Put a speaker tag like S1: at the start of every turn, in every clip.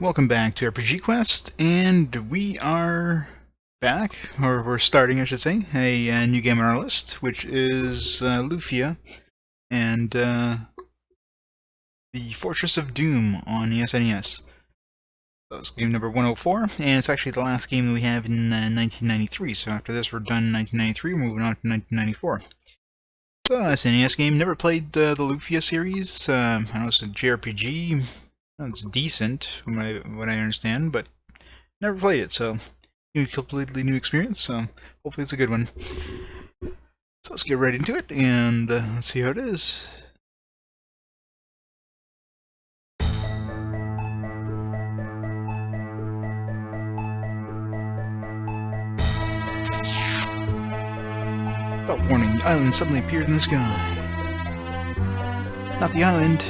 S1: Welcome back to RPG Quest, and we are back, or we're starting, I should say, a new game on our list, which is Lufia, and the Fortress of Doom on the SNES. That was game number 104, and it's actually the last game that we have in 1993, so after this we're done in 1993, we're moving on to 1994. So, SNES game, never played the Lufia series. I know it's a JRPG. It's decent, from what I understand, but never played it, so completely new experience, so hopefully it's a good one. So let's get right into it, and let's see how it is. Without warning, the island suddenly appeared in the sky. Not the island.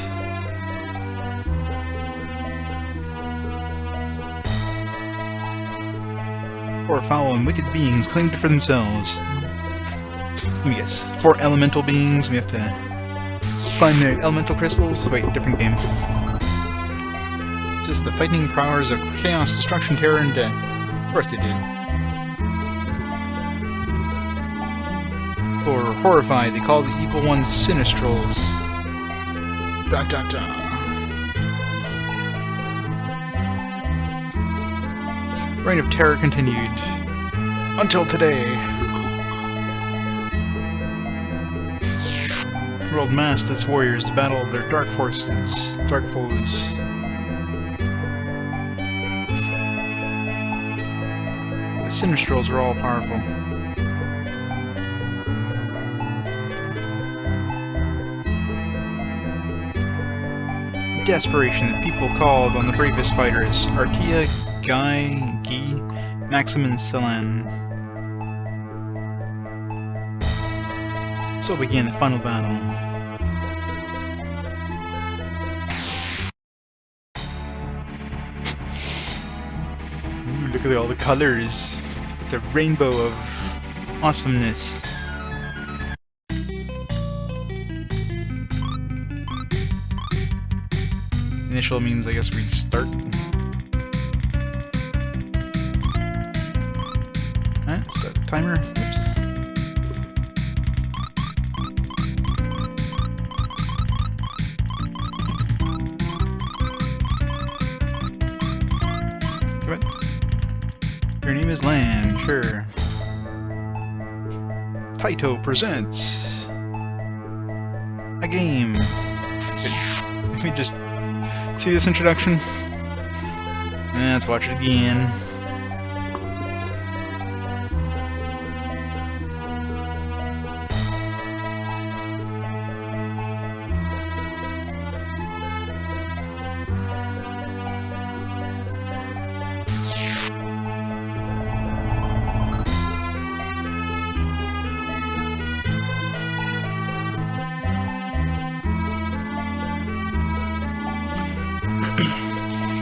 S1: Four foul and wicked beings claimed it for themselves. Let me guess. 4 elemental beings. We have to find the elemental crystals. Wait, different game. Just the fighting powers of chaos, destruction, terror, and death. Of course they did. Or horrified, they called the evil ones Sinistrals. Dot dot dot. Reign of Terror continued until today. The world massed its warriors to battle their dark foes. The Sinistrals are all powerful. Desperation, the people called on the bravest fighters, Artia, Guy, Maxim, and Celan. So began the final battle. Ooh, look at all the colors. It's a rainbow of awesomeness. Initial means, I guess, restart. Set timer. Oops. Come on. Your name is Lan, sure. Taito presents a game. Let me just see this introduction. And let's watch it again.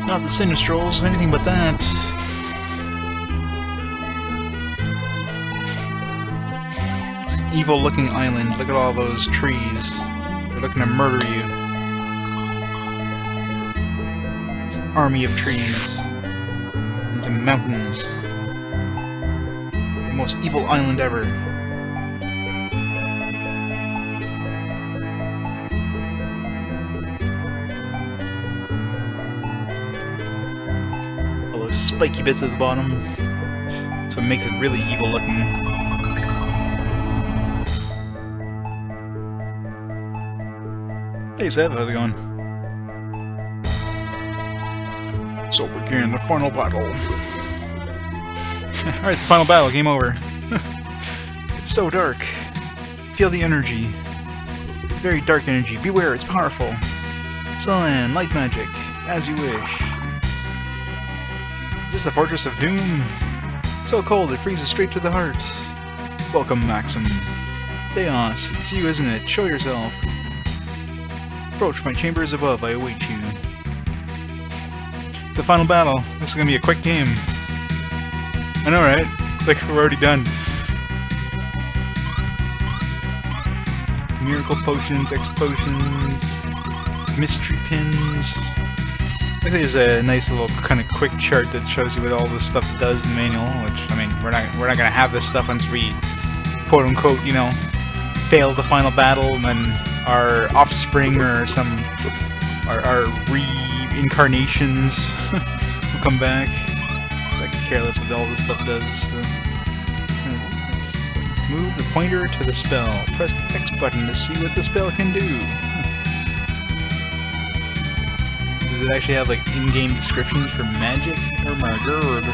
S1: Not the Sinistrals, anything but that. This evil-looking island. Look at all those trees. They're looking to murder you. This army of trees. And some mountains. The most evil island ever. Spiky bits at the bottom, so it makes it really evil looking. Hey Seb, how's it going? So begin the final battle. Alright, it's the final battle, game over. It's so dark. Feel the energy. Very dark energy. Beware, it's powerful. Celan, light magic, as you wish. Is this the Fortress of Doom? So cold, it freezes straight to the heart. Welcome, Maxim. Theos, it's you, isn't it? Show yourself. Approach, my chamber is above, I await you. The final battle. This is gonna be a quick game. I know, right? It's like we're already done. Miracle potions, X potions, mystery pins. There's a nice little kind of quick chart that shows you what all this stuff does in the manual, which, I mean, we're not gonna have this stuff once we, quote unquote, you know, fail the final battle, and then our offspring or our reincarnations will come back. I could care less what all this stuff does. So. Let's move the pointer to the spell. Press the X button to see what the spell can do. Does it actually have like in-game descriptions for magic? Oh my god.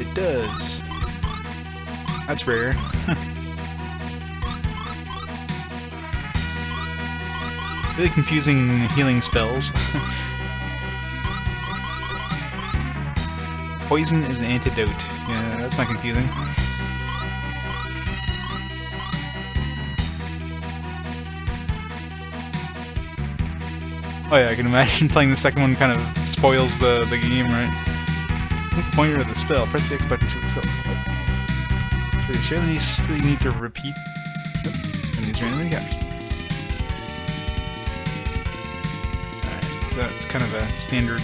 S1: It does. That's rare. Really confusing healing spells. Poison is an antidote. Yeah, that's not confusing. Oh yeah, I can imagine playing the second one kind of spoils the game, right? Pointer to the spell. Press the X button to see the spell. Oh. Do you seriously need to repeat? Nope. And these random encounters. Alright, so that's kind of a standard.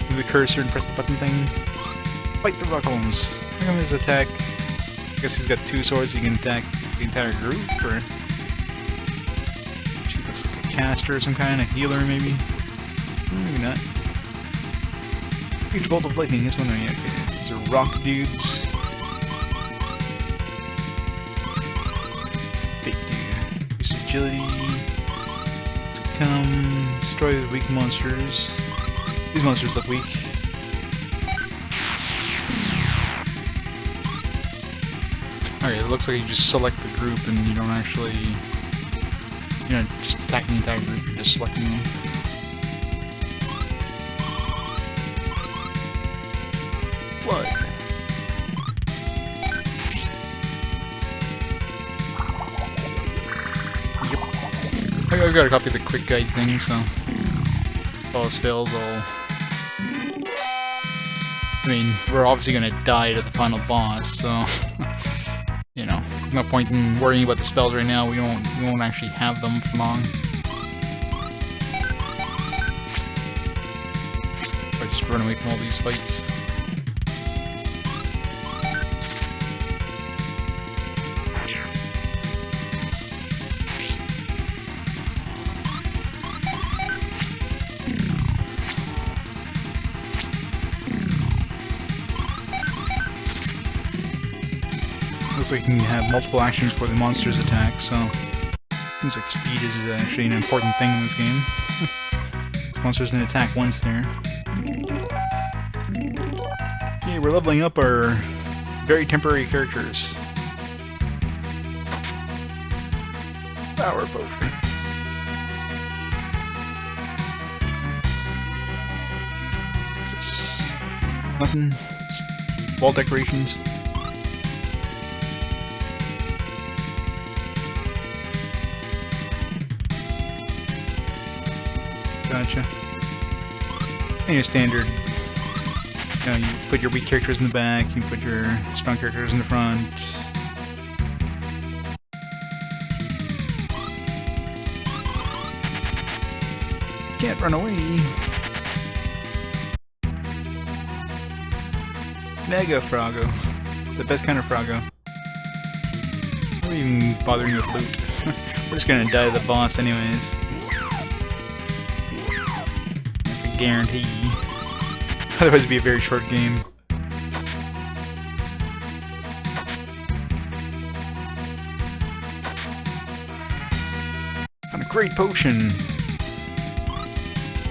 S1: Move the cursor and press the button thing. Fight the Rockholms. Look at his attack. I guess he's got two swords, so you can attack the entire group, or... She looks like a caster or some kind, a healer maybe? Maybe not. Huge bolt of lightning, this one, okay. These are rock dudes. Fake dude. Increase agility. Succumb. Destroy weak monsters. These monsters look weak. Okay, it looks like you just select the group and you don't actually... You're not just attacking the entire group, you're just selecting them. Blood. Yep. I've got a copy of the quick guide thing, so... If all else fails, I'll... I mean, we're obviously gonna die to the final boss, so... You know, no point in worrying about the spells right now, we won't actually have them for long. Or just run away from all these fights. Looks like you can have multiple actions for the monster's attack, so seems like speed is actually an important thing in this game. Monsters can attack once there. Okay, we're leveling up our very temporary characters. Power potion. What's this? Nothing. Just wall decorations. Gotcha. And your standard, you know, you put your weak characters in the back, you put your strong characters in the front. Can't run away. Mega Froggo. The best kind of Froggo. I'm not even bothering with loot. We're just gonna die to the boss anyways. Guarantee. Otherwise it'd be a very short game. On a great potion.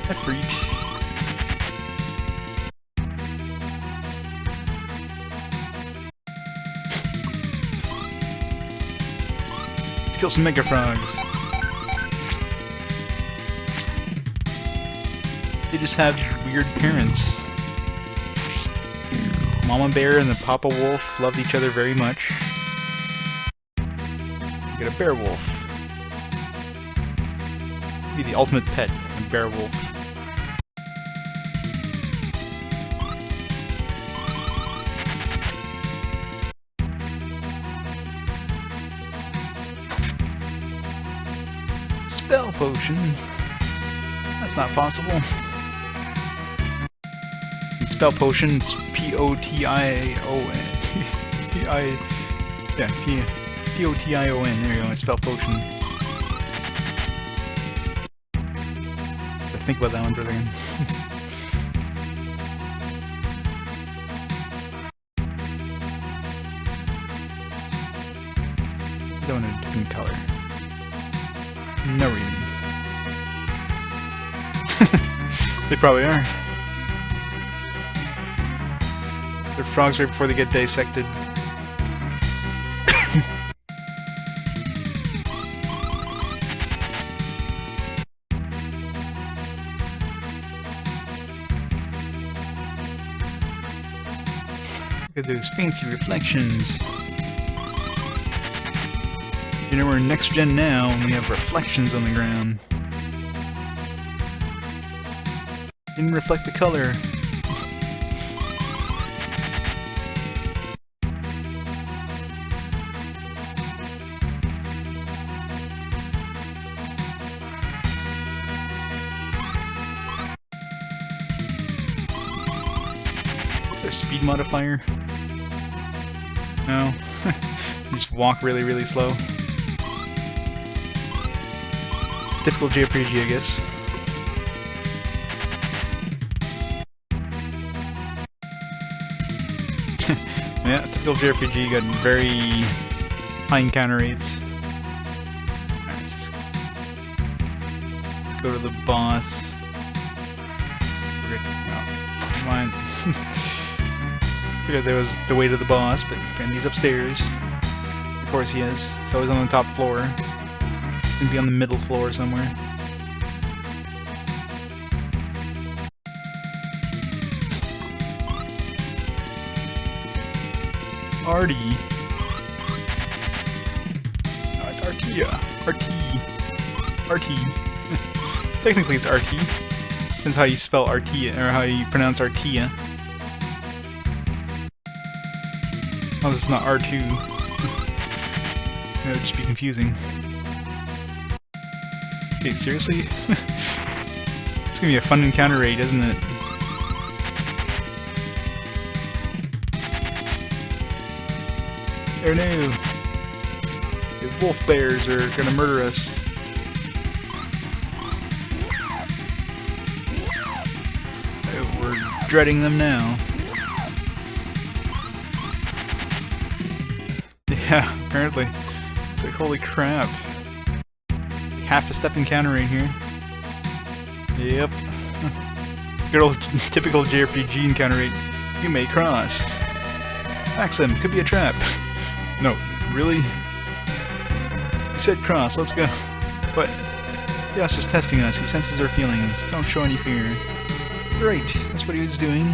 S1: A freak. Let's kill some Mega Frogs. They just have weird parents. Mama Bear and the Papa Wolf loved each other very much. You get a Bear Wolf. Be the ultimate pet, a Bear Wolf. spell potion. That's not possible. Spell potions, P-O-T-I-O-N. P-O-T-I-O-N. There you go, spell potion. Think about that one for a second. Going in a different color. No reason. They probably are. They're frogs right before they get dissected. Look at those fancy reflections. You know, we're in next gen now, and we have reflections on the ground. Didn't reflect the color. A speed modifier? No. Just walk really, really slow. Typical JRPG, I guess. Yeah, typical JRPG, got very high encounter rates. Alright, let's go to the boss. Oh, come on. Figured there was the way to the boss, but apparently he's upstairs. Of course he is. So he's on the top floor. He's gonna be on the middle floor somewhere. Artie. No, it's Artia. Artie. Technically it's Artie. Depends how you spell Artia, or how you pronounce Artia. Oh, this is not R2. That would just be confusing. Okay, seriously? It's gonna be a fun encounter rate, isn't it? Oh no! The wolf bears are gonna murder us. Oh, we're dreading them now. Yeah, apparently. It's like, holy crap. Like half a step encounter right here. Yep. Good old typical JRPG encounter rate. You may cross. Maxim, could be a trap. No, really? He said cross, let's go. But yeah, it's just testing us. He senses our feelings. Don't show any fear. Great, that's what he was doing.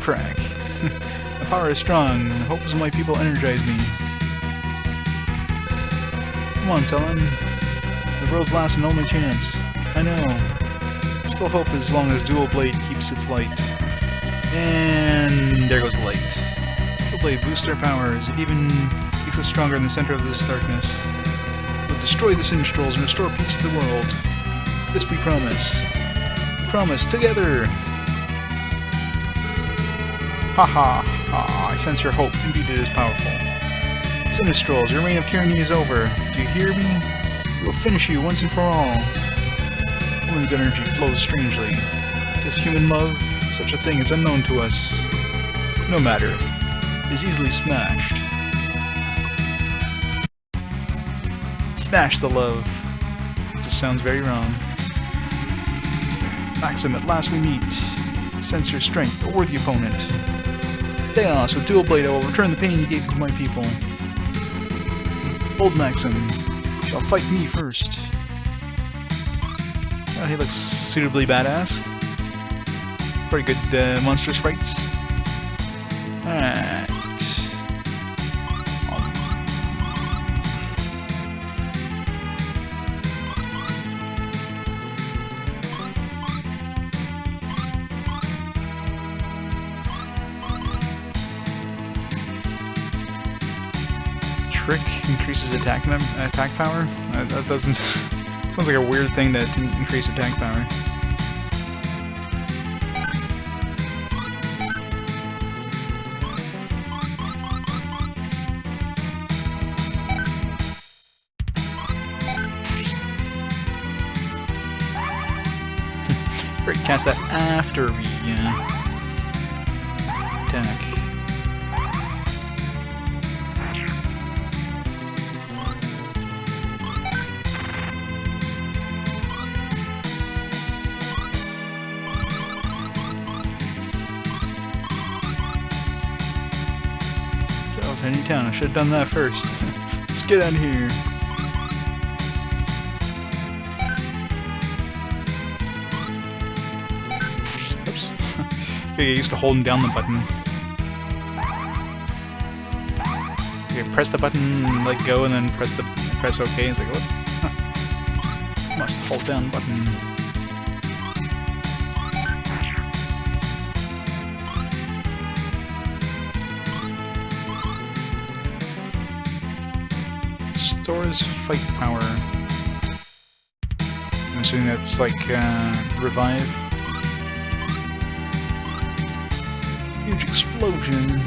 S1: Crack. The power is strong, and the hopes of my people energize me. Come on, Selen. The world's last and only chance. I know. I still hope as long as Dual Blade keeps its light. And there goes the light. Dual Blade boosts our powers. It even makes us stronger in the center of this darkness. We'll destroy the Sinistrals and restore peace to the world. This we promise. We promise, together! Haha, ha, I sense your hope. Indeed it is powerful. Sinistrals, your reign of tyranny is over. Do you hear me? We will finish you once and for all. Woman's energy flows strangely. Does human love? Such a thing is unknown to us. No matter. It is easily smashed. Smash the love. Just sounds very wrong. Maxim, at last we meet. Sense your strength, a worthy opponent. Chaos, with Dual Blade I will return the pain you gave to my people. Old Maxim shall fight me first. Oh, he looks suitably badass. Pretty good monstrous fights. Alright. Trick increases attack power. That doesn't... sounds like a weird thing to increase attack power. Great, cast that after we attack. Any town. I should have done that first. Let's get out of here. Oops. Gotta get used to holding down the button. You press the button, let go, and then press OK. It's like, what? Huh. Must hold down button. Stores fight power. I'm assuming that's like revive. Huge explosion.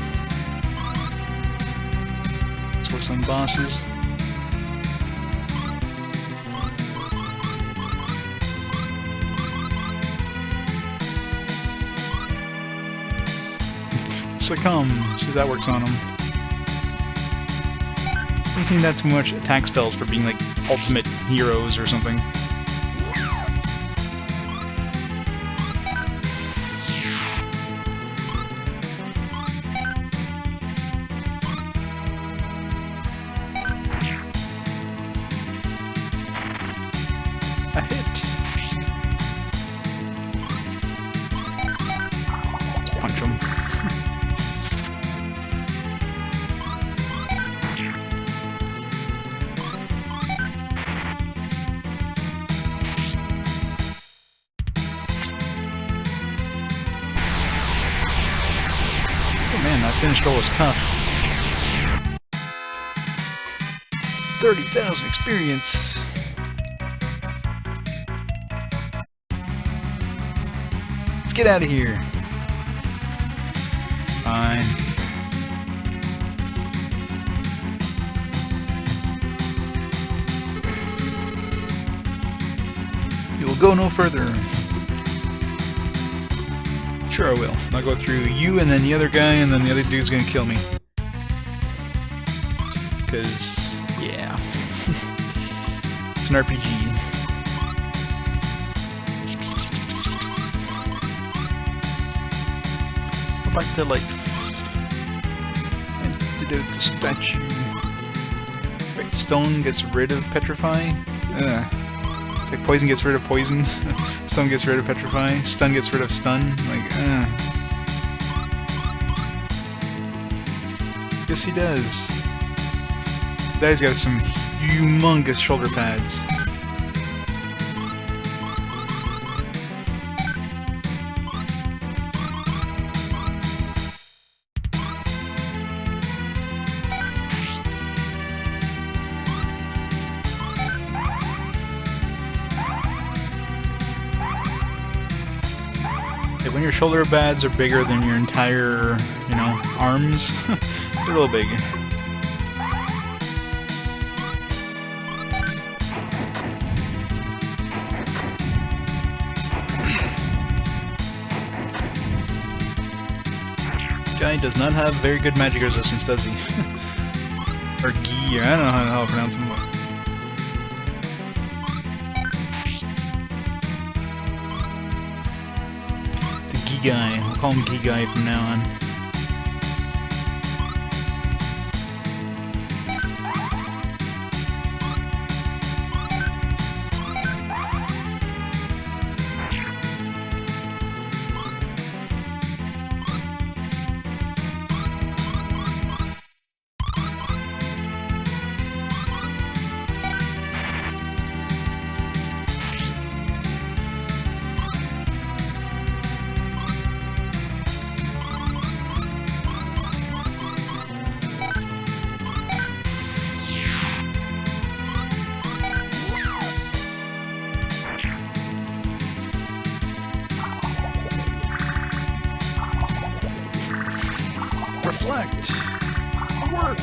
S1: This works on bosses. Succumb. See if that works on them. Doesn't seem that too much attack spells for being like ultimate heroes or something. A hit. Let's punch him. Man, that Sinistral was tough. 30,000 experience. Let's get out of here. Fine. You will go no further. Sure I will. I'll go through you and then the other guy and then the other dude's gonna kill me. Cause, yeah. It's an RPG. Go back to life. Antidote to statue. Right, stone gets rid of petrify. It's like poison gets rid of poison. Stun gets rid of petrify. Stun gets rid of stun. Like, Yes, he does. The guy's got some humongous shoulder pads. When your shoulder pads are bigger than your entire, arms, they're a little big. Guy does not have very good magic resistance, does he? Or Gi, or I don't know how the hell to pronounce him. Guy. We'll call him Gi Guy from now on. Deflect! Worked!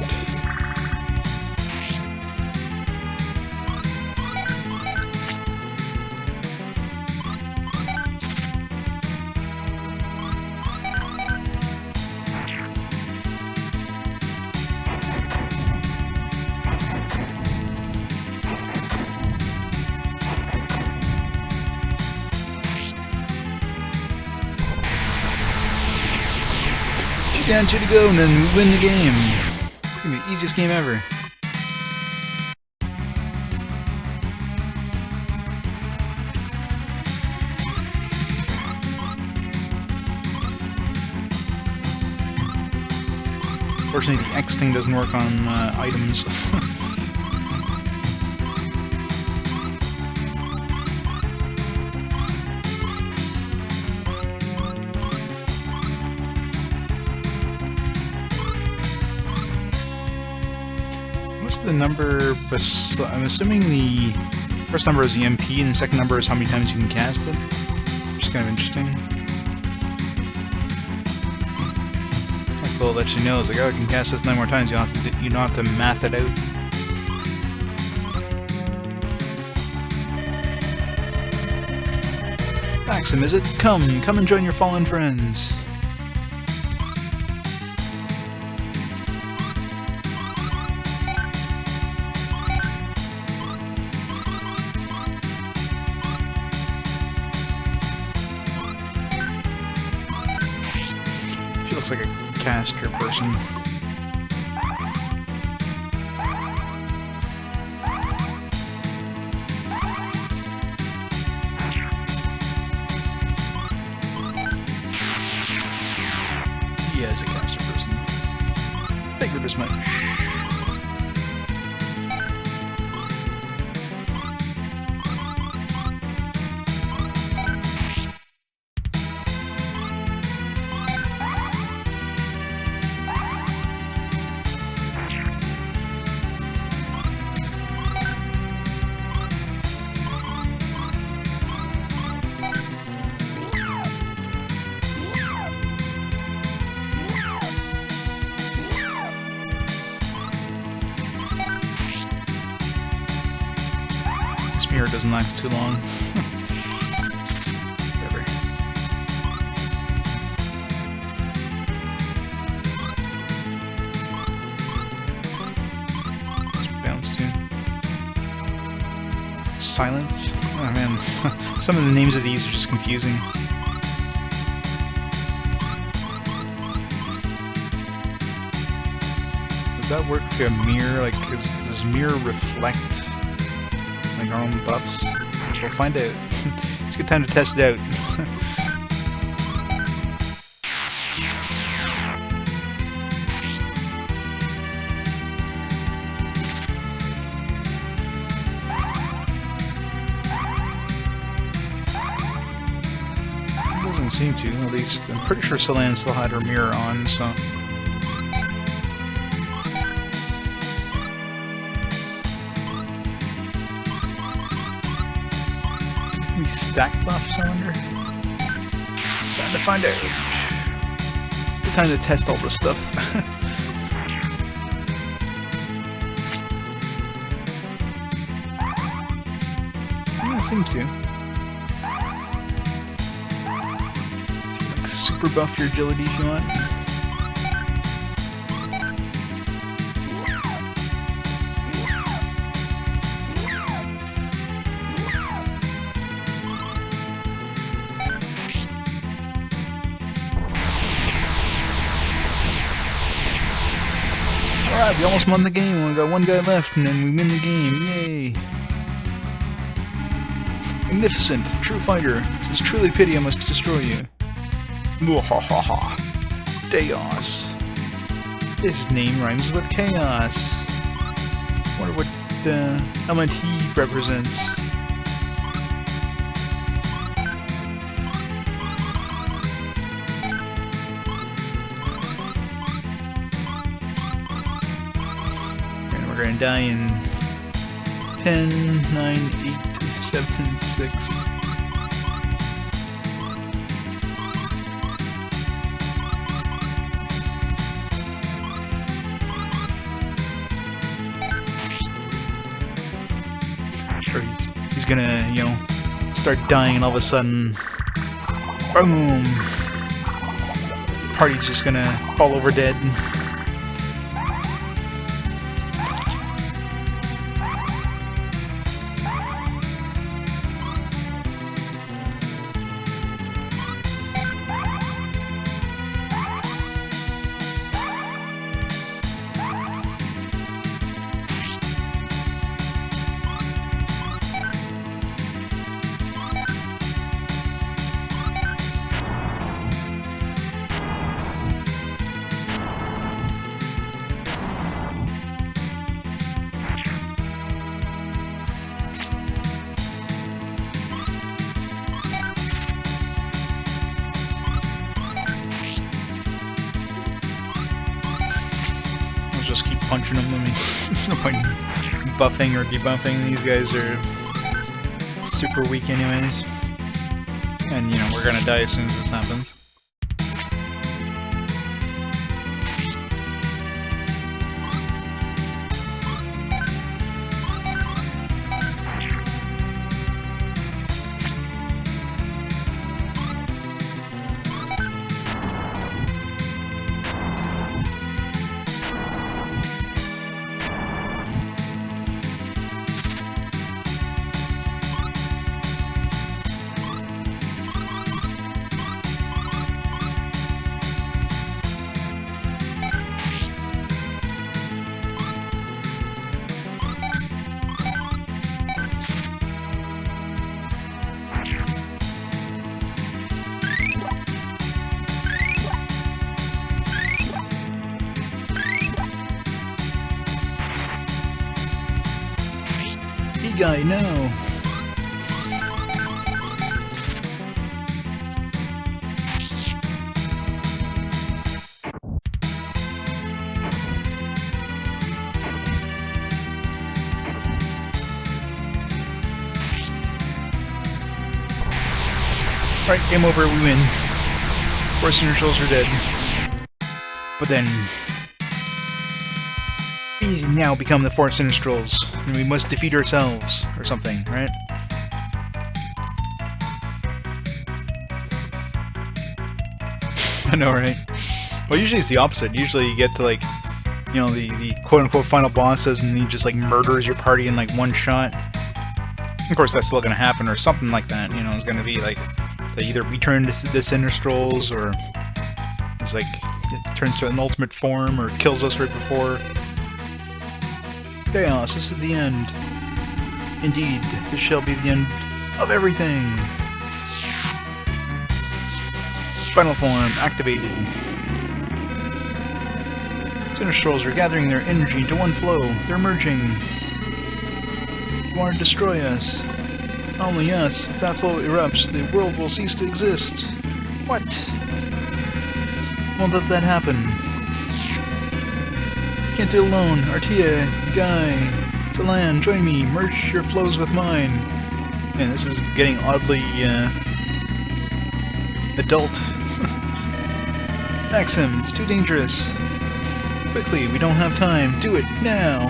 S1: Down, 2 to go, and then we win the game. It's gonna be the easiest game ever. Unfortunately, the X thing doesn't work on items. The number, I'm assuming the first number is the MP and the second number is how many times you can cast it, which is kind of interesting. It's kind of cool that she knows, like, oh, you can cast this 9 more times, you don't have to math it out. Maxim, is it? Come and join your fallen friends. Looks like a caster person. He is a caster person. Figured as much. Mirror doesn't last too long. Whatever. Just bounce too. Silence? Oh man, some of the names of these are just confusing. Does that work like a mirror? Like, does mirror reflect like our own buffs? We'll find out. It's a good time to test it out. It doesn't seem to, at least. I'm pretty sure Celan still had her mirror on, so... Stack buffs, I wonder? Time to find out. Good time to test all this stuff. Yeah, it seems to. So you like super buff your agility if you want. Alright, we almost won the game. We got one guy left, and then we win the game. Yay! Magnificent, true fighter. It's truly pity I must destroy you. Muahaha. Deos. His name rhymes with chaos. Wonder what element he represents. We're gonna die in 10, 9, 8, 7, 6. Or he's gonna, you know, start dying and all of a sudden, boom! Party's just gonna fall over dead. Just keep punching them. I mean, there's no point in buffing or debuffing. These guys are super weak anyways. And, you know, we're gonna die as soon as this happens. Guy, no. Alright, game over, we win. 4 Sinistrals are dead. But then we now become the 4 Sinistrals, and we must defeat ourselves, or something, right? I know, right? Well, usually it's the opposite. Usually you get to, like, you know, the quote-unquote final bosses, and he just, like, murders your party in, like, one shot. Of course, that's still gonna happen, or something like that, you know, it's gonna be, like, they either return to the Sinistrals, or it's, like, it turns to an ultimate form, or kills us right before. Chaos, this is the end. Indeed, this shall be the end of everything. Final form activated. Sinistrals are gathering their energy into one flow. They're merging. They want to destroy us. Not only us. If that flow erupts, the world will cease to exist. What? Won't let that happen. Can't do it alone. Artia, Guy, Salan, join me. Merge your flows with mine. Man, this is getting oddly, adult. Maxim, it's too dangerous. Quickly, we don't have time. Do it, now!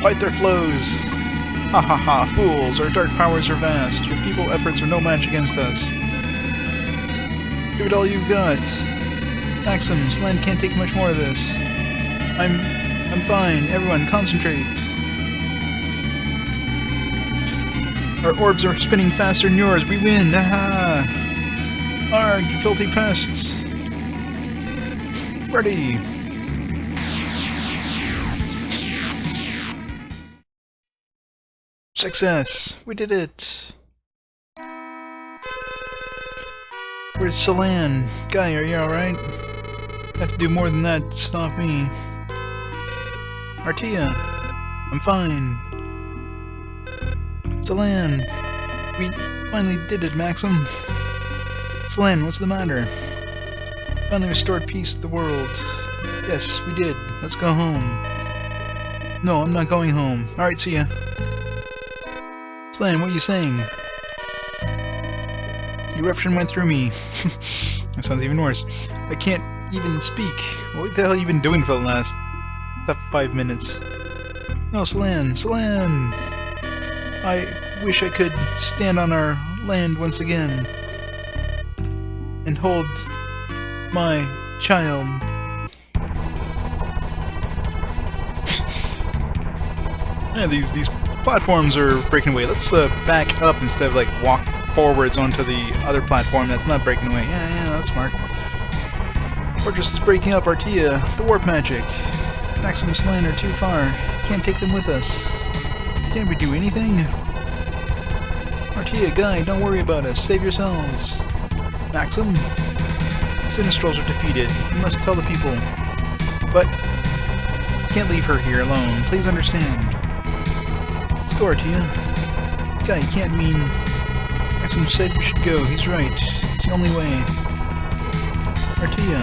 S1: Fight their flows! Ha ha ha, fools! Our dark powers are vast. Your feeble efforts are no match against us. Give it all you've got. Maxims, land can't take much more of this. I'm fine. Everyone, concentrate. Our orbs are spinning faster than yours. We win. Aha! Arg, you filthy pests. Ready. Success. We did it. Where's Salan? Guy, are you alright? I have to do more than that to stop me. Artia, I'm fine. Salan, we finally did it, Maxim. Salan, what's the matter? Finally restored peace to the world. Yes, we did. Let's go home. No, I'm not going home. Alright, see ya. Salan, what are you saying? The eruption went through me. That sounds even worse. I can't even speak. What the hell have you been doing for the last 5 minutes? No, Celan! Celan! I wish I could stand on our land once again and hold my child. Yeah, these platforms are breaking away. Let's back up instead of like walk forwards onto the other platform that's not breaking away. Yeah, that's smart. Fortress is breaking up, Artia. The warp magic. Maximus Land are too far. Can't take them with us. Can't we do anything? Artia, Guy, don't worry about us. Save yourselves. Maxim? Sinistrals are defeated. You must tell the people. But can't leave her here alone. Please understand. Let's go, Artia. Guy, you can't mean... Maxim said we should go. He's right. It's the only way. Artia.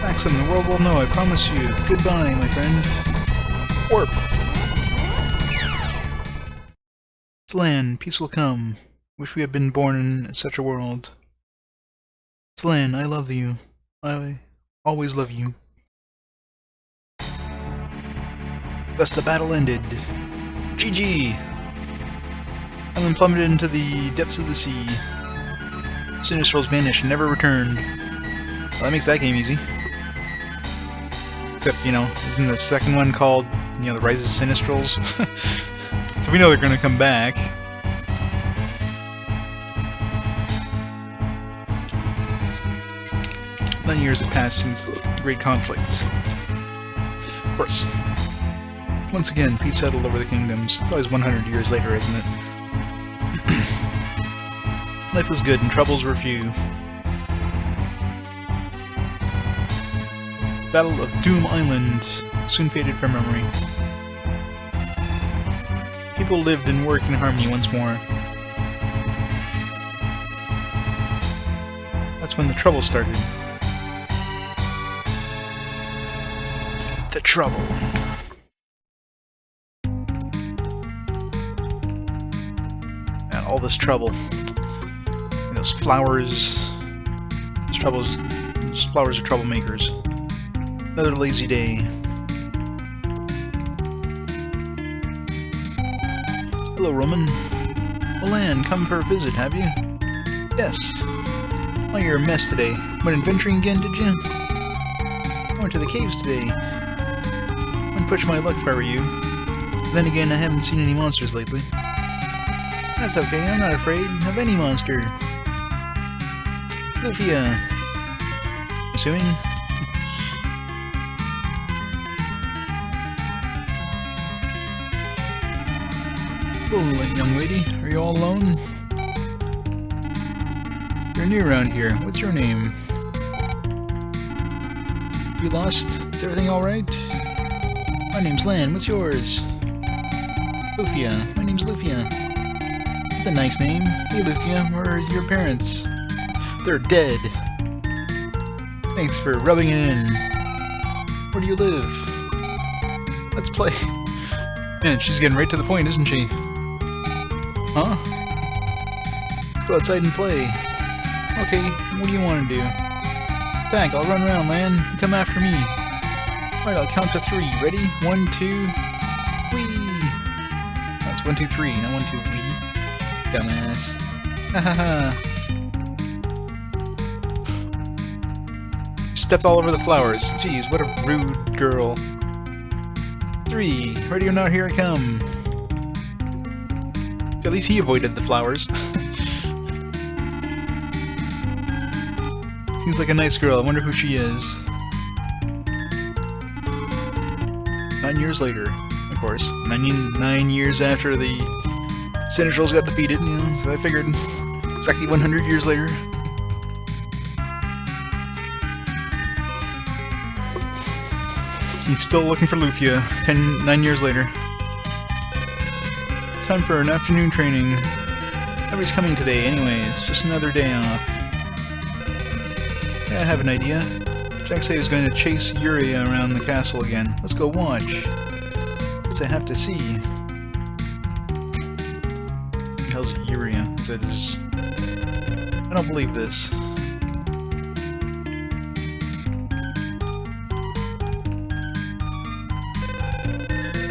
S1: Maxim, the world will know, I promise you. Goodbye, my friend. Warp. Celan, peace will come. Wish we had been born in such a world. Celan, I love you. I always love you. Thus the battle ended. GG! Island plummeted into the depths of the sea. Sinistrals vanished and never returned. Well, that makes that game easy. Except, you know, isn't the second one called, you know, The Rise of Sinistrals? So we know they're gonna come back. Nine years have passed since the Great Conflict. Of course. Once again, peace settled over the kingdoms. It's always 100 years later, isn't it? Life was good and troubles were few. Battle of Doom Island soon faded from memory. People lived and worked in harmony once more. That's when the trouble started. The trouble. And all this trouble. And those flowers. Those flowers are troublemakers. Another lazy day. Hello, Roman. Milan, come for a visit, have you? Yes. Oh, you're a mess today. Went adventuring again, did you? I went to the caves today. Wouldn't push my luck if I were you. Then again, I haven't seen any monsters lately. That's okay, I'm not afraid of any monster. It's Lufia. Assuming? Hello, young lady. Are you all alone? You're new around here. What's your name? You lost? Is everything alright? My name's Lan. What's yours? Lufia. My name's Lufia. That's a nice name. Hey, Lufia. Where are your parents? They're dead. Thanks for rubbing it in. Where do you live? Let's play. Man, she's getting right to the point, isn't she? Huh? Let's go outside and play. Okay, what do you want to do? Back, I'll run around, man. You come after me. Alright, I'll count to 3. Ready? 1, 2, whee! That's 1, 2, 3, not 1, 2, whee. Dumbass. Hahaha. Stepped all over the flowers. Jeez, what a rude girl. 3. Ready or not, here I come. At least he avoided the flowers. Seems like a nice girl. I wonder who she is. 9 years later, of course. 9 years after the Sinistrals got defeated, you know, so I figured exactly 100 years later. He's still looking for Lufia, 9 years later. Time for an afternoon training. Nobody's coming today anyways, just another day off. Yeah, I have an idea. Jack said he was going to chase Uria around the castle again. Let's go watch. Guess I have to see. What the hell's Uria? That is... I don't believe this.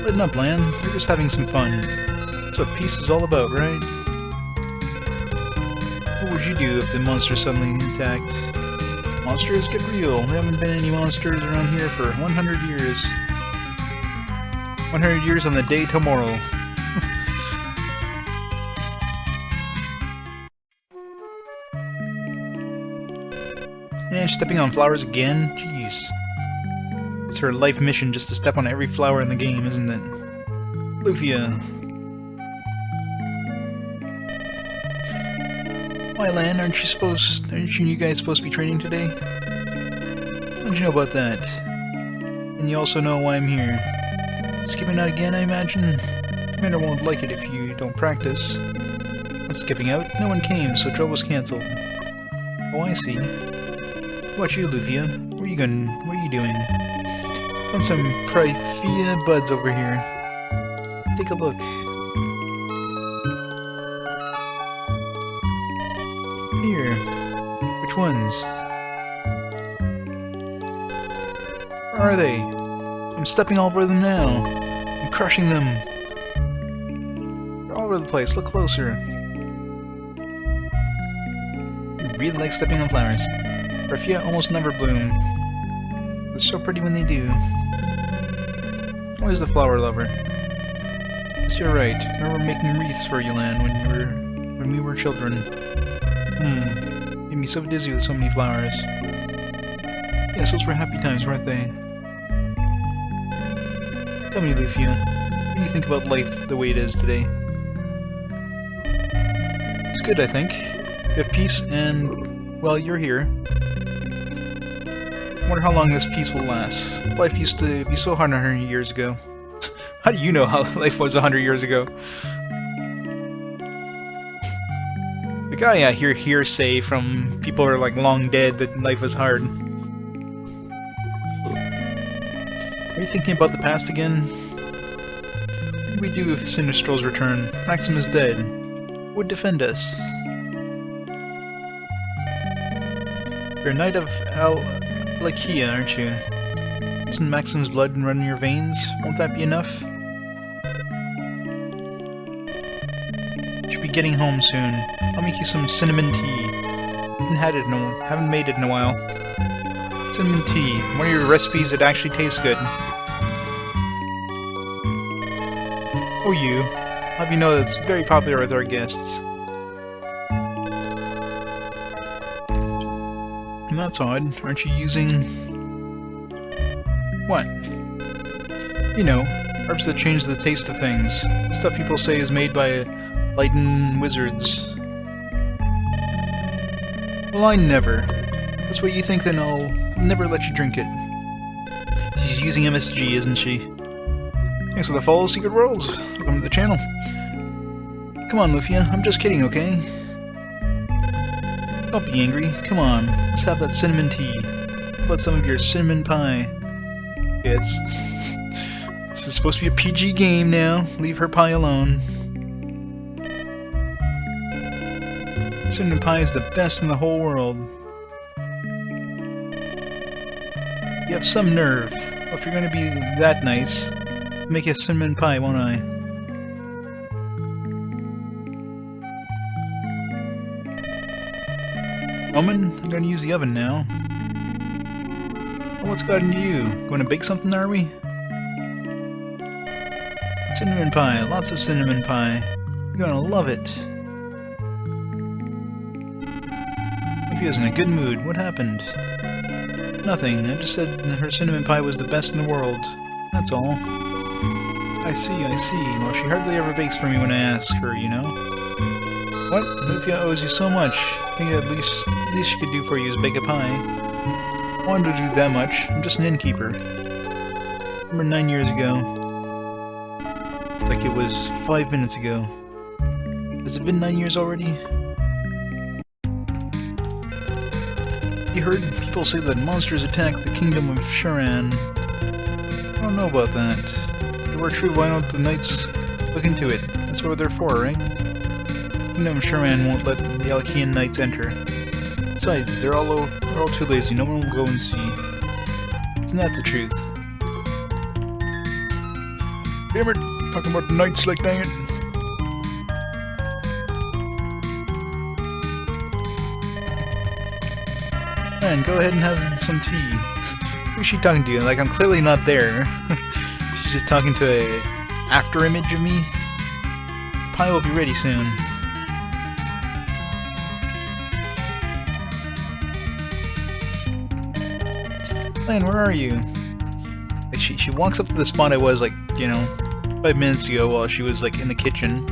S1: Lighten up, Lan. We're just having some fun. That's what peace is all about, right? What would you do if the monster suddenly attacked? Monsters, get real. There haven't been any monsters around here for 100 years. 100 years on the day tomorrow. And stepping on flowers again? Jeez. It's her life mission just to step on every flower in the game, isn't it? Lufia. Why, Lan, aren't you guys supposed to be training today? How'd you know about that? And you also know why I'm here. Skipping out again, I imagine? Commander won't like it if you don't practice. Not skipping out? No one came, so drill was cancelled. Oh, I see. What about you, Lufia? Where are you going? What are you doing? Found some Prifia buds over here. Take a look. Here. Which ones? Where are they? I'm stepping all over them now. I'm crushing them. They're all over the place. Look closer. I really like stepping on flowers. Artia almost never bloom. They're so pretty when they do. Always the flower lover. Yes, you're right. I remember making wreaths for you, Lan, when we were children. Made me so dizzy with so many flowers. Yes, those were happy times, weren't they? Tell me, Lufia, what do you think about life the way it is today? It's good, I think. We have peace, and, well, you're here. I wonder how long this peace will last. Life used to be so hard 100 years ago. How do you know how life was 100 years ago? Like, oh yeah, hear hearsay from people who are like long dead that life was hard. Are you thinking about the past again? What do we do if Sinistrals return? Maxim is dead. Who would defend us? You're a knight of Lilia, aren't you? Isn't Maxim's blood run in your veins? Won't that be enough? Should be getting home soon. I'll make you some cinnamon tea. Haven't made it in a while. Cinnamon tea. One of your recipes that actually tastes good. Oh, you. I'll have you know that's very popular with our guests. And that's odd. Aren't you using... what? You know, herbs that change the taste of things. Stuff people say is made by Lighten wizards. Well, I never. That's what you think, then I'll never let you drink it. She's using MSG, isn't she? Thanks for the follow, Secret Worlds. Welcome to the channel. Come on, Lufia. I'm just kidding, okay? Don't be angry. Come on. Let's have that cinnamon tea. How about some of your cinnamon pie? Yeah, this is supposed to be a PG game now. Leave her pie alone. Cinnamon pie is the best in the whole world. You have some nerve. Well, if you're going to be that nice, I'll make you a cinnamon pie, won't I? Woman, I'm going to use the oven now. Well, what's got into you? Going to bake something, are we? Cinnamon pie. Lots of cinnamon pie. You're going to love it. Lufia's in a good mood. What happened? Nothing. I just said her cinnamon pie was the best in the world. That's all. I see, I see. Well, she hardly ever bakes for me when I ask her, you know? What? Lufia owes you so much. I think at least she could do for you is bake a pie. I wanted to do that much. I'm just an innkeeper. Remember 9 years ago. Like it was 5 minutes ago. Has it been 9 years already? You heard people say that monsters attacked the kingdom of Sharan. I don't know about that. If it were true, why don't the knights look into it? That's what they're for, right? The kingdom of Sharan won't let the Alkian knights enter. Besides, they're all too lazy. No one will go and see. Isn't that the truth? Damn it! Talking about nights like dang it. Man, go ahead and have some tea. Who's she talking to? Like, I'm clearly not there. She's just talking to a after image of me. The pie will be ready soon. Lane, where are you? Like, she walks up to the spot I was, like, you know, 5 minutes ago while she was, like, in the kitchen.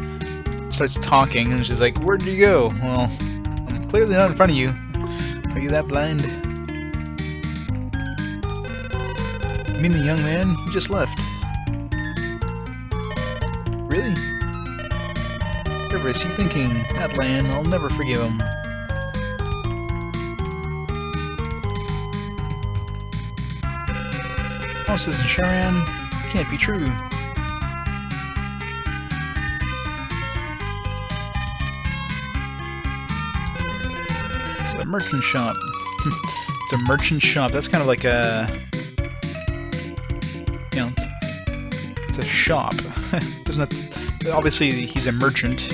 S1: Starts talking, and she's like, where'd you go? Well, I'm clearly not in front of you. Are you that blind? You mean the young man? He just left. Really? Whatever is he thinking? That land, I'll never forgive him. Monsters in Sharan? Can't be true. It's a merchant shop. It's a merchant shop. That's kind of like a... You know, it's a shop. Obviously, he's a merchant.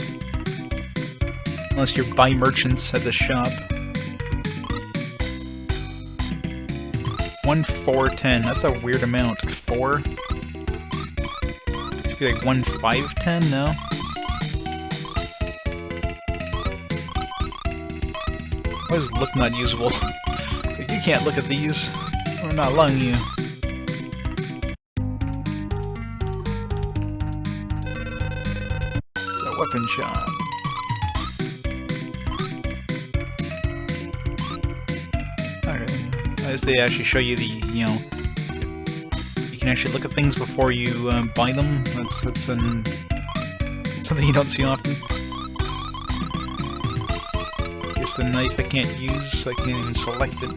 S1: Unless you're buy merchants at the shop. 1, 4, 10. That's a weird amount. 4? Should be like 1, 5, 10? No? Why does look not usable? So you can't look at these. I'm not allowing you. It's a weapon shop. As they actually show you the, you know, you can actually look at things before you buy them. That's something you don't see often. Guess the knife I can't use, so I can't even select it.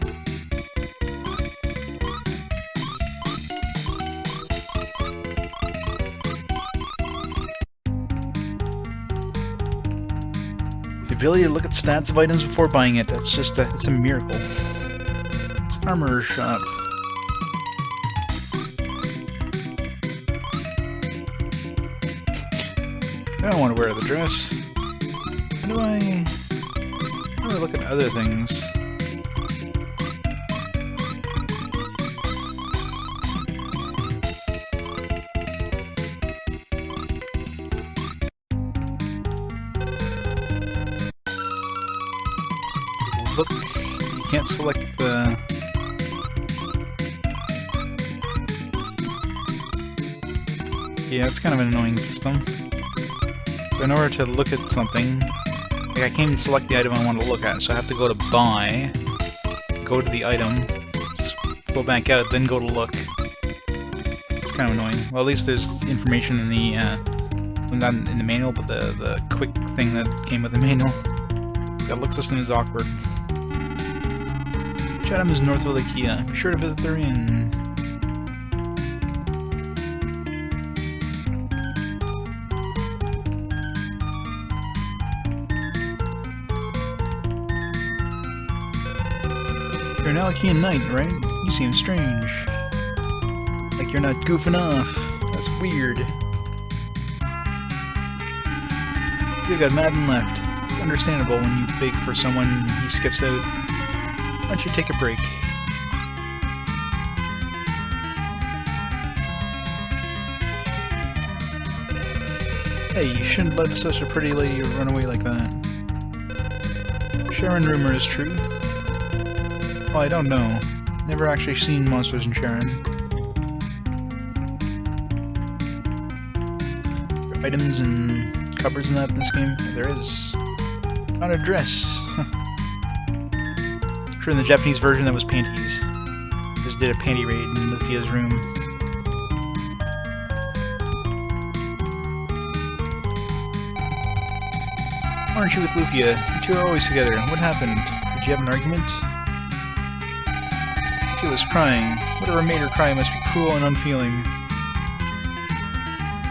S1: The ability to look at stats of items before buying it, that's just it's a miracle. Armor shop. I don't want to wear the dress. How do I look at other things? Look, you can't select the... Yeah, it's kind of an annoying system. So in order to look at something, like I can't even select the item I want to look at, so I have to go to buy, go to the item, go back out, then go to look. It's kind of annoying. Well, at least there's information in the, not in the manual, but the quick thing that came with the manual. So that look system is awkward. Chatham is north of Lilia. Be sure to visit their inn. You're an Alakian knight, right? You seem strange. Like you're not goofing off. That's weird. You got mad and left. It's understandable when you beg for someone, he skips out. Why don't you take a break? Hey, you shouldn't let such a pretty lady run away like that. Sharan rumor is true. Oh, I don't know. Never actually seen monsters in Sharan. There are items and cupboards and that in this game? Oh, there is. Found a dress. Sure, in the Japanese version that was panties. Just did a panty raid in Lufia's room. Aren't you with Lufia? You two are always together. What happened? Did you have an argument? She was crying. Whatever made her cry must be cruel and unfeeling.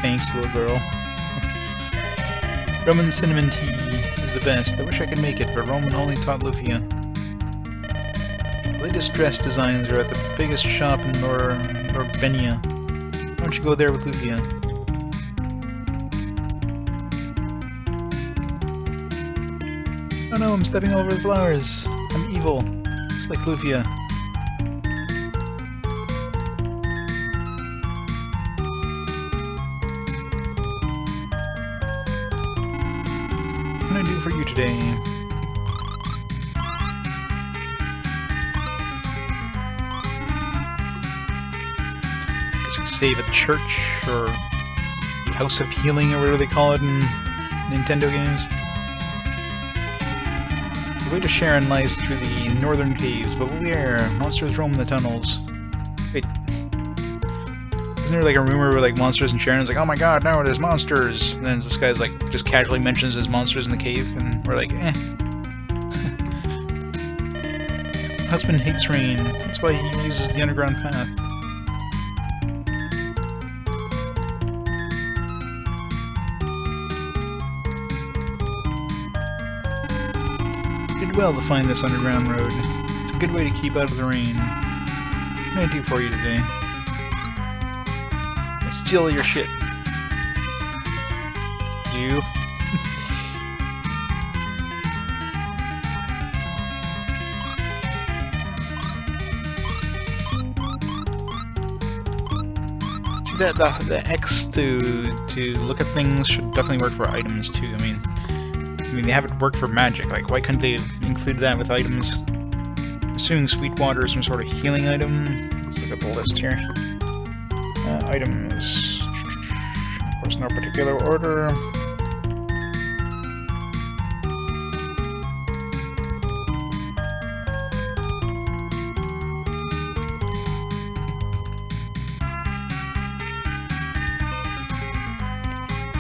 S1: Thanks, little girl. Roman cinnamon tea is the best. I wish I could make it, but Roman only taught Lufia. The latest dress designs are at the biggest shop in Norbenia. Why don't you go there with Lufia? Oh no, I'm stepping over the flowers. I'm evil. Just like Lufia. What can I do for you today? I guess you could save a church, or the House of Healing, or whatever they call it in Nintendo games. The way to Sharon lies through the northern caves, but beware, monsters roam the tunnels. Wait. Isn't there like a rumor where like monsters in Sharon's like, oh my god, no, there's monsters! And then this guy's like, just casually mentions there's monsters in the cave, and we're like, eh. Husband hates rain, that's why he uses the underground path. Did well to find this underground road. It's a good way to keep out of the rain. What can I do for you today? I'll steal your shit. You. See that the X to look at things should definitely work for items too. I mean they have it work for magic, like why couldn't they have included that with items? Assuming Sweetwater is some sort of healing item. Let's look at the list here. Items. Of course, no particular order.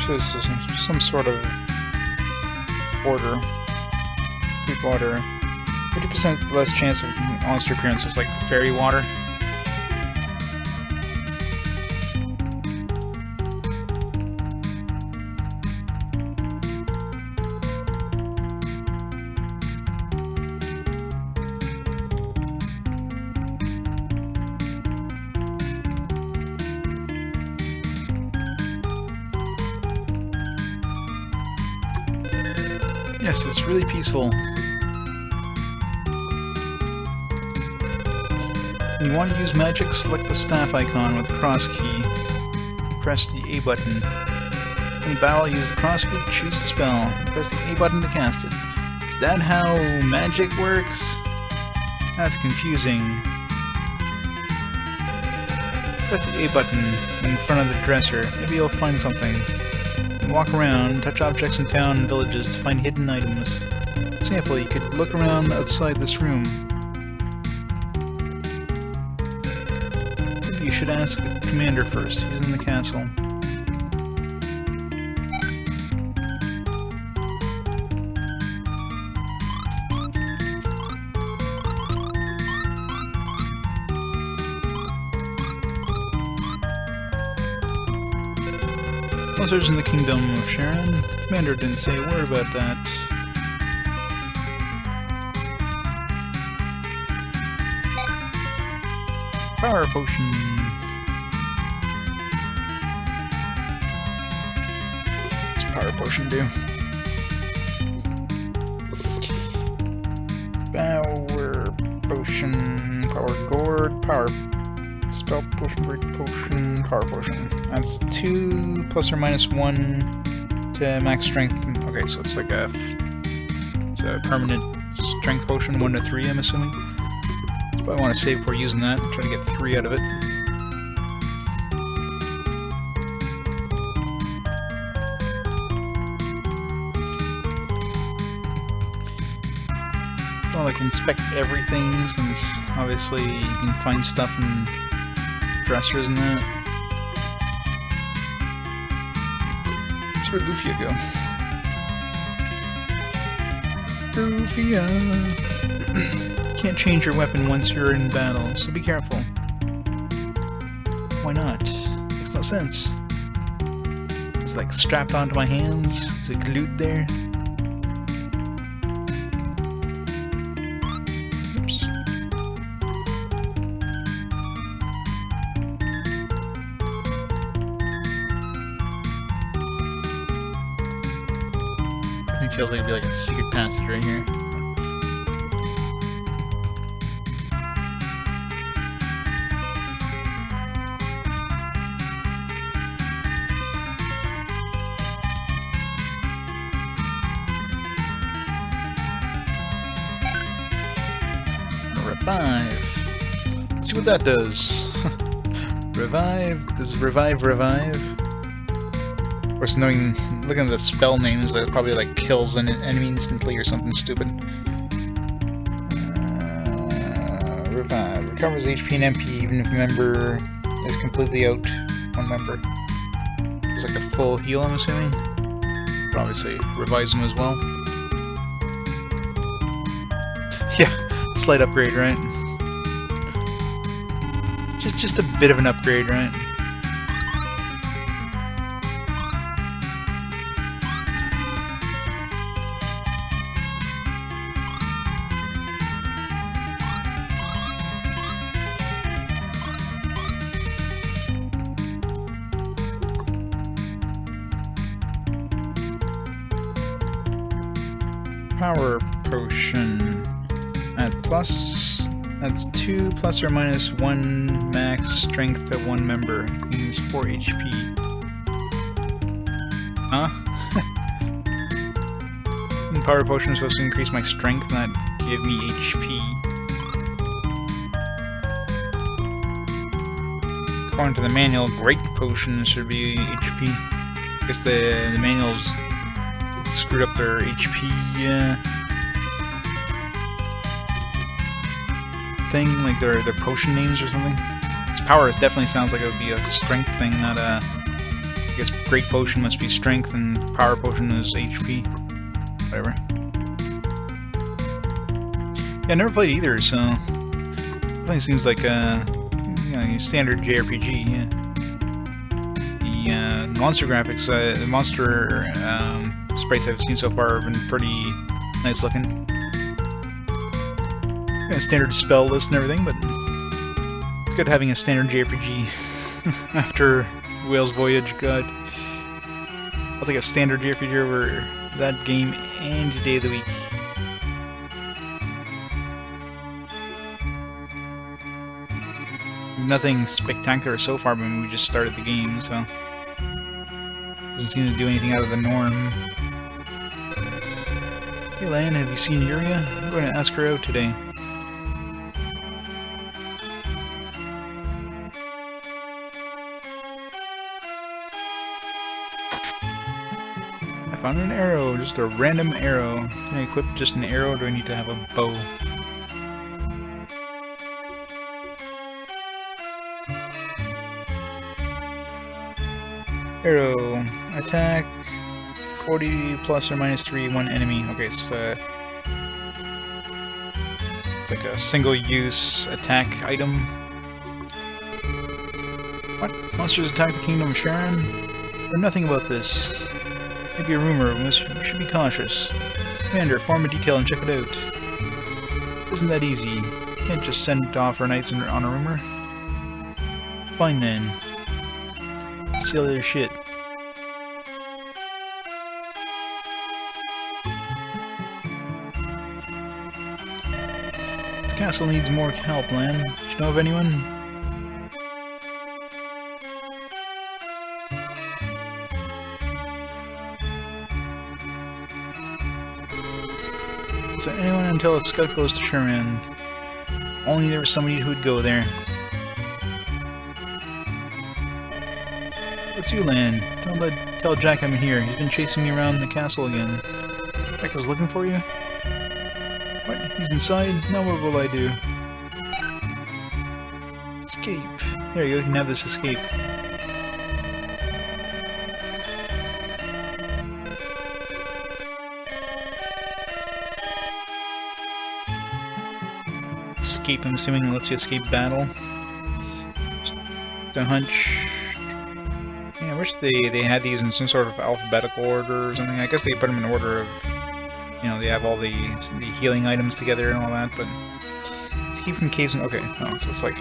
S1: So this is some sort of order. Sweetwater. 50% less chance of monster appearances, like fairy water. Yes, it's really peaceful. When you want to use magic, select the staff icon with the cross key. Press the A button. In battle, use the cross key to choose a spell. Press the A button to cast it. Is that how magic works? That's confusing. Press the A button in front of the dresser. Maybe you'll find something. Walk around, touch objects in town and villages to find hidden items. For example, you could look around outside this room. Maybe you should ask the commander first. He's in the castle. Monsters in the Kingdom of Sharon. Commander didn't say a word about that. Power potion. What's power potion do? Power potion. Power gourd. Power spell potion. Break potion. Power potion. That's 2 plus or minus 1 to max strength. Okay, so it's like a permanent strength potion, 1 to 3, I'm assuming. So I want to save before using that. Try to get 3 out of it. I don't like inspect everything, since obviously you can find stuff in dressers and that. Where'd Lufia go? Lufia! Can't change your weapon once you're in battle, so be careful. Why not? Makes no sense. Is it like strapped onto my hands? Is it glued there? Oops. It feels like it'd be like a secret passage right here. Revive. Let's see what that does. Revive. Does revive? Of course, looking at the spell names, that probably like kills an enemy instantly or something stupid. Revive. Recovers HP and MP even if a member is completely out. One member. It's like a full heal, I'm assuming. But obviously, revives them as well. Yeah, slight upgrade, right? Just a bit of an upgrade, right? Power potion at plus. That's 2 plus or minus 1 max strength to one member. Means 4 HP. Huh? Power potion is supposed to increase my strength, not give me HP. According to the manual, great potion should be HP. I guess the manual's screwed up their HP thing, like their potion names or something. Its power definitely sounds like it would be a strength thing, not a... I guess great potion must be strength and power potion is HP. Whatever. Yeah, I never played either, so... Definitely seems like a... you know, standard JRPG, yeah. The monster graphics, the monster sprites I've seen so far have been pretty nice looking. A standard spell list and everything, but it's good having a standard JRPG after Whale's Voyage. God, I'll take a standard JRPG over that game any day of the week. Nothing spectacular so far, but we just started the game, so doesn't seem to do anything out of the norm. Hey Lan, have you seen Yuria? I'm going to ask her out today. I found an arrow, just a random arrow. Can I equip just an arrow, or do I need to have a bow? Arrow. Attack. 40 plus or minus 3, one enemy. Okay, so it's like a single-use attack item. What? Monsters attack the Kingdom of Sharon? I know nothing about this. Maybe a rumor. We should be cautious. Commander, form a detail and check it out. Isn't that easy? You can't just send off our knights on a rumor. Fine then. Steal their shit. This castle needs more help, Lan. Do you know of anyone? Is there anyone until a scout goes to Sherman? Only there was somebody who'd go there. It's you, Lan. Tell Jack I'm here. He's been chasing me around the castle again. Jack is looking for you? What? He's inside? Now what will I do? Escape. There you go, you can have this escape. Escape, I'm assuming, lets you escape battle. Just a hunch. Yeah, I wish they had these in some sort of alphabetical order or something. I guess they put them in order of, you know, they have all the healing items together and all that, but escape from caves and... okay, no, so it's like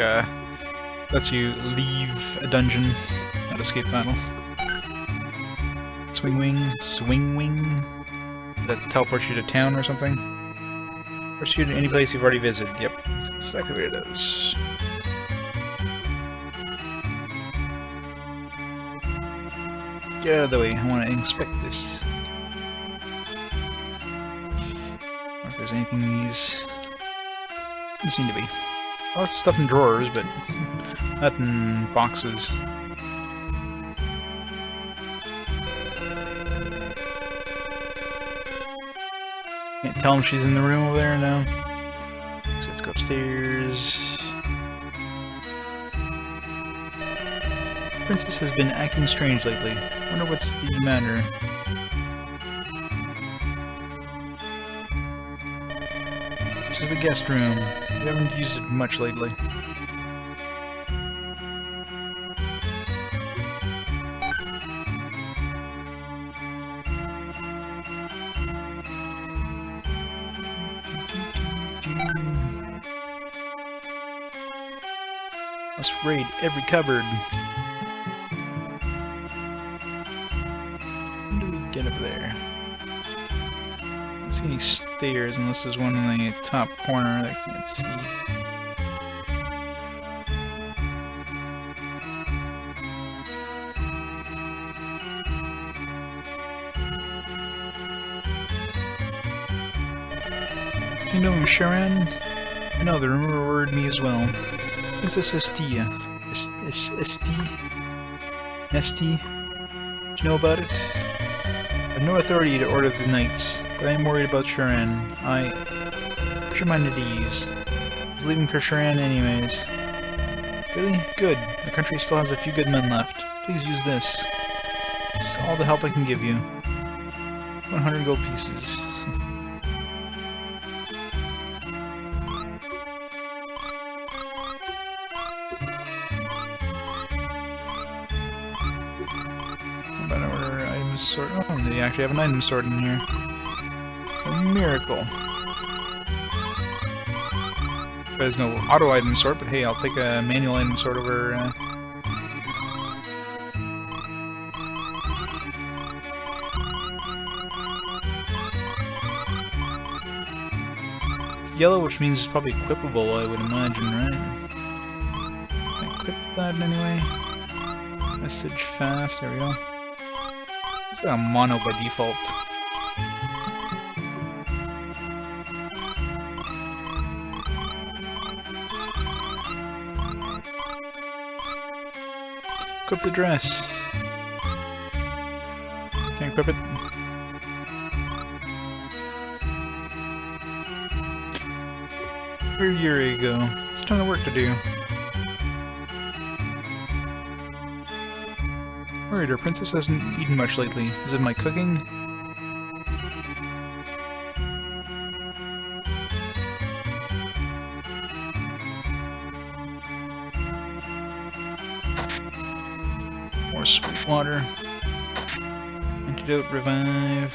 S1: lets you leave a dungeon, not escape battle. Swing wing, swing wing. that teleports you to town or something. Or you to any place you've already visited. Yep, that's exactly what it is. Get out of the way, I want to inspect this. Or if there's anything in these... Doesn't seem to be. Lots of stuff in drawers, but not in boxes. Can't tell him she's in the room over there now. So let's go upstairs. Princess has been acting strange lately. Wonder what's the matter. This is the guest room. We haven't used it much lately. Must raid every cupboard. How do we get up there? I don't see any stairs unless there's one in the top corner that I can't see. Kingdom of Sharan? I know, the rumor word me as well. Princess Estia. St? Do you know about it? I have no authority to order the knights, but I am worried about Sharan. Put your mind at ease. I was leaving for Sharan anyways. Really? Good. The country still has a few good men left. Please use this. It's all the help I can give you. 100 gold pieces. Oh, they actually have an item stored in here. It's a miracle. There's no auto item sort, but hey, I'll take a manual item sort over. It's yellow, which means it's probably equipable, I would imagine, right? Can I equip that in any way? Message fast, there we go. It's a mono by default. Equip the dress. Can't equip it. Where'd Yuri go? It's a ton of work to do. Worried, our princess hasn't eaten much lately. Is it my cooking? More sweet water. Antidote, revive.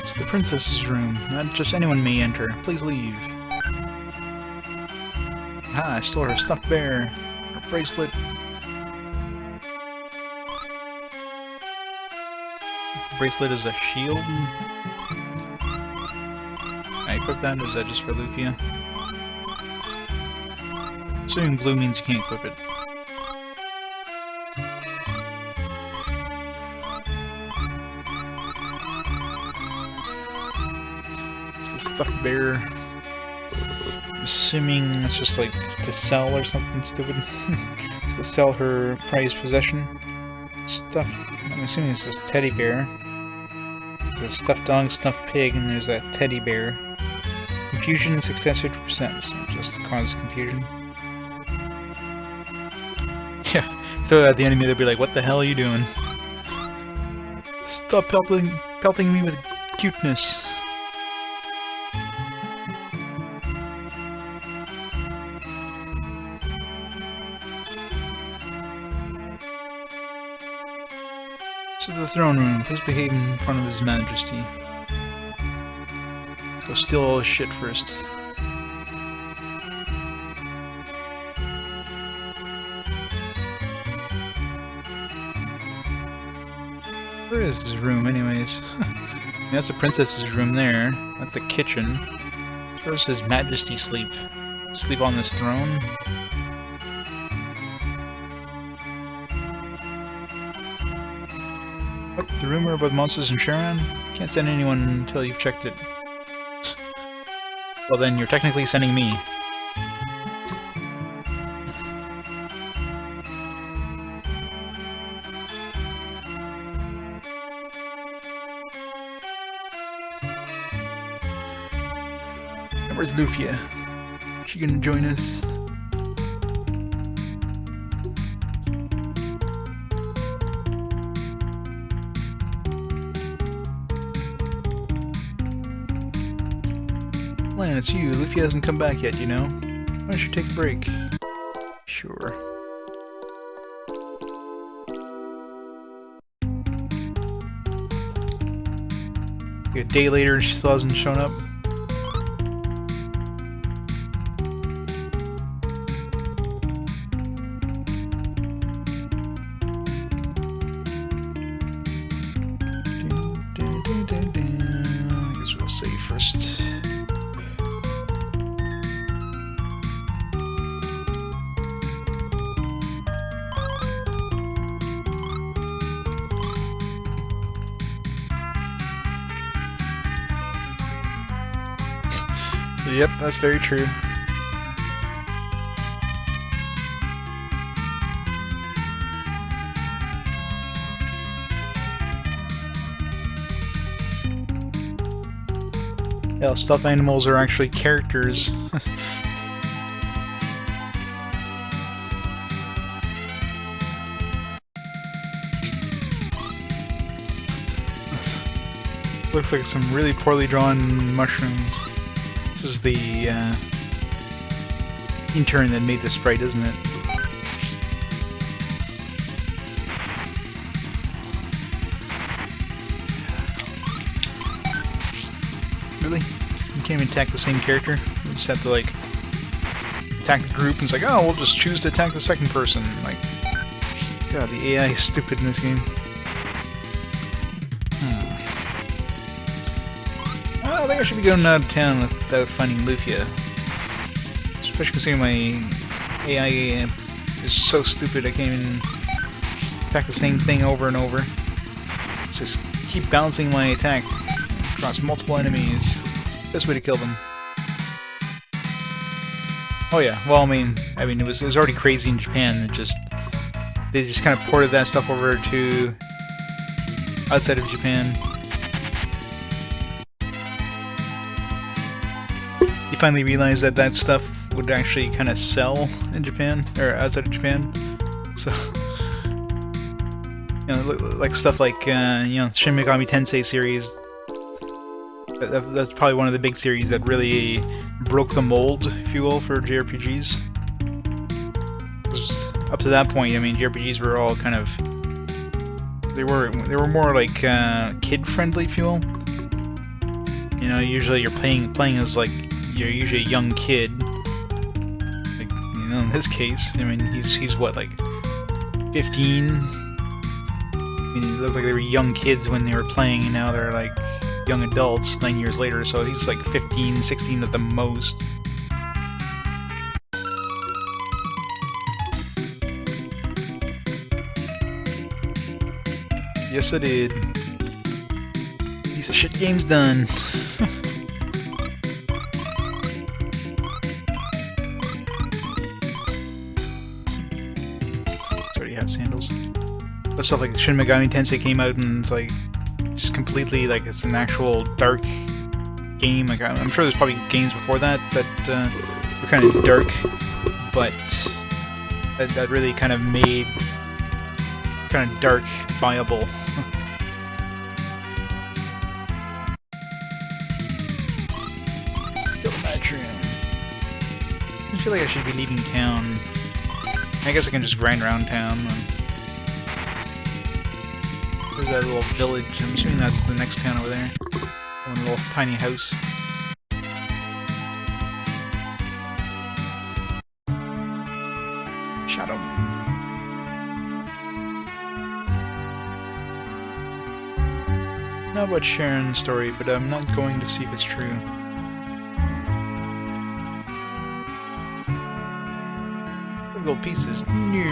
S1: It's the princess's room. Not just anyone may enter. Please leave. Ah, I stole her stuffed bear. Her bracelet. Bracelet is a shield. I equip that, or is that just for Lufia? Assuming blue means you can't equip it. Stuffed bear. I'm assuming it's just like to sell or something stupid. To sell her prized possession. Stuffed. I'm assuming it's this teddy bear. There's a stuffed dog, stuffed pig, and there's that teddy bear. Confusion and success 50%, so just cause confusion. Yeah, throw it at the enemy, they'll be like, "What the hell are you doing? Stop pelting me with cuteness." To the throne room. Please behave in front of His Majesty. Go steal all his shit first. Where is his room, anyways? That's the princess's room there. That's the kitchen. Where's His Majesty sleep? Sleep on this throne? What? The rumor about monsters in Sharon? Can't send anyone until you've checked it. Well then, you're technically sending me. Where's Lufia? Is she gonna join us? Lan, it's you. Lufia hasn't come back yet, you know? Why don't you take a break? Sure. A day later, she still hasn't shown up. I guess we'll save first. Yep, that's very true. Yeah, stuffed animals are actually characters. Looks like some really poorly drawn mushrooms. This is the intern that made the sprite, isn't it? Really? You can't even attack the same character? You just have to, like, attack the group and it's like, oh, we'll just choose to attack the second person. Like, God, the AI is stupid in this game. I think I should be going out of town without finding Lufia. Especially considering my AI is so stupid I can't even attack the same thing over and over. It's just keep bouncing my attack across multiple enemies. Best way to kill them. Oh yeah, well I mean it was already crazy in Japan. They just kind of ported that stuff over to outside of Japan. They finally realized that that stuff would actually kind of sell in Japan, or outside of Japan. So, you know, like stuff like, you know, Shin Megami Tensei series. That's probably one of the big series that really broke the mold, if you will, for JRPGs. 'Cause up to that point, I mean, JRPGs were all kind of, they were more like kid-friendly, if you will. You know, usually you're playing as like, you're usually a young kid. Like, you know, in this case, I mean, he's what, like 15? I mean, they looked like they were young kids when they were playing, and now they're like young adults 9 years later, so he's like 15, 16 at the most. Yes, I did. Piece of shit game's done. Sandals. But stuff like Shin Megami Tensei came out and it's like just completely like it's an actual dark game. Like I'm sure there's probably games before that were kind of dark, but that really kind of made kind of dark, viable. I feel like I should be leaving town. I guess I can just grind around town. There's that little village. I'm assuming that's the next town over there. One little tiny house. Shadow. Know about Sharon's story, but I'm not going to see if it's true. Gold pieces. No.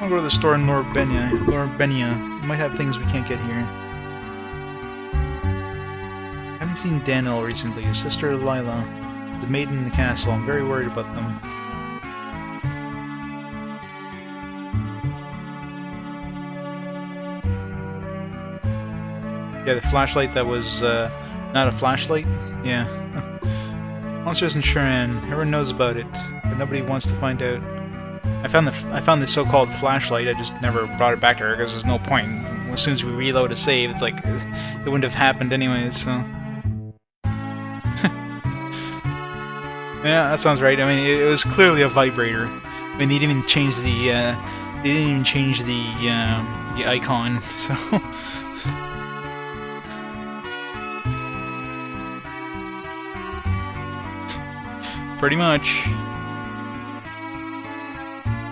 S1: I'll go to the store in Lorbenia. Might have things we can't get here. I haven't seen Daniel recently. His sister Lilia, the maiden in the castle. I'm very worried about them. Yeah, the flashlight that was not a flashlight. Yeah. Monsters in Sharon. Everyone knows about it, but nobody wants to find out. I found the so-called flashlight. I just never brought it back to her because there's no point. As soon as we reload a save, it's like it wouldn't have happened anyways. So yeah, that sounds right. I mean, it was clearly a vibrator. I mean, they didn't even change the icon. So. Pretty much.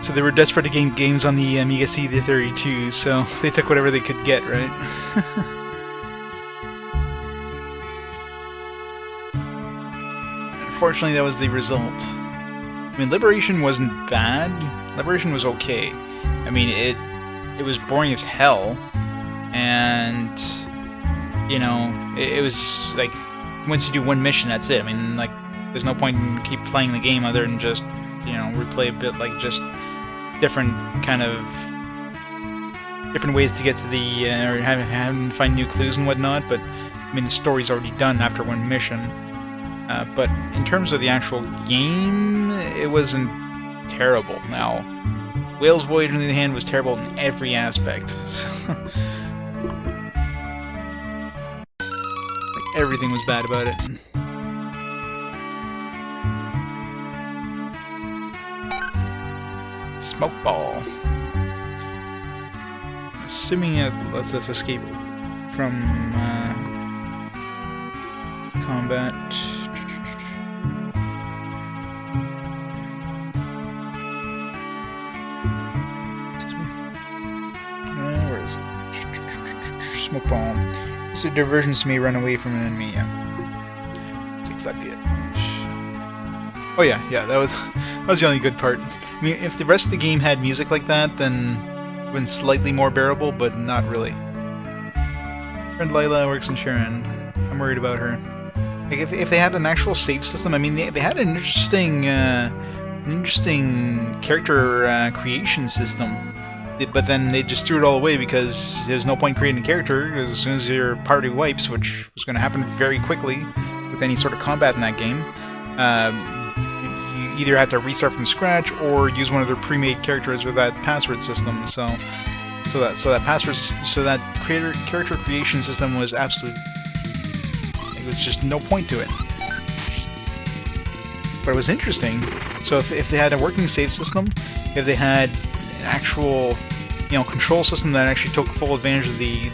S1: So they were desperate to get games on the Amiga CD32, so they took whatever they could get, right? Unfortunately, that was the result. I mean, Liberation wasn't bad. Liberation was okay. I mean, it was boring as hell, and you know, it was like once you do one mission, that's it. I mean, like. There's no point in keep playing the game other than just, you know, replay a bit, like just different ways to get to the, or having to find new clues and whatnot. But I mean, the story's already done after one mission. But in terms of the actual game, it wasn't terrible. Now, Whale's Voyage, on the other hand, was terrible in every aspect. Like everything was bad about it. Smoke ball. Assuming it lets us escape from combat. Where is it? Smoke ball. So diversions may run away from an enemy. Yeah, that's exactly it. Oh yeah, that was the only good part. I mean, if the rest of the game had music like that, then it would have been slightly more bearable, but not really. Friend Lilia works in Sharon. I'm worried about her. Like, if they had an actual save system, I mean, they had an interesting character creation system, but then they just threw it all away because there's no point creating a character, because as soon as your party wipes, which was going to happen very quickly with any sort of combat in that game, either have to restart from scratch or use one of their pre-made characters with that password system. So that character creation system was absolute. It was just no point to it. But it was interesting. So if they had a working save system, if they had an actual, you know, control system that actually took full advantage of the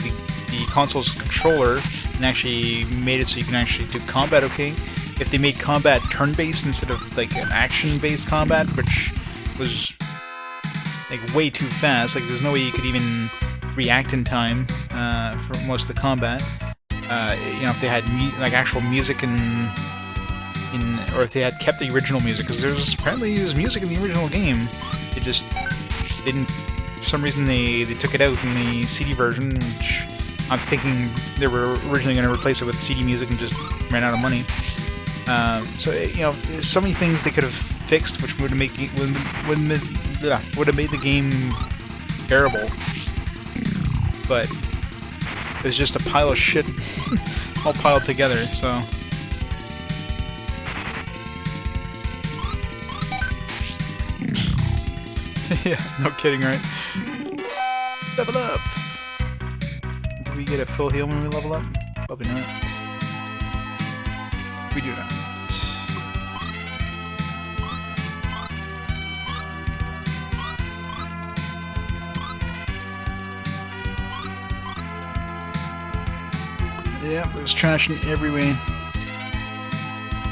S1: console's controller and actually made it so you can actually do combat okay. If they made combat turn-based instead of like an action-based combat, which was like way too fast, like there's no way you could even react in time for most of the combat. You know, if they had like actual music or if they had kept the original music, because there's music in the original game. They just didn't. For some reason, they took it out in the CD version, which I'm thinking they were originally going to replace it with CD music and just ran out of money. So you know, there's so many things they could have fixed, which would have made the game terrible. But it's just a pile of shit, all piled together. So. Yeah, no kidding, right? Level up! Do we get a full heal when we level up? Probably not. We do not. Yeah, there's trash in every way.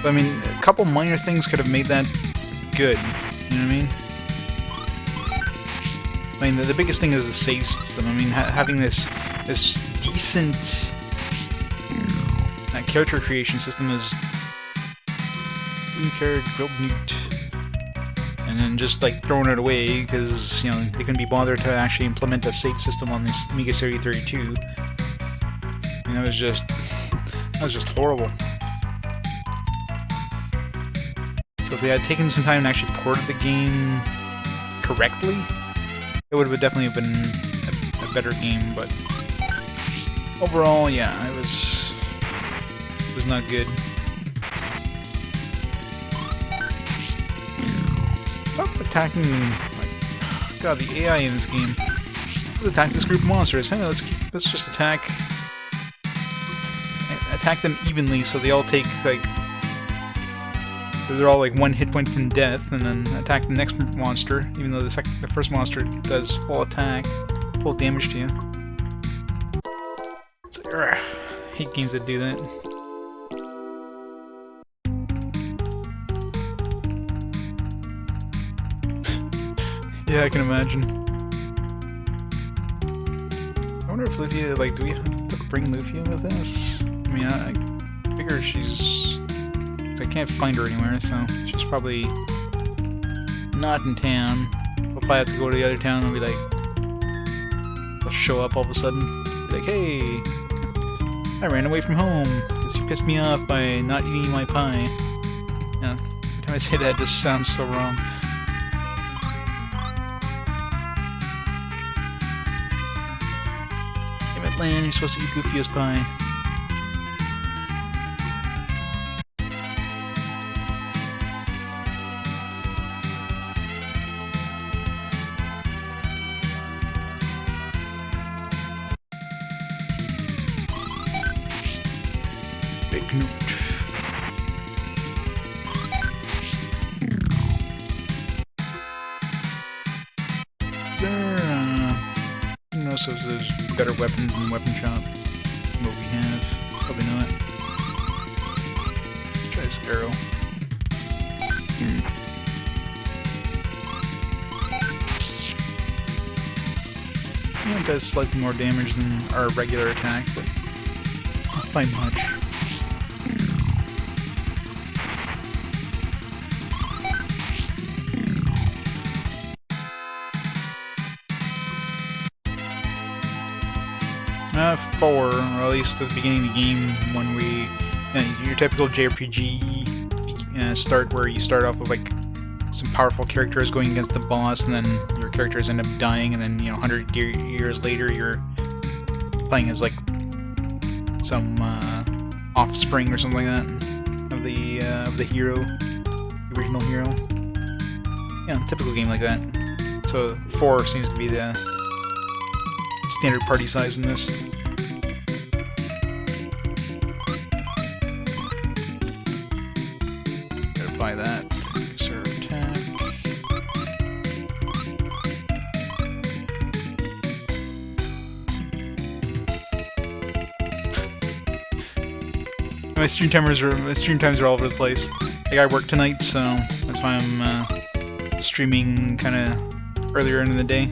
S1: But, I mean, a couple minor things could have made that good. You know what I mean? I mean, the biggest thing is the save system. I mean, having this decent character creation system is real neat. And then just like throwing it away because, you know, they couldn't be bothered to actually implement a save system on this Amiga Series 32. And that was just horrible. So if they had taken some time and actually ported the game correctly, it would have definitely been a better game. But overall, yeah, it was not good. Stop attacking, like, God, the AI in this game. Let's attack this group of monsters. Hey, let's just attack them evenly so they all take, like, they're all like one hit point from death, and then attack the next monster, even though the first monster does full attack, full damage to you. So, I hate games that do that. Yeah, I can imagine. I wonder if Lufia, like, do we have to bring Lufia with us? I mean, I figure she's... I can't find her anywhere, so she's probably not in town. We'll probably have to go to the other town and be like... They'll show up all of a sudden. Be like, hey! I ran away from home because you pissed me off by not eating my pie. Yeah, every time I say that, it just sounds so wrong. Land, you're supposed to eat Lufia's pie. Big Knut. Is there, who knows if there's better weapons in the weapon shop than what we have? Probably not. Let's try this arrow. Yeah, it does slightly more damage than our regular attack, but not by much. Four, or at least at the beginning of the game, when we... your typical JRPG start, where you start off with, like, some powerful characters going against the boss, and then your characters end up dying, and then, you know, 100 years later, you're playing as, like, some offspring or something like that of the hero, the original hero. Yeah, typical game like that. So 4 seems to be the standard party size in this. Gotta buy that. Serve attack. My stream times are all over the place. Like, I work tonight, so that's why I'm streaming kind of earlier in the day.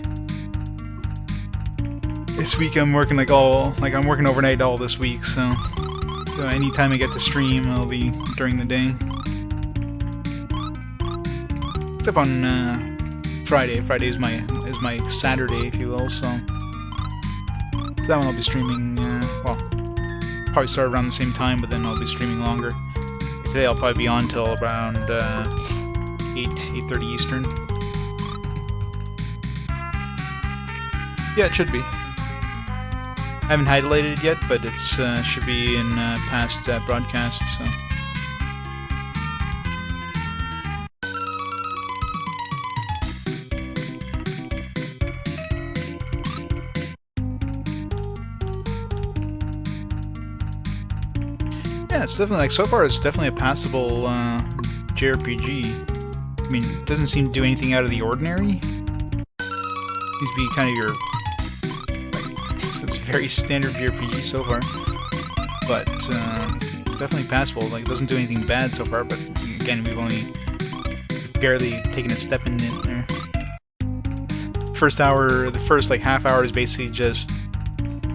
S1: This week I'm working I'm working overnight all this week, so anytime I get to stream, it'll be during the day. Except on Friday. Friday is my Saturday, if you will. So that one I'll be streaming. Well, probably start around the same time, but then I'll be streaming longer. Today I'll probably be on till around 8:30 Eastern. Yeah, it should be. I haven't highlighted it yet, but it should be in past broadcasts. So. Yeah, it's definitely, like, so far it's definitely a passable JRPG. I mean, it doesn't seem to do anything out of the ordinary. Seems to be kind of your, like, it's very standard JRPG so far. But, definitely passable. Like, it doesn't do anything bad so far, but again, we've only barely taken a step in it there. First hour, the first, like, half hour is basically just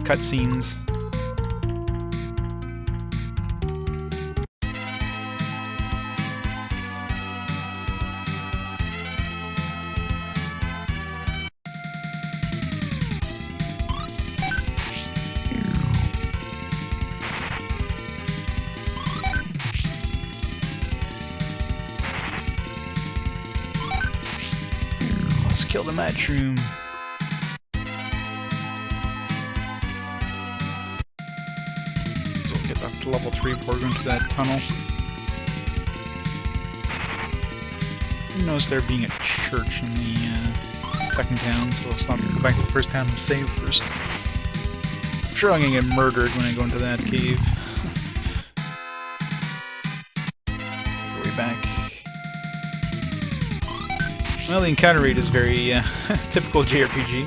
S1: cutscenes. Let's kill the mushroom. We'll get up to level 3 before we go into that tunnel. Who knows there being a church in the second town, so we'll still have to go back to the first town and save first. I'm sure I'm gonna get murdered when I go into that cave. Way back. Well, the encounter rate is very typical JRPG.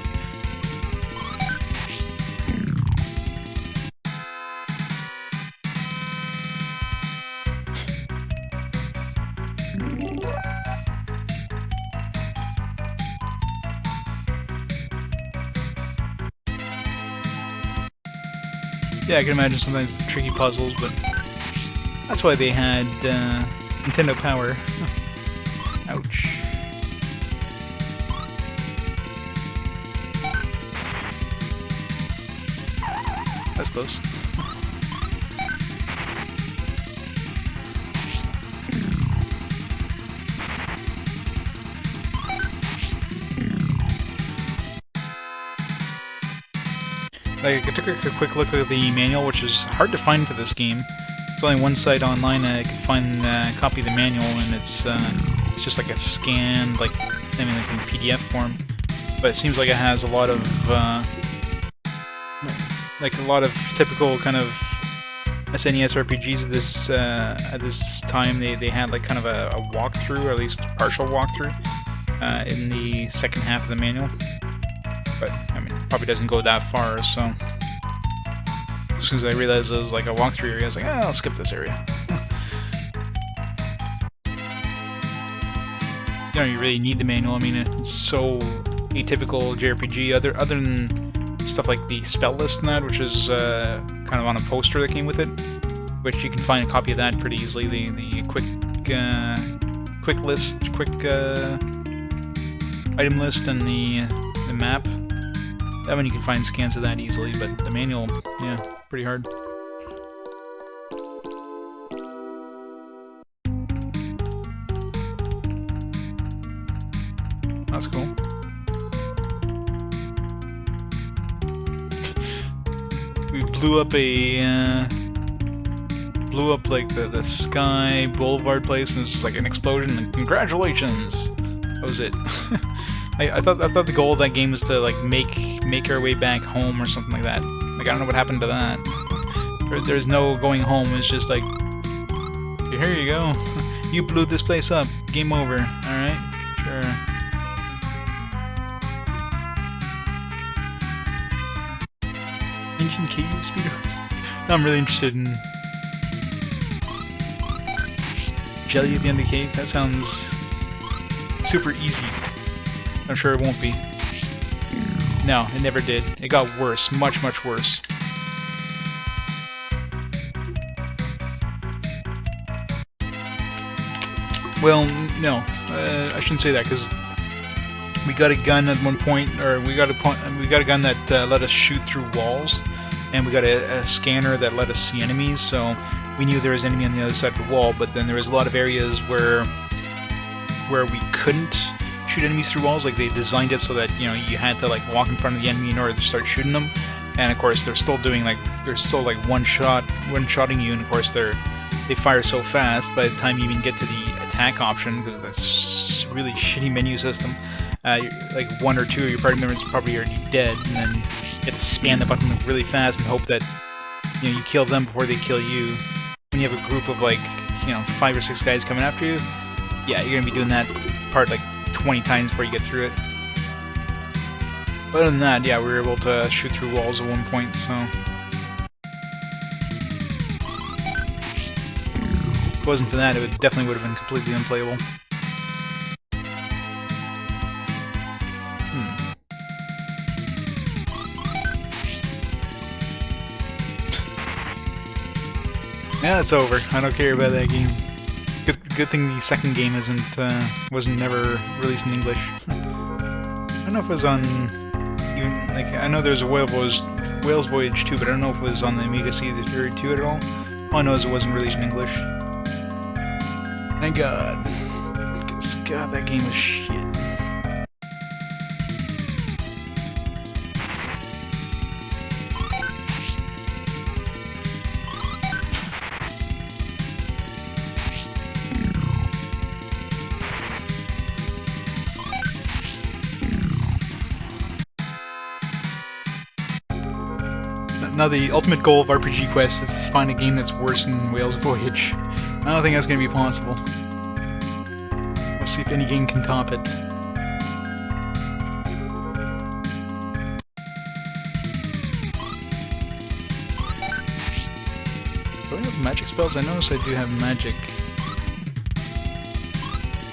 S1: Yeah, I can imagine sometimes it's tricky puzzles, but that's why they had Nintendo Power. Ouch. That's close. Like, I took a quick look at the manual, which is hard to find for this game. There's only one site online that I could find a copy of the manual, and it's just like a scanned, like, same like in PDF form. But it seems like it has a lot of typical kind of SNES RPGs. At this time, they had like kind of a walkthrough, or at least partial walkthrough, in the second half of the manual. But I mean, it probably doesn't go that far. So as soon as I realized it was like a walkthrough area, I was like, I'll skip this area. You don't really need the manual. I mean, it's so atypical JRPG. Other than stuff like the spell list and that, which is kind of on a poster that came with it, which you can find a copy of that pretty easily. The quick item list and the map. That one you can find scans of that easily, but the manual, yeah, pretty hard. That's cool. We blew up like the Sky Boulevard place, and it's just like an explosion. And congratulations! That was it. I thought the goal of that game was to like make our way back home or something like that. Like, I don't know what happened to that. There's no going home. It's just like, here you go. You blew this place up. Game over. All right, sure. Ancient cave speedruns. No, I'm really interested in jelly at the end of the cave. That sounds super easy. I'm sure it won't be. No, it never did. It got worse. Much, much worse. Well, no. I shouldn't say that, because we got a gun at one point, or we got a gun that let us shoot through walls, and we got a scanner that let us see enemies, so we knew there was an enemy on the other side of the wall, but then there was a lot of areas where we couldn't shoot enemies through walls. Like, they designed it so that, you know, you had to like walk in front of the enemy in order to start shooting them. And of course, they're still one-shotting you, and of course they fire so fast by the time you even get to the attack option, because that's a really shitty menu system. Like, one or two of your party members are probably already dead, and then you have to spam the button really fast and hope that, you know, you kill them before they kill you. when you have a group of like, 5 or 6 guys coming after you, yeah, you're gonna be doing that part like 20 times before you get through it. But other than that, yeah, we were able to shoot through walls at one point, so... If it wasn't for that, it definitely would have been completely unplayable. Yeah, it's over. I don't care about that game. Good thing the second game wasn't never released in English. I don't know if it was on even like I know there's a Whale's Voyage 2, but I don't know if it was on the Amiga CD32 at all. All I know is it wasn't released in English. Thank God. Because God, that game was shit. Now the ultimate goal of RPG Quest is to find a game that's worse than Whale's Voyage. I don't think that's going to be possible. We'll see if any game can top it. Do I have magic spells? I notice I do have magic.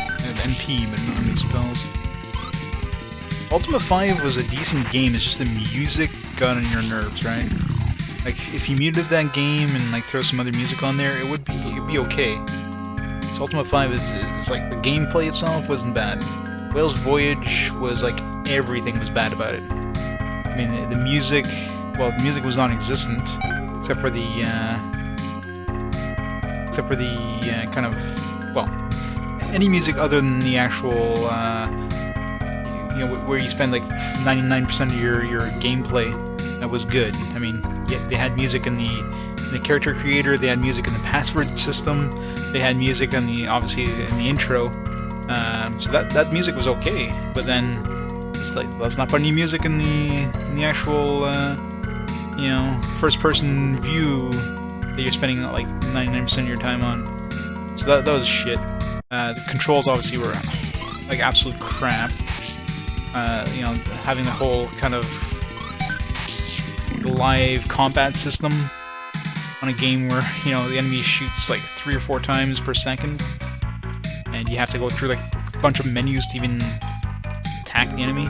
S1: I have MP, but not any spells. Ultima 5 was a decent game, it's just the music got on your nerves, right? Like, if you muted that game and like throw some other music on there, it'd be okay. So Ultima 5 is like, the gameplay itself wasn't bad. Whale's Voyage was like, everything was bad about it. I mean, the music, well, the music was non-existent, except for the kind of, well, any music other than the actual, where you spend like 99% of your gameplay, that was good. I mean, yeah, they had music in the character creator, they had music in the password system, they had music in obviously in the intro, so that music was okay. But then it's like, let's not put any music in the actual first-person view that you're spending like 99% of your time on. So that was shit. The controls obviously were like absolute crap. Having the whole kind of live combat system on a game where, the enemy shoots like 3 or 4 times per second, and you have to go through like a bunch of menus to even attack the enemy.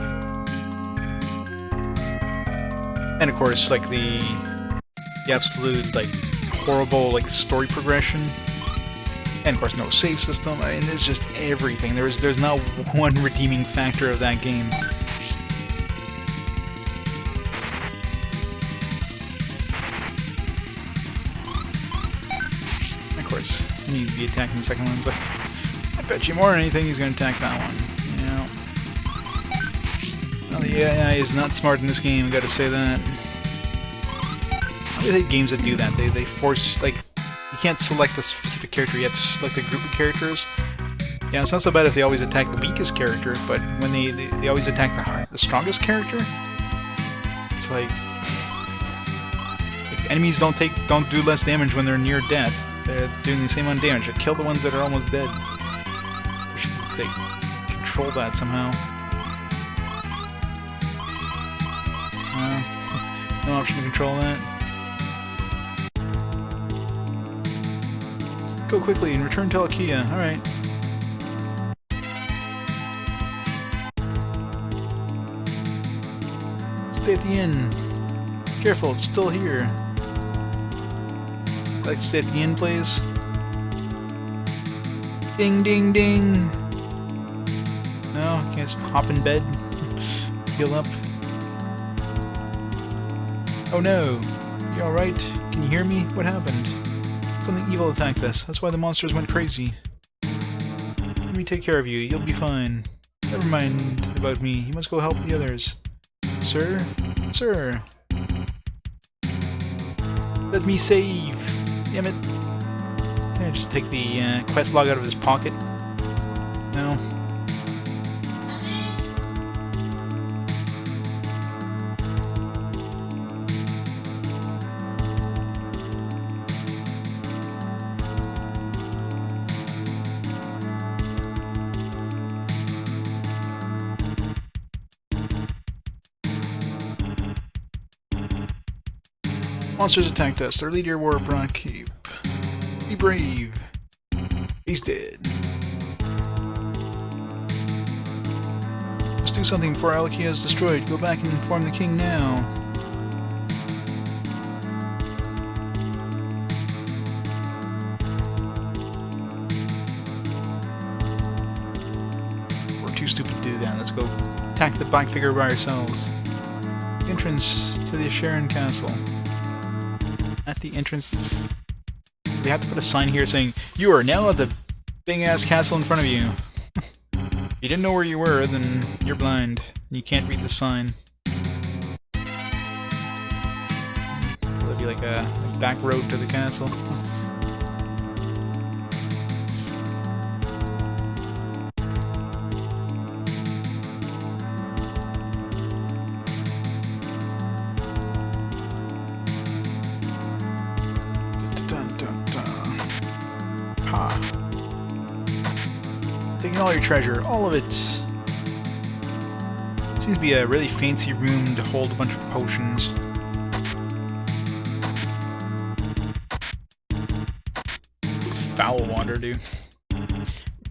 S1: And of course, like the absolute like horrible like story progression. And of course, no save system. I mean, it's just everything. There's not one redeeming factor of that game. And of course, you need to be attacking the second one. It's like, I bet you more than anything he's going to attack that one. Well, the AI is not smart in this game. I got to say that. I always hate games that do that. They force like. You can't select a specific character, you have to select a group of characters. Yeah, it's not so bad if they always attack the weakest character, but when they always attack the strongest character, it's like enemies don't do less damage when they're near death. They're doing the same amount of damage. Kill the ones that are almost dead. They control that somehow. No option to control that. Go quickly and return to Artia. Alright. Stay at the inn. Careful, it's still here. Like to stay at the inn, please? Ding, ding, ding! No, can't just hop in bed. Heal up. Oh no! You alright? Can you hear me? What happened? Something evil attacked us. That's why the monsters went crazy. Let me take care of you. You'll be fine. Never mind about me. You must go help the others. Sir? Sir! Let me save! Damn it. Can I just take the quest log out of his pocket? No. Monsters attacked us. Their leader wore a black cape. Be brave. He's dead. Let's do something before Artia is destroyed. Go back and inform the king now. We're too stupid to do that. Let's go attack the black figure by ourselves. Entrance to the Sharon Castle. At the entrance... They have to put a sign here saying, "You are now at the big-ass castle in front of you." If you didn't know where you were, then you're blind. You can't read the sign. It'll be like a back road to the castle. Ha! Taking all your treasure, all of it. Seems to be a really fancy room to hold a bunch of potions. It's foul water, dude.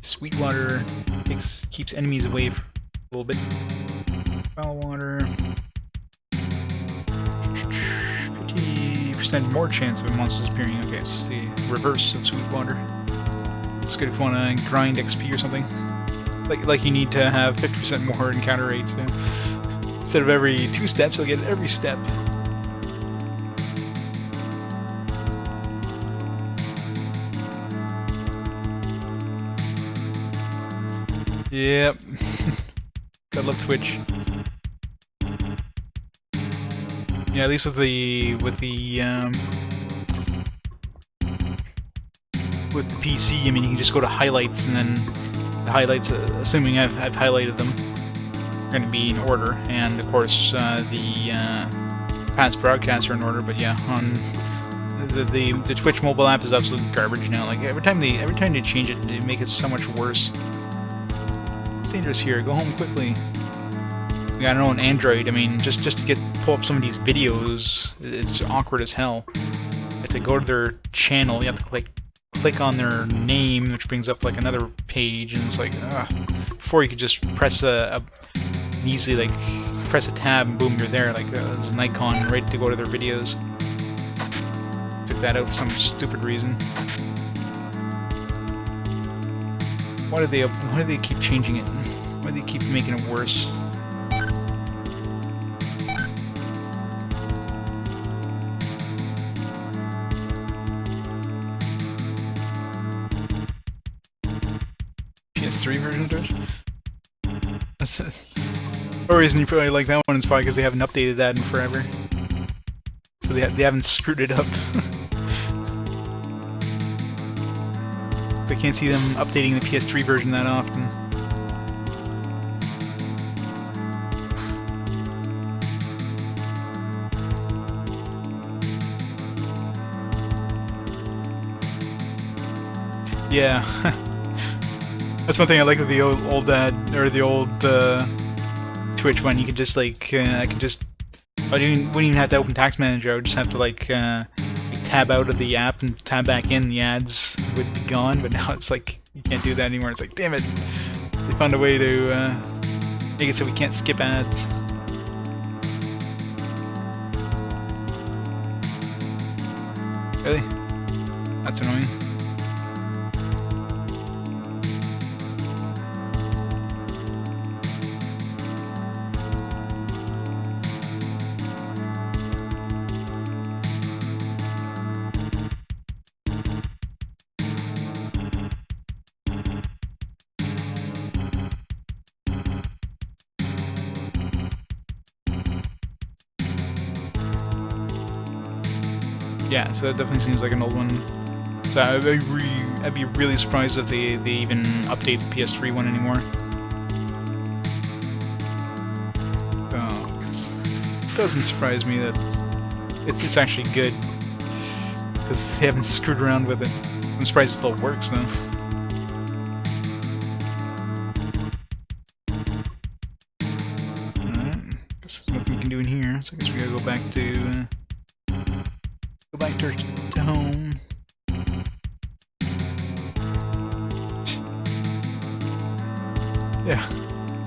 S1: Sweet water keeps enemies away a little bit. Foul water. 50% more chance of a monster's appearing. Okay, so it's the reverse of sweet water. It's good if you want to grind XP or something. Like you need to have 50% more encounter rate. So instead of every 2 steps, you'll get every step. Yep. Gotta love Twitch. Yeah, at least with the PC, I mean, you can just go to highlights, and then the highlights, assuming I've highlighted them, are going to be in order, and of course the past broadcasts are in order. But yeah, on the Twitch mobile app is absolute garbage now. Like every time they change it, they make it so much worse. It's dangerous here. Go home quickly. I don't know, on Android, I mean, just to pull up some of these videos, it's awkward as hell. You have to go to their channel, you have to click on their name, which brings up like another page, and it's like, before you could just press easily press a tab and boom, you're there, like there's an icon ready to go to their videos. Took that out for some stupid reason. Why do they keep changing it? Why do they keep making it worse? PS3 version of Twitch? That's it. The reason you probably like that one is probably because they haven't updated that in forever. So they haven't screwed it up. So I can't see them updating the PS3 version that often. Yeah. That's one thing I like with the old Twitch one. You could just I wouldn't even have to open Tax Manager. I would just have to tab out of the app and tab back in. The ads would be gone. But now it's like you can't do that anymore. It's like, damn it! They found a way to make it so we can't skip ads. Really? That's annoying. Yeah, so that definitely seems like an old one. So I'd be really surprised if they even update the PS3 one anymore. It doesn't surprise me that it's actually good, because they haven't screwed around with it. I'm surprised it still works though. Alright, guess there's nothing we can do in here, so I guess we gotta go back to Go back to home. Yeah.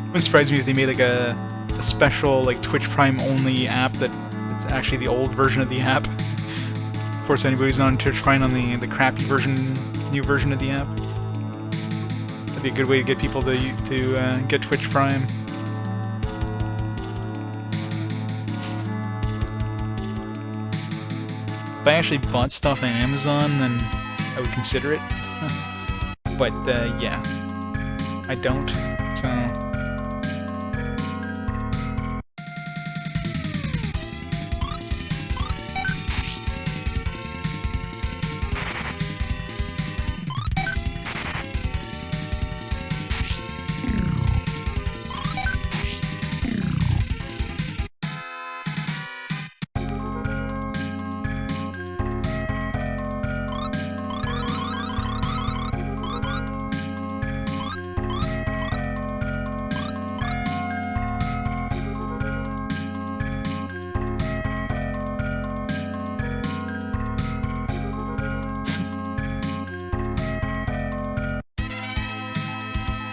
S1: Wouldn't surprise me if they made like a special like Twitch Prime only app that it's actually the old version of the app. Of course, anybody's on Twitch Prime on the crappy version, new version of the app. That'd be a good way to get people to get Twitch Prime. If I actually bought stuff on Amazon, then I would consider it. But yeah, I don't. So.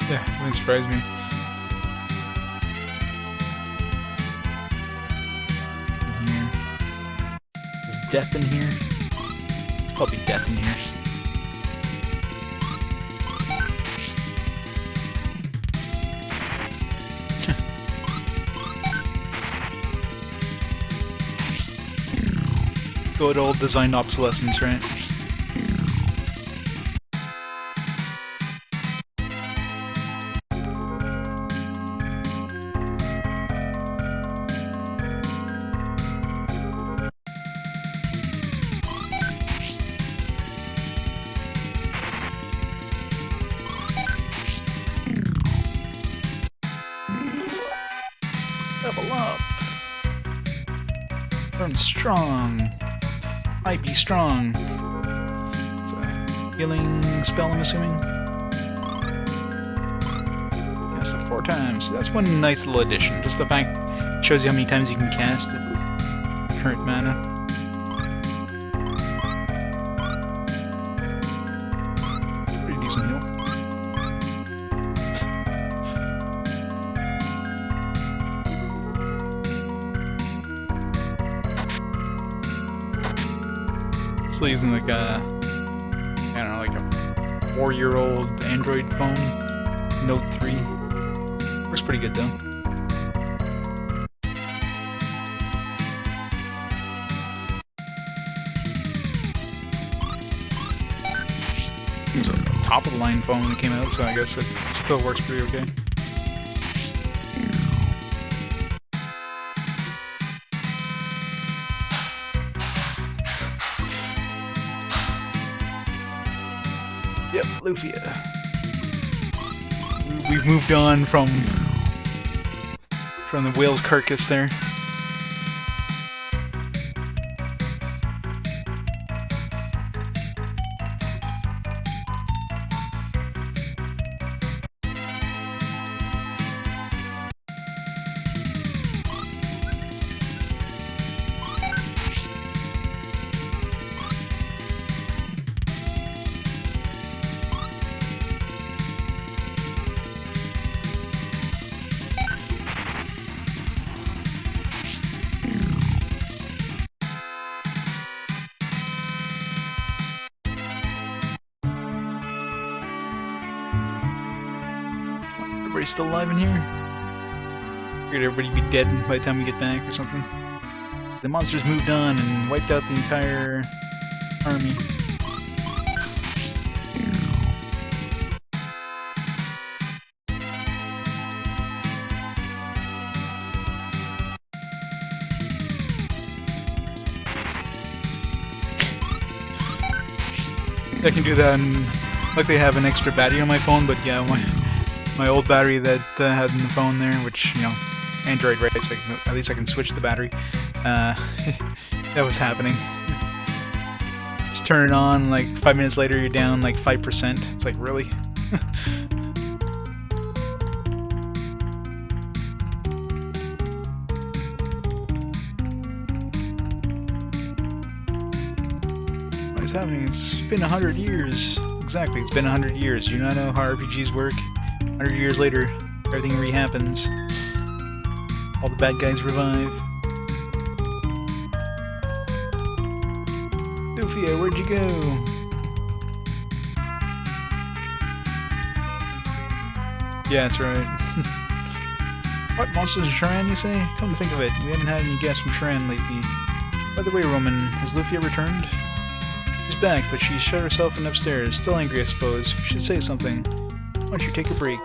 S1: Yeah, it wouldn't surprise me. In here. Is death in here? There's probably death in here. Good old design obsolescence, right? Level up! Burn strong! I be strong! It's a healing spell, I'm assuming? Cast it 4 times. That's one nice little addition. Just the fact it shows you how many times you can cast the current mana. Pretty decent heal. Still using like a, I don't know, like a 4-year-old Android phone, Note 3. Works pretty good though. It was a top-of-the-line phone when it came out, so I guess it still works pretty okay. Yep, Lufia. We've moved on from the whale's carcass there. Everybody's still alive in here? Figured everybody be dead by the time we get back or something. The monsters moved on and wiped out the entire army. I can do that, and like they have an extra battery on my phone, but yeah, my old battery that I had in the phone there, which, you know, Android, right, so at least I can switch the battery. That was happening. Just turn it on, like 5 minutes later you're down like 5%. It's like, really? is happening? It's been 100 years. Exactly, it's been 100 years. Do you not know how RPGs work? 100 years later, everything re-happens. All the bad guys revive. Lufia, where'd you go? Yeah, that's right. What, monsters in Sharan, you say? Come to think of it, we haven't had any guests from Sharan lately. By the way, Roman, has Lufia returned? She's back, but she's shut herself in upstairs. Still angry, I suppose. You should say something. Why don't you take a break?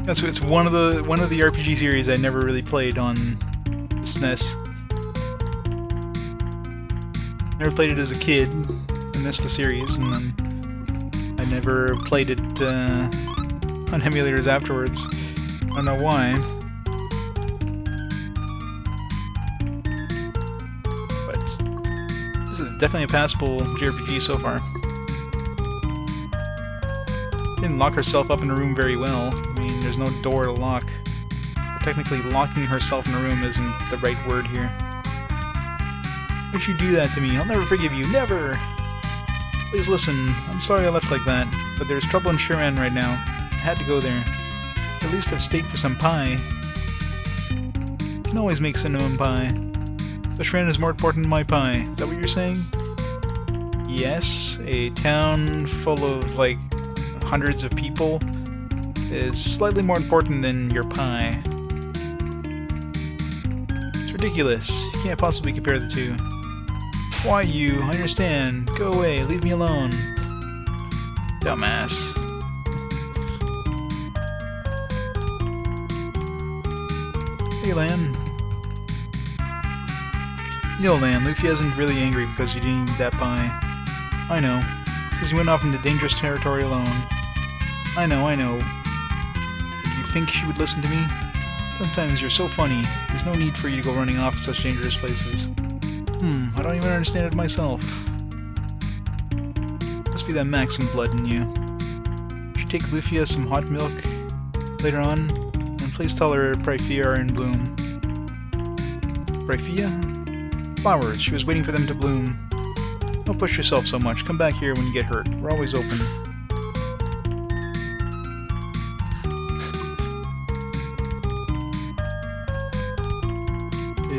S1: That's it's one of the RPG series I never really played on the SNES. Never played it as a kid. I missed the series, and then I never played it on emulators afterwards. I don't know why. But this is definitely a passable JRPG so far. Didn't lock herself up in a room very well. I mean, there's no door to lock. But technically, locking herself in a room isn't the right word here. Why would you do that to me? I'll never forgive you. Never! Please listen. I'm sorry I left like that, but there's trouble in Sharan right now. I had to go there. At least have stayed for some pie. You can always make cinnamon pie. So Sharan is more important than my pie. Is that what you're saying? Yes, a town full of, like, hundreds of people is slightly more important than your pie. It's ridiculous. You can't possibly compare the two. Why you? I understand. Go away. Leave me alone. Dumbass. Hey, Lan. You know, Lan, Lufia isn't really angry because you didn't eat that pie. I know. It's because you went off into dangerous territory alone. I know. Did you think she would listen to me? Sometimes you're so funny. There's no need for you to go running off to such dangerous places. I don't even understand it myself. Must be that Maxim blood in you. You should take Lufia some hot milk later on, and please tell her Prifia are in bloom. Prifia? Flowers. She was waiting for them to bloom. Don't push yourself so much. Come back here when you get hurt. We're always open.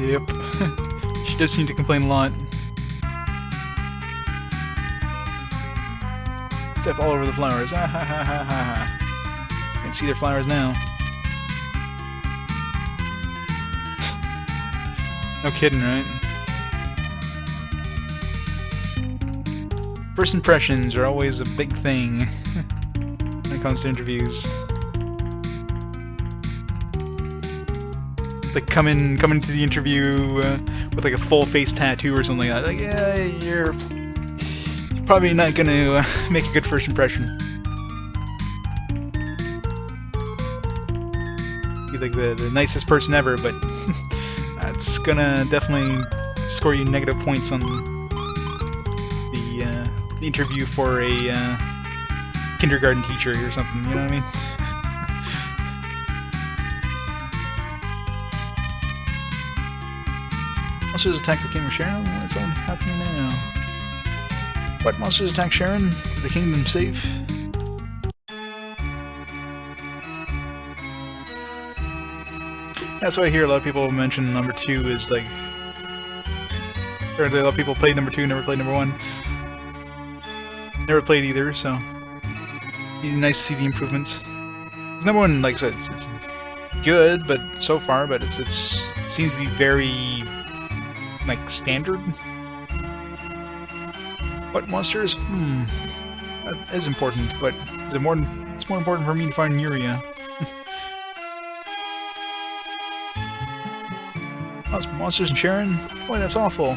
S1: Yep. She does seem to complain a lot. Step all over the flowers. Ah ha ha ha ha ha. You can see their flowers now. No kidding, right? First impressions are always a big thing when it comes to interviews. Like come into the interview with like a full face tattoo or something like that. Like, yeah, you're probably not gonna make a good first impression. Be like the nicest person ever, but that's gonna definitely score you negative points on the interview for a kindergarten teacher or something. You know what I mean? Monsters attack the Kingdom of Sharan? What's happening now? What? Monsters attack Sharan? Is the kingdom safe? That's why I hear a lot of people mention number 2 is like... Apparently a lot of people played number 2, never played number 1. Never played either, so... It'd be nice to see the improvements. 'Cause number 1, like I said, it's good, but so far, but it seems to be very... like, standard? What monsters? That is important, but it's more important for me to find Uria. Monsters in Sharan? Boy, that's awful.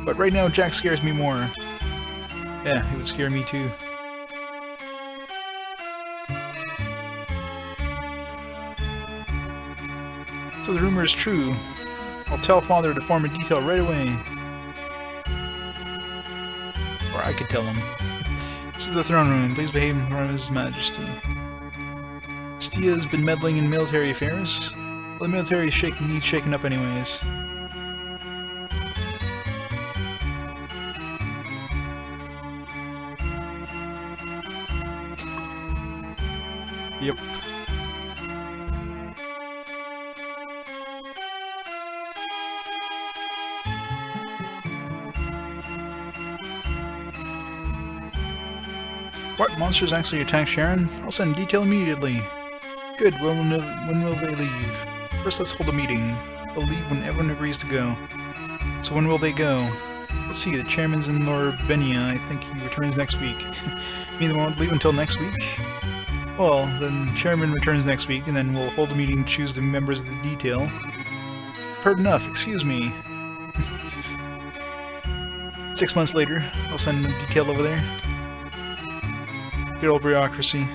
S1: But right now, Jack scares me more. Yeah, he would scare me too. So the rumor is true. I'll tell Father to form a detail right away. Or I could tell him. This is the throne room. Please behave in front of His Majesty. Stia's been meddling in military affairs. Well, the military needs shaking up anyways. Yep. What? Monsters actually attack Sharon? I'll send detail immediately. Good, when will they leave? First let's hold a meeting. They'll leave when everyone agrees to go. So when will they go? Let's see, the chairman's in Lorbenia. I think he returns next week. You mean they won't leave until next week? Well, then the chairman returns next week, and then we'll hold a meeting to choose the members of the detail. Heard enough, excuse me. 6 months later, I'll send the detail over there. Good old bureaucracy.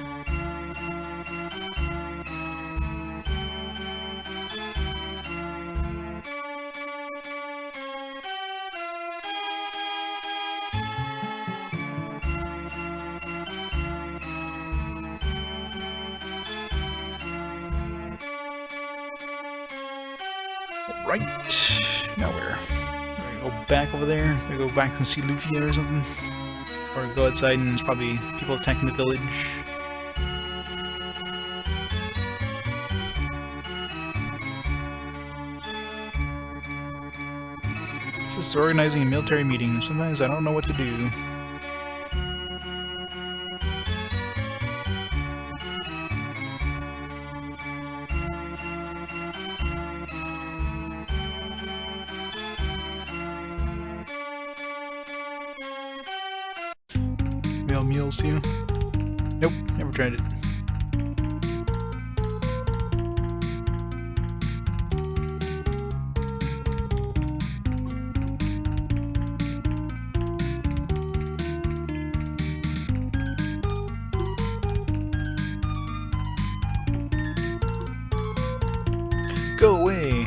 S1: Right. Now where? Go back over there? Go back and see Lufia or something? Or go outside and there's probably people attacking the village. This is organizing a military meeting. Sometimes I don't know what to do. Mail meals too? Nope, never tried it. Go away!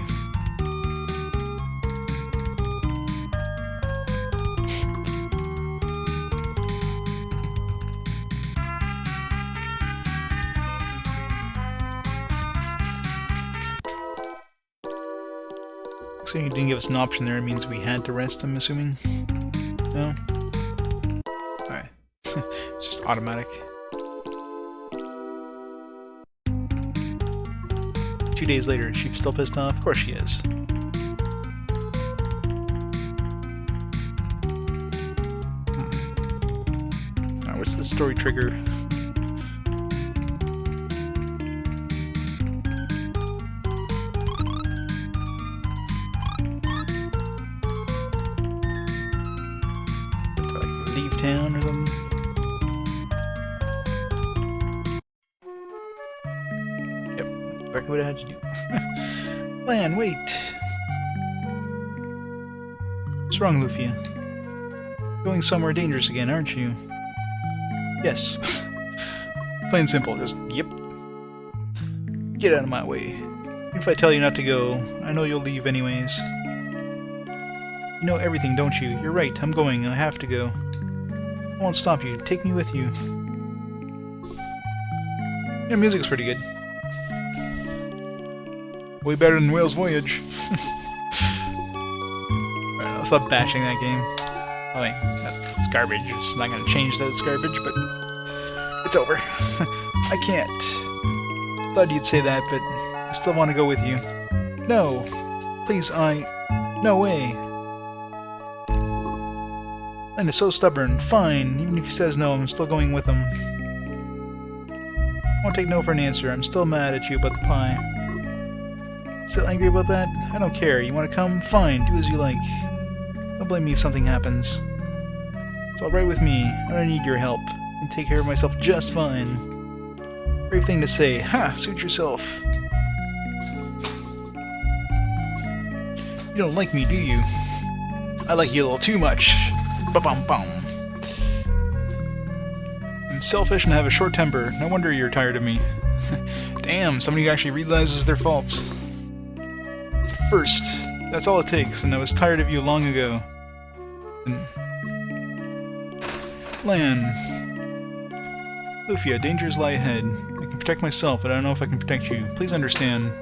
S1: So you didn't give us an option there, it means we had to rest, I'm assuming? No? Alright. It's just automatic. 2 days later, is she still pissed off? Of course she is. Alright, what's the story trigger? Leave town or something? Yep, that's exactly what I had to do. Man, wait! What's wrong, Lufia? Going somewhere dangerous again, aren't you? Yes. Plain and simple, just yep. Get out of my way. If I tell you not to go, I know you'll leave anyways. You know everything, don't you? You're right, I'm going, I have to go. I won't stop you. Take me with you. Yeah, music's pretty good. Way better than Whale's Voyage. Alright, I'll stop bashing that game. Oh wait, that's garbage. It's not gonna change that it's garbage, but it's over. I can't. Thought you'd say that, but I still want to go with you. No! Please, no way! And is so stubborn. Fine, even if he says no, I'm still going with him. I won't take no for an answer. I'm still mad at you about the pie. Still angry about that? I don't care. You want to come? Fine, do as you like. Don't blame me if something happens. It's alright with me. I don't need your help. I can take care of myself just fine. Brave thing to say. Ha! Suit yourself. You don't like me, do you? I like you a little too much. Ba-bum-bum. I'm selfish and have a short temper. No wonder you're tired of me. Damn, somebody who actually realizes their faults. It's a first. That's all it takes, and I was tired of you long ago. Lan. Lufia, dangers lie ahead. I can protect myself, but I don't know if I can protect you. Please understand.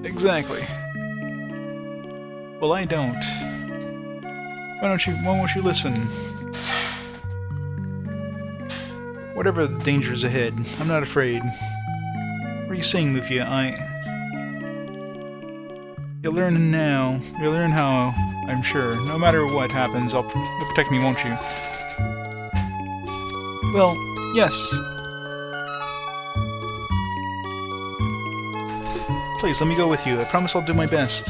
S1: Exactly. Well, I don't. Why won't you listen? Whatever the dangers ahead, I'm not afraid. What are you saying, Lufia? You'll learn now. You'll learn how, I'm sure. No matter what happens, you'll protect me, won't you? Well, yes. Please, let me go with you. I promise I'll do my best.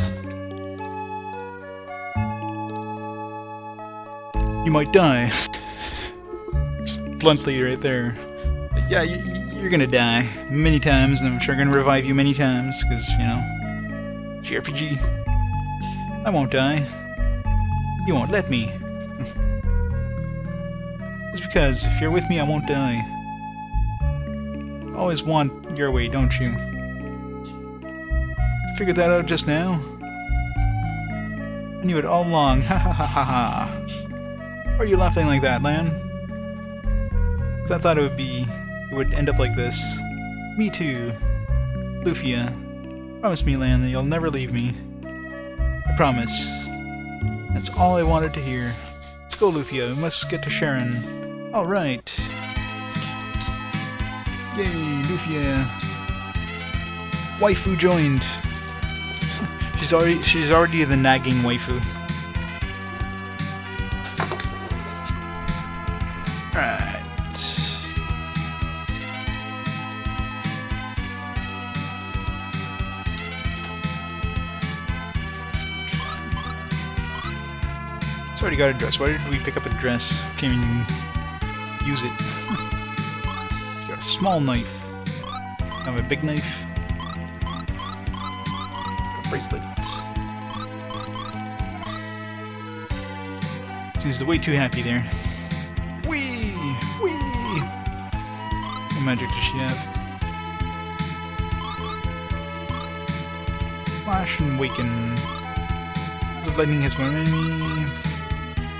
S1: You might die. Just bluntly right there. But yeah, you're gonna die many times, and I'm sure I'm gonna revive you many times, because, you know, JRPG. I won't die. You won't let me. It's because if you're with me, I won't die. Always want your way, don't you? Figured that out just now? I knew it all along. Ha ha ha ha ha. Why are you laughing like that, Lan? 'Cause I thought it would end up like this. Me too. Lufia. Promise me, Lan, that you'll never leave me. I promise. That's all I wanted to hear. Let's go, Lufia. We must get to Sharon. Alright. Yay, Lufia. Waifu joined. She's already the nagging waifu. Alright. It's already got a dress. Why did we pick up a dress? Can't even use it. Got a small knife. Have a big knife. Got a bracelet. She's way too happy there. Whee! Whee! What magic does she have? Flash and Waken. The lightning hits one enemy.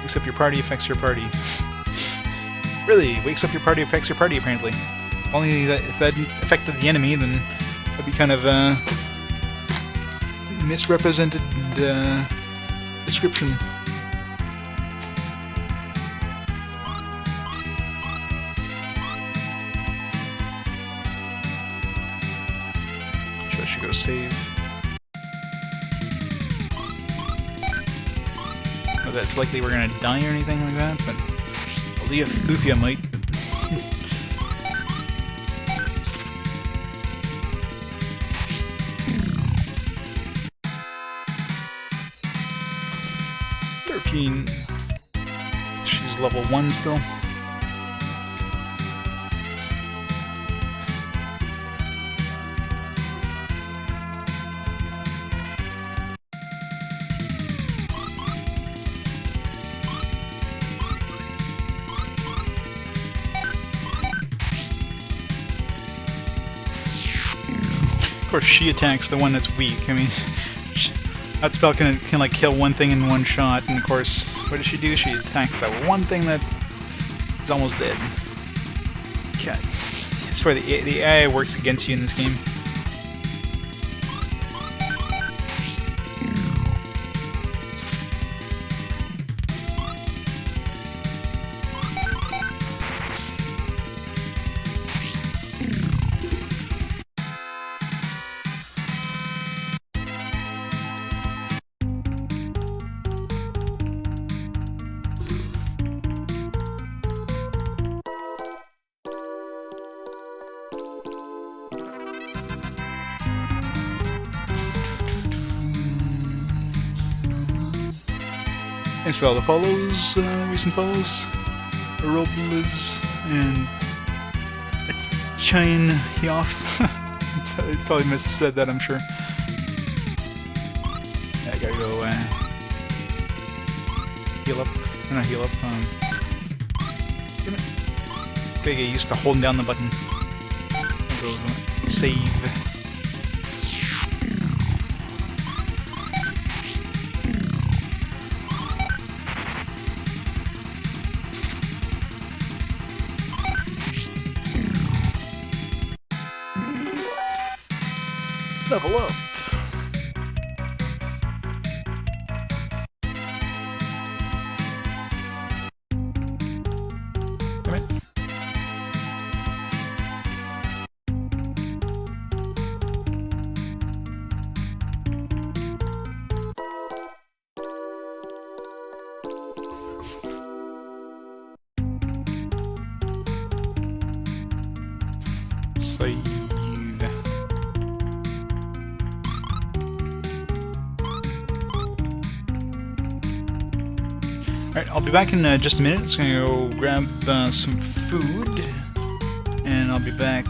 S1: Wakes up your party, affects your party. Really? Wakes up your party, affects your party, apparently. Only that if that affected the enemy, then that'd be kind of misrepresented description. Sure, I should go save. Not that it's likely we're gonna die or anything like that, but Lufia might. She's level 1 still. Of course, she attacks the one that's weak. I mean, that spell can like kill one thing in one shot, and of course, what does she do? She attacks that one thing that is almost dead. Okay. As for the AI works against you in this game. Thanks for all the follows, recent follows. Arobliz and Chain Hyoff. I totally missaid that, I'm sure. Yeah, I gotta go heal up. Or not heal up, gotta get used to holding down the button. I'll go save. Level up. Save. Alright, I'll be back in just a minute. Just gonna go grab some food, and I'll be back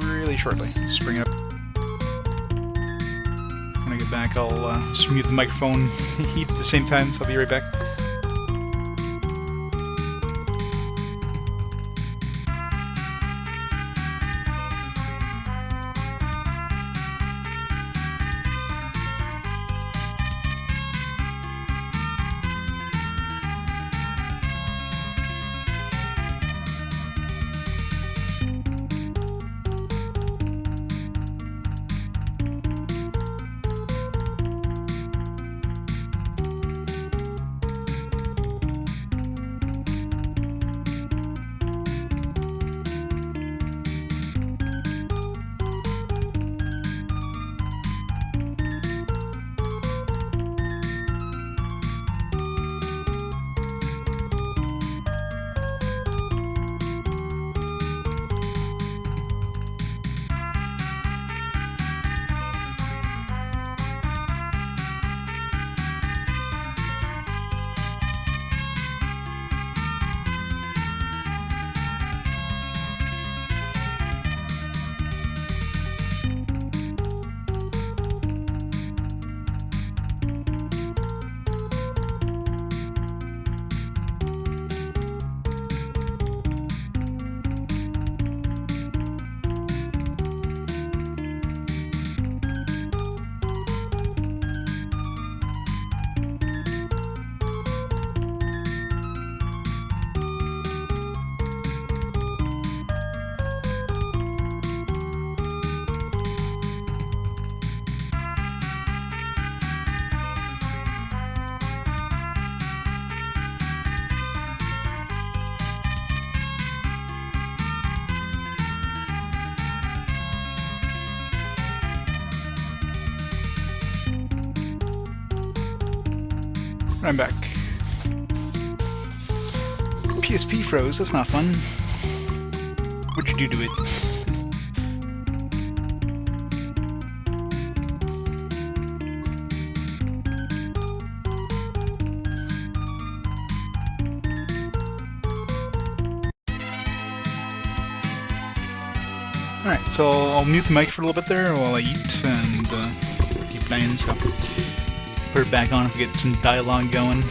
S1: really shortly. Just bring it up. When I get back, I'll just mute the microphone at the same time, so I'll be right back. I'm back. PSP froze, that's not fun. What'd you do to it? Alright, so I'll mute the mic for a little bit there while I eat and keep playing, so put it back on if we get some dialogue going.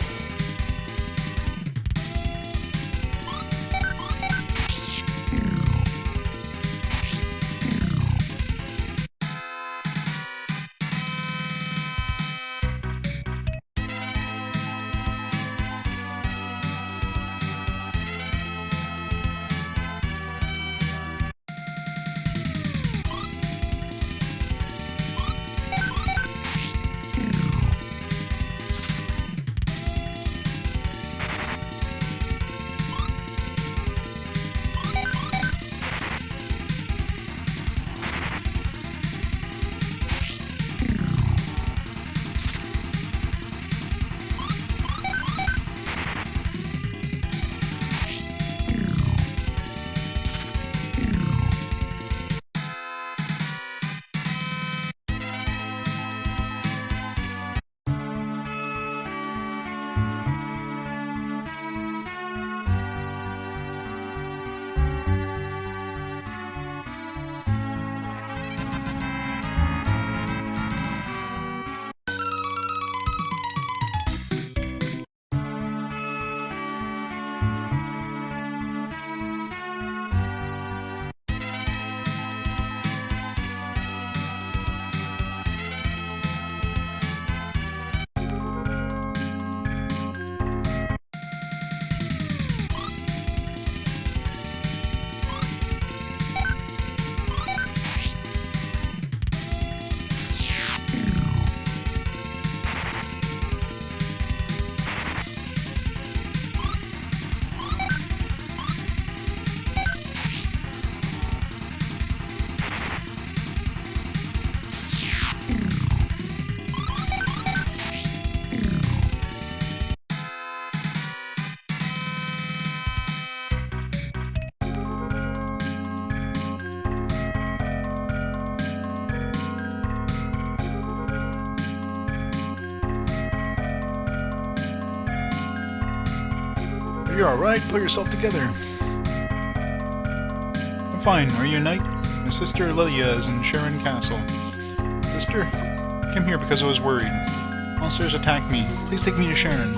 S1: you are, right? Pull yourself together. I'm fine. Are you a knight? My sister Lilia is in Sharon Castle. Sister? I came here because I was worried. Monsters attacked me. Please take me to Sharon.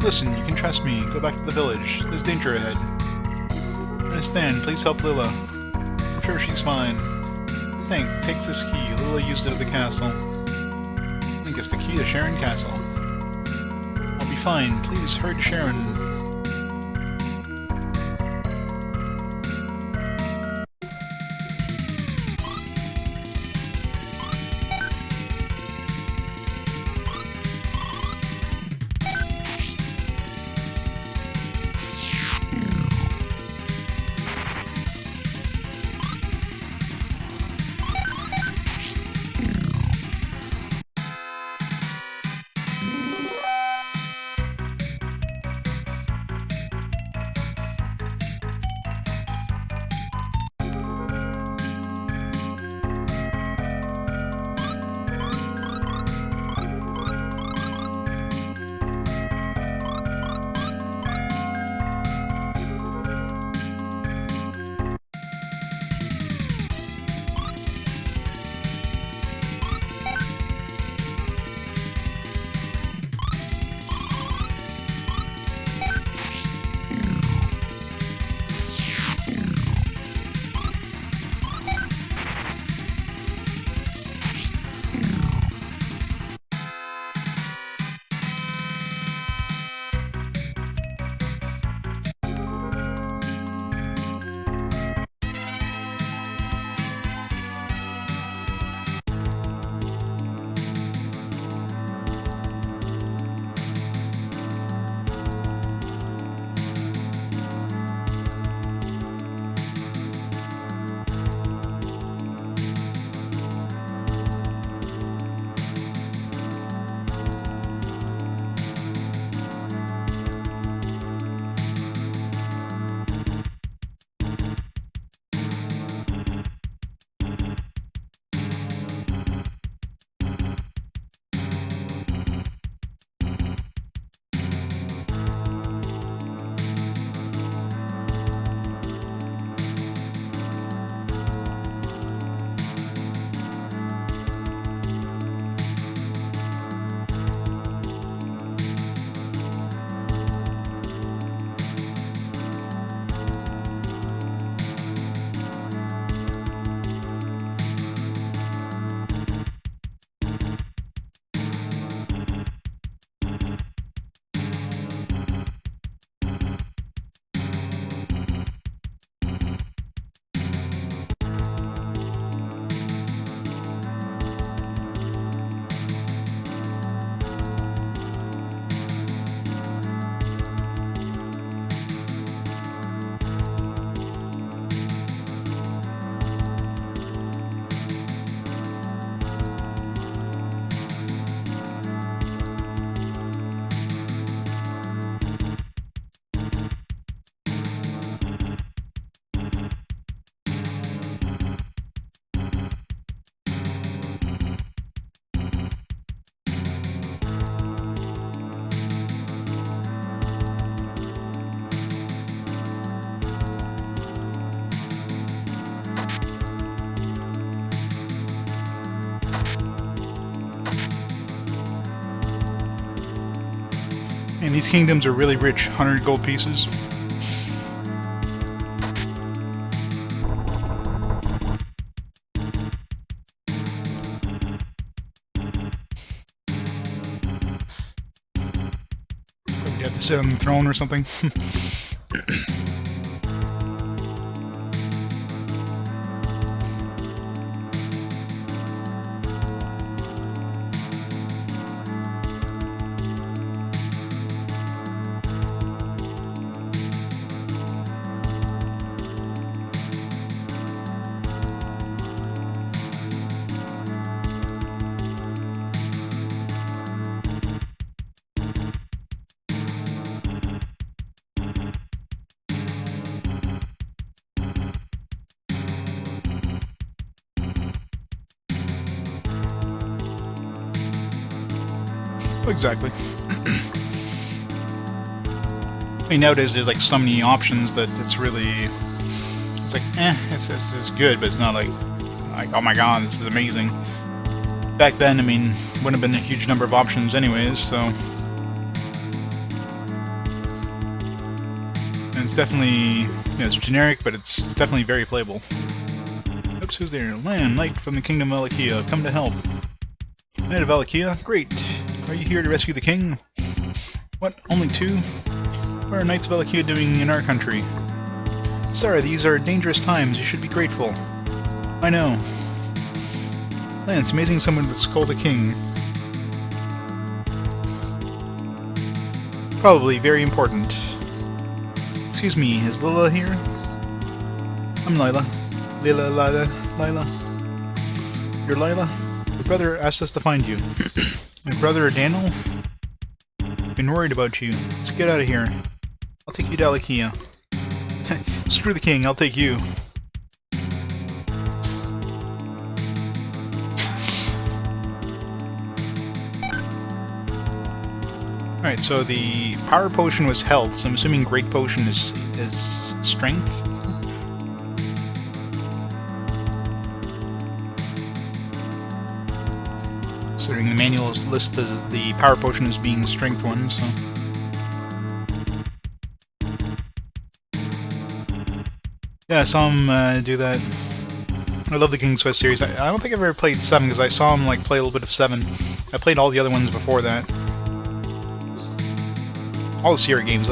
S1: Listen, you can trust me. Go back to the village. There's danger ahead. I understand. Please help Lila. I'm sure she's fine. Takes this key. Lila used it at the castle. I think it's the key to Sharon Castle. I'll be fine. Please hurry to Sharon. And these kingdoms are really rich, 100 gold pieces. You have to sit on the throne or something. Exactly. I mean, nowadays there's like so many options that it's really... It's like, it's good, but it's not like, oh my god, this is amazing. Back then, I mean, wouldn't have been a huge number of options anyways, so... And it's definitely, it's generic, but it's definitely very playable. Oops, who's there? Lan, knight from the kingdom of Lilia, come to help. Knight of Lilia? Great. Are you here to rescue the king? What, only two? What are knights of Lilia doing in our country? Sorry, these are dangerous times. You should be grateful. I know. Man, it's amazing someone would scold a king. Probably very important. Excuse me, is Lilia here? I'm Lila. Lila. You're Lila? Your brother asked us to find you. My brother Daniel? Been worried about you. Let's get out of here. I'll take you to Lilia. Screw the king, I'll take you. Alright, so the power potion was health, so I'm assuming great potion is strength? Considering the manual lists the power potion as being strength 1, so... Yeah, I saw him do that. I love the King's Quest series. I don't think I've ever played 7, because I saw him like play a little bit of 7. I played all the other ones before that. All the Sierra games.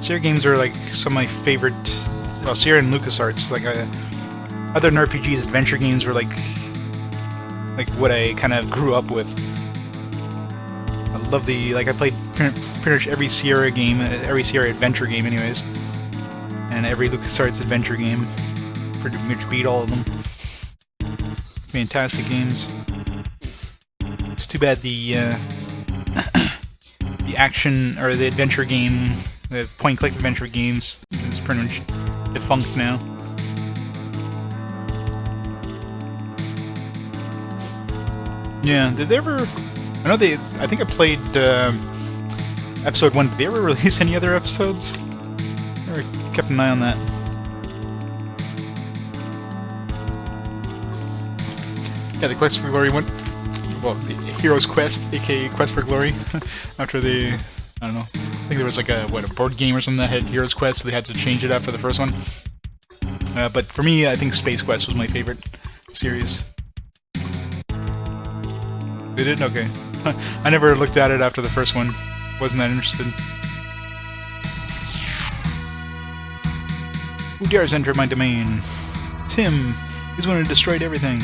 S1: Sierra games are like some of my favorite... Well, Sierra and LucasArts. Like, other than RPGs, adventure games were like what I kind of grew up with. I love the... Like, I played pretty much every Sierra game, every Sierra adventure game anyways. And every LucasArts adventure game. Pretty much beat all of them. Fantastic games. It's too bad the the action, or the adventure game, the point-click adventure games, is pretty much defunct now. Yeah, did they ever... I know I think I played episode 1. Did they ever release any other episodes? Or kept an eye on that. Yeah, the Quest for Glory went... Well, the Hero's Quest, aka Quest for Glory, after the... I don't know. I think there was like a board game or something that had Hero's Quest, so they had to change it after the first one. But for me, I think Space Quest was my favorite series. Did it? Okay. I never looked at it after the first one. Wasn't that interested. Who dares enter my domain? It's him. He's the one who destroyed everything.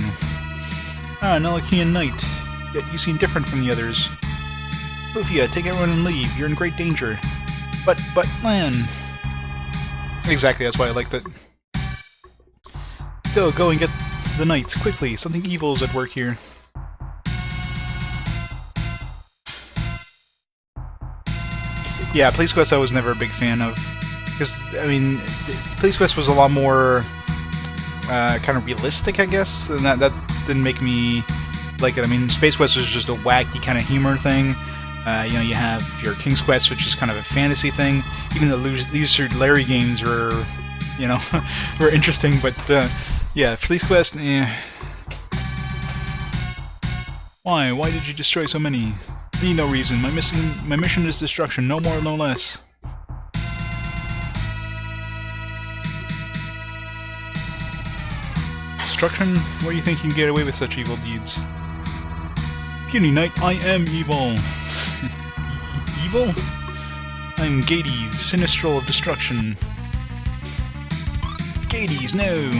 S1: Ah, an Alekian knight. Yet you seem different from the others. Lufia, take everyone and leave. You're in great danger. But, Lan... Exactly, that's why I liked it. Go and get the knights, quickly. Something evil is at work here. Yeah, Police Quest I was never a big fan of. Because, I mean, Police Quest was a lot more kind of realistic, I guess, and that didn't make me like it. I mean, Space Quest was just a wacky kind of humor thing. You know, you have your King's Quest, which is kind of a fantasy thing. Even the Lizard Larry games were, you know, were interesting, but yeah, Police Quest, eh. Why? Why did you destroy so many? Need no reason. My mission is destruction, no more, no less. Destruction? Why do you think you can get away with such evil deeds? Puny Knight, I am evil. Evil? I'm Gades, Sinistral of Destruction. Gades, no!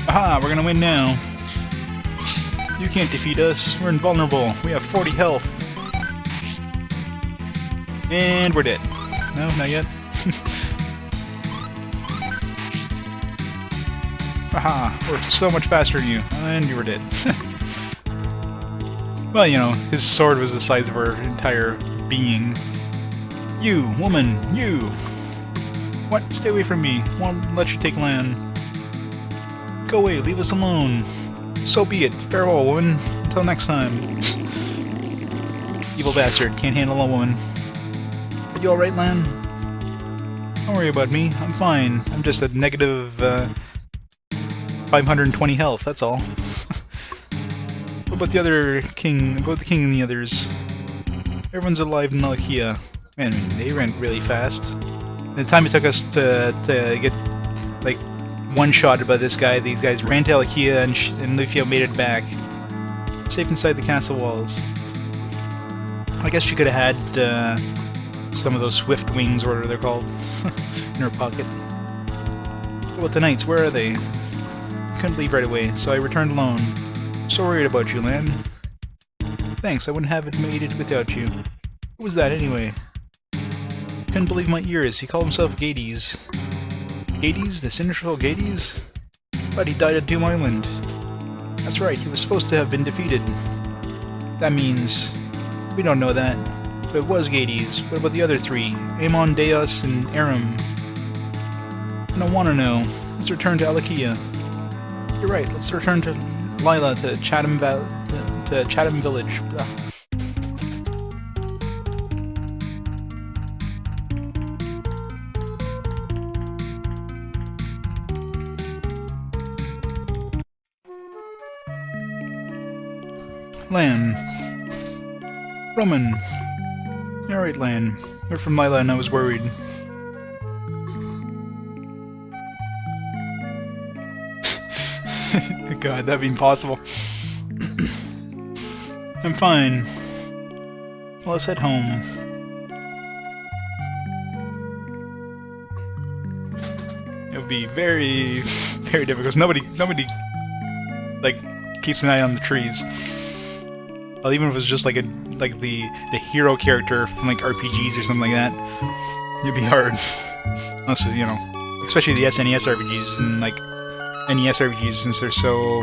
S1: Aha, we're gonna win now. You can't defeat us. We're invulnerable. We have 40 health. And we're dead. No, not yet. Aha, we're so much faster than you. And you were dead. Well, you know, his sword was the size of her entire being. You, woman, you! What? Stay away from me. Won't let you take land. Go away, leave us alone. So be it. Farewell, woman. Until next time. Evil bastard. Can't handle a woman. Are you alright, Lan? Don't worry about me. I'm fine. I'm just at negative 520 health, that's all. What about the other king? What about the king and the others? Everyone's alive in Lilia. Man, they ran really fast. And the time it took us to get, like, one-shotted by this guy, these guys ran to Lilia and Lufia made it back. Safe inside the castle walls. I guess she could have had some of those swift wings, or whatever they're called, in her pocket. What about the knights? Where are they? Couldn't leave right away, so I returned alone. So worried about you, Lan. Thanks, I wouldn't have it made it without you. Who was that, anyway? Couldn't believe my ears. He called himself Gades. Gades? The Sinistral Gades? But he died at Doom Island. That's right, he was supposed to have been defeated. That means... we don't know that. But it was Gades. What about the other three? Amon, Deus, and Aram? I don't want to know. Let's return to Alakia. You're right, let's return to Lila, to Chatham Village. Ugh. Lan. Roman. Alright, Lan. We're from Lila and I was worried. God, that'd be impossible. I'm fine. Well, let's head home. It would be very, very difficult. Nobody, like, keeps an eye on the trees. Well, even if it was just like the hero character from like RPGs or something like that, it'd be hard. Also, you know, especially the SNES RPGs and like NES RPGs, since they're so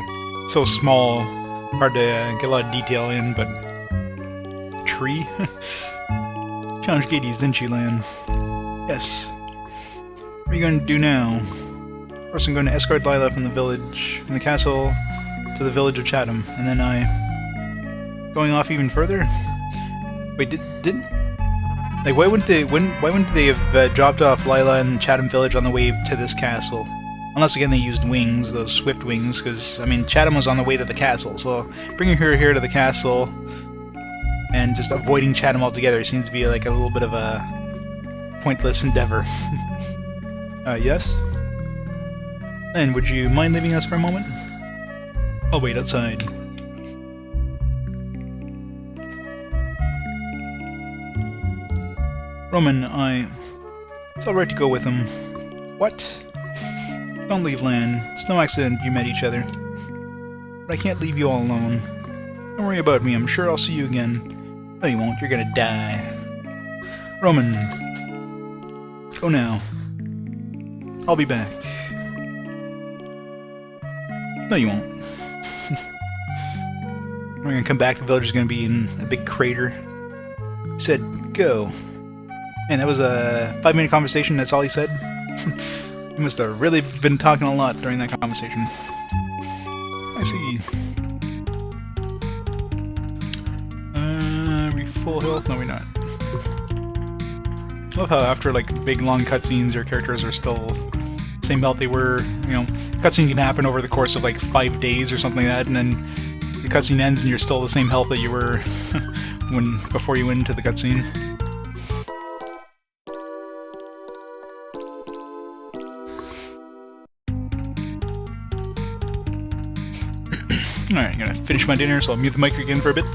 S1: small, hard to get a lot of detail in. But tree challenge Gades, didn't you, Lan? Yes. What are you going to do now? First, I'm going to escort Lila from the castle to the village of Chatham, and then going off even further? Wait, like why wouldn't they have dropped off Lila and Chatham Village on the way to this castle? Unless again they used wings, those swift wings, because I mean Chatham was on the way to the castle, so bringing her here to the castle and just avoiding Chatham altogether seems to be like a little bit of a pointless endeavor. Yes? And would you mind leaving us for a moment? I'll wait outside. Roman, it's alright to go with him. What? Don't leave, Lan. It's no accident you met each other. But I can't leave you all alone. Don't worry about me, I'm sure I'll see you again. No you won't, you're gonna die. Roman. Go now. I'll be back. No you won't. We're gonna come back, the village is gonna be in a big crater. He said, go. Man, that was a 5-minute conversation, that's all he said? He must have really been talking a lot during that conversation. I see. Are we full health? No, we're not. I love how after like big long cutscenes, your characters are still same health they were, you know. Cutscene can happen over the course of like 5 days or something like that, and then the cutscene ends and you're still the same health that you were before you went into the cutscene. Alright, I'm gonna finish my dinner, so I'll mute the mic again for a bit.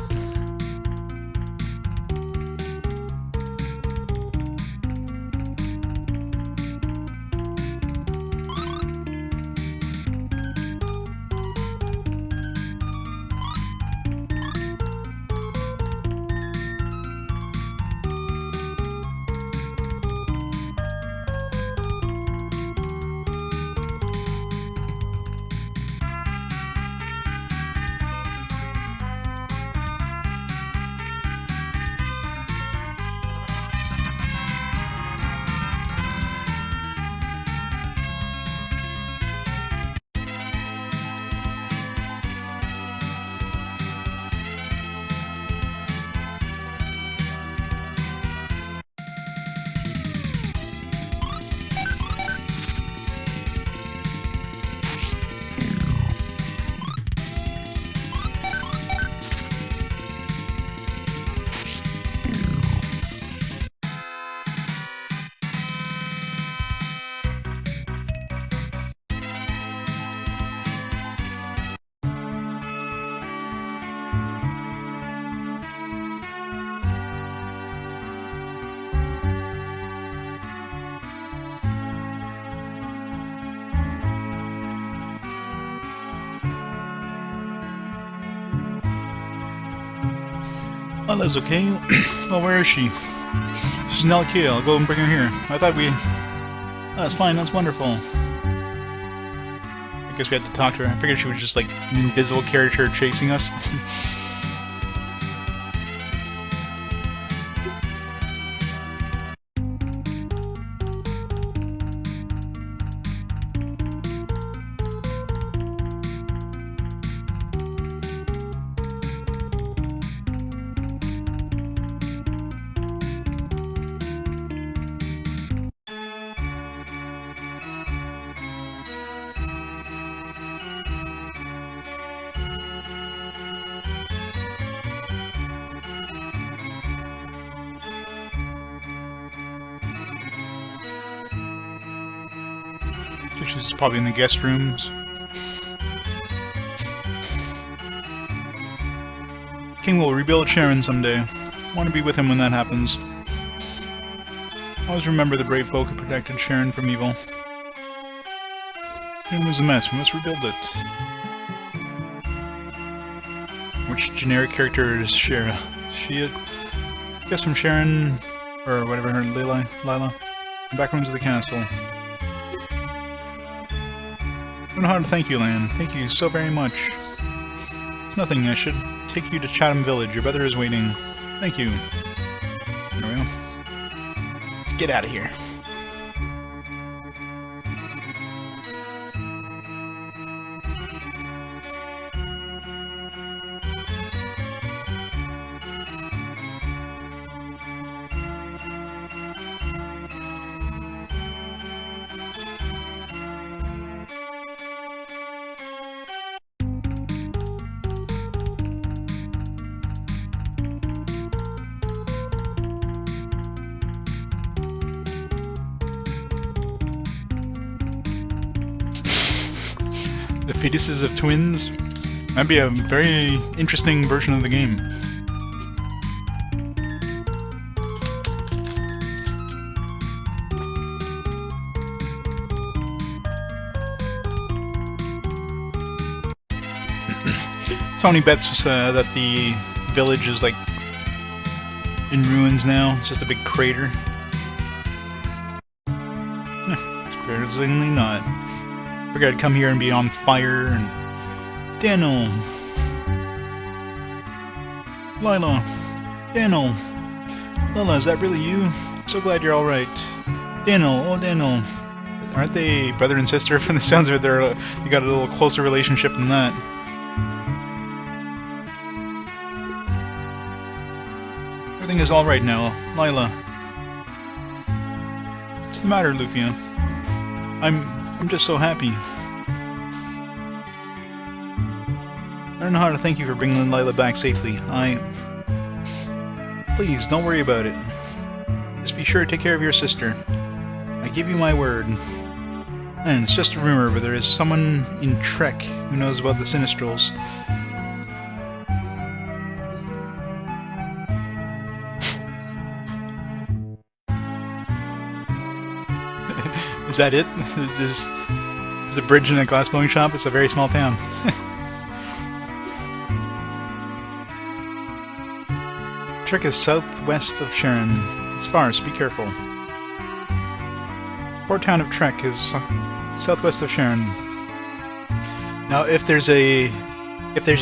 S1: Lila's okay. Well, where is she? She's not okay. I'll go and bring her here. I thought we... That's fine, that's wonderful. I guess we had to talk to her. I figured she was just like an invisible character chasing us. She's probably in the guest rooms. King will rebuild Sharon someday. I want to be with him when that happens. Always remember the brave folk who protected Sharon from evil. It was a mess. We must rebuild it. Which generic character is Shara? She, I guess from Sharon, or whatever her Lila. The back rooms of the castle. I don't know how to thank you, Lan. Thank you so very much. It's nothing. I should take you to Chatham Village. Your brother is waiting. Thank you. There we go. Let's get out of here. The fetuses of twins? That'd be a very interesting version of the game. Sony bets that the village is like in ruins now. It's just a big crater. Surprisingly not. Figured I'd come here and be on fire and... Daniel! Lila! Daniel! Lila, is that really you? I'm so glad you're alright. Daniel! Oh, Daniel! Aren't they brother and sister? From the sounds of it, they got a little closer relationship than that. Everything is alright now. Lila. What's the matter, Lufia? I'm just so happy. I don't know how to thank you for bringing Lila back safely. Please, don't worry about it. Just be sure to take care of your sister. I give you my word. And it's just a rumor, but there is someone in Trek who knows about the Sinistrals. Is that it? There's a bridge and a glassblowing shop. It's a very small town. Trek is southwest of Sharon. It's far, so be careful. Port town of Trek is southwest of Sharon. Now, if there's a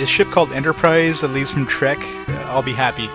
S1: ship called Enterprise that leaves from Trek, I'll be happy.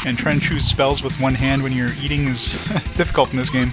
S1: And trying to choose spells with one hand when you're eating is difficult in this game.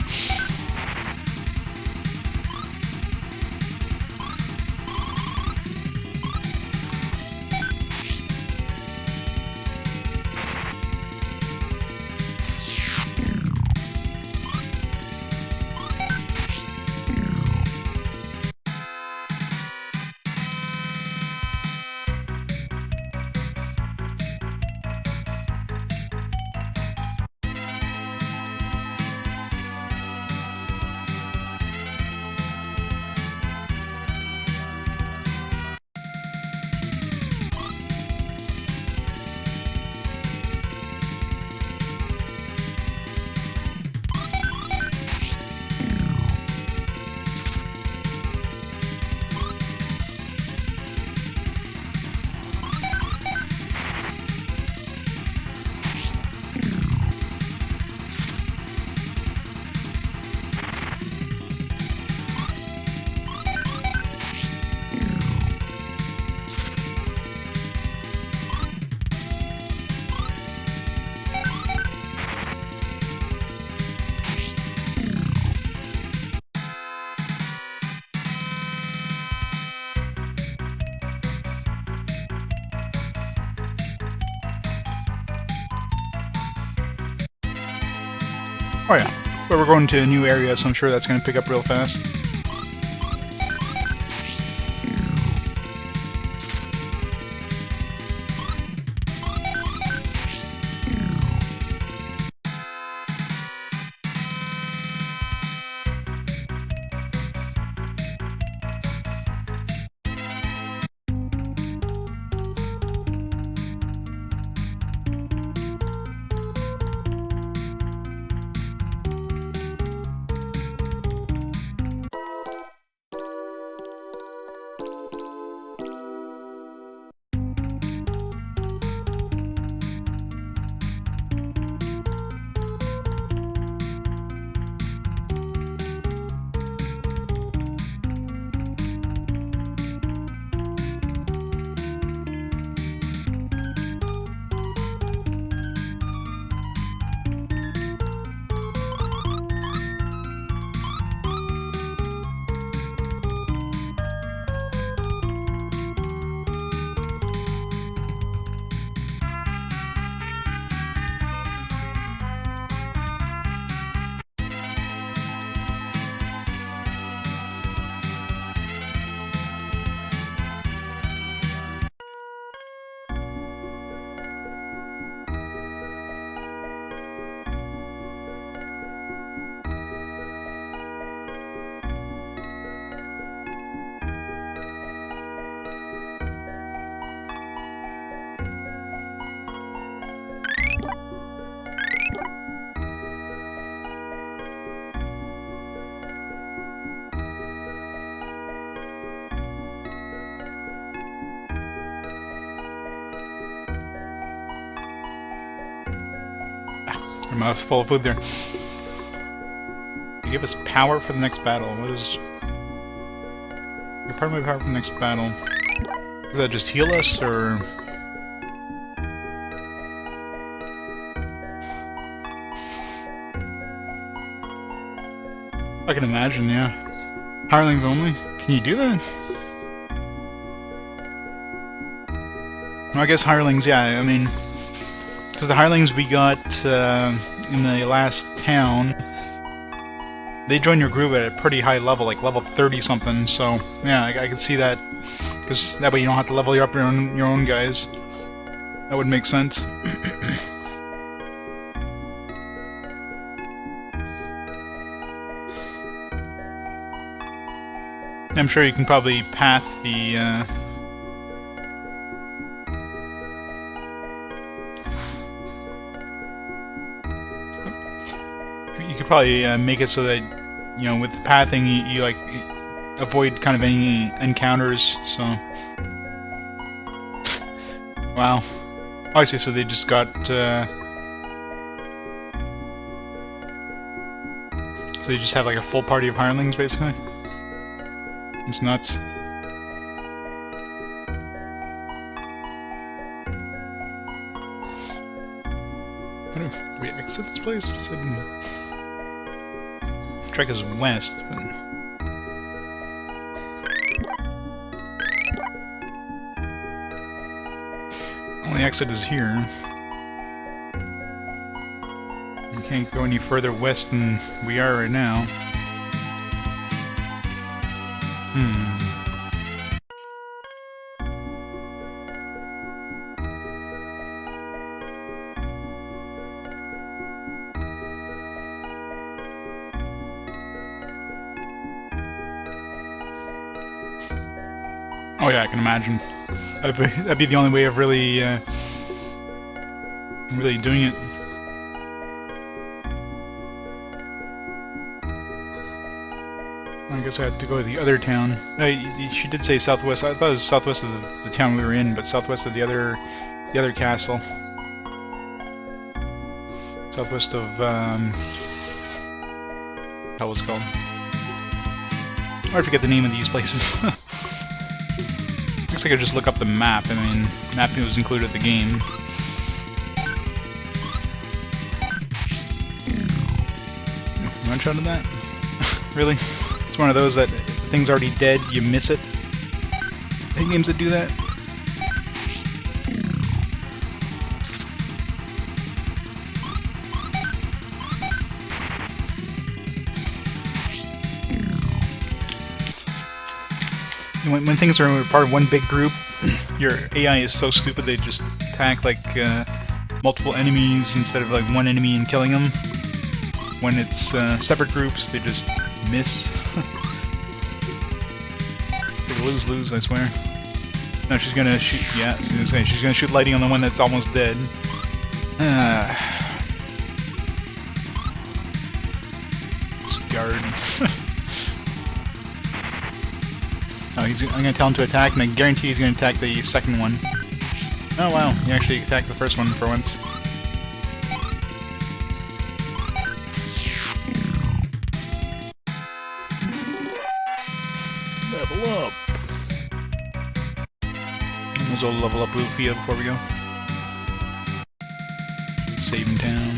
S1: Oh yeah, but we're going to a new area, so I'm sure that's going to pick up real fast. I'm full of food there. You give us power for the next battle. What is... Your part of my power for the next battle. Does that just heal us, or... I can imagine, yeah. Hirelings only? Can you do that? Well, I guess hirelings, yeah, I mean... Because the hirelings we got in the last town, they joined your group at a pretty high level, like level 30-something, so yeah, I can see that. Because that way you don't have to level up your own guys. That would make sense. I'm sure you can probably path the... You could probably make it so that, you know, with the pathing, you like avoid kind of any encounters. So, wow. Oh, I see. So they just got. So they just have like a full party of hirelings, basically. It's nuts. Do we exit this place? Trek is west, but... Only exit is here. We can't go any further west than we are right now. Oh yeah, I can imagine. That'd be the only way of really, really doing it. I guess I had to go to the other town. She did say southwest. I thought it was southwest of the town we were in, but southwest of the other castle. Southwest of how was it called? I forget the name of these places. Looks like I just look up the map. I mean, mapping was included in the game. One shot of that? Really? It's one of those that if the thing's already dead, you miss it. I hate games that do that. when things are part of one big group, your AI is so stupid they just attack like multiple enemies instead of like one enemy and killing them. When it's separate groups, they just miss. It's like lose-lose, I swear. No, she's gonna shoot. Yeah, she's gonna shoot lightning on the one that's almost dead. This guard. Oh, I'm gonna tell him to attack, and I guarantee he's gonna attack the second one. Oh wow, he actually attacked the first one for once. Level up! Might as well level up Lufia before we go. Saving town.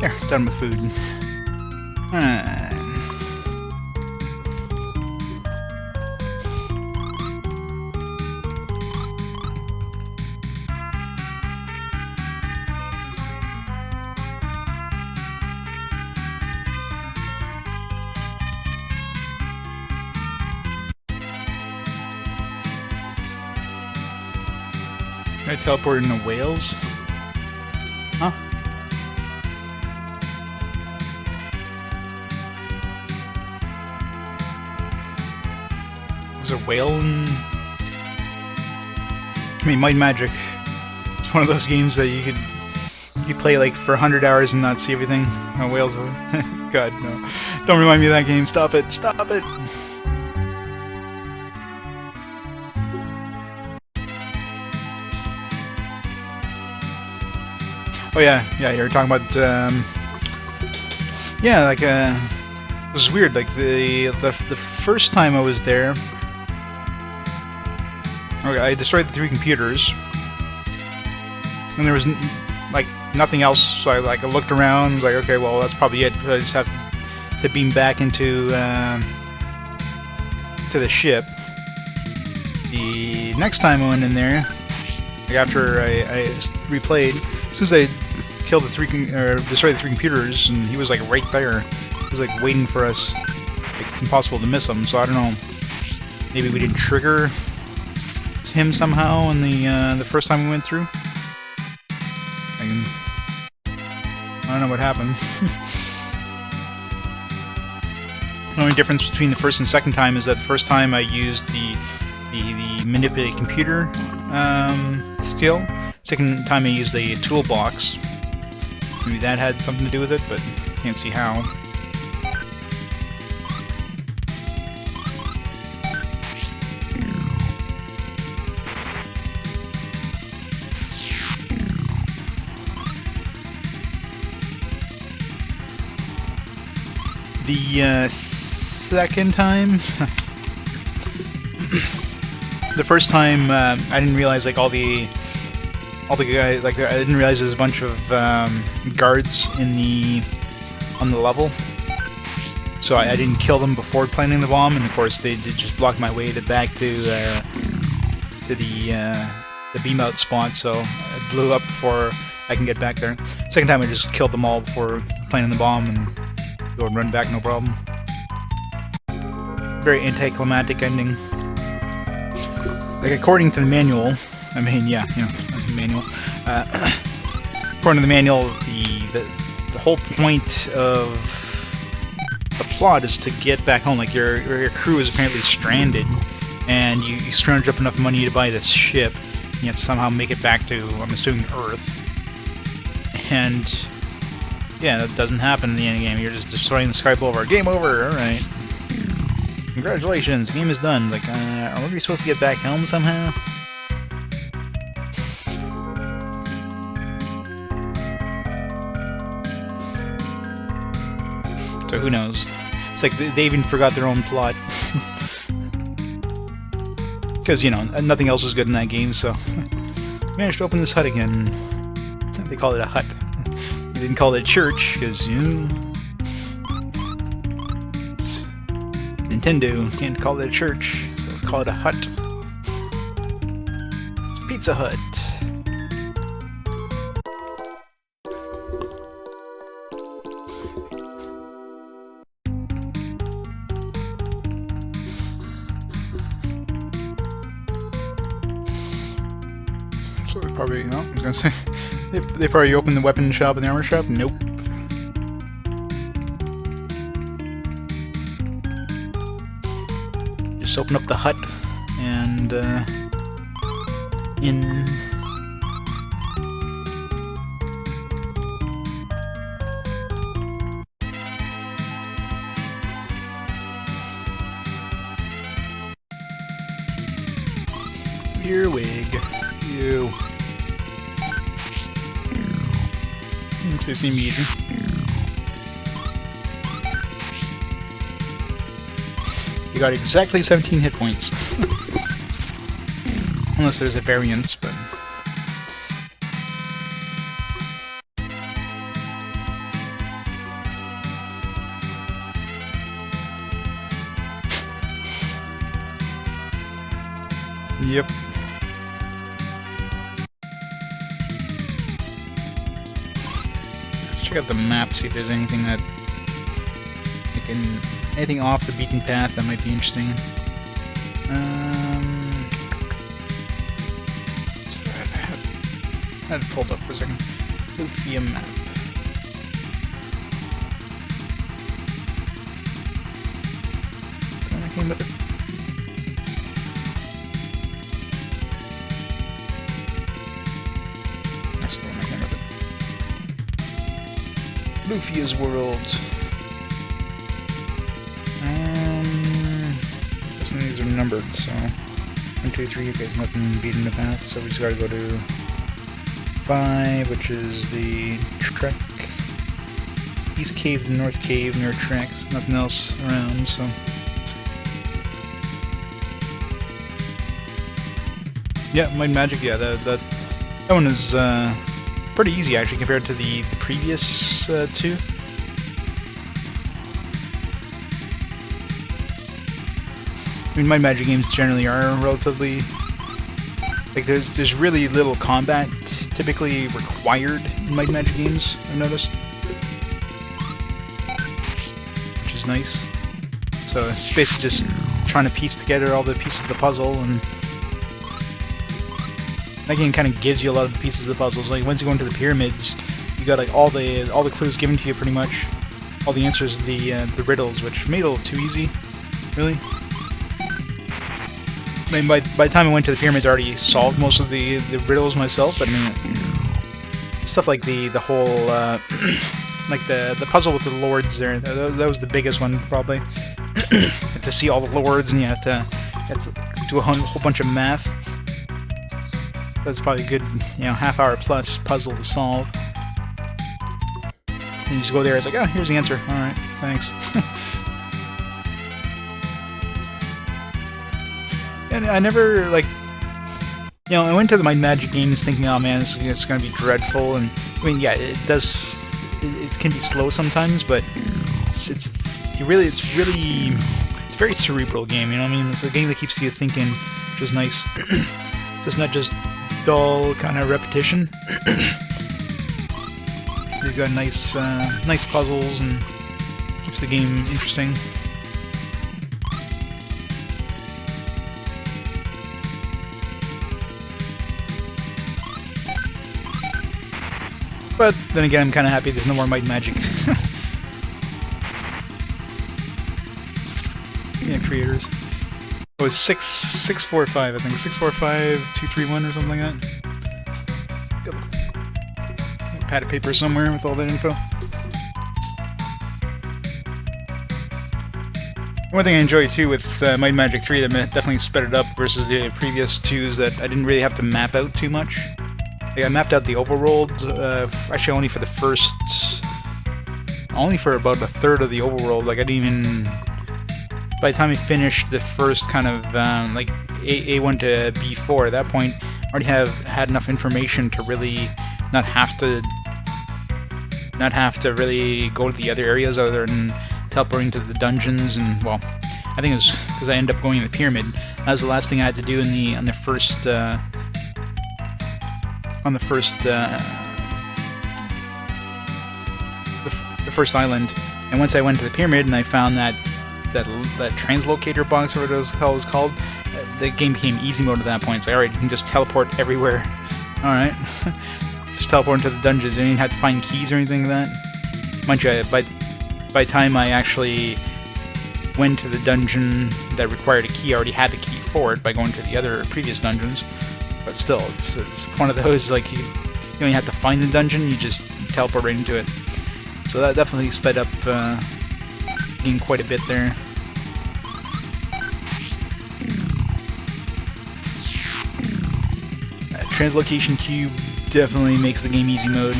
S1: There, done with food. Alright. I teleported into Wales? Huh? Was there a whale in... I mean, Might and Magic. It's one of those games that you could play like for 100 hours and not see everything. No whales. God, no. Don't remind me of that game. Stop it. Stop it. Oh yeah, you were talking about, yeah, like, it was weird, like, the first time I was there, okay, I destroyed the 3 computers, and there was, like, nothing else, so I looked around, was like, okay, well, that's probably it, I just have to beam back into, to the ship. The next time I went in there, like, after I replayed, as soon as I killed destroyed the 3 computers, and he was like right there. He was like waiting for us. Like, it's impossible to miss him. So I don't know. Maybe we didn't trigger him somehow in the first time we went through. I don't know what happened. The only difference between the first and second time is that the first time I used the manipulate computer skill. Second time I used the toolbox. Maybe that had something to do with it, but can't see how. The second time, the first time I didn't realize like all the guys, like, I didn't realize there's a bunch of guards on the level. So I didn't kill them before planting the bomb, and of course they did just block my way back to the beam out spot, so it blew up before I can get back there. Second time I just killed them all before planting the bomb and go and run back, no problem. Very anticlimactic ending. Like, according to the manual, I mean, yeah, you know, the manual. According to the manual, the whole point of the plot is to get back home. Like, your crew is apparently stranded, and you scrounge up enough money to buy this ship, and you have to somehow make it back to, I'm assuming, Earth. And yeah, that doesn't happen in the end game. You're just destroying the sky over. Game over. All right. Congratulations, game is done. Like, are we supposed to get back home somehow? So who knows? It's like they even forgot their own plot. Because, you know, nothing else was good in that game, so... managed to open this hut again. They call it a hut. They didn't call it a church, because, you know... Nintendo can't call it a church, so let's call it a hut. It's Pizza Hut. So they probably, no, I was gonna say, they probably opened the weapon shop and the armor shop? Nope. Just open up the hut and in earwig. Ew. They seem easy. You got exactly 17 hit points. Unless there's a variance, but... Yep. Let's check out the map, see if there's anything that... anything off the beaten path that might be interesting. I had it pulled up for a second. Lufia map. I came with it. That's the one I came with it. Lufia's world. These are numbered, so 1, 2, 3. Okay, there's nothing beating the path, so we just gotta go to 5, which is the trek. East cave, north cave, near tracks. Nothing else around, so. Yeah, Might and Magic. Yeah, that one is pretty easy actually compared to the previous two. I mean, Might and Magic games generally are relatively... like, there's really little combat typically required in Might and Magic games, I've noticed. Which is nice. So it's basically just trying to piece together all the pieces of the puzzle, and... that game kind of gives you a lot of the pieces of the puzzles. Like, once you go into the pyramids, you got, like, all the clues given to you, pretty much. All the answers to the riddles, which made it a little too easy, really. I mean, by the time I went to the pyramids, I already solved most of the riddles myself, but I mean, stuff like the whole, like the puzzle with the lords there, that was the biggest one, probably. You have to see all the lords, and you have to do a whole bunch of math. That's probably a good, you know, half-hour plus puzzle to solve. And you just go there, it's like, oh, here's the answer. Alright, thanks. And I never, like, you know, I went to the Might and Magic games thinking, oh man, it's gonna be dreadful, and, I mean, yeah, it can be slow sometimes, but it's it's a very cerebral game, you know what I mean? It's a game that keeps you thinking, which is nice. So it's not just dull kind of repetition. They've got nice puzzles and keeps the game interesting. But then again, I'm kind of happy there's no more Might and Magic. Yeah, creators. Oh, it's 645, I think. 645-231 or something like that. Got a pad of paper somewhere with all that info. One thing I enjoy too with Might and Magic 3 that definitely sped it up versus the previous two is that I didn't really have to map out too much. Like, I mapped out the overworld, actually only for the first... only for about a third of the overworld. Like, I didn't even... By the time I finished the first kind of, like, A1 to B4, at that point, I already had enough information to really not have to really go to the other areas other than teleporting to the dungeons. And, well, I think it was because I ended up going to the pyramid. That was the last thing I had to do on the first island. And once I went to the pyramid and I found that translocator box, or whatever the hell it was called, the game became easy mode at that point. It's like, alright, you can just teleport everywhere. Alright. Just teleport into the dungeons. You didn't have to find keys or anything like that. Mind you, by the time I actually went to the dungeon that required a key, I already had the key for it by going to the other previous dungeons. But still, it's one of those, like, you don't even have to find the dungeon, you just teleport right into it. So that definitely sped up the game quite a bit there. Translocation cube definitely makes the game easy mode.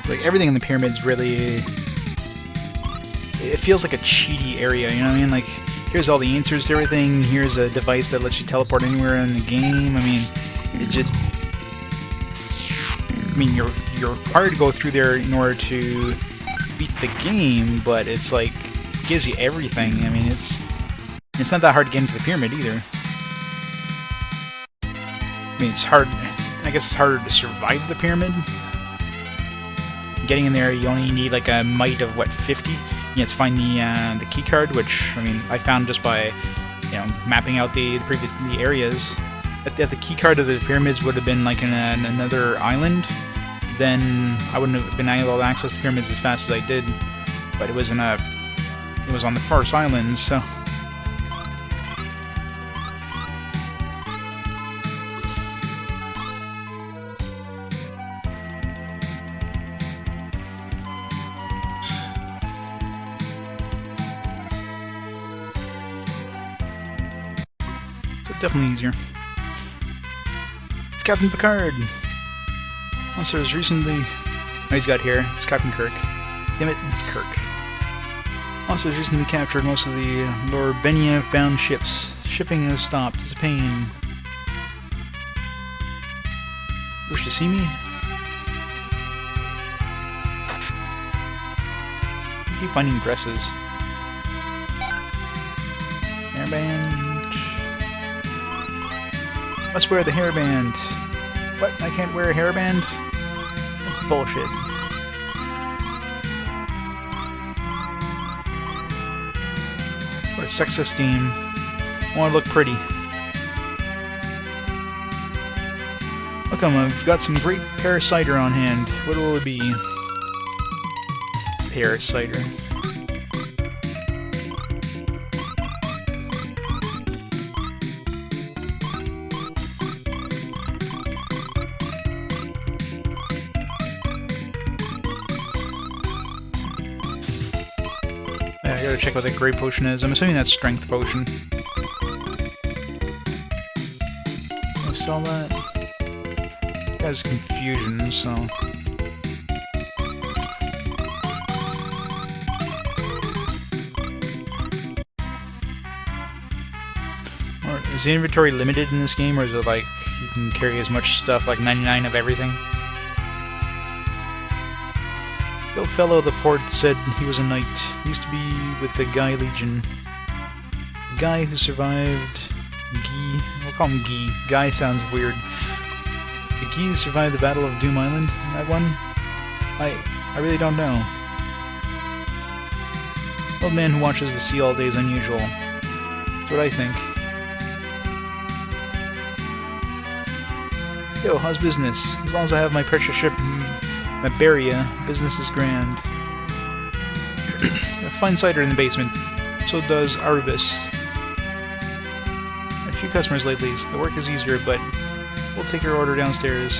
S1: Like, everything in the pyramid's really... It feels like a cheaty area, you know what I mean? Like, here's all the answers to everything, here's a device that lets you teleport anywhere in the game. I mean, it just... I mean, you're required to go through there in order to beat the game, but it's like, it gives you everything. I mean, it's not that hard to get into the pyramid either. I mean, it's hard... I guess it's harder to survive the pyramid. Getting in there, you only need like a might of, what, 50? You have to find the key card, which, I mean, I found just by, you know, mapping out the areas. If the key card of the pyramids would have been like in another island, then I wouldn't have been able to access the pyramids as fast as I did. But it was on the first island, so. Definitely easier. It's Captain Picard! Also, there's recently... Oh, he's got here. It's Captain Kirk. Damn it, it's Kirk. Also, has recently captured most of the Lorbenia-bound ships. Shipping has stopped. It's a pain. Wish to see me? I keep finding dresses. Hairband... Must wear the hairband. What? I can't wear a hairband? That's bullshit. What a sexist game. I want to look pretty. Look, I've got some great pear cider on hand. What will it be? Pear cider. I gotta check what that gray potion is. I'm assuming that's strength potion. I saw that. It has confusion, so... Is the inventory limited in this game, or is it like you can carry as much stuff, like 99 of everything? The old fellow at the port said he was a knight. He used to be with the Guy Legion. The guy who survived... Guy... We'll call him Guy. Guy sounds weird. The Guy who survived the Battle of Doom Island? That one? I really don't know. Old man who watches the sea all day is unusual. That's what I think. Yo, how's business? As long as I have my precious ship, Maberia, business is grand. A fine cider in the basement. So does Arubis. A few customers lately. The work is easier, but we'll take your order downstairs.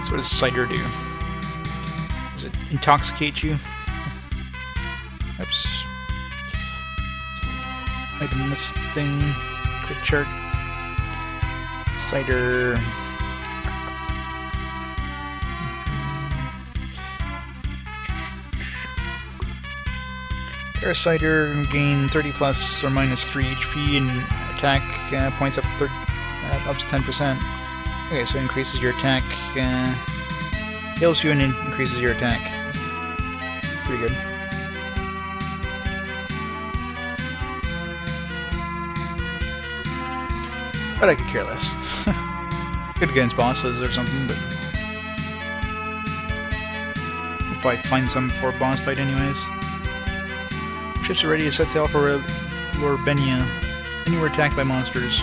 S1: So what does cider do? Does it intoxicate you? Oops. Item list thing. Quick chart. Cider. Cider gain 30 plus or minus 3 HP and attack points up to 10%. Okay, so it increases your attack, heals you and increases your attack. Pretty good. But I could care less. Good against bosses or something, but we'll probably find some for a boss fight anyways. Ships are ready to set sail for Lorbenia. And you were attacked by monsters.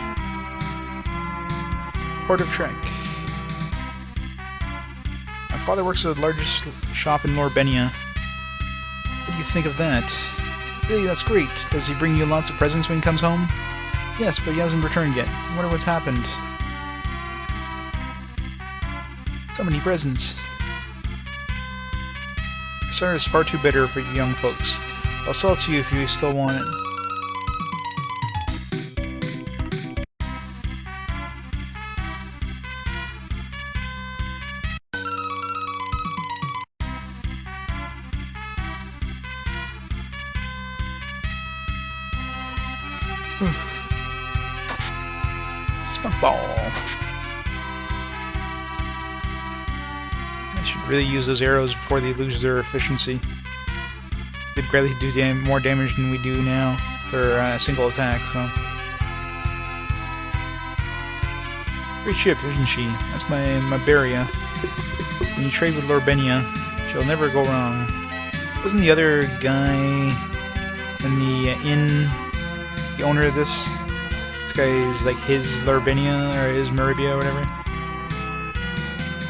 S1: Port of Trek. My father works at the largest shop in Lorbenia. What do you think of that? Really, that's great. Does he bring you lots of presents when he comes home? Yes, but he hasn't returned yet. I wonder what's happened. So many presents. Sir is far too bitter for you young folks. I'll sell it to you if you still want it. Spunk ball. I should really use those arrows before they lose their efficiency. They barely do more damage than we do now for a single attack, so... Great ship, isn't she? That's my Maberia. When you trade with Lorbenia, she'll never go wrong. Wasn't the other guy in the inn the owner of this? This guy is like his Lorbenia, or his Maribia, or whatever.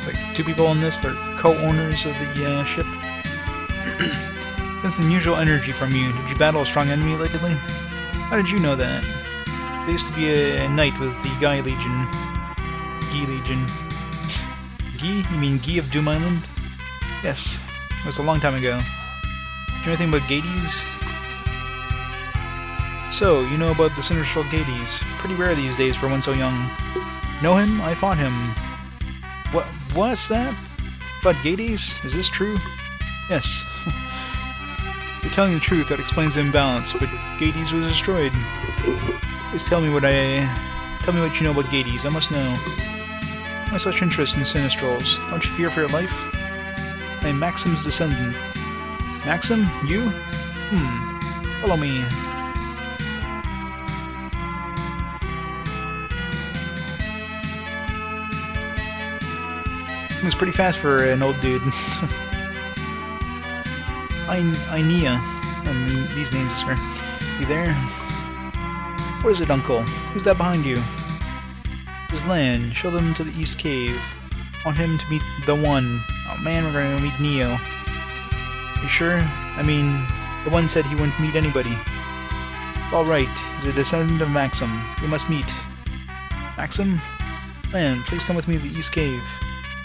S1: Like two people in this, they're co-owners of the ship. That's unusual energy from you. Did you battle a strong enemy lately? How did you know that? There used to be a knight with the Guy Legion. Guy Legion. Guy? You mean Guy of Doom Island? Yes. It was a long time ago. Do you know anything about Gades? So, you know about the Sinistral Gades. Pretty rare these days for one so young. Know him? I fought him. What's that? About Gades? Is this true? Yes. You're telling the truth, that explains the imbalance, but Gades was destroyed. Please tell me what you know about Gades. I must know. Why such interest in Sinistrals? Don't you fear for your life? I am Maxim's descendant. Maxim? You? Follow me. Moves pretty fast for an old dude. Inia, and these names I swear. You there? What is it, Uncle? Who's that behind you? His land. Show them to the East Cave. Want him to meet the one. Oh man, we're gonna meet Neo. You sure? I mean, the one said he wouldn't meet anybody. Alright, he's a descendant of Maxim. We must meet. Maxim? Man, please come with me to the East Cave.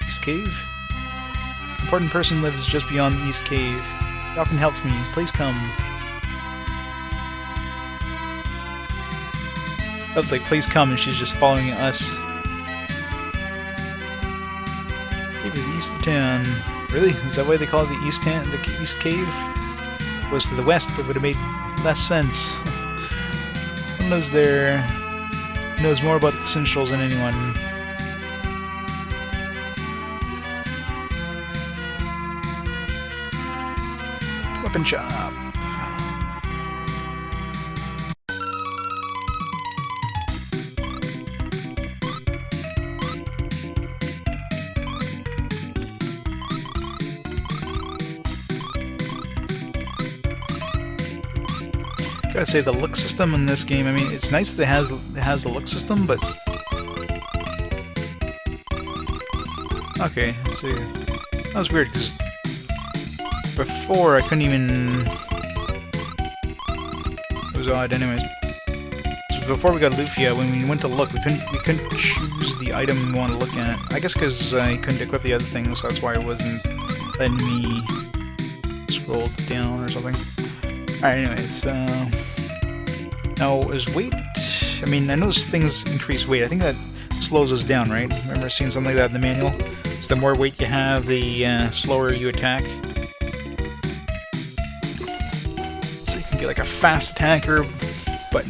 S1: East Cave? An important person lives just beyond the East Cave. He often helps me. Please come. That was like, please come, and she's just following us. Cave is east of town. Really? Is that why they call it the East Cave? If it was to the west, it would have made less sense. knows knows more about the Sinistrals than anyone. Weapon shop. Gotta say, the look system in this game, I mean, it's nice that it has the look system, but... Okay, let's see. That was weird, because before I couldn't even... It was odd anyways. So before we got Lufia, when we went to look, we couldn't choose the item we want to look at. I guess because I couldn't equip the other things, so that's why it wasn't letting me scroll down or something. Alright, anyways, now, is weight... I mean, I noticed things increase weight. I think that slows us down, right? Remember seeing something like that in the manual? So the more weight you have, the slower you attack. So you can be like a fast attacker, but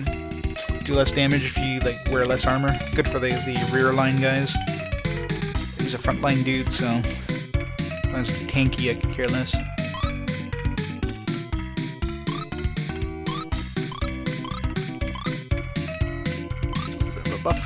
S1: do less damage if you like wear less armor. Good for the rear line guys. He's a front line dude, so as tanky, I could care less. Buff.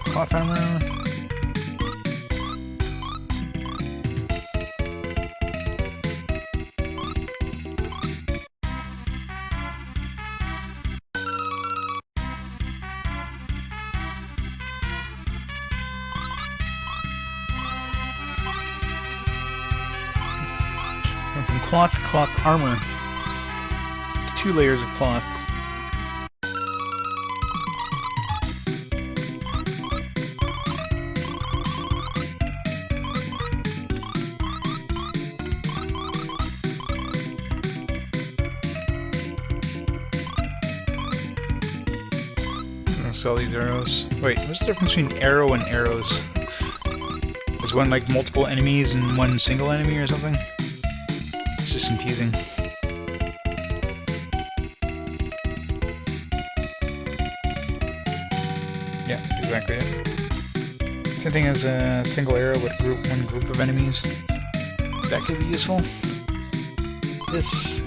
S1: Cloth armor. From cloth to cloth armor. 2 layers of cloth. Sell these arrows. Wait, what's the difference between arrow and arrows? Is one like multiple enemies and one single enemy or something? It's just confusing. Yeah, that's exactly it. Same thing as a single arrow with one group of enemies. That could be useful. This,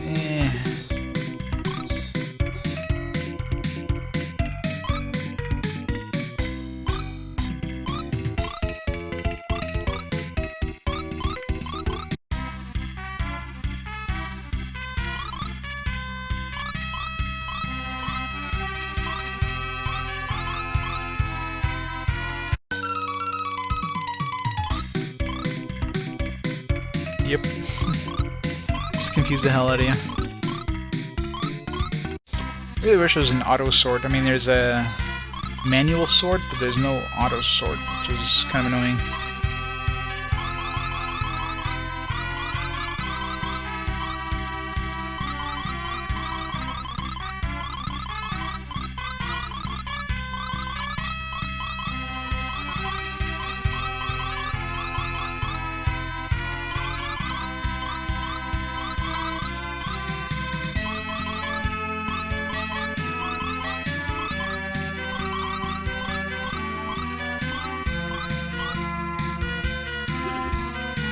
S1: Yep. Just confused the hell out of you. I really wish there was an auto sword. I mean, there's a manual sword, but there's no auto sword, which is kind of annoying.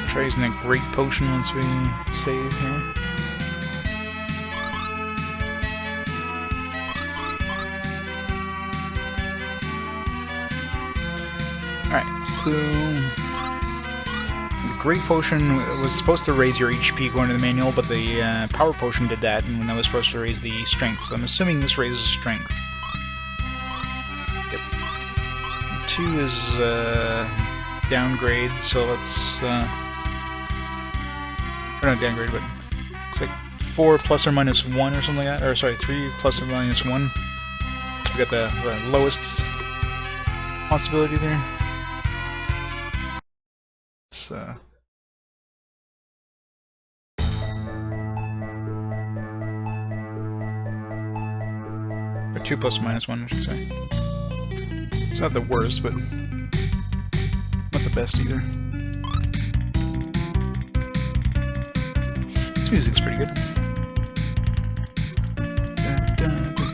S1: Try using that great potion once we save here. Alright, so the great potion was supposed to raise your HP going to the manual, but the power potion did that, and that was supposed to raise the strength, so I'm assuming this raises strength. Yep. 2 is downgrade, so let's, or not downgrade, but it's like 4 plus or minus 1 or something like that, or sorry, 3 plus or minus 1. We got the lowest possibility there. It's, or 2 plus or minus 1, I should say. It's not the worst, but not the best either. This music's pretty good. Dun, dun, dun, dun.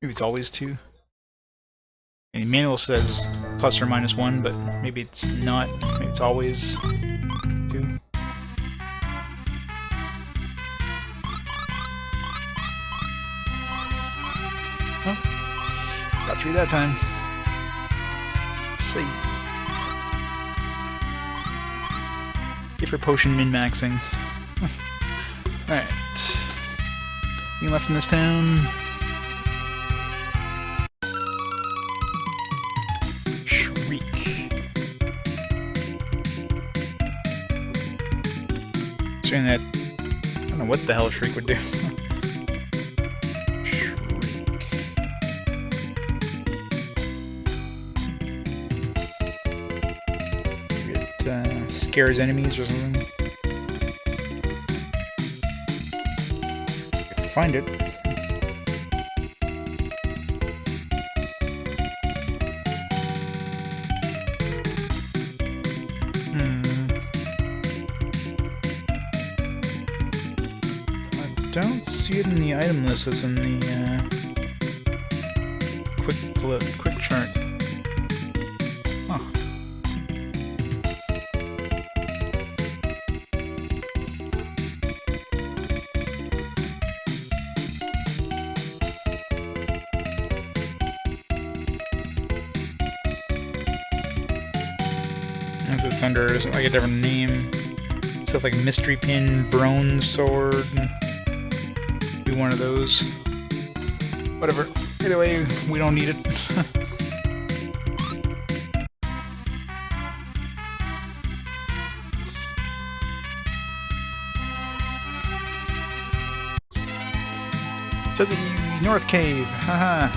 S1: Maybe it's always 2. And the manual says plus or minus 1, but maybe it's not. Maybe it's always 2. Oh, got 3 that time. Let's see. Get for potion min-maxing. Alright. Anything left in this town? That I don't know what the hell Shriek would do. Shriek. It scares enemies or something. If I find it. Don't see it in the item list as in the quick chart. Huh. As it's under like a different name. Stuff like Mystery Pin, Bronze Sword. One of those. Whatever. Either way, we don't need it. To the North Cave. Haha.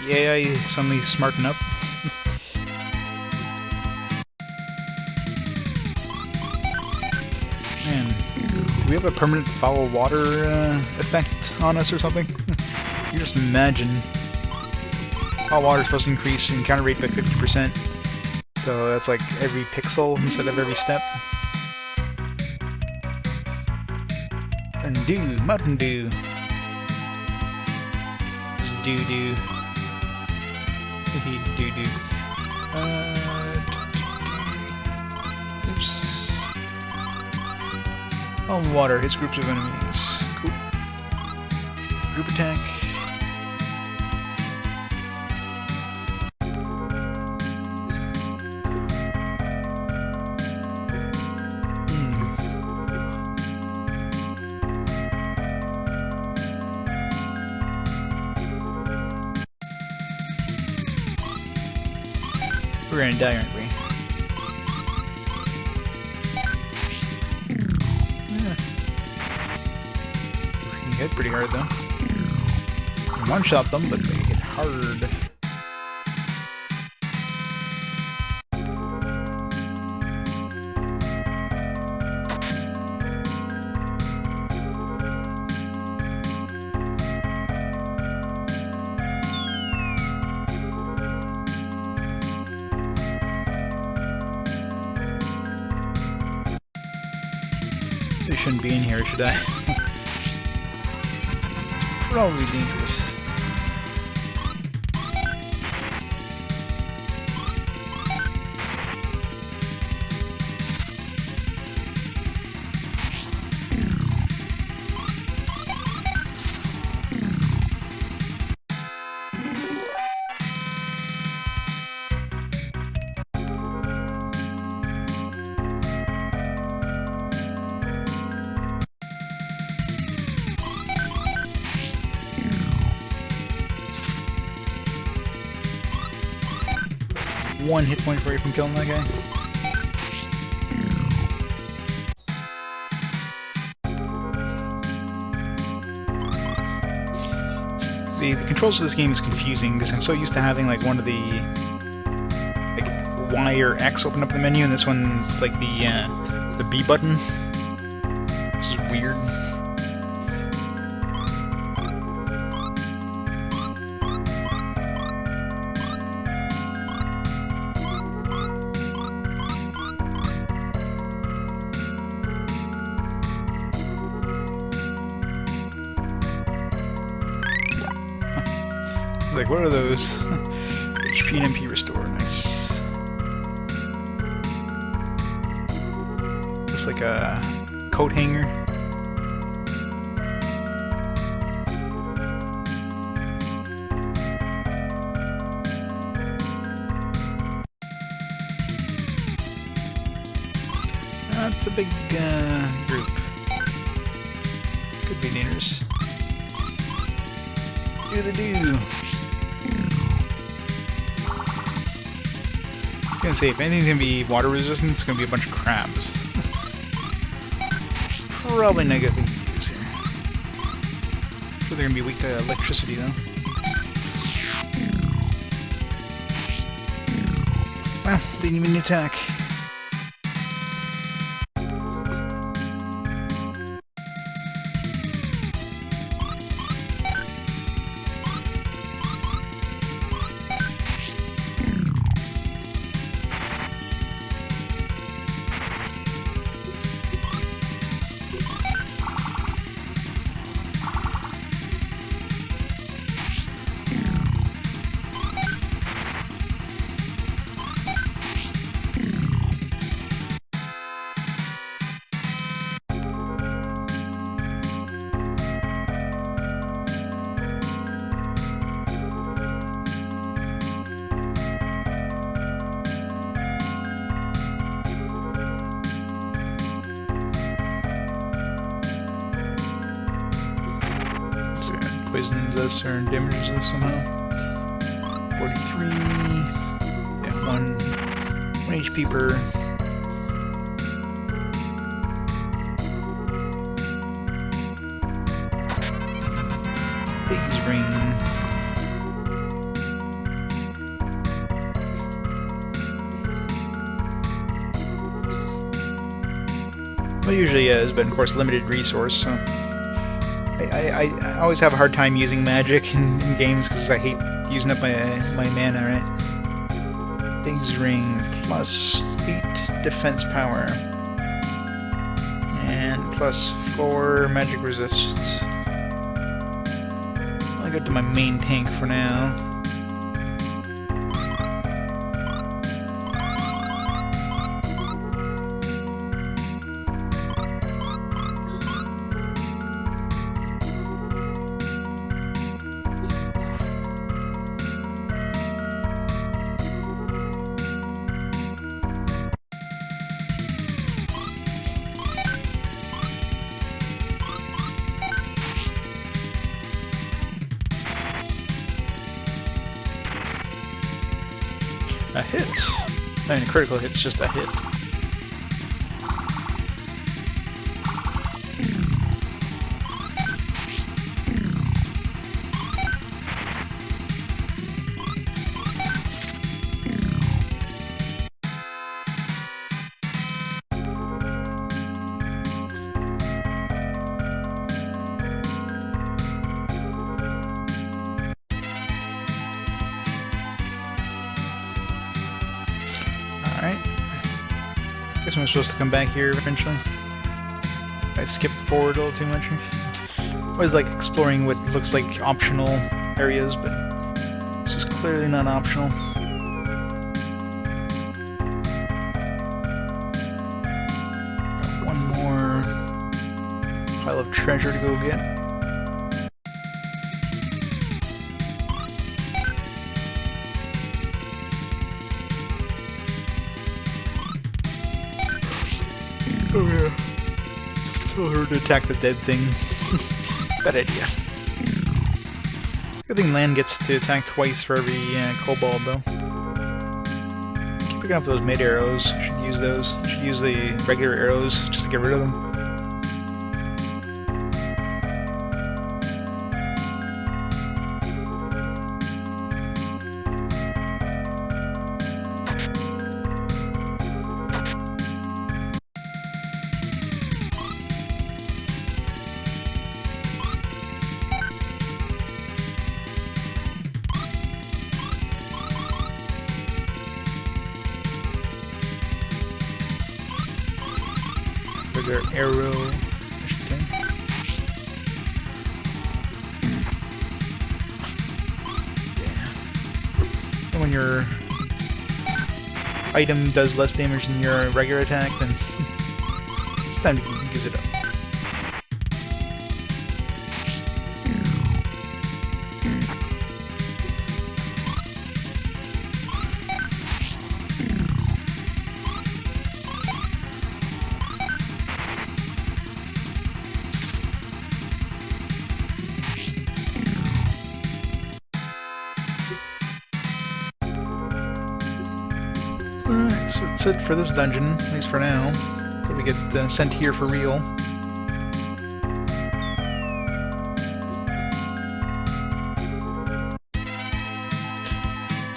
S1: The AI suddenly smarten up. Man, do we have a permanent foul water effect on us or something? You just imagine. Foul water is supposed to increase encounter rate by 50%. So that's like every pixel instead of every step. And dew, Mountain Dew. Just doo-doo. Doo-doo. Oops. Oh, water hits groups of enemies. Cool. Group attack. We're gonna die, aren't we? Yeah. We can hit pretty hard, though. One-shot them, but they hit hard. Probably shouldn't be in here, should I? It's probably dangerous. One hit point away from killing that guy. The controls of this game is confusing because I'm so used to having like one of the like Y or X open up the menu, and this one's like the B button. This is weird. Like, what are those? HP and MP restore, nice. Just like a coat hanger. That's a big group. Could be dangerous. Do the do. I was gonna say, if anything's gonna be water resistant, it's gonna be a bunch of crabs. Probably not a good thing to use here. Sure, they're gonna be weak to electricity though. Well, they didn't even attack. Poisons us or damages us somehow. 43. Yeah, 1 HP per. Big's ring. Well, usually is, but of course limited resource, so I always have a hard time using magic in games because I hate using up my mana, right? Big's ring plus 8 defense power and plus 4 magic resist. I'll go to my main tank for now. A hit. I mean, a critical hit's just a hit. Alright. Guess I'm supposed to come back here eventually. I I skip forward a little too much. Always like exploring what looks like optional areas, but this is clearly not optional. Got one more pile of treasure to go get. Oh yeah. Tell her to attack the dead thing. Bad idea. Good thing land gets to attack twice for every kobold, though. Keep picking up those mid arrows. Should use those. Should use the regular arrows just to get rid of them. Their arrow, I should say. Yeah. And when your item does less damage than your regular attack, then it's time to use it up. Alright, so that's it for this dungeon, at least for now. Until we get sent here for real.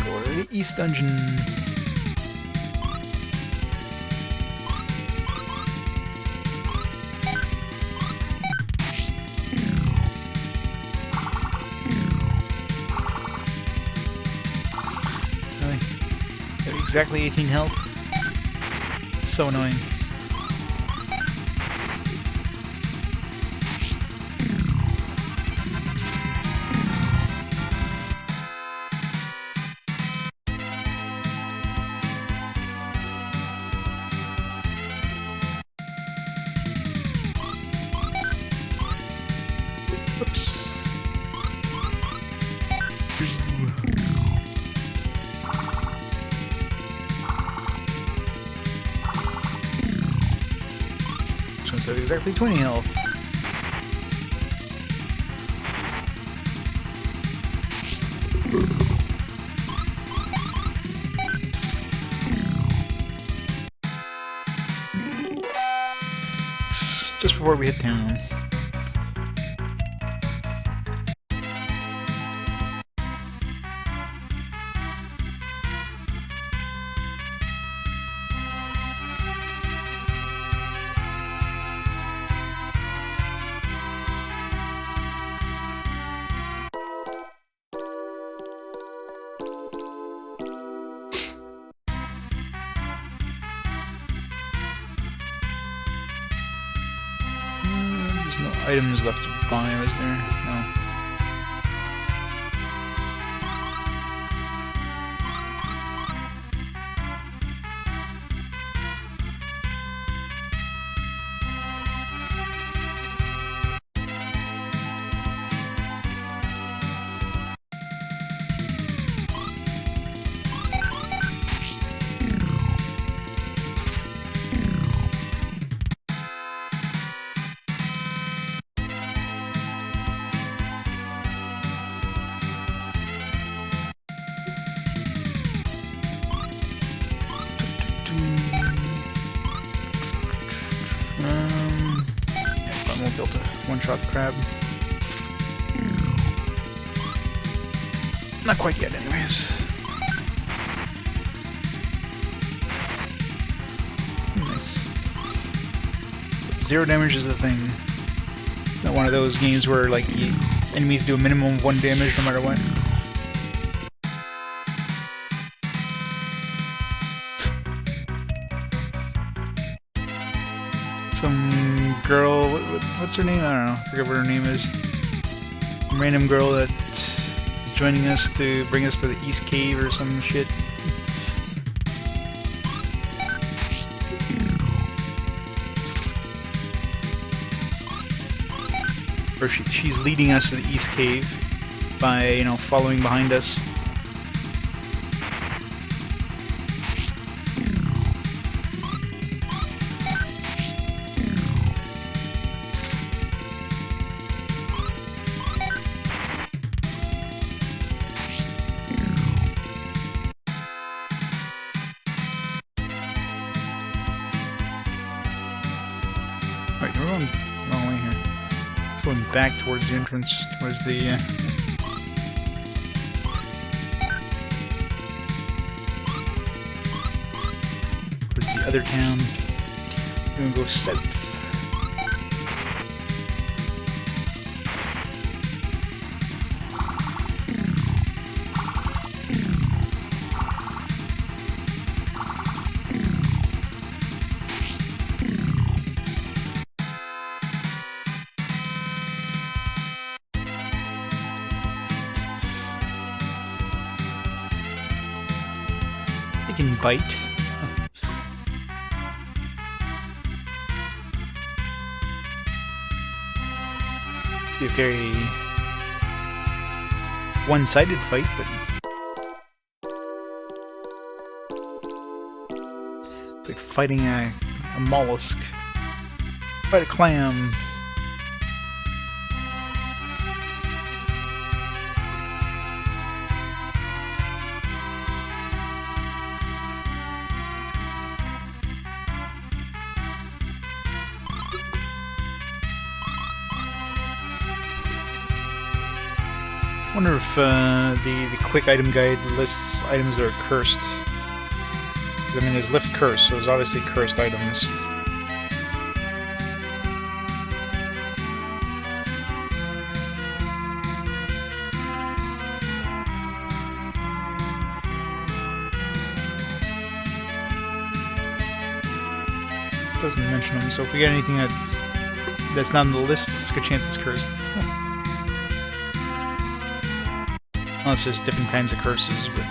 S1: Go to the East Dungeon. Exactly 18 health. So annoying. Whoops. So exactly 20 health. Just before we hit town. There's no items left to buy, is there? No. I won't be able to one-shot the crab. Not quite yet, anyways. Nice. So 0 damage is the thing. It's not one of those games where, like, the enemies do a minimum of 1 damage no matter what. Some girl, what's her name? I don't know, I forget what her name is. Some random girl that is joining us to bring us to the East Cave or some shit. Or she's leading us to the East Cave by, you know, following behind us. Right, we're going the wrong way here. It's going back towards the entrance, towards the other town. We're gonna go south. They can bite. Be a very one-sided fight, but it's like fighting a mollusk. Fight a clam. I wonder if the quick item guide lists items that are cursed. I mean, there's lift curse, so there's obviously cursed items. It doesn't mention them, so if we get anything that's not on the list, there's a good chance it's cursed. Unless there's different kinds of curses, but...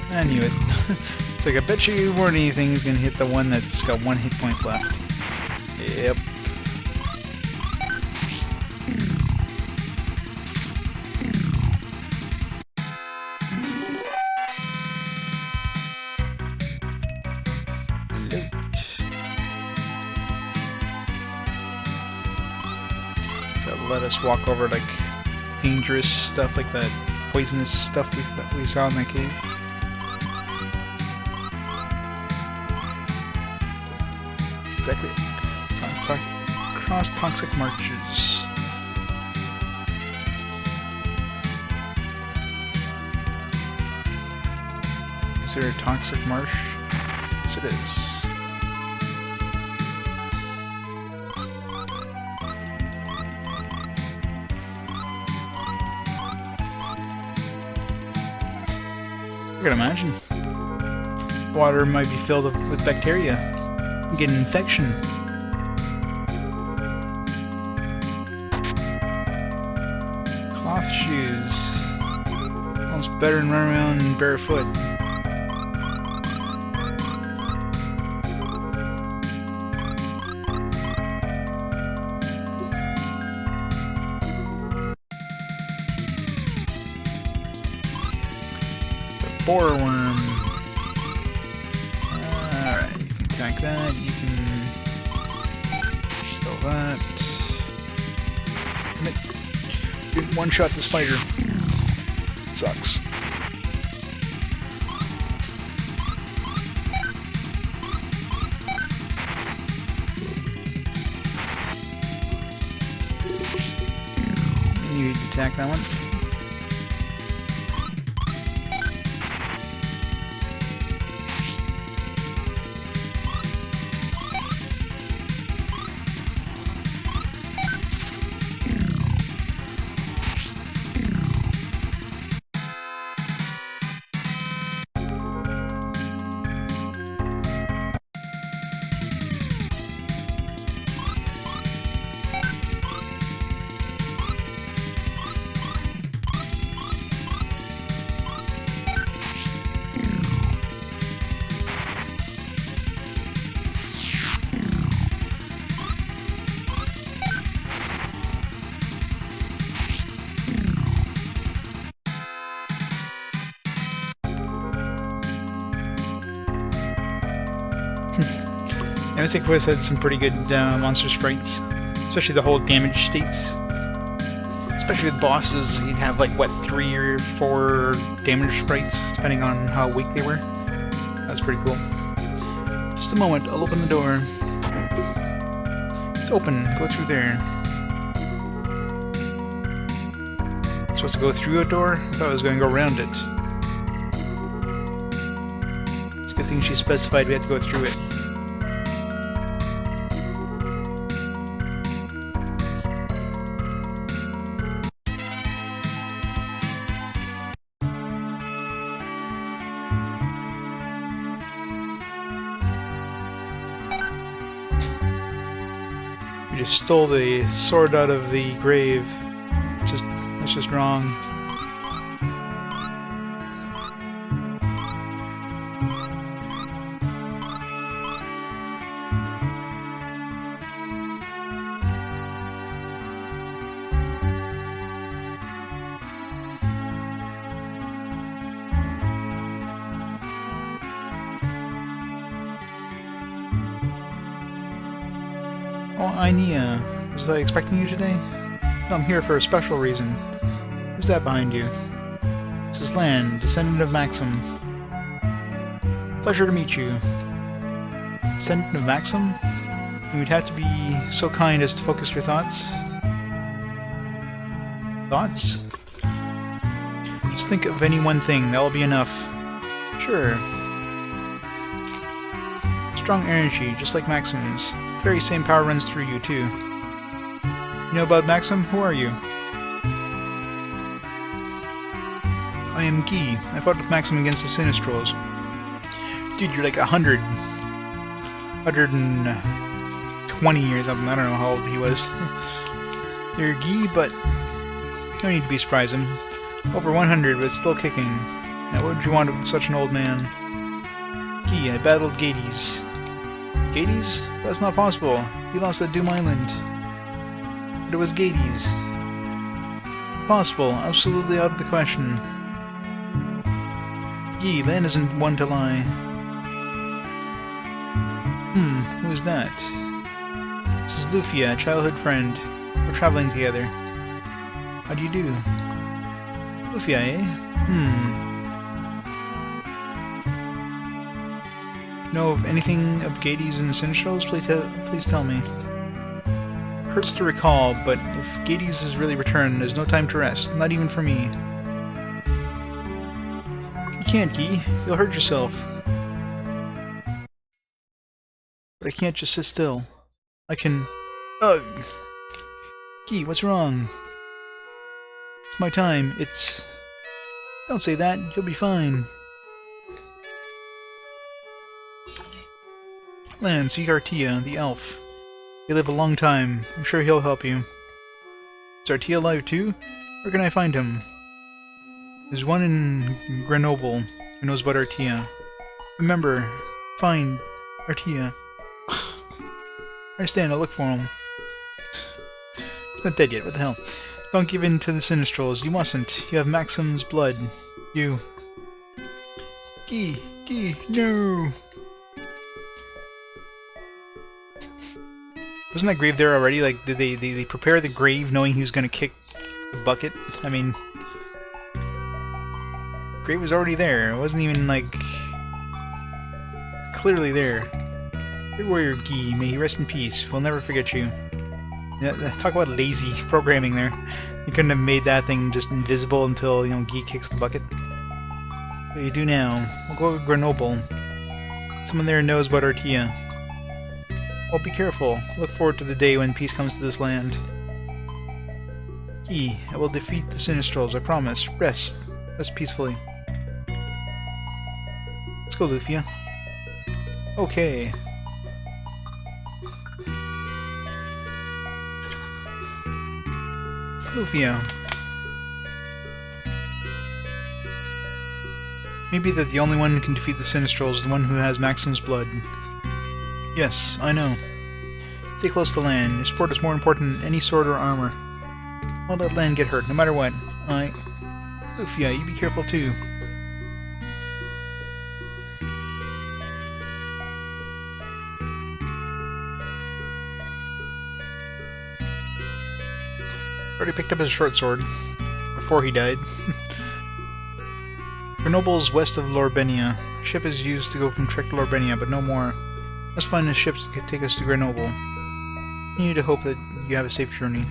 S1: I knew it. It's like, I bet you more than anything is gonna hit the one that's got 1 hit point left. Yep. So let us walk over like dangerous stuff like that poisonous stuff we saw in that cave. Exactly. Cross toxic marches. Is there a toxic marsh? Yes, it is. I can imagine. Water might be filled up with bacteria. You get an infection. Cloth shoes. Almost better than running around barefoot. The boar worm. Alright, you can attack that, you can kill that. Didn't one-shot the spider. Sucks. attack, that one. Mystic Voice had some pretty good monster sprites, especially the whole damage states. Especially with bosses, you'd have like, what, 3 or 4 damage sprites, depending on how weak they were. That was pretty cool. Just a moment, I'll open the door. It's open, go through there. Supposed to go through a door? I thought I was going to go around it. It's a good thing she specified we had to go through it. You just stole the sword out of the grave. That's just wrong. Oh, Inia. Was I expecting you today? No, I'm here for a special reason. Who's that behind you? This is Lan, descendant of Maxim. Pleasure to meet you. Descendant of Maxim? You would have to be so kind as to focus your thoughts. Thoughts? Just think of any one thing, that'll be enough. Sure. Strong energy, just like Maxim's. The very same power runs through you, too. You know about Maxim? Who are you? I am Guy. I fought with Maxim against the Sinistrals. Dude, you're like 120 or something. I don't know how old he was. You're Guy, but no need to be surprised. I'm over 100, but still kicking. Now, what would you want of such an old man? Guy, I battled Gades. Gades? That's not possible. He lost at Doom Island. But it was Gades. Possible. Absolutely out of the question. Yee, Lan isn't one to lie. Who is that? This is Lufia, a childhood friend. We're traveling together. How do you do? Lufia, eh? Know of anything of Gades and the Sinistrals? Please tell me. Hurts to recall, but if Gades has really returned, there's no time to rest. Not even for me. You can't, Guy. You'll hurt yourself. But I can't just sit still. I can... Ugh! Guy, what's wrong? It's my time. It's... Don't say that. You'll be fine. Lan, seek Artia, the elf. They live a long time. I'm sure he'll help you. Is Artia alive too? Where can I find him? There's one in Grenoble who knows about Artia. Remember, find Artia. I understand, I'll look for him. He's not dead yet, what the hell? Don't give in to the Sinistrals. You mustn't. You have Maxim's blood. You. Guy, no! Wasn't that grave there already? Like, did they prepare the grave knowing he was gonna kick the bucket? I mean... the grave was already there. It wasn't even, like... clearly there. Good warrior Guy, may he rest in peace. We'll never forget you. Yeah, talk about lazy programming there. You couldn't have made that thing just invisible until, you know, Guy kicks the bucket. What do you do now? We'll go to Grenoble. Someone there knows about Artia. Well, be careful. Look forward to the day when peace comes to this land. Guy, I will defeat the Sinistrals, I promise. Rest. Rest peacefully. Let's go, Lufia. Okay. Lufia. Maybe that the only one who can defeat the Sinistrals is the one who has Maxim's blood. Yes, I know. Stay close to land. Your support is more important than any sword or armor. Don't let land get hurt, no matter what. Lufia, you be careful too. Already picked up his short sword. Before he died. Grenoble's west of Lorbenia. A ship is used to go from Trek to Lorbenia, but no more. Let's find a ship that can take us to Grenoble. You need to hope that you have a safe journey.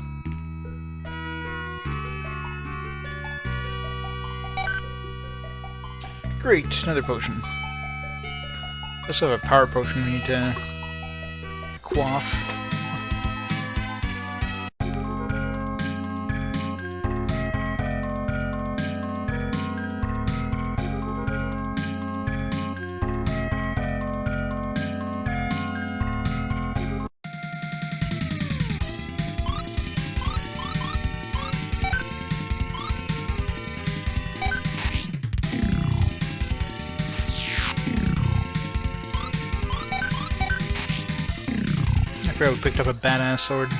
S1: Great, another potion. I also have a power potion we need to quaff. I forgot we picked up a badass sword.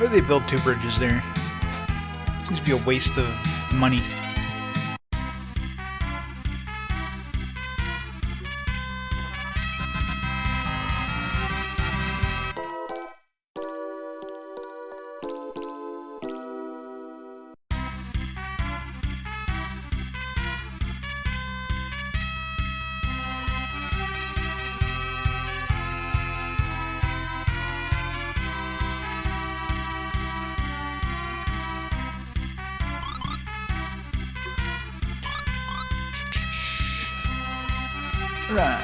S1: Why do they build two bridges there? Seems to be a waste of money. Right.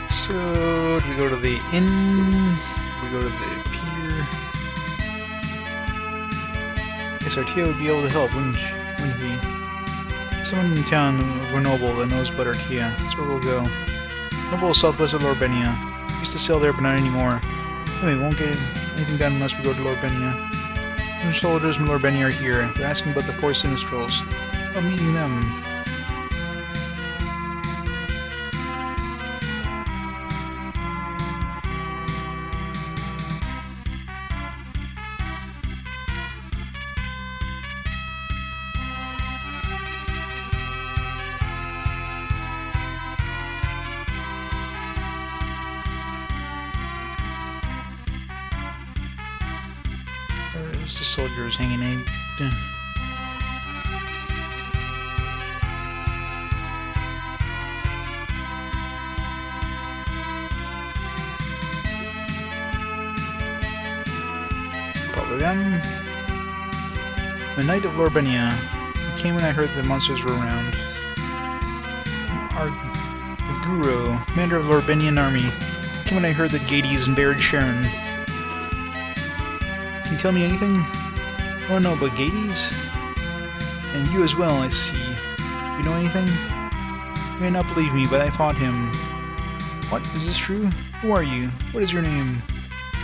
S1: So, do we go to the inn? We go to the pier? Guess Artia would be able to help, wouldn't he? Someone in town of Grenoble that knows about Artia. That's where we'll go. Grenoble is southwest of Lorbenia. We used to sail there, but not anymore. Anyway, we won't get anything done unless we go to Lorbenia. Some soldiers from Lorbenia are here. They're asking about the four Sinistrals. About meeting them. There's the soldiers hanging out. Bubblegum. The night of Lorbenia. It came when I heard the monsters were around. Aguro, commander of the Lorbenian army. Came when I heard that Gades invaded Sharon. Can you tell me anything? Oh no, but Gades? And you as well, I see. You know anything? You may not believe me, but I fought him. What? Is this true? Who are you? What is your name?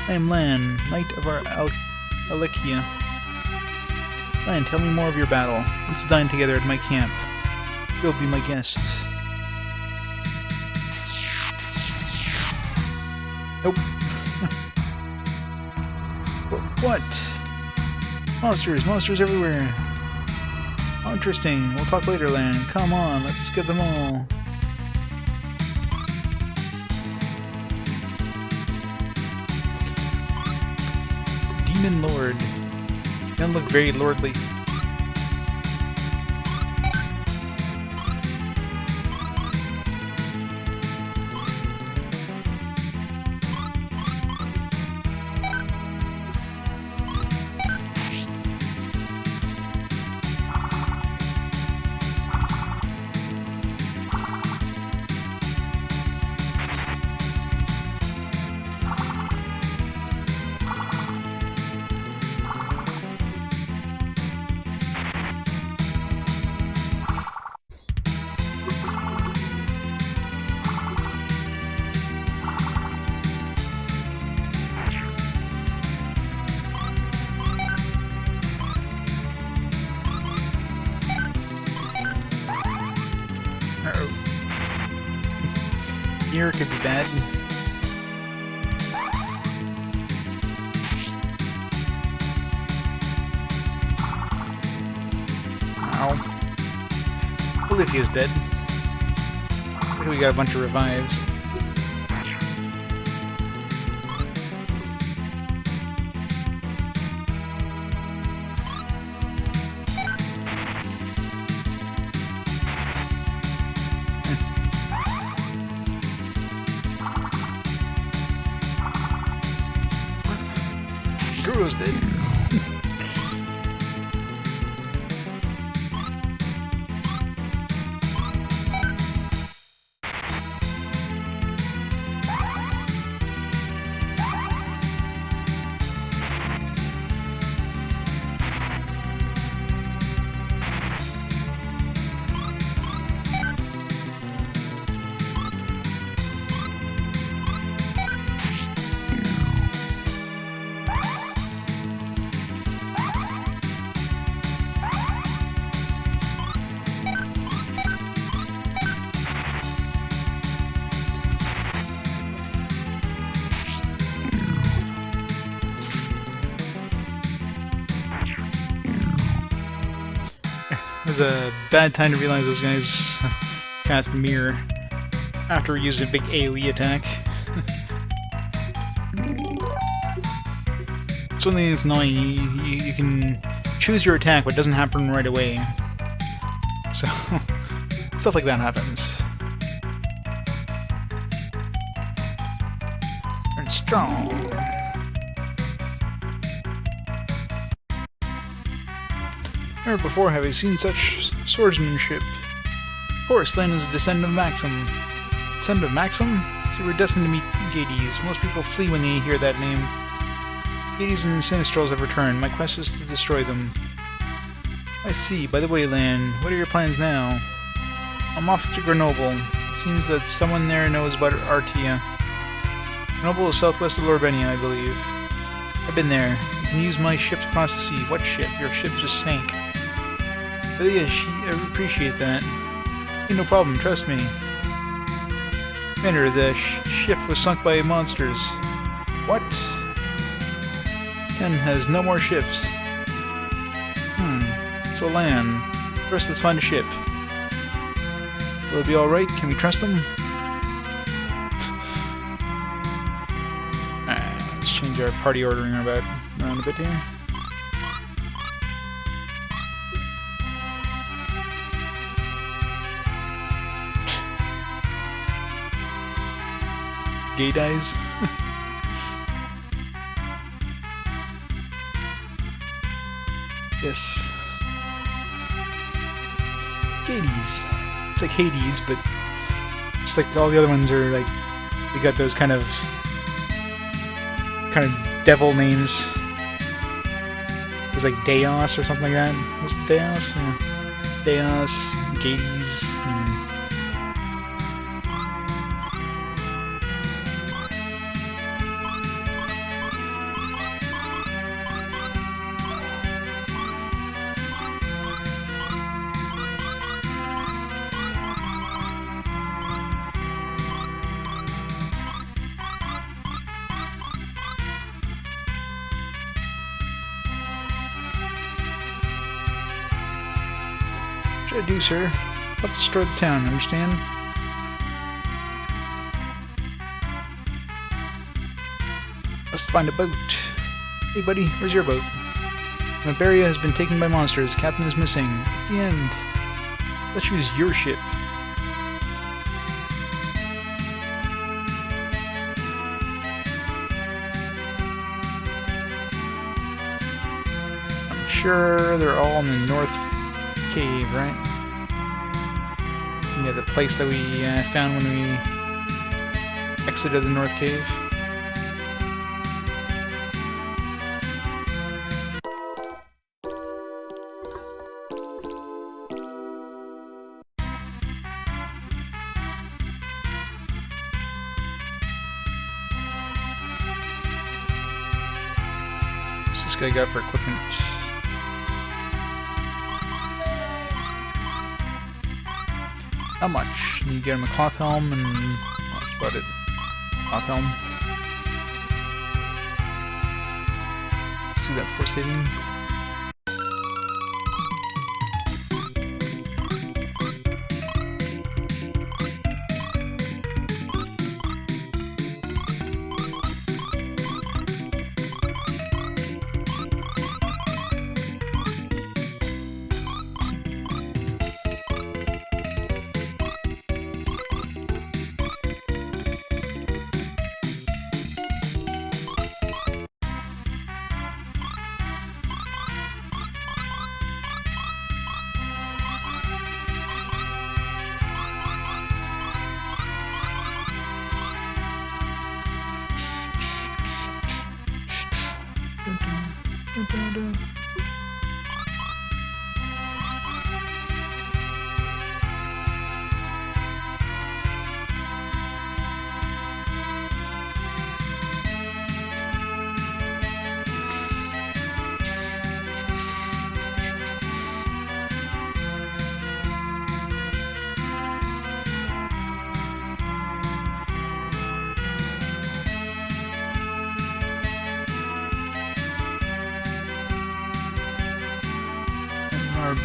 S1: I am Lan, knight of our Alekia. Lan, tell me more of your battle. Let's dine together at my camp. You'll be my guest. Nope. What? Monsters! Monsters everywhere! How interesting. We'll talk later, Lan. Come on, let's get them all. Demon Lord. You don't look very lordly. Here could be bad. Ow. Lufia's dead. Look, we got a bunch of revives. Aguro's dead. It was a bad time to realize those guys cast Mirror after using a big AoE attack. Something that's annoying, you can choose your attack but it doesn't happen right away. So, stuff like that happens. Turn strong. Never before have I seen such swordsmanship. Of course, Lan is a descendant of Maxim. Descendant of Maxim? So we're destined to meet Gades. Most people flee when they hear that name. Gades and the Sinistrals have returned. My quest is to destroy them. I see. By the way, Lan, what are your plans now? I'm off to Grenoble. It seems that someone there knows about Artia. Grenoble is southwest of Lorbenia, I believe. I've been there. You can use my ship to cross the sea. What ship? Your ship just sank. Lilia, I appreciate that. Hey, no problem, trust me. Commander, the ship was sunk by monsters. What? 10 has no more ships. So Lan. First, let's find a ship. Will it be alright? Can we trust them? Let's change our party ordering around a bit here. Gay dies. Yes. Hades. It's like Hades, but Just like all the other ones are like, they got those kind of devil names. It was like Deos or something like that. Was it Deos? Yeah. Deos, Gades, and... What should I do, sir? Let's destroy the town, understand? Let's find a boat. Hey buddy, where's your boat? Mabaria has been taken by monsters. Captain is missing. It's the end. Let's use your ship. I'm sure they're all in the north cave, right? Yeah, the place that we found when we exited the north cave. What's this guy got for equipment? How much? You get him a cloth helm and... oh, that's about it. Cloth helm. Let's do that before saving.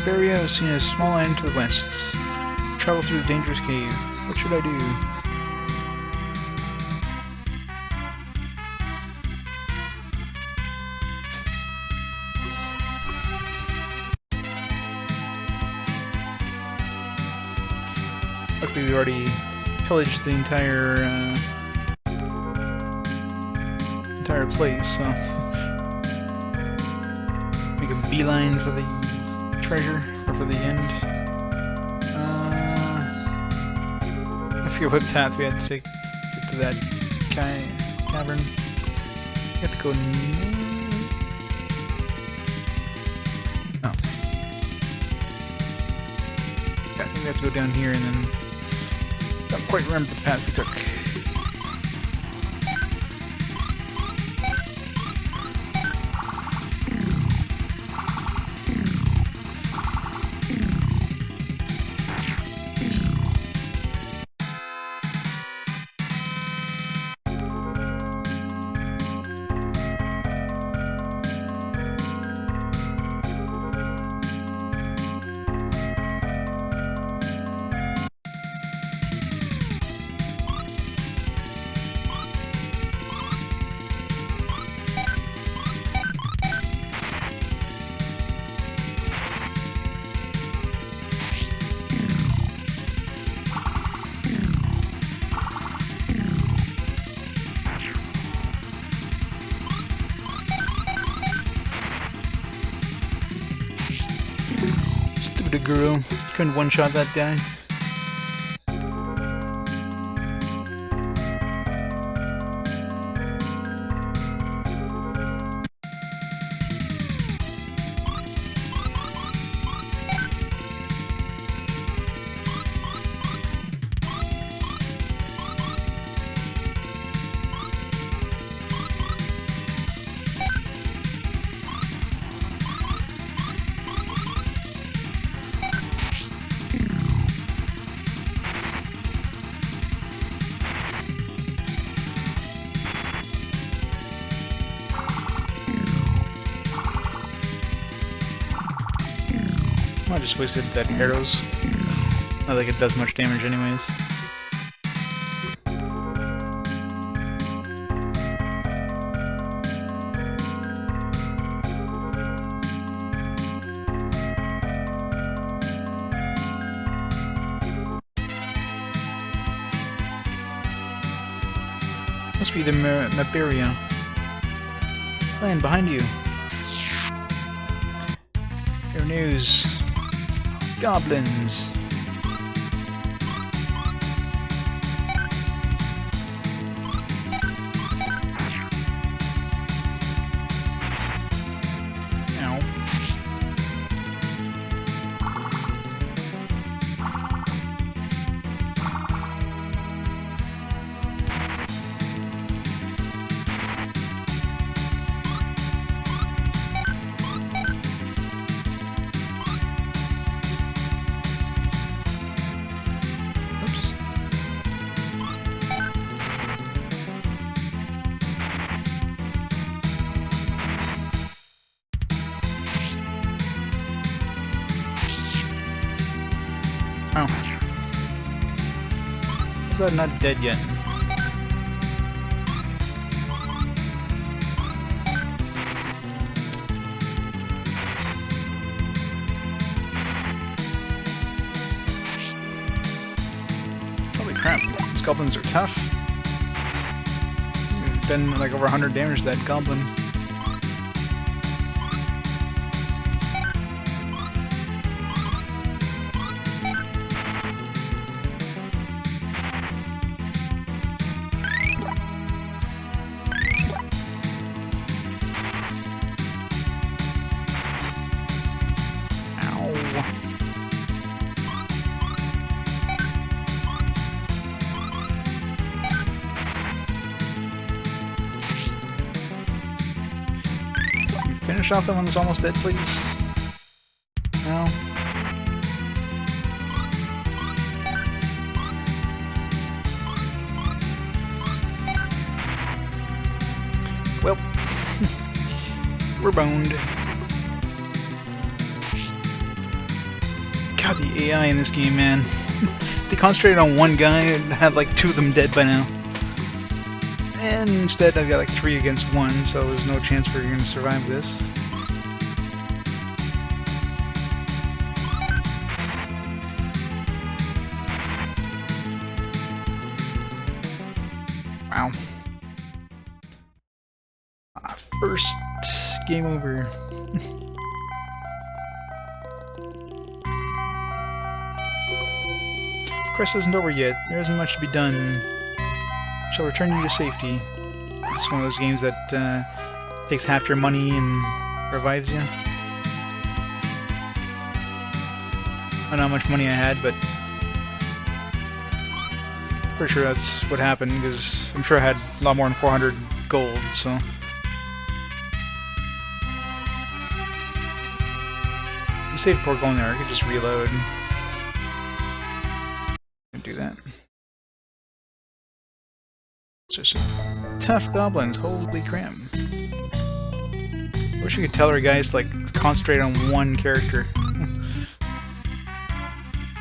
S1: Barrier is seen as a small island to the west. Travel through the dangerous cave. What should I do? Luckily we already pillaged the entire place, so make a beeline for the treasure, or for the end. I forget what path we had to take to get to that cavern. We have to go oh. Yeah, I think we have to go down here and then... don't quite remember the path we took. Stupid Aguro. Couldn't one-shot that guy. I just wasted that arrows. Not like it does much damage anyways. Must be the Maperia. Land behind you. Your news. Goblins. Ow. Oh. Is that not dead yet? Holy crap, these goblins are tough. We've done like over 100 damage to that goblin. Finish off the one that's almost dead, please. No. Well, we're boned. God, the AI in this game, man. They concentrated on one guy and had like 2 of them dead by now. And instead I've got like 3 against 1, so there's no chance we're going to survive this. Wow. First game over. Quest isn't over yet. There isn't much to be done. Shall return you to safety. This is one of those games that takes half your money and revives you. I don't know how much money I had, but pretty sure that's what happened, because I'm sure I had a lot more than 400 gold, so... You save before going there, I could just reload. And do that. So some tough goblins, holy crap. I wish you could tell our guys to like concentrate on one character.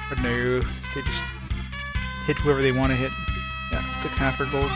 S1: But no, they just hit whoever they want to hit. Yeah, took half her gold.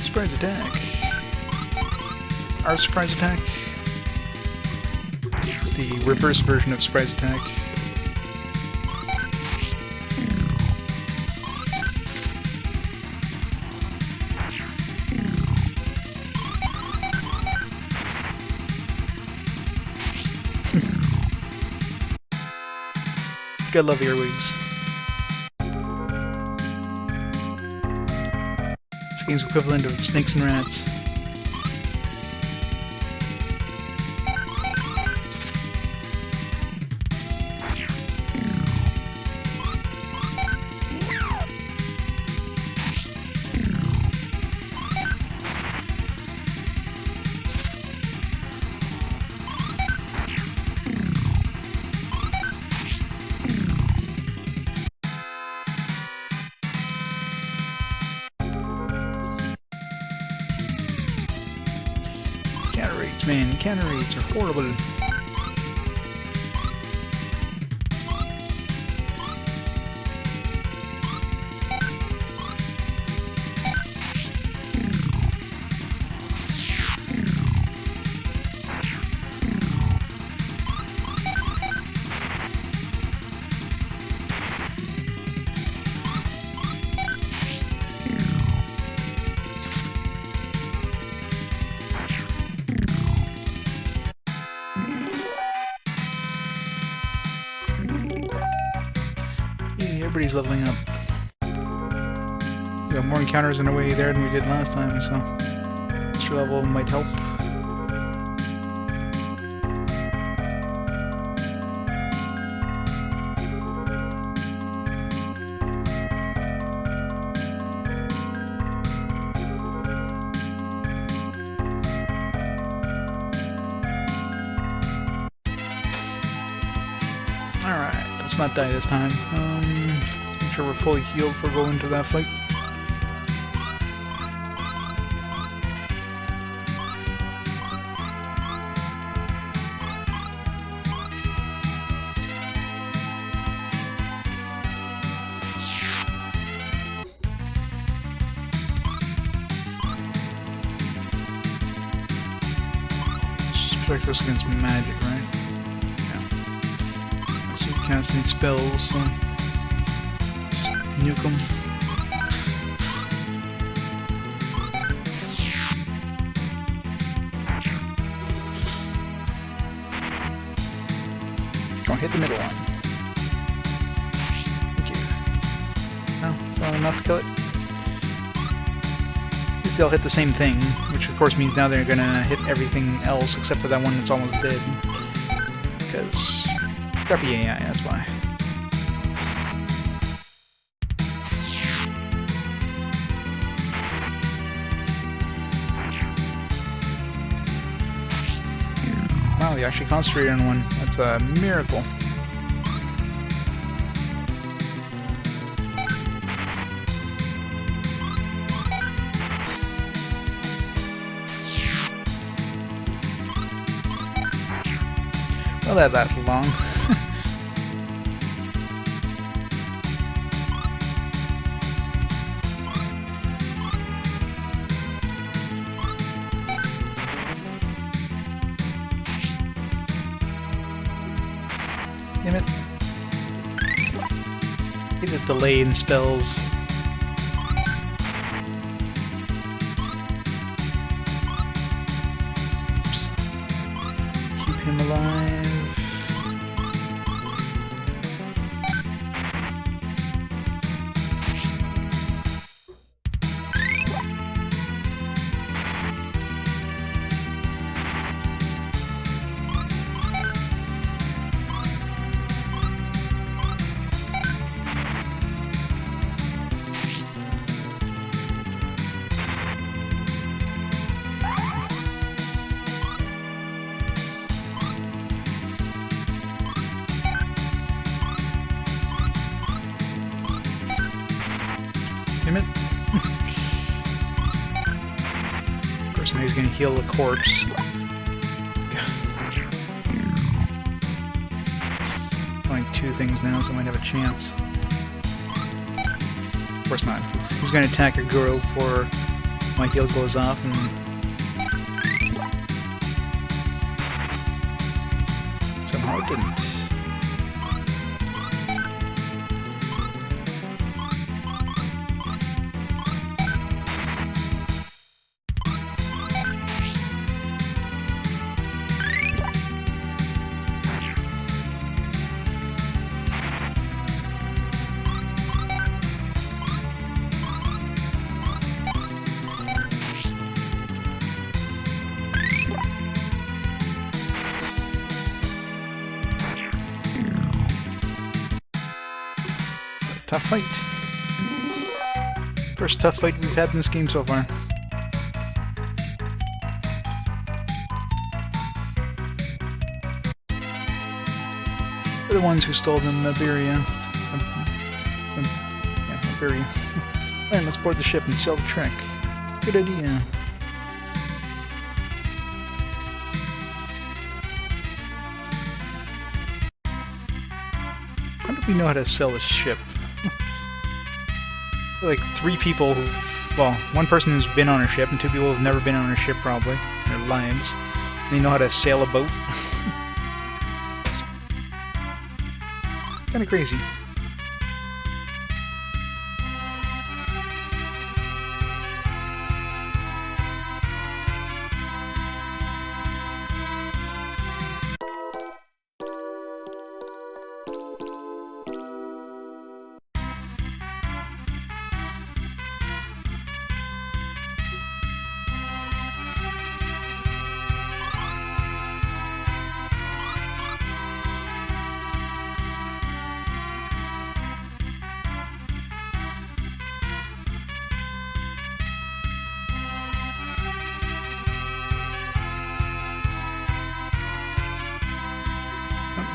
S1: Surprise attack. our surprise attack. It's the reverse version of surprise attack. Gotta love earwigs. This game's equivalent of snakes and rats. Counter rates, man. Counter rates are horrible. Everybody's leveling up. We got more encounters in a way there than we did last time, so extra level might help. Alright, let's not die this time. Let's make sure we're fully healed before going into that fight. Let's just protect us against magic, right? So you cast any spells, so just nuke them. Don't hit the middle one. Thank you. No, it's not enough to kill it. At least they'll hit the same thing, which of course means now they're gonna hit everything else except for that one that's almost dead. Because crappy AI, that's why. Wow, they actually concentrated on one. That's a miracle. Well, that lasted long. Damn it. Get the delay in spells. Oops. Keep him alive. Damn it. Of course, now he's gonna heal the corpse. It's only two things now, so I might have a chance. Of course not. He's gonna attack Aguro before my heal goes off, and it didn't. Tough fight. First tough fight we've had in this game so far. We're the ones who stole the Iberia. Yeah, Iberia. Alright, let's board the ship and sell the trek. Good idea. How do we know how to sell a ship? Like 3 people who, well, 1 person who's been on a ship and 2 people who've never been on a ship probably in their lives. And they know how to sail a boat. It's kind of crazy.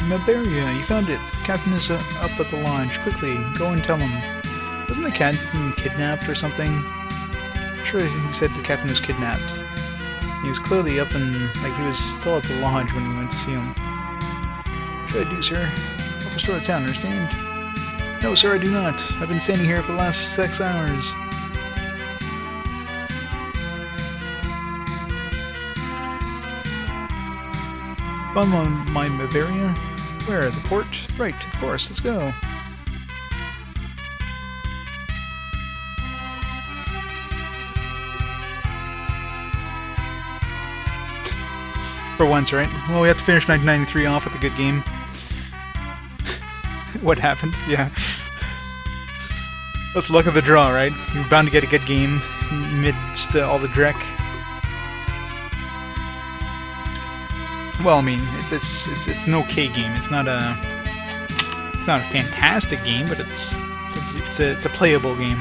S1: Iberia, you found it. Captain is up at the lodge. Quickly, go and tell him. Wasn't the captain kidnapped or something? Sure, he said the captain was kidnapped. He was clearly up and, like, he was still at the lodge when we went to see him. What should I do, sir? Help restore the town, understand? No, sir, I do not. I've been standing here for the last 6 hours. Bum on my Iberia? Where? The port? Right, of course, let's go. For once, right? Well, we have to finish 1993 off with a good game. What happened? Yeah. That's luck of the draw, right? You're bound to get a good game amidst all the dreck. Well, I mean, it's an okay game. It's not a fantastic game, but it's a playable game.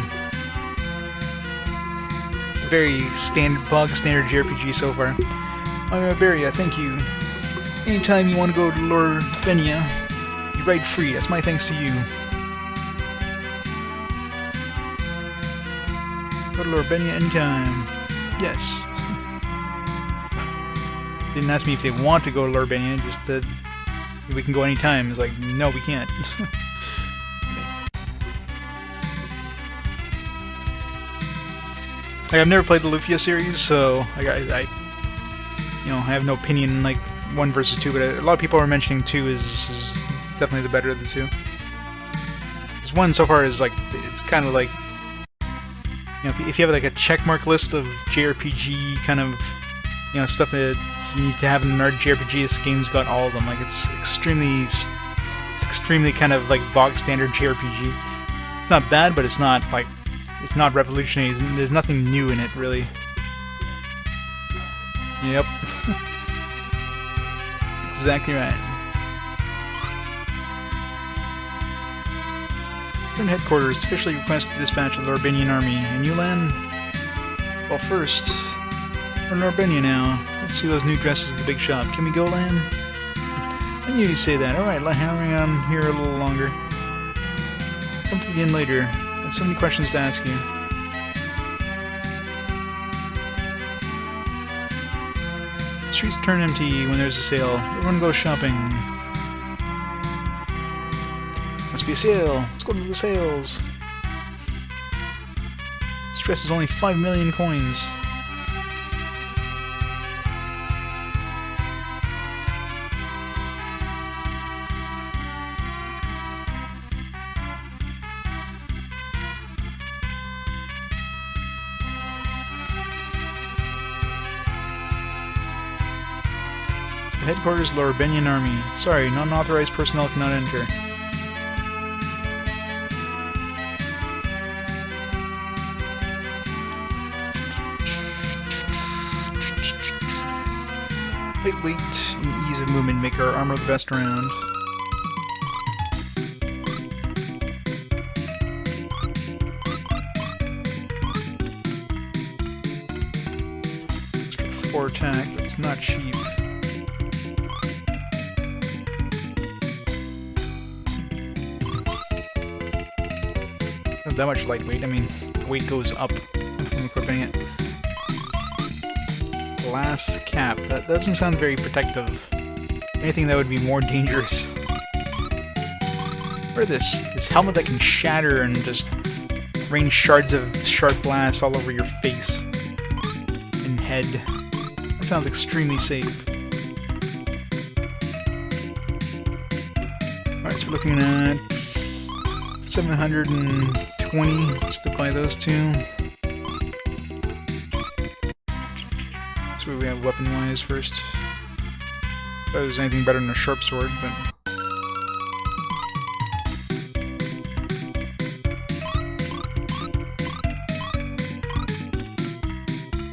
S1: It's a very standard JRPG so far. I'm Iberia, thank you. Anytime you want to go to Lufia, you ride free. That's my thanks to you. Go to Lufia anytime. Yes. Didn't ask me if they want to go to Lufia, just said we can go anytime. It's like, no, we can't. Like, I've never played the Lufia series, so I have no opinion like 1 versus 2, but a lot of people are mentioning 2 is definitely the better of the 2. This 1 so far is like, it's kind of like, if you have like a checkmark list of JRPG kind of, stuff that you need to have in an JRPG, this game's got all of them. Like, it's extremely kind of like bog standard JRPG. It's not bad, but it's not like, it's not revolutionary. There's nothing new in it, really. Yep. Exactly right. Current headquarters officially request to dispatch the Larbinian army. And you land? Well, first, we're in Larbania now. Let's see those new dresses at the big shop. Can we go, Lan? I knew you'd say that. Alright, hang around here a little longer. Come to the inn later. I have so many questions to ask you. The streets turn empty when there's a sale. Everyone goes shopping. Must be a sale. Let's go to the sales. This dress is only 5 million coins. Headquarters of the Urbanian Army. Sorry, non-authorized personnel cannot enter. Lightweight and ease of movement make our armor the best around. Extra 4 attack, but it's not cheap. Not that much lightweight, I mean, the weight goes up from equipping it. Glass cap. That doesn't sound very protective. Anything that would be more dangerous. Or this helmet that can shatter and just rain shards of sharp glass all over your face and head. That sounds extremely safe. Alright, so we're looking at 720 just to buy those two. What do we have weapon-wise first? I thought there's anything better than a sharp sword, but...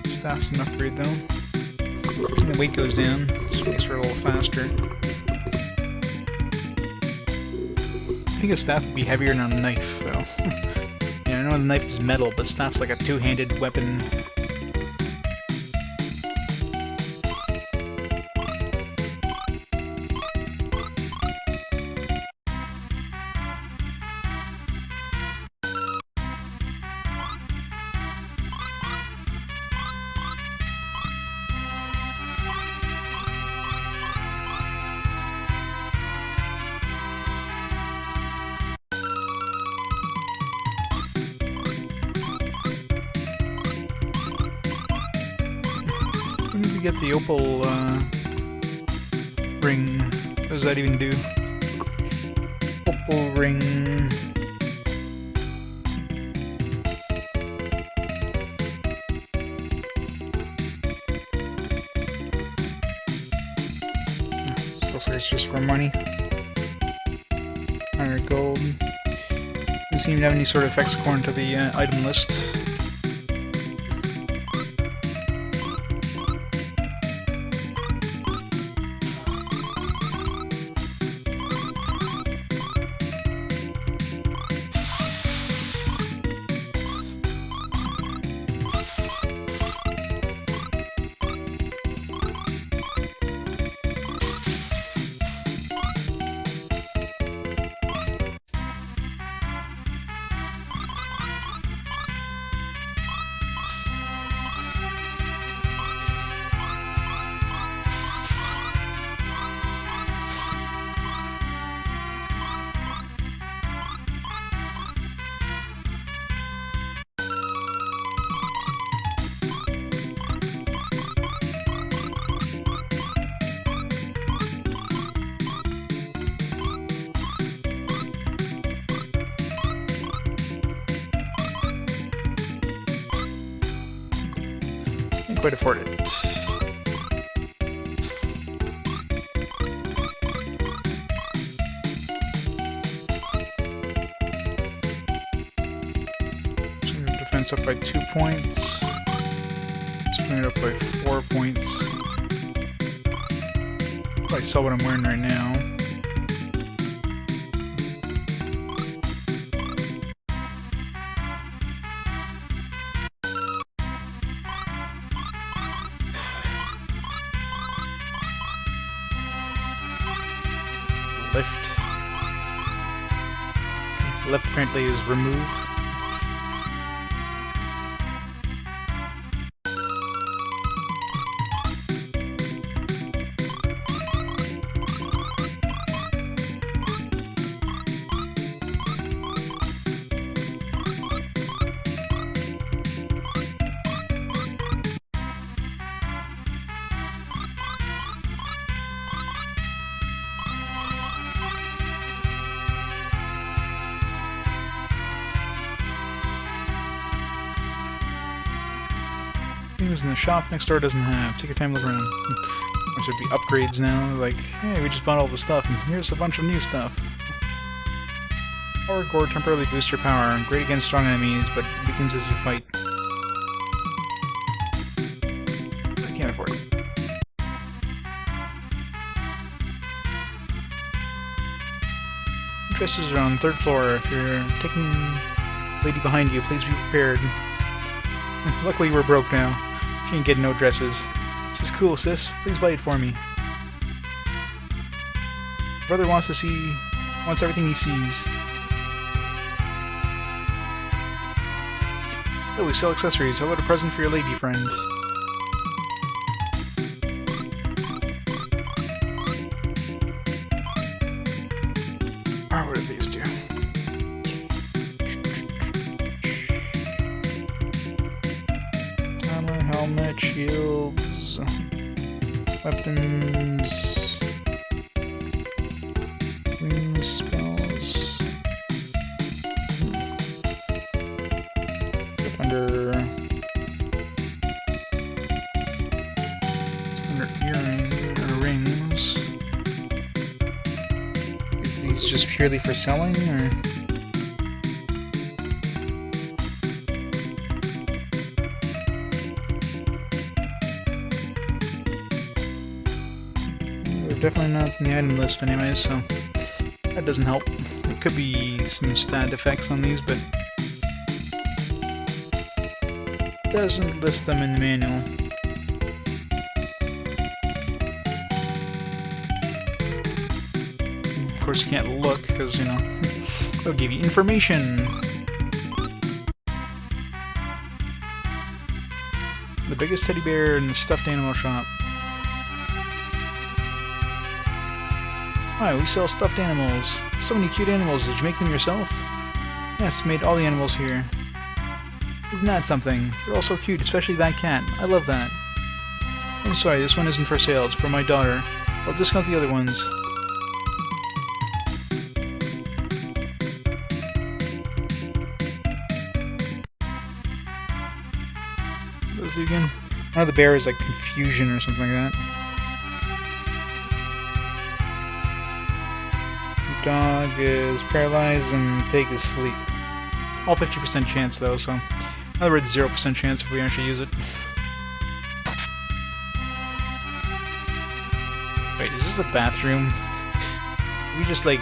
S1: Staff's an upgrade, though. And the weight goes down, so it makes her a little faster. I think a staff would be heavier than a knife, though. Yeah, I know the knife is metal, but staff's like a two-handed weapon. Get the opal ring. What does that even do? Opal ring. Looks like it's just for money. 100 gold. Doesn't seem to have any sort of effects according to the item list. Quite afford it. So defense up by 2 points. Bring it up by 4 points. If I sell what I'm wearing right now. Lift. Lift apparently is remove. Things in the shop next door doesn't have. Take your time, look around. There should be upgrades now, like, hey, we just bought all the stuff, and here's a bunch of new stuff. Power Gore temporarily boosts your power, great against strong enemies, but weakens as you fight. I can't afford it. Dresses are on the 3rd floor. If you're taking the lady behind you, please be prepared. Luckily we're broke now. She ain't getting no dresses. This is cool, sis. Please buy it for me. Brother wants everything he sees. Oh, we sell accessories. How about a present for your lady friend? Oh, what do these do? Armor, helmet, shields, weapons, wings, spells. Under rings. Is these just purely for selling, or? They're definitely not in the item list anyway, so that doesn't help. There could be some stat effects on these, but doesn't list them in the manual. Of course, you can't look because, you know, it'll give you information. The biggest teddy bear in the stuffed animal shop. Hi, we sell stuffed animals. So many cute animals. Did you make them yourself? Yes, made all the animals here. Isn't that something? They're all so cute, especially that cat. I love that. I'm sorry, this one isn't for sale. It's for my daughter. I'll discount the other ones. What does it again? One of the bear is like confusion or something like that. The dog is paralyzed and pig is asleep. All 50% chance though, so in other words, 0% chance if we actually use it. Wait, is this a bathroom? Can we just, like,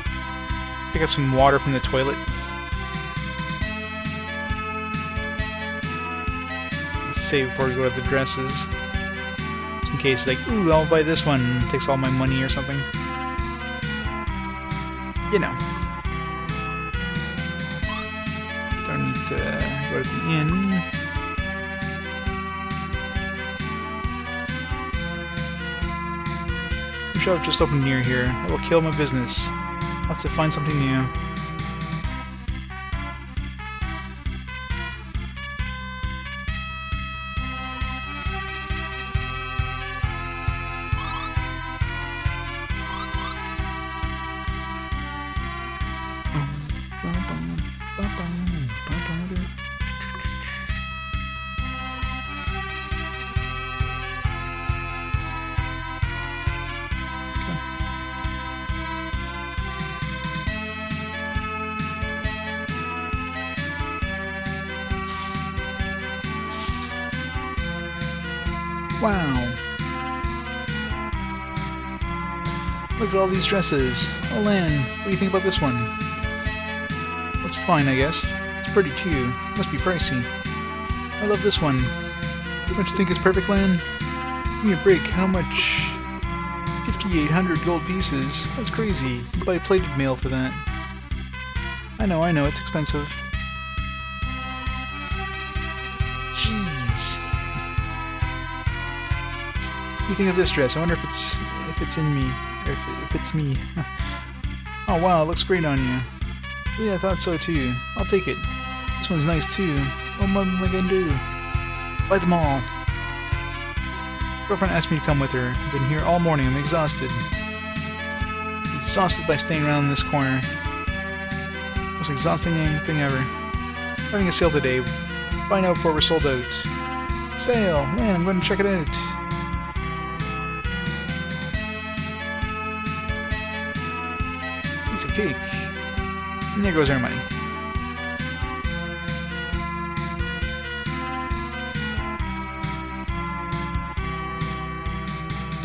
S1: pick up some water from the toilet? Let's save before we go to the dresses. Just in case, like, ooh, I'll buy this one. It takes all my money or something. You know. Don't need to go to the inn. The shop just opened near here. It will kill my business. I'll have to find something new. Wow. Look at all these dresses. Oh, Lan, what do you think about this one? That's fine, I guess. It's pretty too. Must be pricey. I love this one. Don't you think it's perfect, Lan? Give me a break. How much? 5,800 gold pieces. That's crazy. You buy plated mail for that. I know, it's expensive. Jeez. What do you think of this dress? I wonder if it's in me, or if it's me. Oh wow, it looks great on you. Yeah, I thought so too. I'll take it. This one's nice too. What am I gonna do? Buy them all. Girlfriend asked me to come with her. I've been here all morning. I'm exhausted. Exhausted by staying around in this corner. Most exhausting thing ever. Having a sale today. Buy now before we're sold out. Sale! Man, I'm going to check it out. cake. And there goes our money.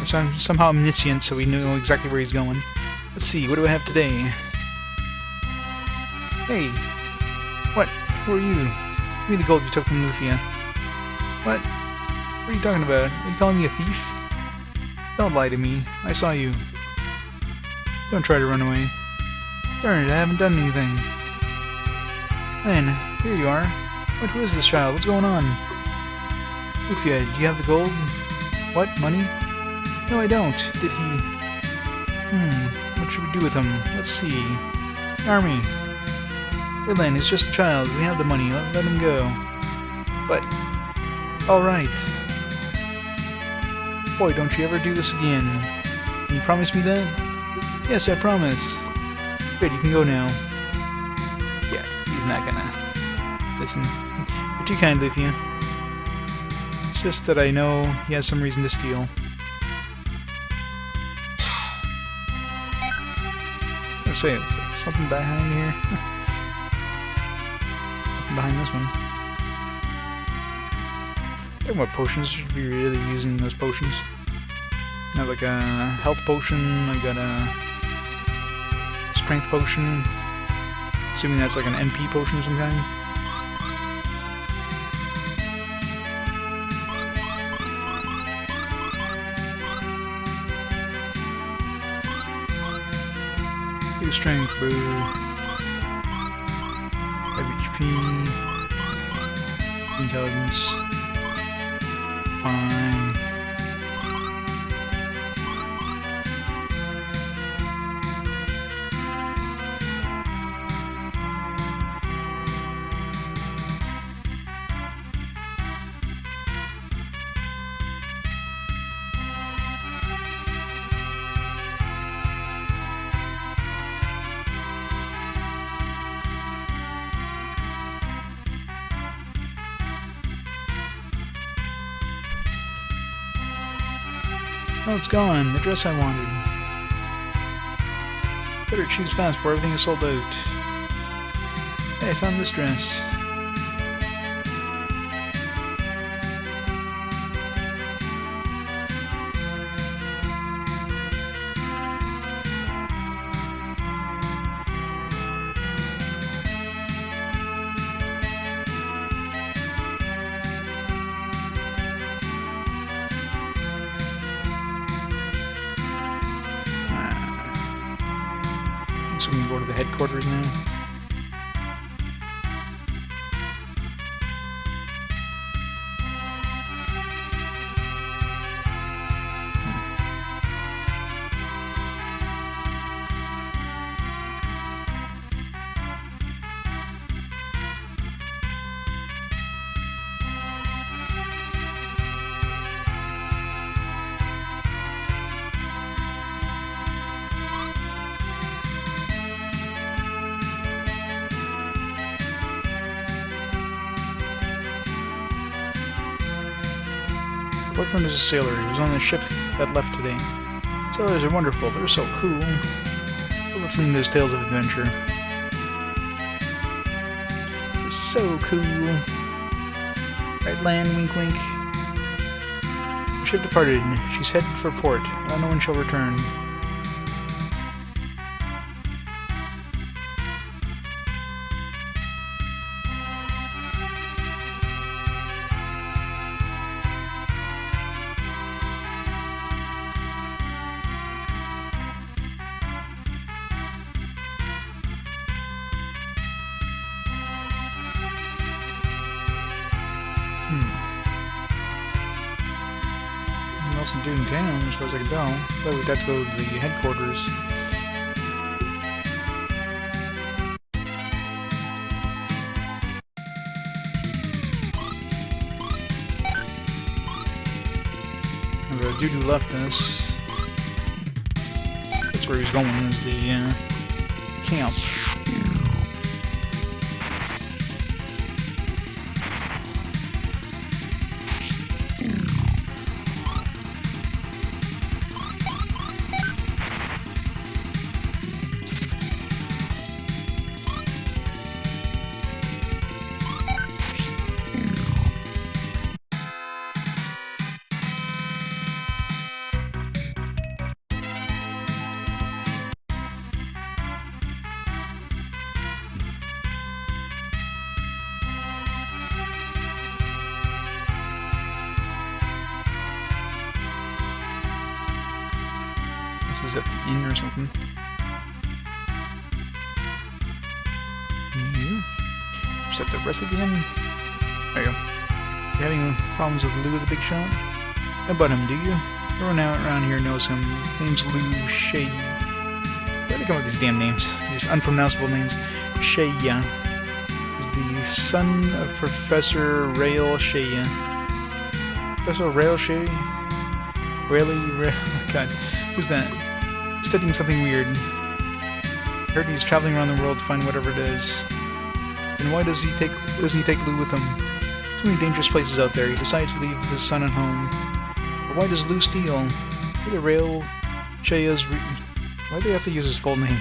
S1: We're somehow omniscient, so we know exactly where he's going. Let's see, what do I have today? Hey! What? Who are you? Give me the gold you took from Lufia. What? What are you talking about? Are you calling me a thief? Don't lie to me. I saw you. Don't try to run away. Darn it, I haven't done anything. Then, here you are. What, who is this child? What's going on? Lufia, do you have the gold? What? Money? No, I don't. Did he... what should we do with him? Let's see. Army. Wayland is just a child. We have the money. Let him go. But... Alright. Boy, don't you ever do this again. Can you promise me that? Yes, I promise. Good, you can go now. Yeah, he's not gonna listen. You're too kind, Lufia. It's just that I know he has some reason to steal. I was gonna say, is there something behind here? Nothing behind this one. Talking about potions, should be really using those potions. I have like a health potion, I got a strength potion. Assuming that's like an MP potion of some kind. Big strength, boo. 5 HP. Intelligence. Fine. Oh, it's gone. The dress I wanted. Better choose fast before everything is sold out. Hey, I found this dress. So we can go to the headquarters now. Boyfriend is a sailor. He was on the ship that left today. Sailors are wonderful. They're so cool. I love listening to those tales of adventure. They're so cool. Right land, wink wink. The ship departed. She's headed for port. I don't know when she'll return. Nothing else to do in town, as far as I can tell. But we'd have to go to the headquarters. The dude who left us. That's where he's going, is the camp. This is at the inn or something. Just at the rest of the inn. There you go. You having problems with Lou the Big Shot? How about him, do you? Everyone out around here knows him. Name's Lufia. Where do they come up with these damn names? These unpronounceable names. Shaya. He's the son of Professor Rail Shaya. Professor Rail Shaya? Oh god. Who's that? Studying something weird. Heard he's traveling around the world to find whatever it is. And why doesn't he take Lou with him? So many dangerous places out there. He decided to leave his son at home. But why does Lou steal? Who the Rail Shaya's why do they have to use his full name?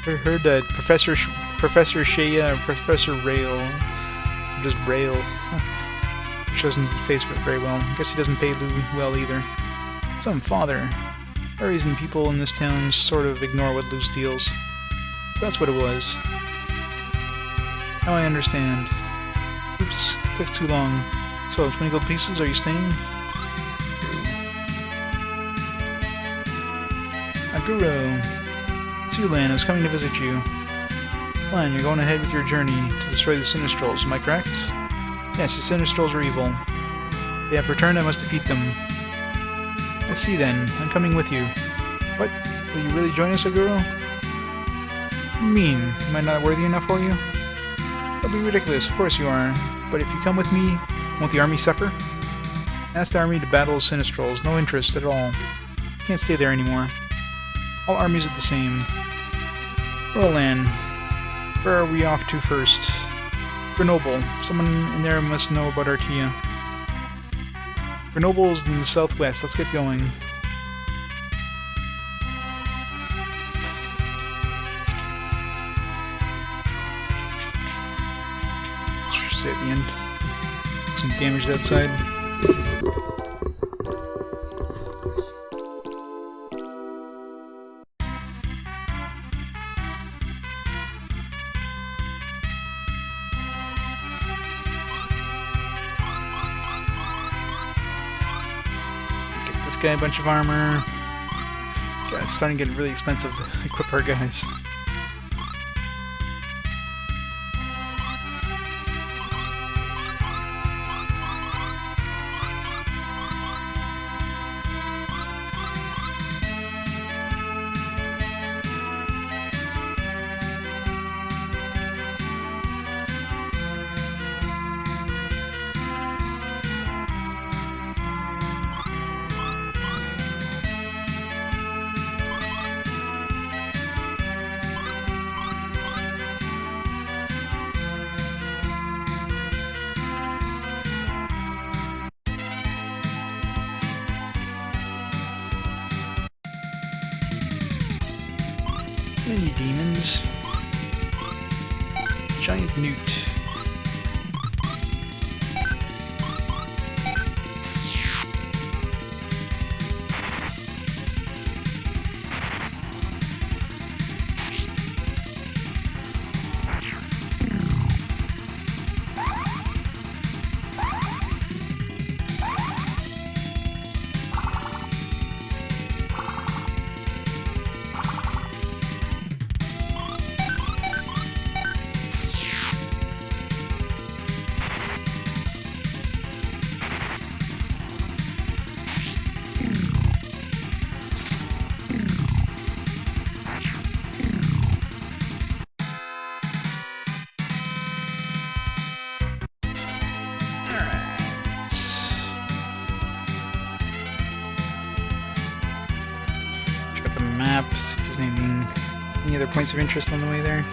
S1: I heard that Professor Shaya or Professor Rail, or just Rail, which doesn't face very well. I guess he doesn't pay Lou well either. Some father. For a reason, people in this town sort of ignore what Lou steals. So that's what it was. Now I understand. Oops, took too long. So, 20 gold pieces, are you staying? Aguro. It's you, Lan. I was coming to visit you. Lan, you're going ahead with your journey to destroy the Sinistrals, am I correct? Yes, the Sinistrals are evil. They have returned, I must defeat them. I see then. I'm coming with you. What? Will you really join us, Aguro? What do you mean? Am I not worthy enough for you? That'll be ridiculous, of course you are. But if you come with me, won't the army suffer? Ask the army to battle the Sinistrals. No interest at all. Can't stay there anymore. All armies are the same. Well, Lan, where are we off to first? Grenoble. Someone in there must know about Artia. Grenoble is in the southwest. Let's get going. Let's at the end. Some damage that side. Guy a bunch of armor. God, it's starting to get really expensive to equip our guys. Many demons. Giant newt. See if there's any other points of interest on the way there.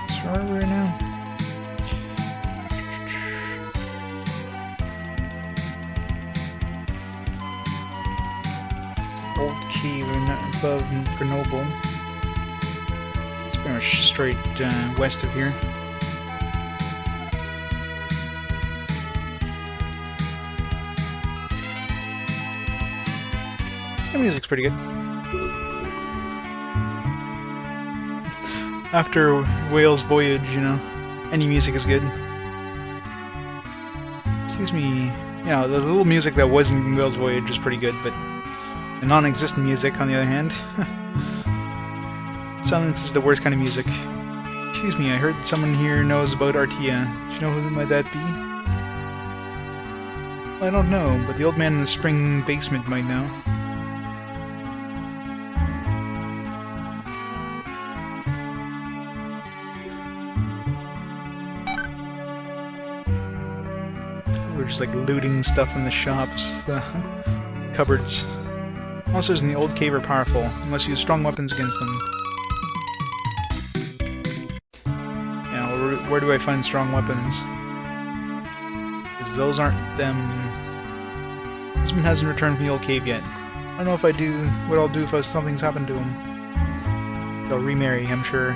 S1: So where are we now? Old key, we're not above Grenoble. Let's pretty much straight west of here. The music's pretty good. After Whale's Voyage, you know, any music is good. Excuse me. Yeah, the little music that was in Whale's Voyage is pretty good, but the non-existent music, on the other hand, silence is the worst kind of music. Excuse me, I heard someone here knows about Artia. Do you know who might that be? Well, I don't know, but the old man in the spring basement might know. We're just like looting stuff in the shops, cupboards. Monsters in the old cave are powerful. You must use strong weapons against them. Yeah, where do I find strong weapons? Because those aren't them. Husband hasn't returned from the old cave yet. I don't know if I do what I'll do if something's happened to him. They'll remarry, I'm sure.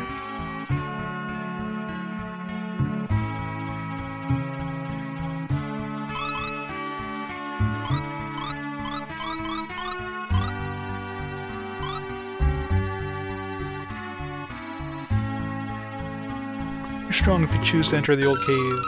S1: You're strong if you choose to enter the old cave.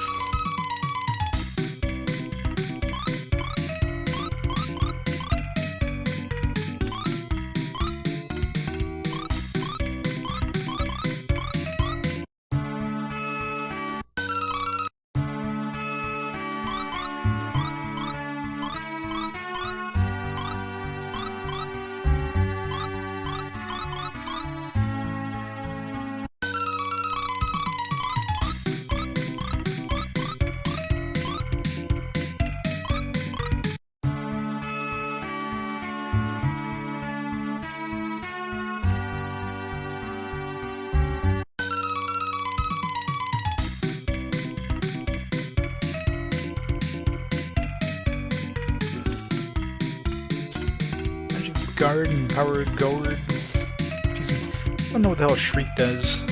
S1: Guard and powered gourd. I don't know what the hell Shriek does.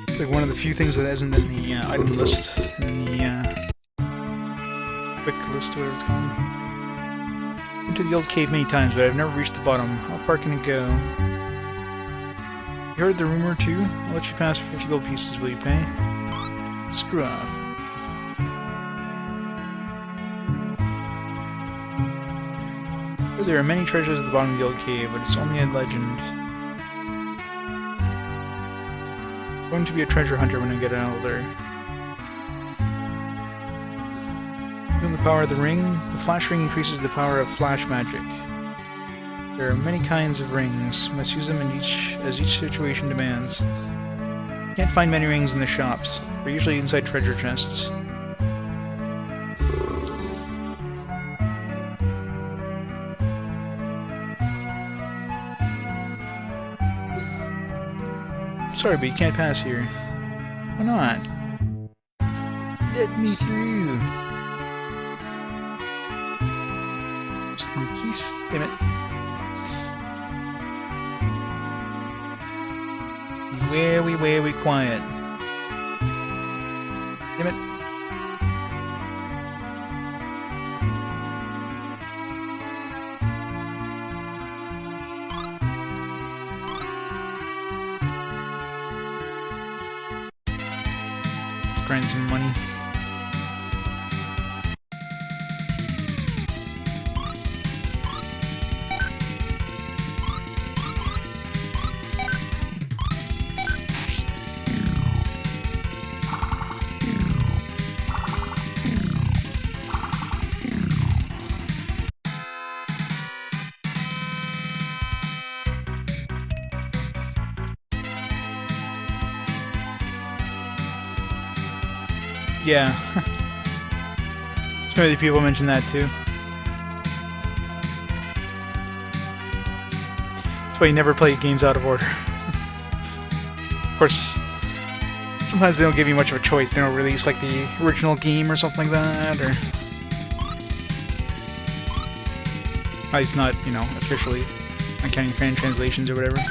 S1: It's like one of the few things that isn't in the item list, in the quick list, whatever it's called. I've been to the old cave many times, but I've never reached the bottom. How far can it go? You heard the rumor too? I'll let you pass for 50 gold pieces, will you pay? Screw off. There are many treasures at the bottom of the old cave, but it's only a legend. I'm going to be a treasure hunter when I get older. Given the power of the ring, the flash ring increases the power of flash magic. There are many kinds of rings. You must use them as each situation demands. You can't find many rings in the shops. They're usually inside treasure chests. Sorry, but you can't pass here. Why not? Let me through! Sneaky, damn it. Be very quiet. Damn it. Grind some money. Yeah. So many people mention that too. That's why you never play games out of order. Of course, sometimes they don't give you much of a choice. They don't release like the original game or something like that, or at least not, you know, officially. I'm counting fan translations or whatever.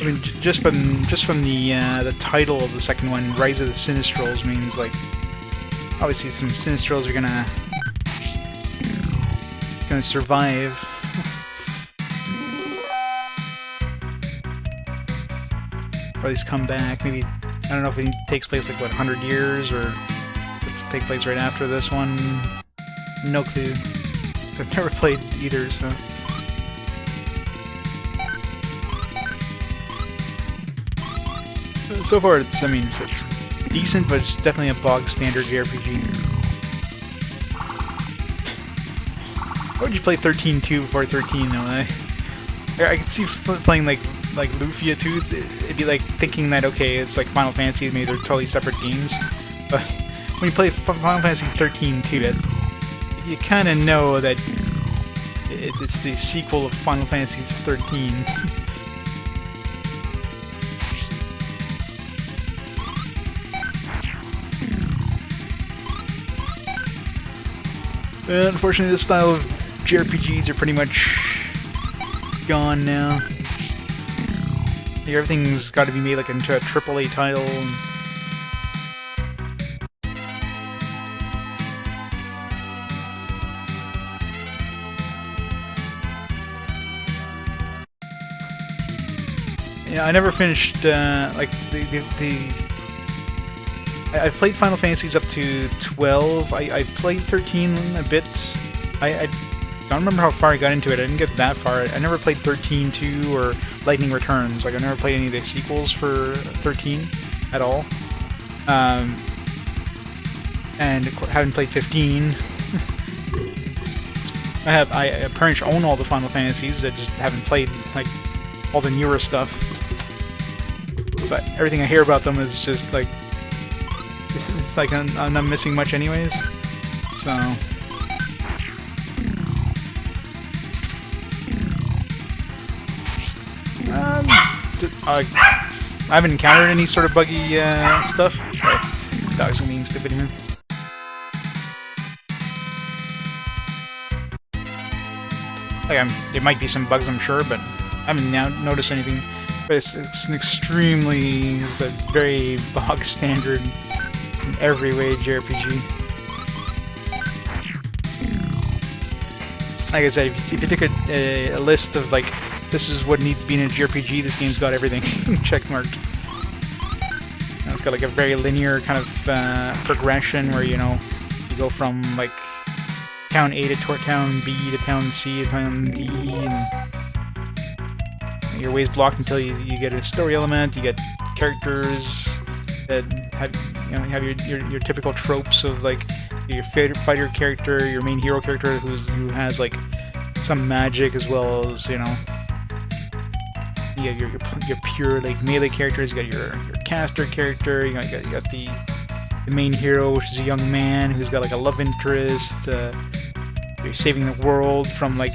S1: I mean, just from the title of the second one, Rise of the Sinistrals means like obviously some Sinistrals are gonna survive. Or at least come back. Maybe, I don't know if it takes place like what, 100 years, or does it take place right after this one? No clue. I've never played either, so. So far, it's decent, but it's definitely a bog standard JRPG. Why would you play 13-2 before 13? No, I can see playing like Lufia 2. It'd be like thinking that okay, it's like Final Fantasy, maybe they're totally separate games. But when you play Final Fantasy 13-2, that's you kind of know that it's the sequel of Final Fantasy 13. Unfortunately, this style of JRPGs are pretty much gone now. Everything's got to be made like into a AAA title. Yeah, I never finished like I played Final Fantasies up to 12. I played 13 a bit. I don't remember how far I got into it. I didn't get that far. I never played 13-2 or Lightning Returns. Like, I never played any of the sequels for 13 at all. And haven't played 15. I pretty much own all the Final Fantasies. I just haven't played like all the newer stuff. But everything I hear about them is just like it's like I'm not missing much anyways. So. I haven't encountered any sort of buggy stuff. Sorry, dogs are being stupid here. Like there might be some bugs, I'm sure, but I haven't noticed anything. But it's it's a very bog standard in every way JRPG. Like I said, if you took a list of like, this is what needs to be in a JRPG, this game's got everything checkmarked. And it's got like a very linear kind of progression where, you know, you go from like town A to town B to town C to town D, and your way's blocked until you get a story element, you get characters that have your typical tropes of like your favorite fighter character, your main hero character who has like some magic, as well as, you know, you got your pure like melee characters. You got your caster character. You got the main hero, which is a young man who's got like a love interest. You're saving the world from like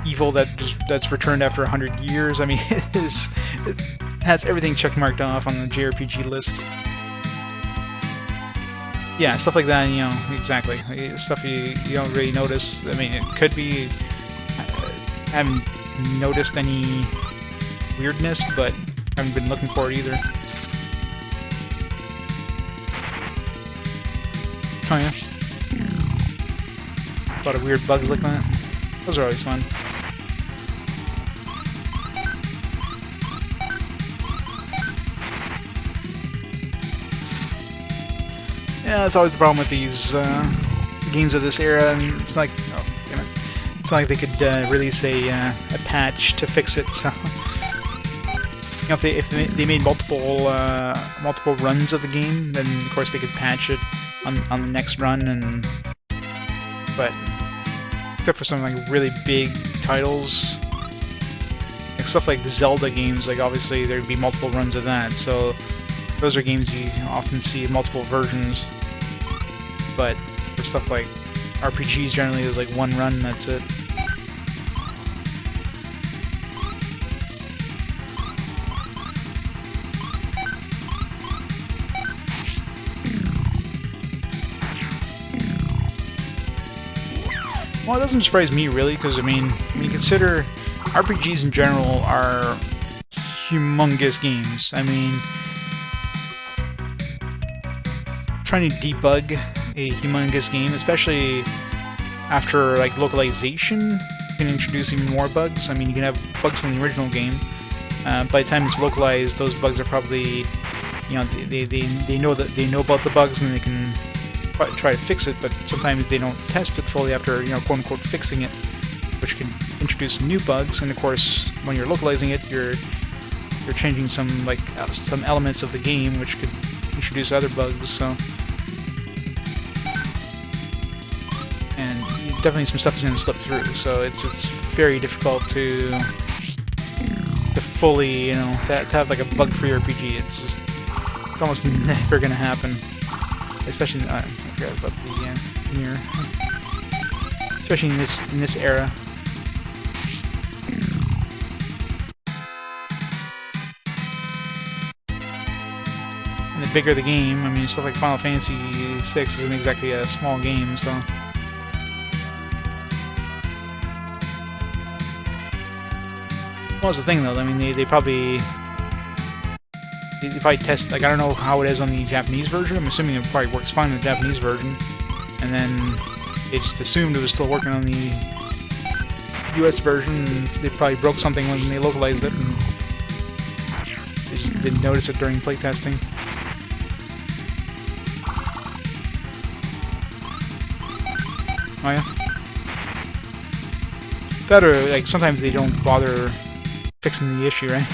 S1: evil that's returned after 100 years. I mean, it has everything checkmarked off on the JRPG list. Yeah, stuff like that, you know, exactly. Stuff you don't really notice. I mean, it could be. I haven't noticed any weirdness, but I haven't been looking for it either. Oh yeah. There's a lot of weird bugs like that. Those are always fun. Yeah, that's always the problem with these games of this era. And it's like, it's not like they could release a patch to fix it. So, you know, if they made multiple runs of the game, then of course they could patch it on the next run. But except for some like really big titles, like stuff like the Zelda games, like obviously there'd be multiple runs of that. So those are games you often see multiple versions. But for stuff like RPGs, generally there's like one run, and that's it. Well, it doesn't surprise me really, because I mean, when you consider RPGs in general are humongous games. I mean, trying to debug a humongous game, especially after like localization, can introduce even more bugs. I mean, you can have bugs from the original game. By the time it's localized, those bugs are probably, you know, they know about the bugs and they can try to fix it. But sometimes they don't test it fully after, you know, quote unquote fixing it, which can introduce some new bugs. And of course, when you're localizing it, you're changing some some elements of the game, which could introduce other bugs. So. And definitely some stuff is going to slip through, so it's very difficult to fully, you know, to have like a bug-free RPG. It's almost never going to happen, especially I forgot about the mirror, especially in this era. And the bigger the game, I mean, stuff like Final Fantasy VI isn't exactly a small game, so. Well, that's the thing, though. I mean, they probably test. Like, I don't know how it is on the Japanese version. I'm assuming it probably works fine in the Japanese version, and then they just assumed it was still working on the US version. And they probably broke something when they localized it, and they just didn't notice it during playtesting. Oh yeah. Better, like sometimes they don't bother fixing the issue, right?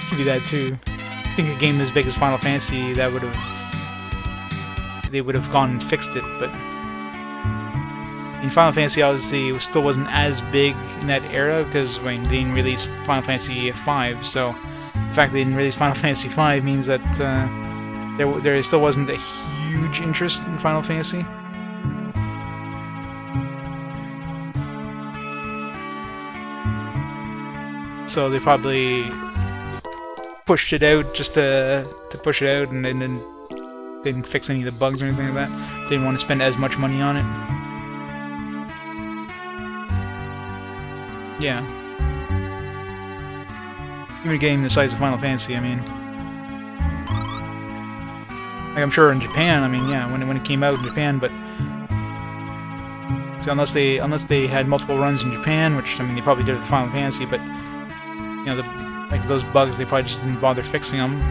S1: Could be that too. I think a game as big as Final Fantasy, they would have gone and fixed it, but in Final Fantasy, obviously, it still wasn't as big in that era because they didn't release Final Fantasy V. So the fact they didn't release Final Fantasy V means that there still wasn't a huge interest in Final Fantasy. So they probably pushed it out just to push it out, and then didn't fix any of the bugs or anything like that. They didn't want to spend as much money on it. Yeah. Even a game the size of Final Fantasy, I mean. Like, I'm sure in Japan, I mean, yeah, when it came out in Japan, but so unless they had multiple runs in Japan, which I mean they probably did with Final Fantasy, but you know, like those bugs, they probably just didn't bother fixing them.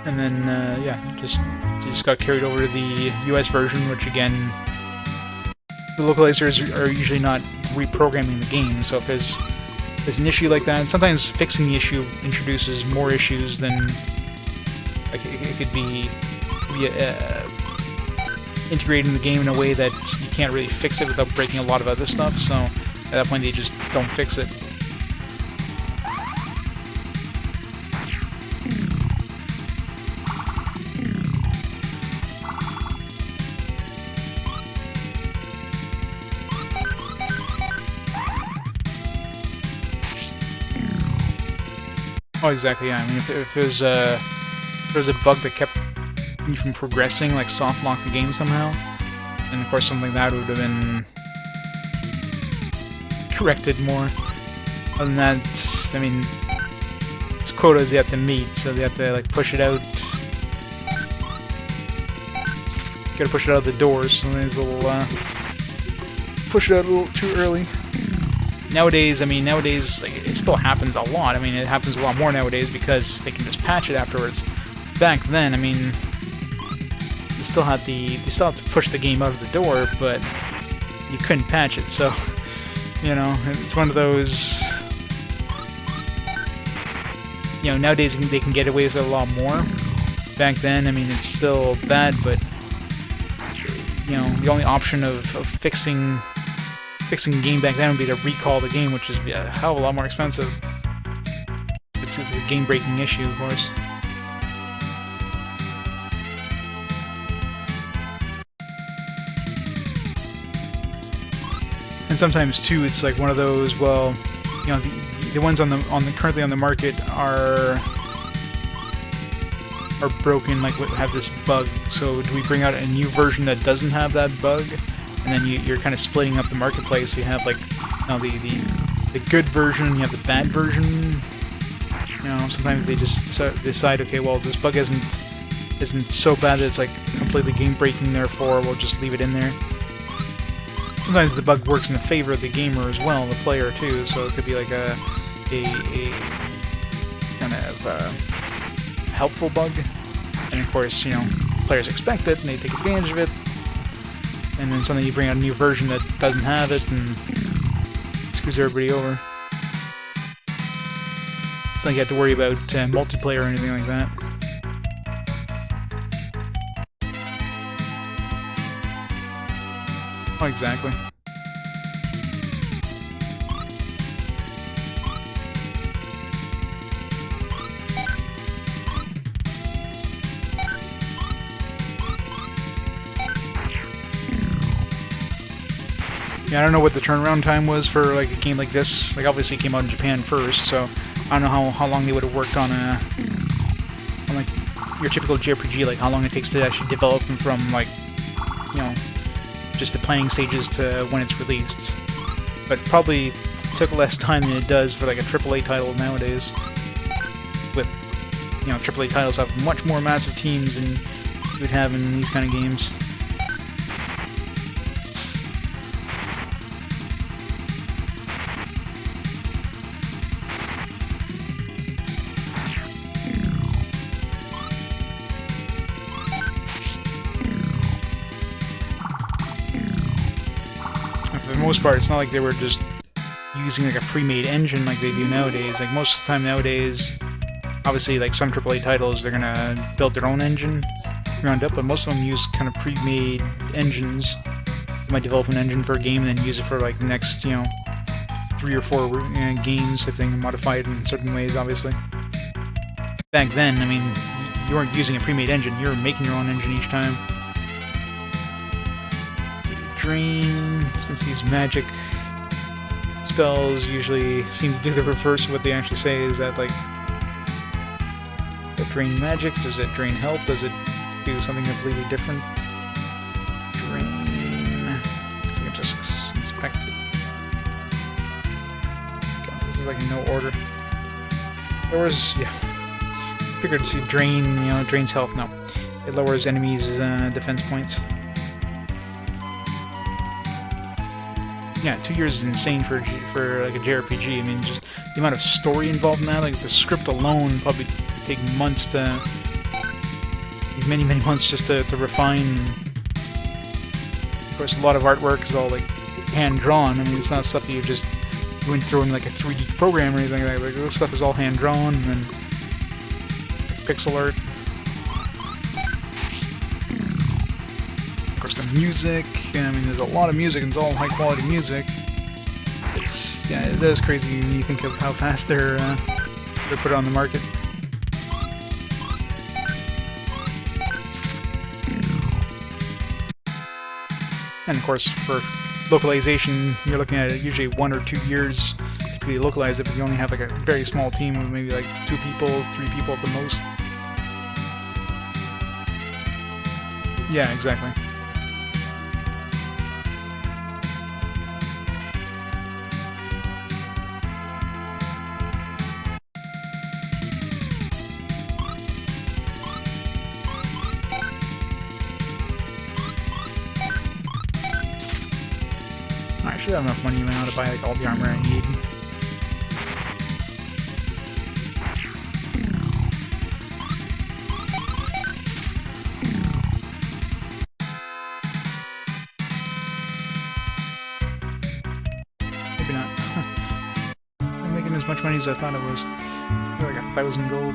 S1: And then, yeah, they just got carried over to the US version, which again, the localizers are usually not reprogramming the game. So if there's an issue like that, sometimes fixing the issue introduces more issues than, like, it could be integrated in the game in a way that you can't really fix it without breaking a lot of other stuff. So at that point, they just don't fix it. Oh, exactly. Yeah. I mean, if there's a bug that kept you from progressing, like soft lock the game somehow, and of course something like that would have been corrected more. Other than that, I mean, it's quotas they have to meet, so they have to like push it out. Gotta push it out of the doors, so there's a little push it out a little too early. Nowadays, like, it still happens a lot. I mean, it happens a lot more nowadays because they can just patch it afterwards. Back then, I mean, they still have to push the game out of the door, but you couldn't patch it, so. You know, it's one of those. You know, nowadays they can get away with it a lot more. Back then, I mean, it's still bad, but you know, the only option of fixing the game back then would be to recall the game, which is a hell of a lot more expensive. It's a game-breaking issue, of course. And sometimes too, it's like one of those. Well, you know, the ones currently on the market are broken, like have this bug. So do we bring out a new version that doesn't have that bug? And then you're kind of splitting up the marketplace. So you have like, you know, the the good version, you have the bad version. You know, sometimes they just decide, okay, well, this bug isn't so bad that it's like completely game-breaking, therefore we'll just leave it in there. Sometimes the bug works in the favor of the gamer as well, the player too, so it could be like a kind of helpful bug. And of course, you know, players expect it and they take advantage of it. And then suddenly you bring out a new version that doesn't have it and screws everybody over. It's not like you have to worry about multiplayer or anything like that. Oh, exactly. Yeah, I don't know what the turnaround time was for like a game like this. Like, obviously it came out in Japan first, so I don't know how long they would have worked on like your typical JRPG, like how long it takes to actually develop them from, like, you know, just the planning stages to when it's released. But probably took less time than it does for like a AAA title nowadays. With, you know, AAA titles have much more massive teams than you would have in these kind of games. For the most part, it's not like they were just using like a pre-made engine like they do nowadays. Like, most of the time nowadays, obviously, like some AAA titles, they're gonna build their own engine ground up, but most of them use kind of pre-made engines. They might develop an engine for a game and then use it for like the next, you know, 3 or 4 games if they can modify it in certain ways, obviously. Back then, I mean, you weren't using a pre-made engine, you were making your own engine each time. Drain, since these magic spells usually seem to do the reverse of what they actually say, is that, like, does it drain magic? Does it drain health? Does it do something completely different? Drain... I can just inspect it. God, this is like in no order. Lowers... yeah. Figured to see drain, you know, drains health. No. It lowers enemies' defense points. Yeah, 2 years is insane for like a JRPG. I mean, just the amount of story involved in that, like the script alone probably take months to, many months just to refine. Of course, a lot of artwork is all like hand drawn. I mean, it's not stuff that you just went through in like a 3D program or anything like that. Like, this stuff is all hand drawn and then pixel art. Of course, the music. I mean, there's a lot of music, and it's all high-quality music. It's, yeah, it is crazy when you think of how fast they're put on the market. And of course, for localization, you're looking at it usually 1 or 2 years to be localize it, but you only have like a very small team of maybe like 2 people, 3 people at the most. Yeah, exactly. I should have enough money now to buy like all the armor I need. Maybe not. I'm making as much money as I thought it was. I got 1,000 gold.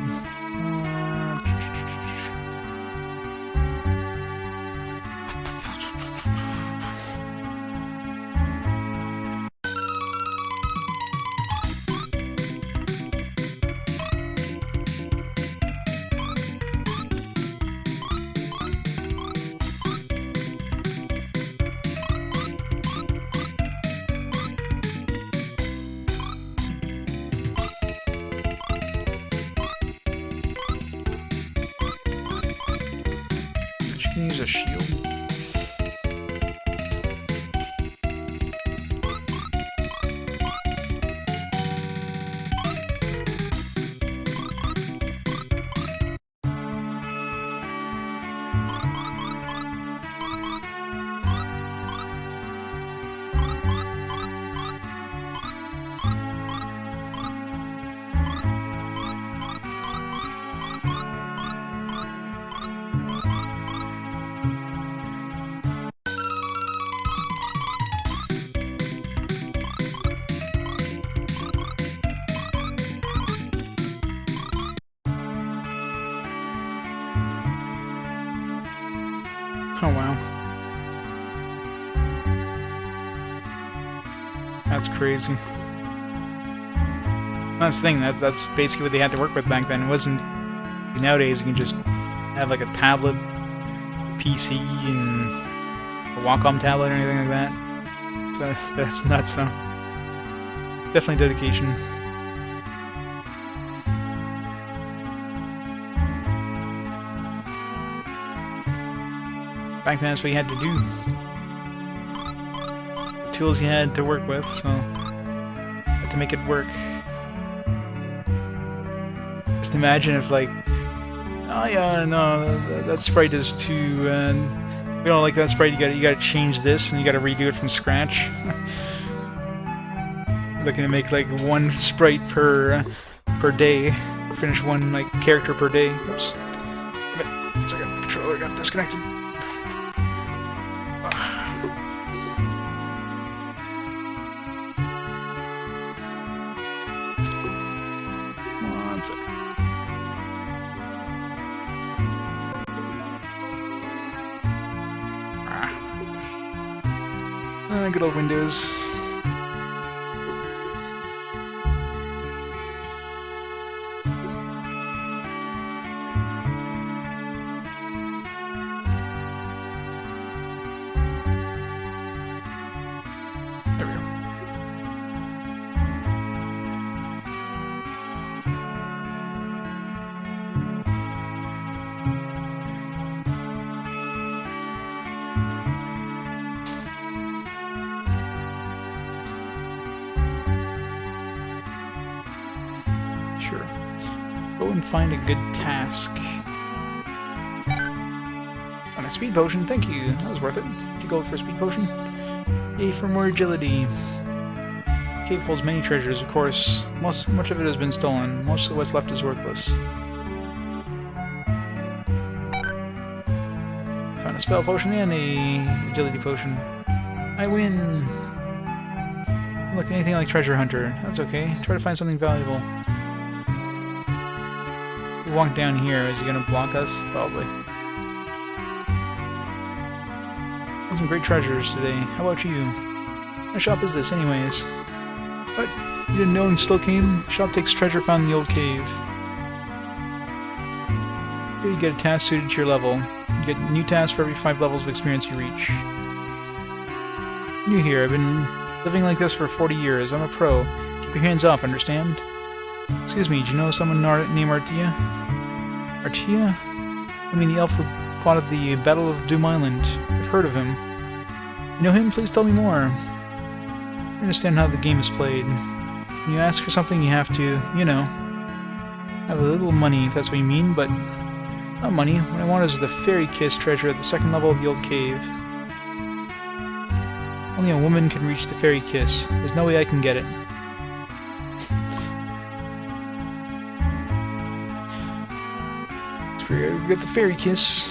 S1: Can use a shield. Oh wow. That's crazy. That's the thing, that's basically what they had to work with back then. It wasn't... Nowadays you can just have like a tablet, PC, and a Wacom tablet or anything like that. So that's nuts though. Definitely dedication. Back then that's what you had to do. The tools you had to work with, so you had to make it work. Just imagine if like, oh yeah, no, that sprite is too, we don't like that sprite, you gotta change this and you gotta redo it from scratch. Looking to make like one sprite per day, finish one like character per day. Oops. One second, my controller got disconnected. One second. Good old Windows. There we go. Sure. Go and find a good task. On a speed potion, thank you. That was worth it. Did you go for a speed potion? Yay for more agility. Cave holds many treasures, of course. Much of it has been stolen. Most of what's left is worthless. Found a spell potion and a agility potion. I win! Don't look anything like treasure hunter. That's okay. Try to find something valuable. We walk down here. Is he gonna block us? Probably. Got some great treasures today. How about you? What shop is this, anyways? What? You didn't know and still came? The shop takes treasure found in the old cave. Here you get a task suited to your level. You get a new task for every 5 levels of experience you reach. New here. I've been living like this for 40 years. I'm a pro. Keep your hands off, understand? Excuse me, do you know someone named Artia? Artia? I mean the elf who fought at the Battle of Doom Island. I've heard of him. You know him? Please tell me more. I understand how the game is played. When you ask for something, you have to, you know, have a little money, if that's what you mean, but not money. What I want is the Fairy Kiss treasure at the 2nd level of the old cave. Only a woman can reach the Fairy Kiss. There's no way I can get it. It's for you to get the Fairy Kiss.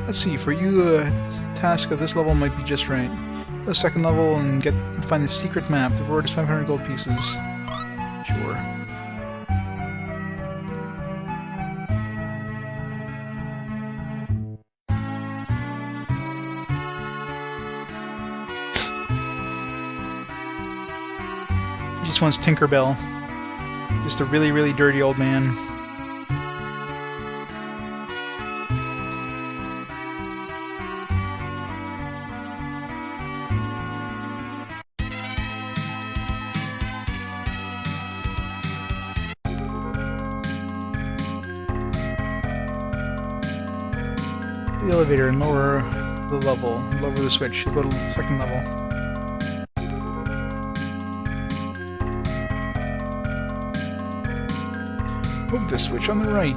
S1: Let's see, for you, a task of this level might be just right. Go to 2nd level and find the secret map. The reward is 500 gold pieces. Sure. He just wants Tinkerbell. Just a really, really dirty old man. The elevator and lower the level. Lower the switch. Go to the 2nd level. Move the switch on the right.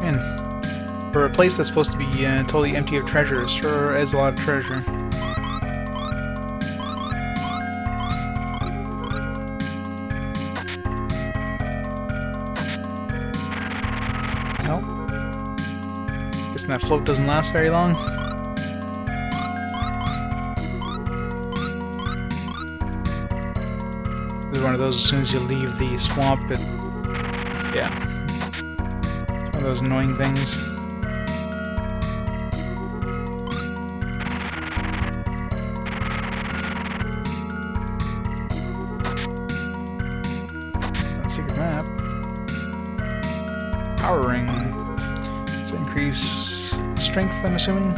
S1: Man, for a place that's supposed to be totally empty of treasure, it sure is a lot of treasure. Well, guess that float doesn't last very long. This is one of those, as soon as you leave the swamp, yeah. It's one of those annoying things. Secret map. Power ring. Does that increase strength, I'm assuming?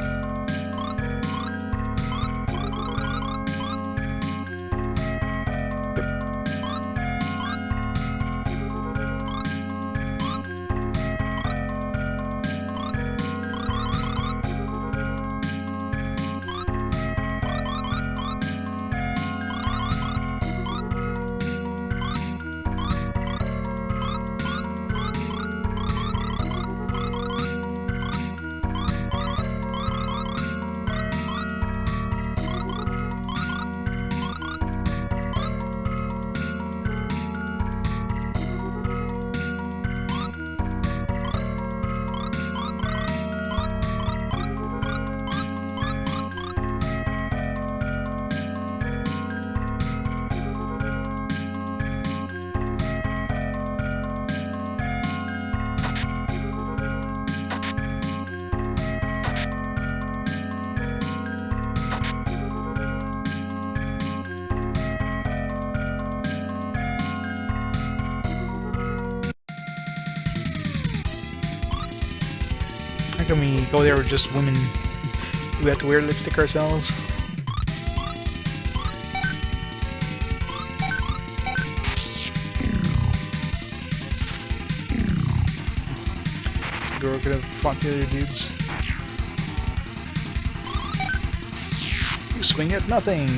S1: How come we go there with just women? Do we have to wear lipstick ourselves? Aguro could have fought the other dudes. You swing at nothing!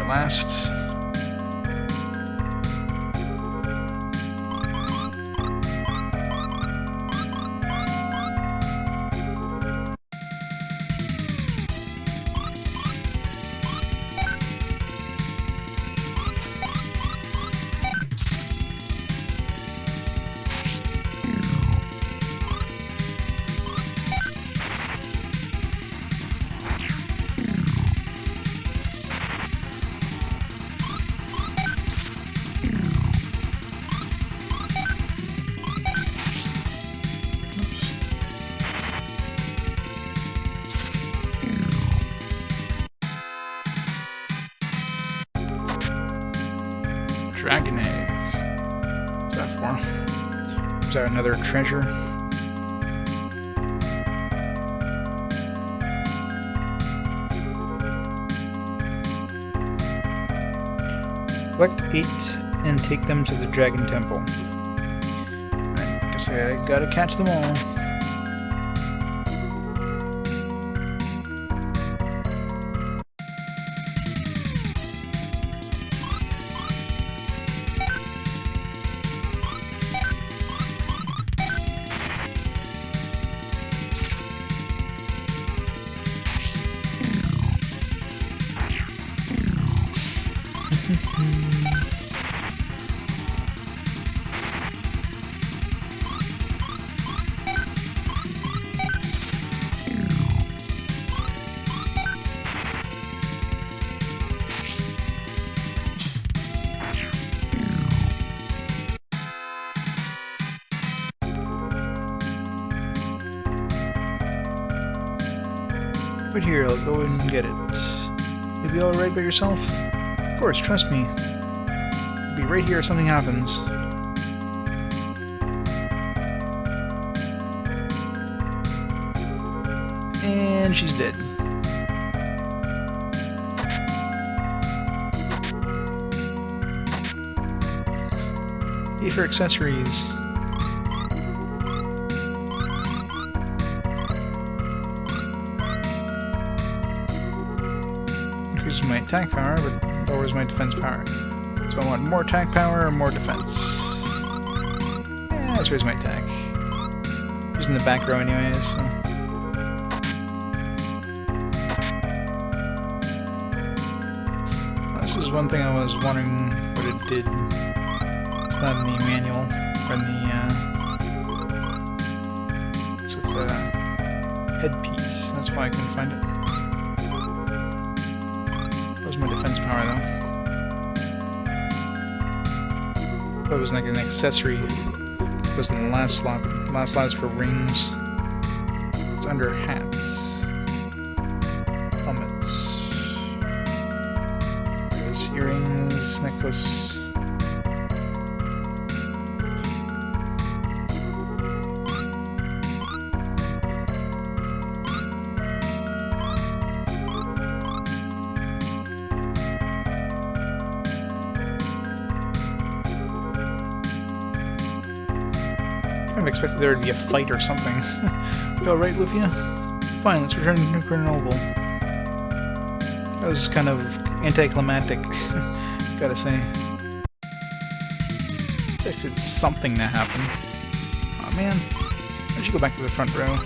S1: Last. Dragon egg. What's that for? Is that another treasure? Collect 8 and take them to the Dragon Temple. I guess I gotta catch them all. Right here, I'll go and get it. You'll be alright by yourself? Of course, trust me. I'll be right here if something happens. And she's dead. Pay for accessories. increasing my attack power, but lowers my defense power. So I want more attack power or more defense. Yeah, let's raise my attack. Using the back row anyways, so. This is one thing I was wondering what it did. It's not in the manual, or in the, so it's a headpiece. That's why I couldn't find it. That was my defense power, though. But it was like an accessory. It was in the last slot. The last slot is for rings. It's under hats. Helmets. There's earrings, necklace. I expected there to be a fight or something. You alright, Lufia? Fine, let's return to Grenoble. That was kind of anticlimactic, gotta say. Expected something to happen. Aw, man. I should go back to the front row.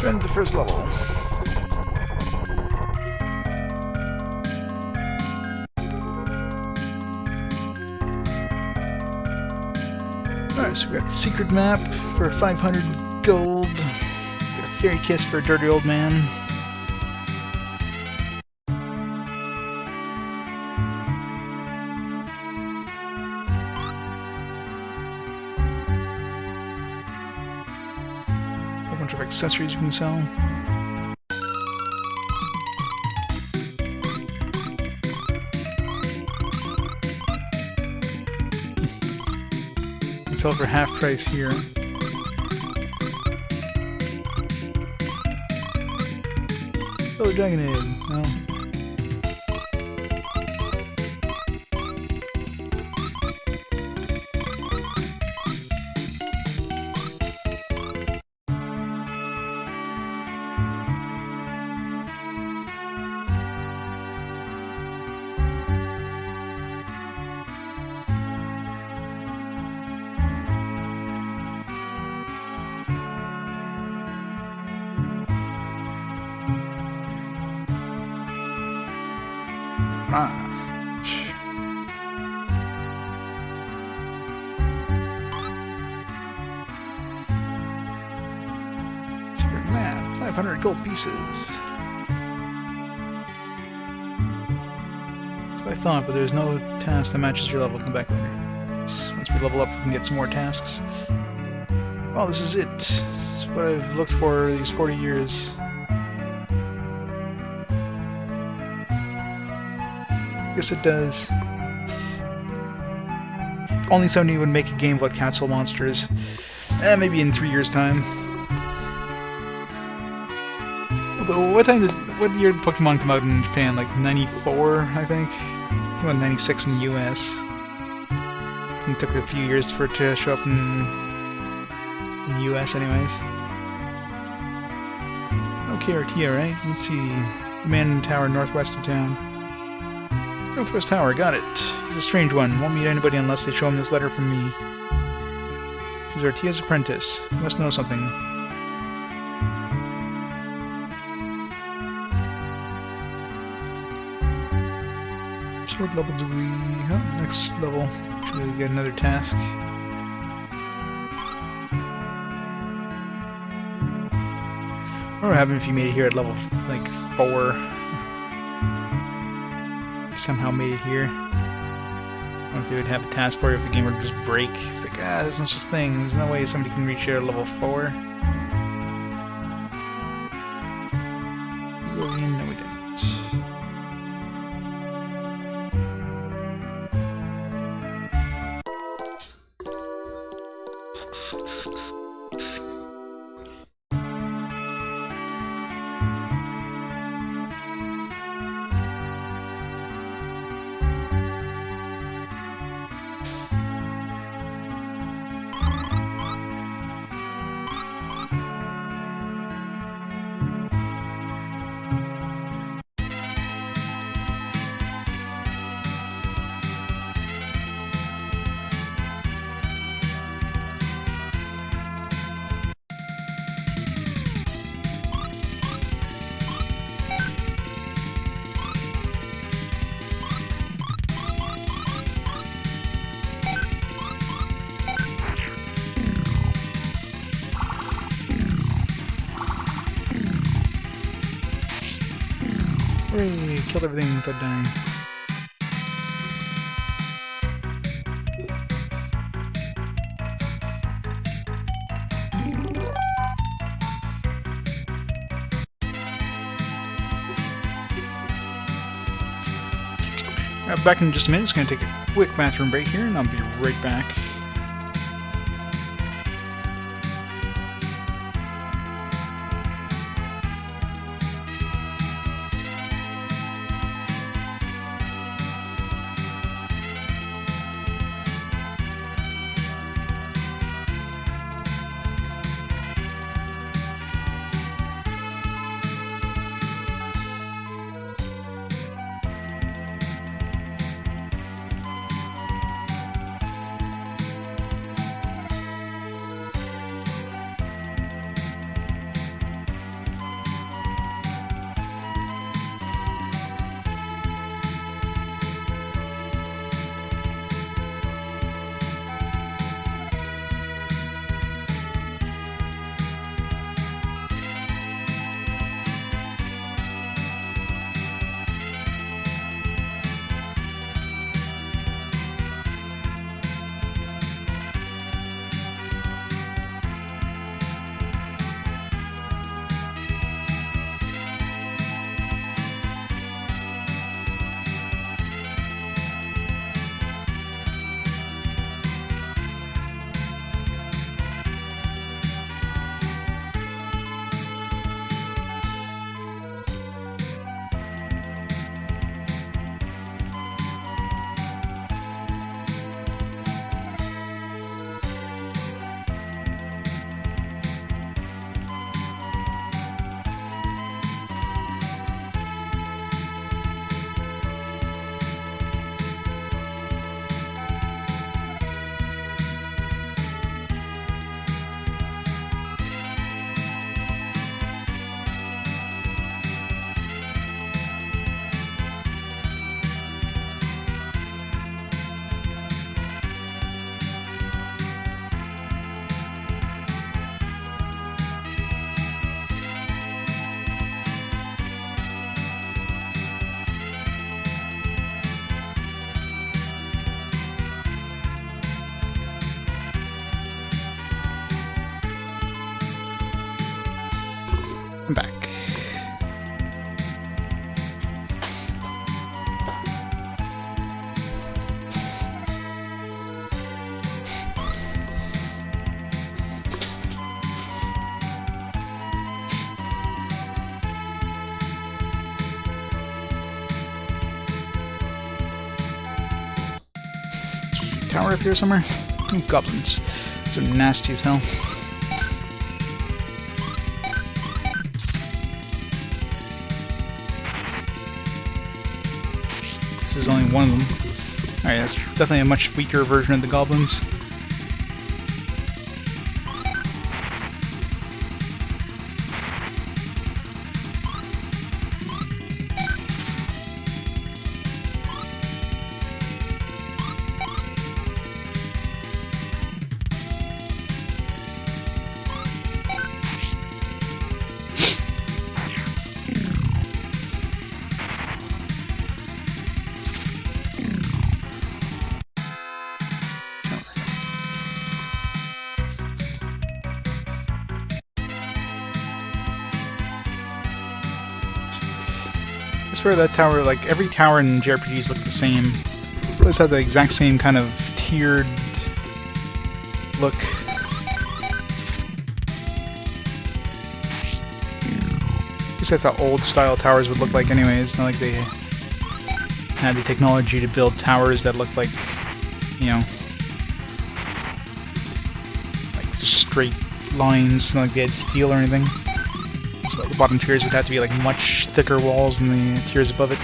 S1: Join the first level. Alright, so we got the secret map for 500 gold. We got a fairy kiss for a dirty old man. Bunch of accessories you can sell. You sell for half price here. Oh, Dragon Egg. Well. Secret map, 500 gold pieces. That's what I thought, but there's no task that matches your level. Come back later. Once we level up, we can get some more tasks. Well, this is it. This is what I've looked for these 40 years. Yes, it does. Only Sony would make a game about capsule monsters. Maybe in 3 years' time. Although, what year did Pokemon come out in Japan? Like 94, I think? Came out in 96 in the US. It took a few years for it to show up in the US anyways. Okay, Artia, right? Let's see. Man Tower northwest of town. Northwest Tower, got it. He's a strange one. Won't meet anybody unless they show him this letter from me. He's Artia's apprentice. He must know something. So what level do we... Oh, next level. Should we get another task? What would happen if you made it here at level, like, 4? Somehow made it here. I wonder if they would have a task for it if the game would just break. It's like, there's no such thing. There's no way somebody can reach here at level 4. No, we didn't. Hooray! Killed everything without dying. Back in just a minute. It's going to take a quick bathroom break here, and I'll be right back. I'm back. Tower up here somewhere? Ooh, goblins. These are nasty as hell. This is only one of them. Alright, that's definitely a much weaker version of the goblins. swear that tower, like, every tower in JRPGs look the same. It always have the exact same kind of tiered look. I guess that's how old-style towers would look like anyways. Not like they had the technology to build towers that look like, you know, like straight lines, not like they had steel or anything. So the bottom tiers would have to be like much thicker walls than the tiers above it.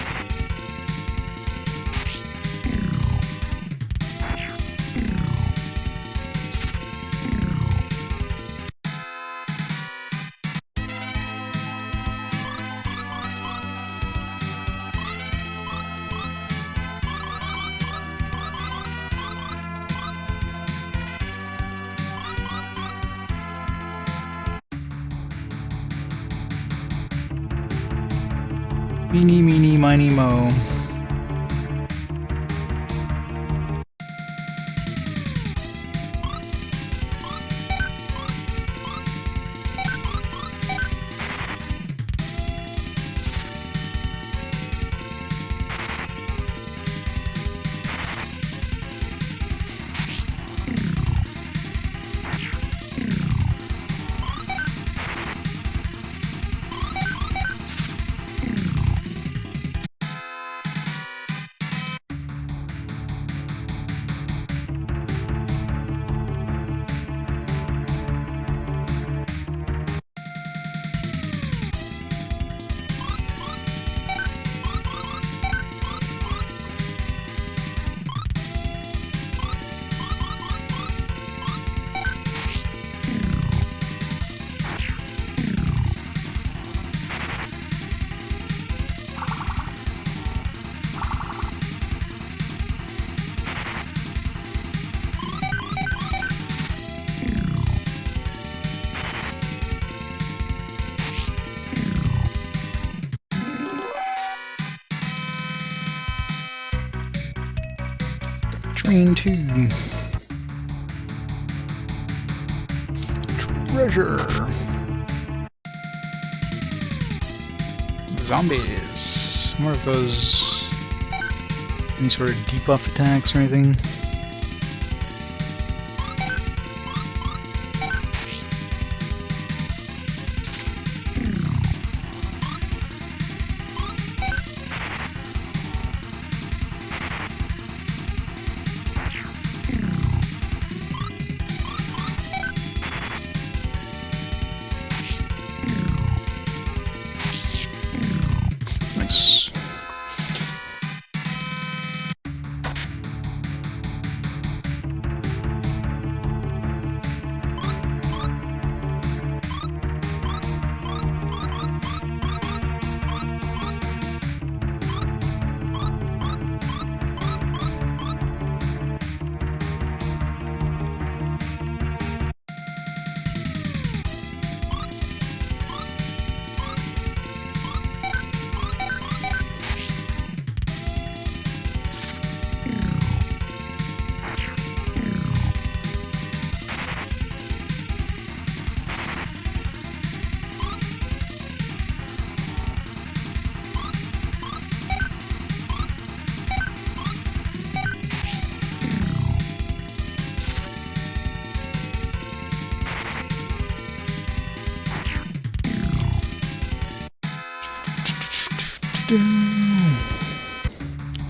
S1: Meeny, meeny, miny, mo. Train 2. Treasure. Zombies. More of those. Any sort of debuff attacks or anything? Nice. Do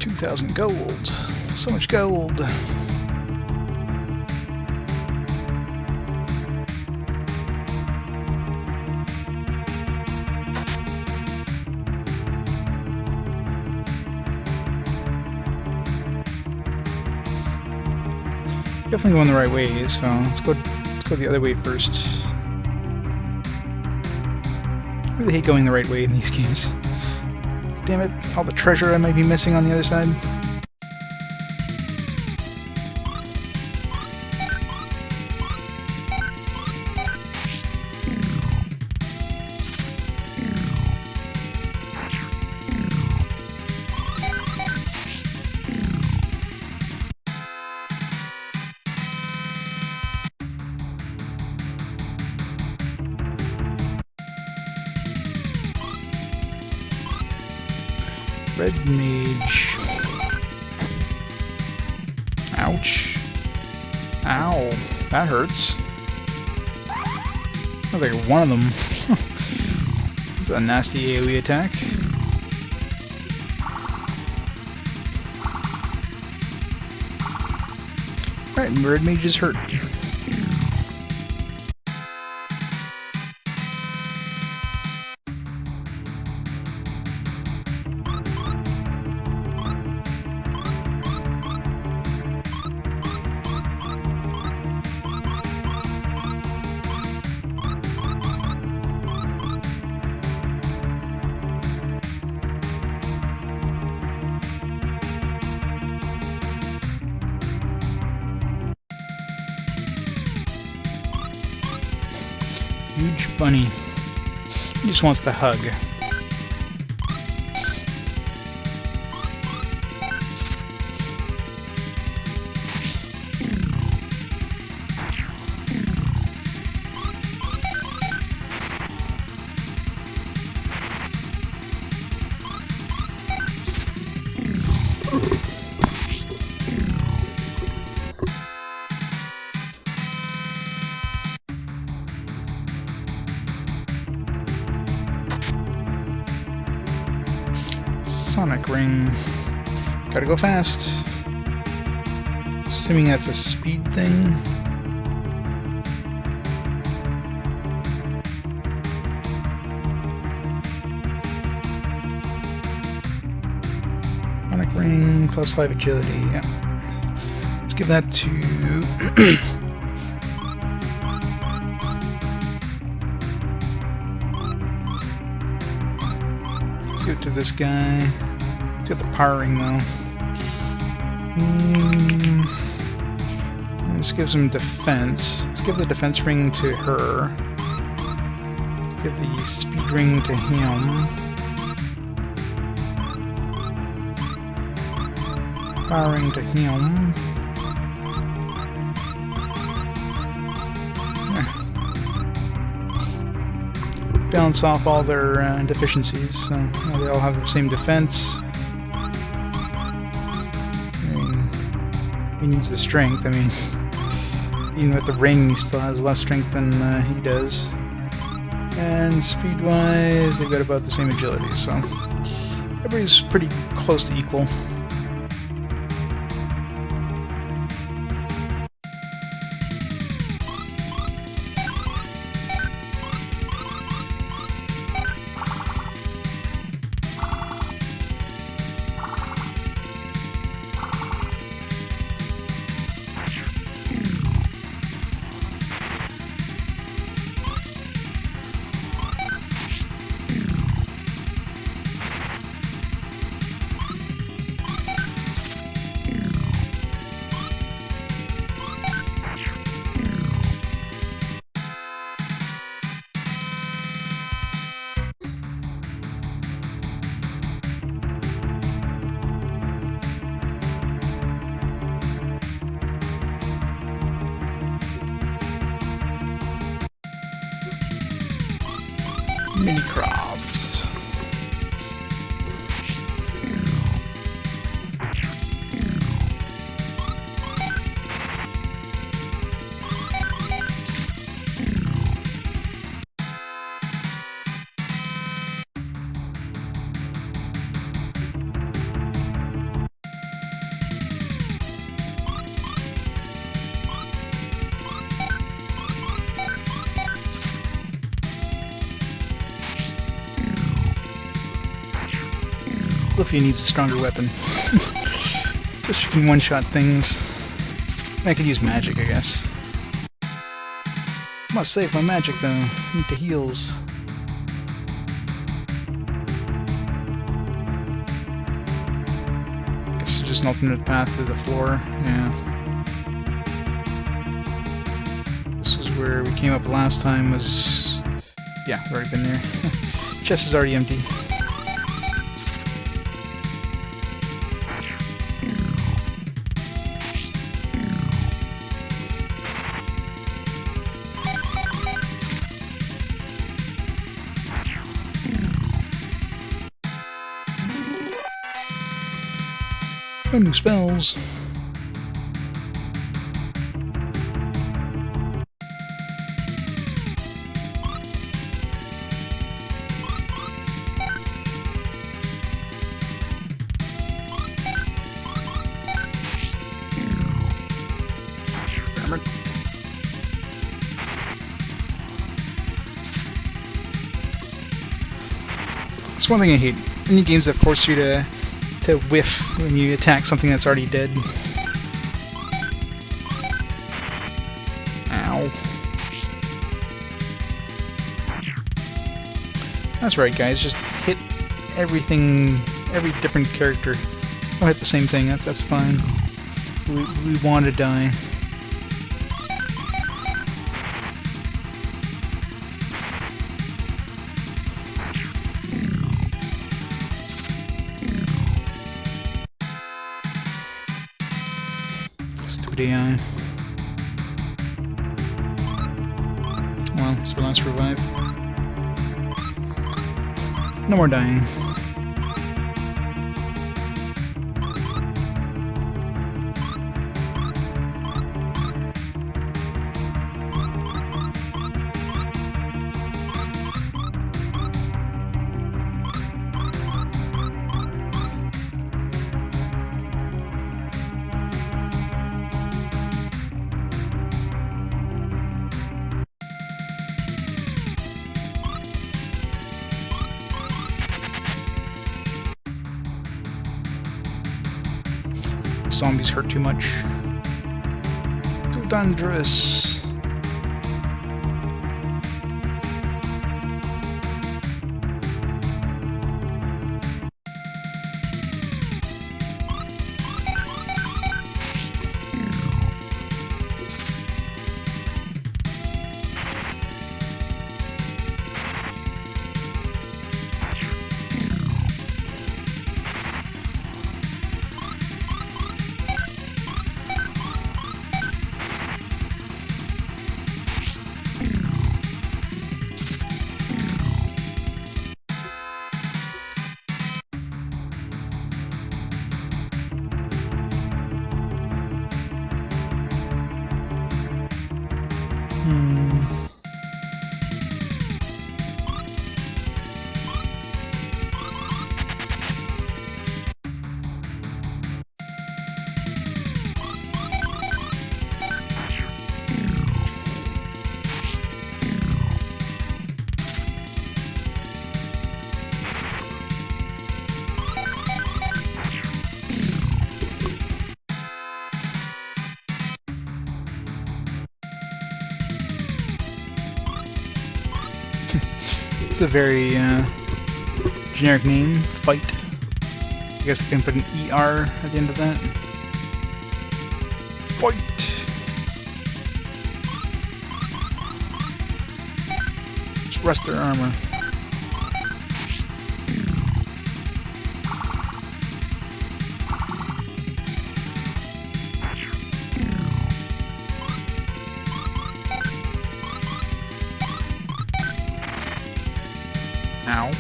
S1: 2,000 gold. So much gold. Definitely going the right way, so let's go the other way first. I really hate going the right way in these games. Damn it, all the treasure I might be missing on the other side. Red mage. Ouch. Ow. That hurts. Sounds like one of them. It's a nasty AoE attack. Alright, red mage is hurt. Huge bunny. He just wants the hug. Sonic ring. Gotta go fast. Assuming that's a speed thing. Sonic ring, plus 5 agility, yeah. Let's give that to... Let's give it to this guy. Let's get the power ring, though. This gives him defense. Let's give the defense ring to her. Let's give the speed ring to him. Power ring to him. Balance off all their deficiencies, so they all have the same defense. I mean, he needs the strength. I mean, even with the ring, he still has less strength than he does. And speed-wise, they've got about the same agility, so everybody's pretty close to equal. Mini crabs. Lufia needs a stronger weapon. Just you can one-shot things. I could use magic, I guess. Must save my magic, though. Need the heals. Guess it's just an alternate path to the floor. Yeah. This is where we came up last time. Was yeah, we've already been there. Chest is already empty. No new spells. That's one thing I hate. Any games that force you to whiff when you attack something that's already dead. Ow. That's right, guys. Just hit everything, every different character. Don't hit the same thing. That's fine. We want to die. Stupid AI. Well, so let's revive. No more dying. Zombies hurt too much. Too dangerous. It's a very generic name, Fight. I guess I can put an ER at the end of that. Fight! Just rest their armor. Ow.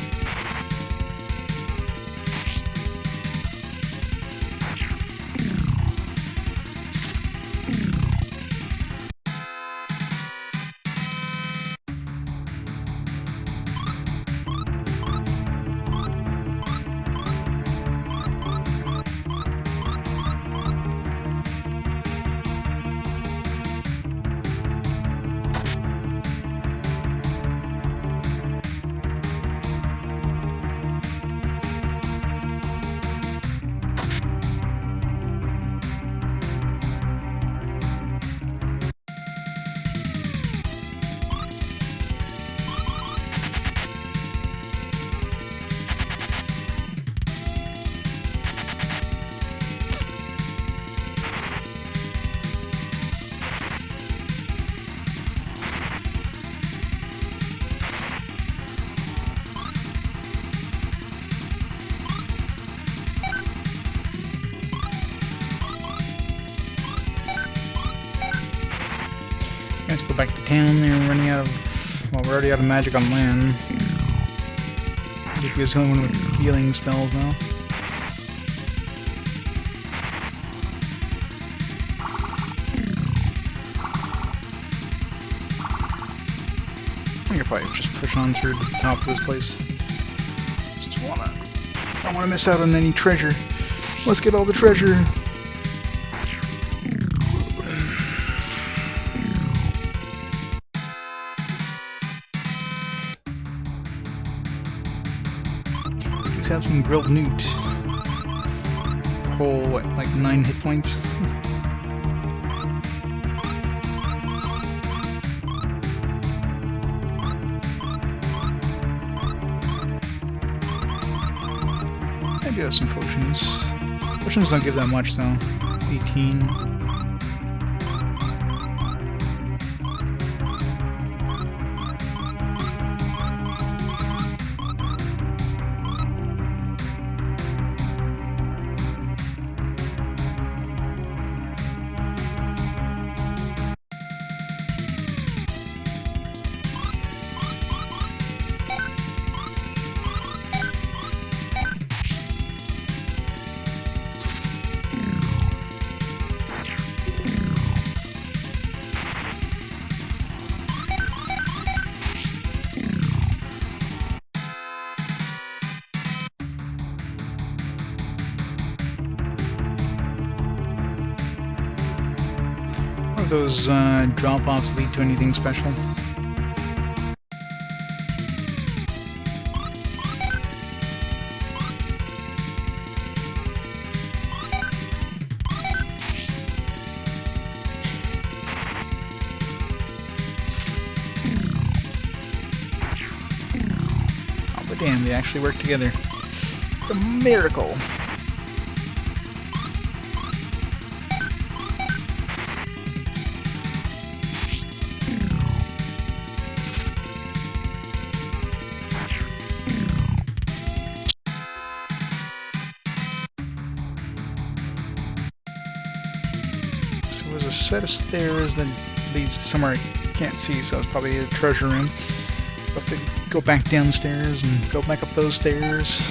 S1: Let's go back to town. They're running out of... well, we're already out of magic on land. Lufia's the only one with healing spells now. I could probably just push on through to the top of this place. Don't wanna miss out on any treasure. Let's get all the treasure. Just have some grilled newt. Whole, what, like 9 hit points? I do have some potions. Potions don't give that much though. 18. Those drop-offs lead to anything special? Oh, but damn, they actually work together. It's a miracle! There was a set of stairs that leads to somewhere I can't see, so it's probably a treasure room. I'll have to go back downstairs and go back up those stairs.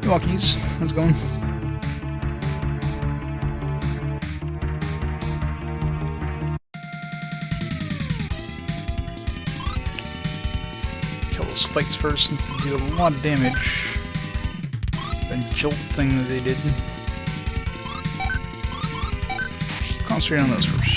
S1: Walkies, how's it going? Kill those fights first since they do a lot of damage. The jolt thing that they did. Concentrate on those first.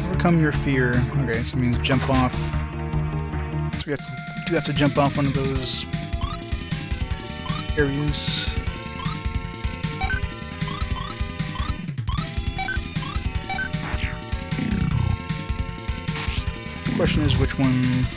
S1: Overcome your fear. Okay, so it means jump off. So we do have to jump off one of those areas. The question is which one.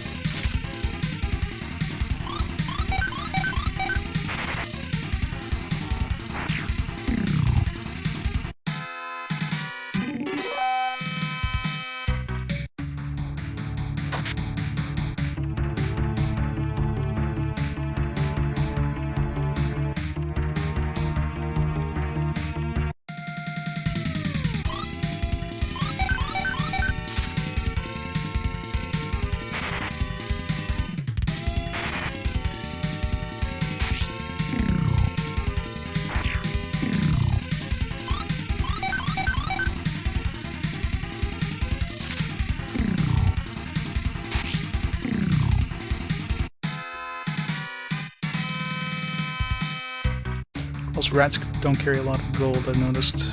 S1: Those rats don't carry a lot of gold, I've noticed.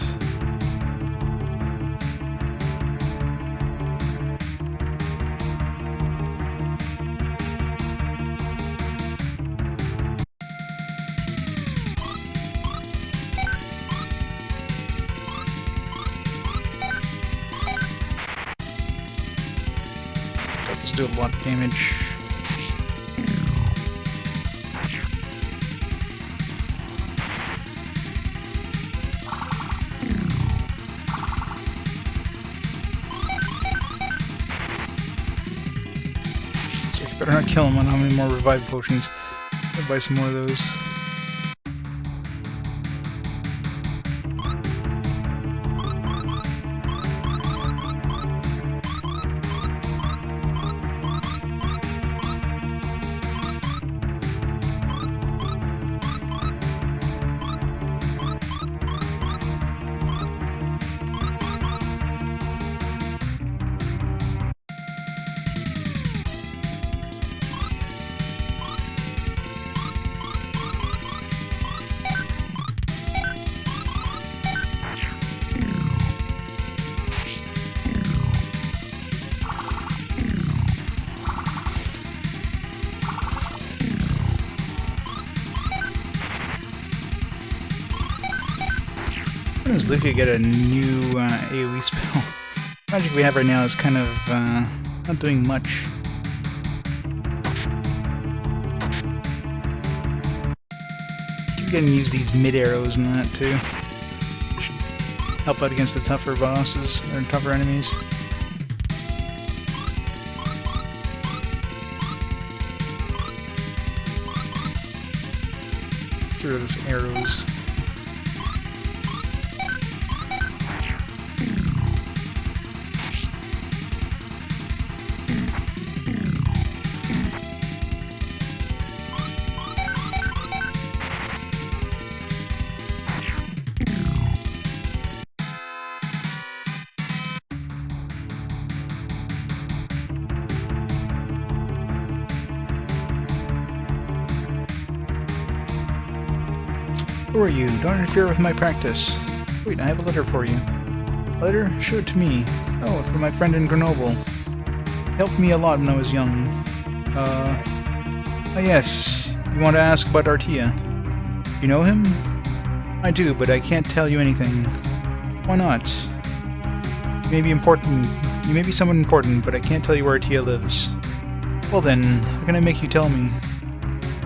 S1: do a lot of damage. So better not kill him. I don't have any more revive potions. I'll buy some more of those. When does Lufia get a new AoE spell? The magic we have right now is kind of not doing much. You can use these mid-arrows and that too. Should help out against the tougher bosses, or tougher enemies. Get rid of these arrows. Who are you? Don't interfere with my practice. Wait, I have a letter for you. A letter? Show it to me. Oh, from my friend in Grenoble. He helped me a lot when I was young. Oh yes. You want to ask about Artia? You know him? I do, but I can't tell you anything. Why not? You may be important. You may be someone important, but I can't tell you where Artia lives. Well then, how can I make you tell me?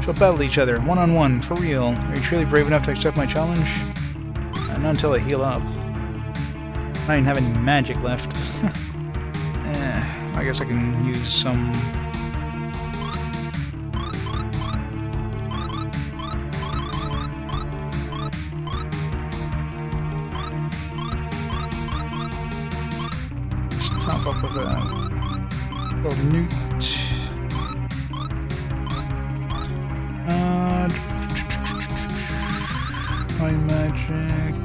S1: We'll battle each other, one-on-one, for real. Are you truly brave enough to accept my challenge? Not until I heal up. I don't even have any magic left. I guess I can use some... Let's top up with a little newt. High magic.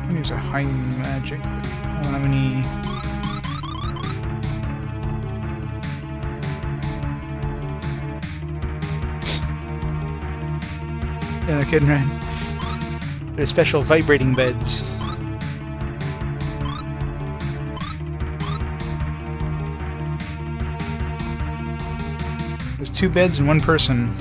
S1: I use a high magic, but I don't have any. Yeah, no kidding, right? They're special vibrating beds. There's 2 beds and 1 person.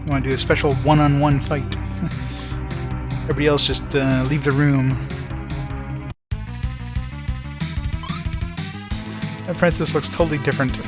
S1: You want to do a special one-on-one fight. Everybody else just leave the room. That princess looks totally different.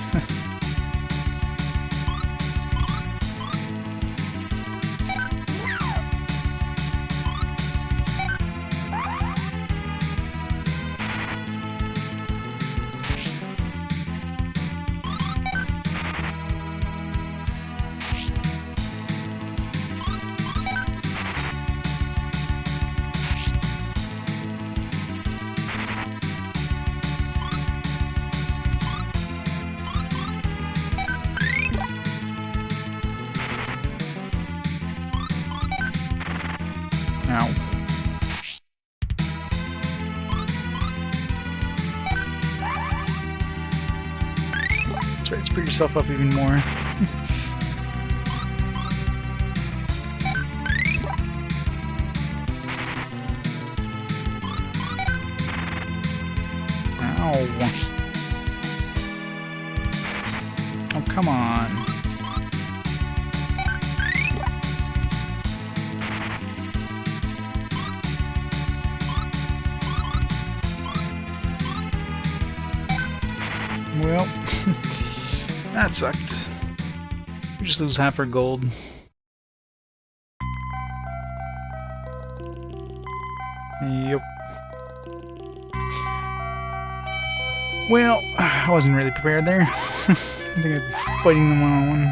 S1: Ow. That's right, spread yourself up even more. Ow. Oh, come on. Well, that sucked. We just lose half our gold. Yep. Well, I wasn't really prepared there. I think I'd be fighting them one-on-one.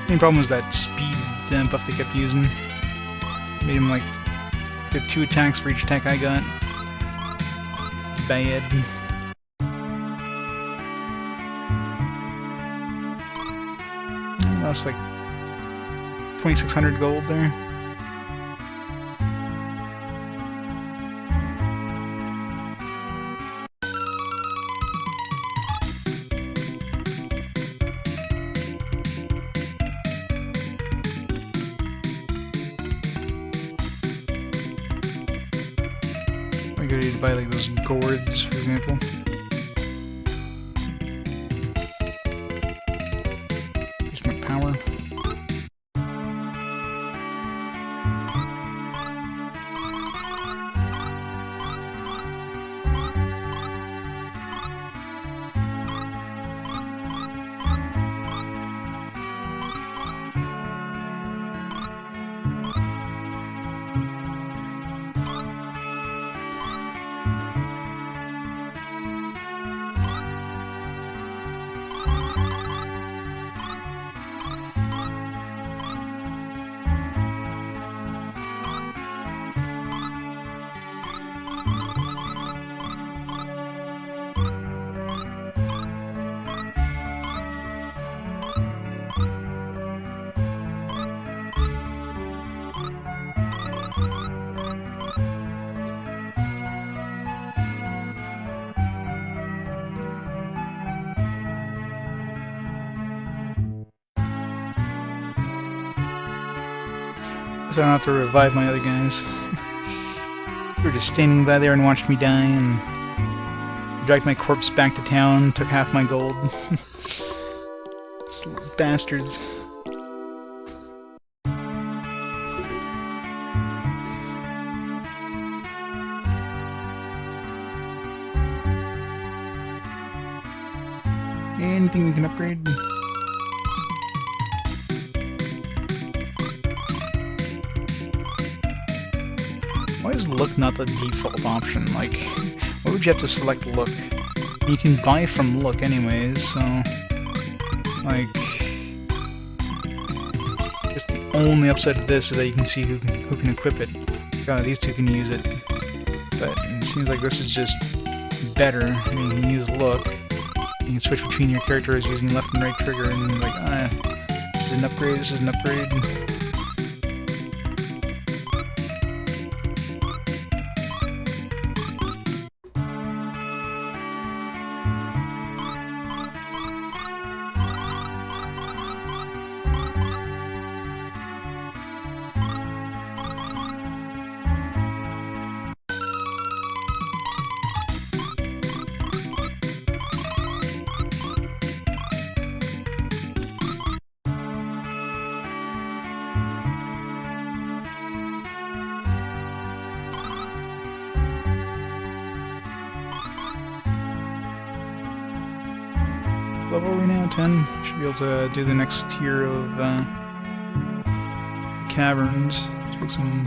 S1: Main problem was that speed buff they kept using. Made him like get 2 attacks for each attack I got. Bad. I lost like 2,600 gold there. I gotta buy like those gourds, for example. Here's my power. So I don't have to revive my other guys. They were just standing by there and watched me die, and dragged my corpse back to town, took half my gold. Bastards. Anything we can upgrade? Why is look not the default option? Like, why would you have to select look? You can buy from look anyways, so... like... I guess the only upside of this is that you can see who can equip it. God, these two can use it. But it seems like this is just better. I mean, you can use look. You can switch between your characters using left and right trigger, and like, this is an upgrade, this is an upgrade. Level are we now? 10? Should be able to do the next tier of caverns. Take some...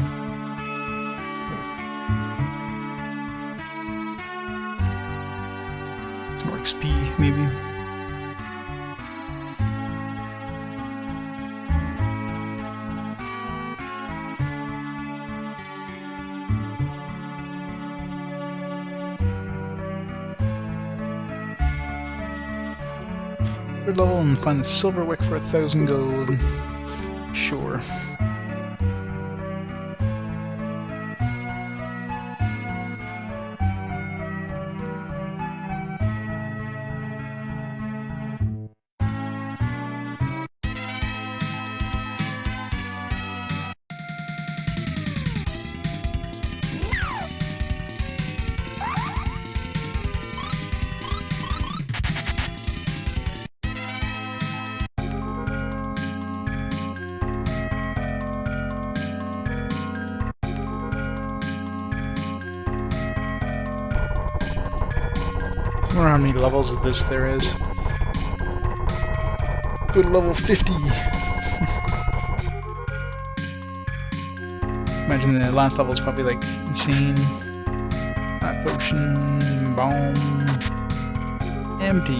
S1: some more XP, maybe. Third level and find the silver wick for 1,000 gold. Sure. wonder how many levels of this there is. Good level 50! Imagine the last level is probably like insane. Potion, bomb, empty.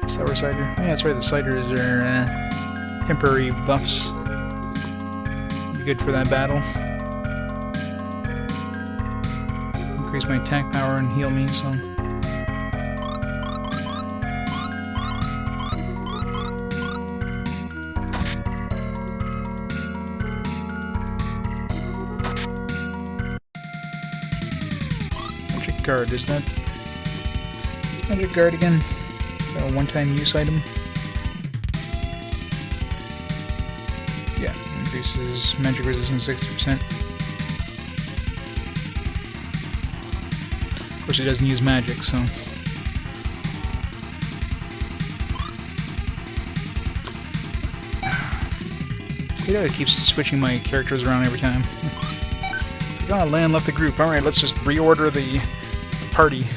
S1: Sour cider. Yeah, that's right, the ciders are temporary buffs. Be good for that battle. Increase my attack power and heal me, so... Magic Guard, is that... Magic Guard again? A one-time use item? Yeah, increases magic resistance 60%. Of course, it doesn't use magic, so... It keeps switching my characters around every time. It's like, oh, Lan left the group. Alright, let's just reorder the party.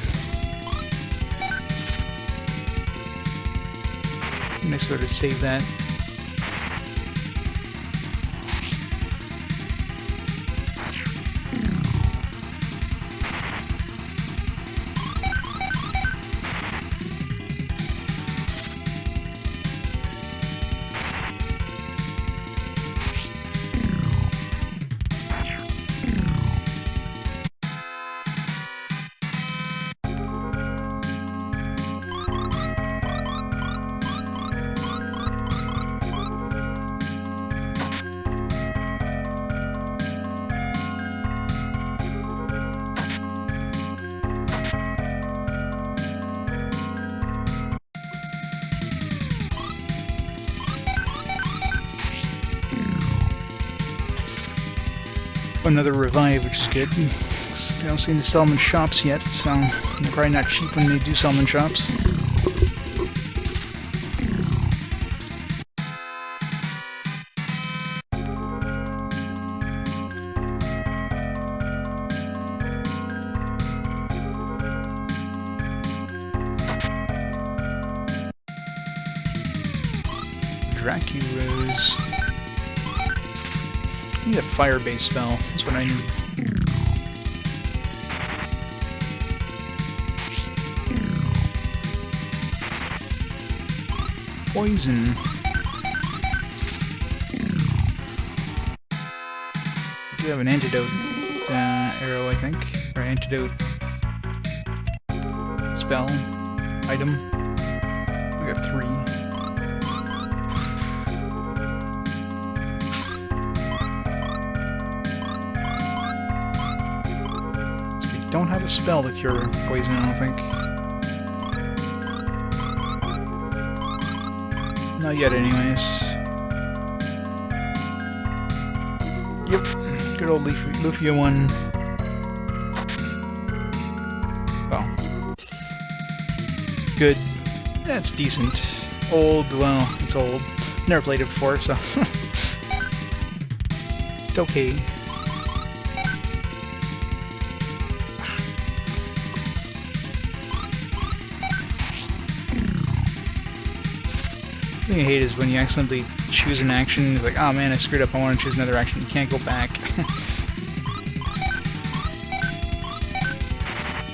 S1: Nice to to save that. Another revive, which is good. I don't see the sell them in shops yet, so they're probably not cheap when they do sell them in shops. Dracuros. I need a fire-based spell. That's what I need. Poison. I do have an antidote arrow, I think. Or antidote spell item. We got 3. Don't have a spell to cure poison, I don't think. Not yet, anyways. Yep, good old Lufia one. Well, good. That's decent. Old, well, it's old. Never played it before, so it's okay. The thing I hate is when you accidentally choose an action, it's like, oh man, I screwed up, I want to choose another action. You can't go back.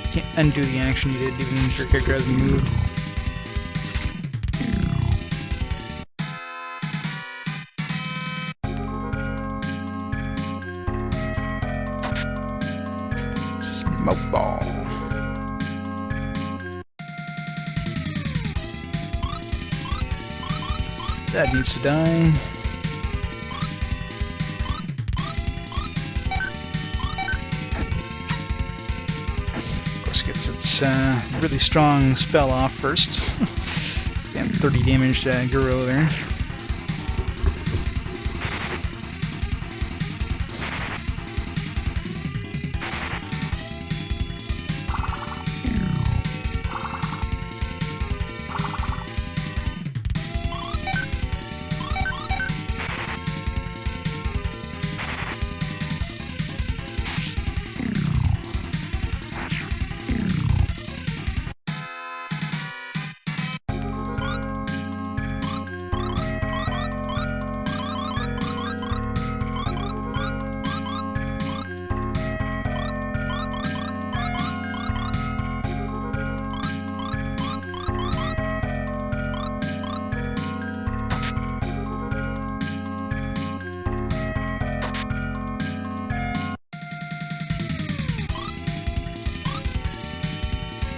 S1: You can't undo the action you did, even if your character hasn't moved. Smoke ball. That needs to die. Of course, it gets its really strong spell off first. Damn, 30 damage to Aguro there.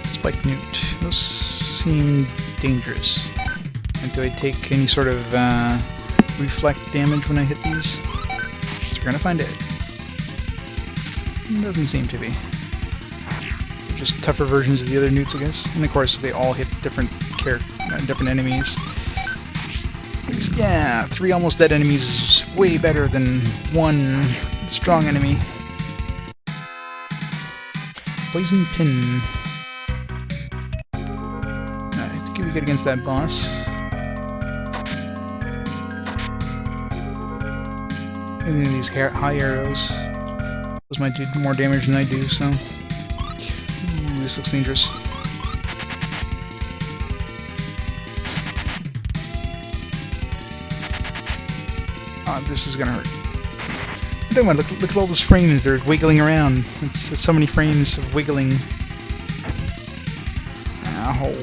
S1: Spike newt. Those seem dangerous. And do I take any sort of reflect damage when I hit these? So we're gonna find out. Doesn't seem to be. Just tougher versions of the other newts, I guess. And of course, they all hit different different enemies. Yeah, 3 almost dead enemies is way better than 1 strong enemy. Poison pin. Alright, be good against that boss. And then these high arrows. Those might do more damage than I do, so... Ooh, this looks dangerous. This is gonna hurt. Look at all those frames, they're wiggling around. It's so many frames of wiggling. Ow.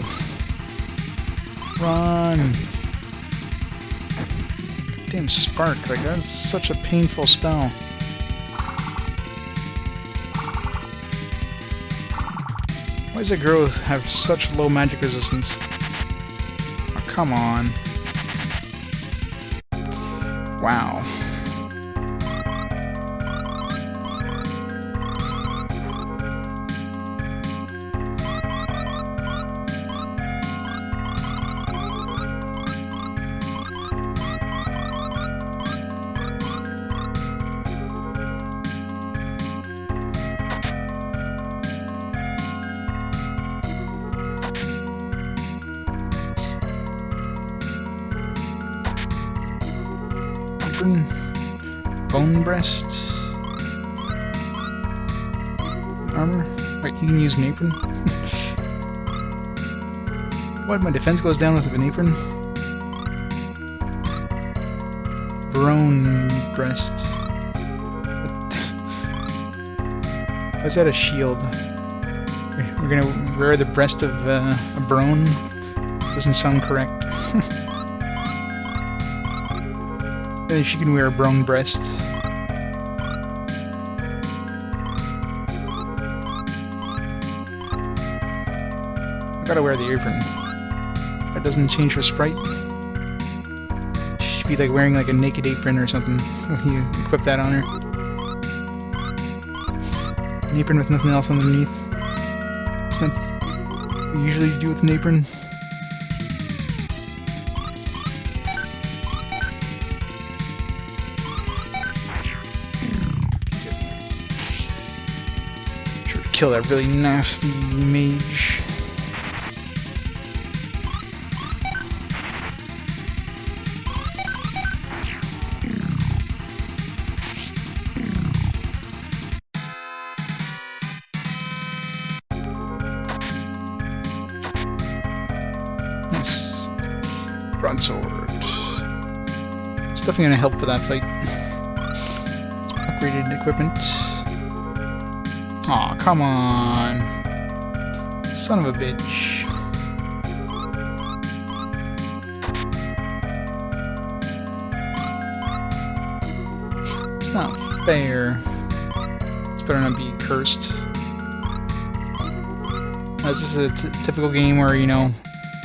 S1: Run! Damn spark, like that's such a painful spell. Why does Aguro have such low magic resistance? Oh, come on. Wow. Bone breast. Armor? Wait, you can use an apron? What? My defense goes down with an apron? Bone breast. Why is that a shield? We're gonna wear the breast of a brone? Doesn't sound correct. She can wear a brone breast. I gotta wear the apron. That doesn't change her sprite. She should be like wearing like a naked apron or something when you equip that on her. An apron with nothing else underneath. Isn't that what you usually do with an apron? Kill that really nasty mage. Nice. Broadsword. It's definitely gonna help for that fight. Upgraded equipment. Aw, come on. Son of a bitch. It's not fair. It's better not be cursed. Is this a typical game where, you know,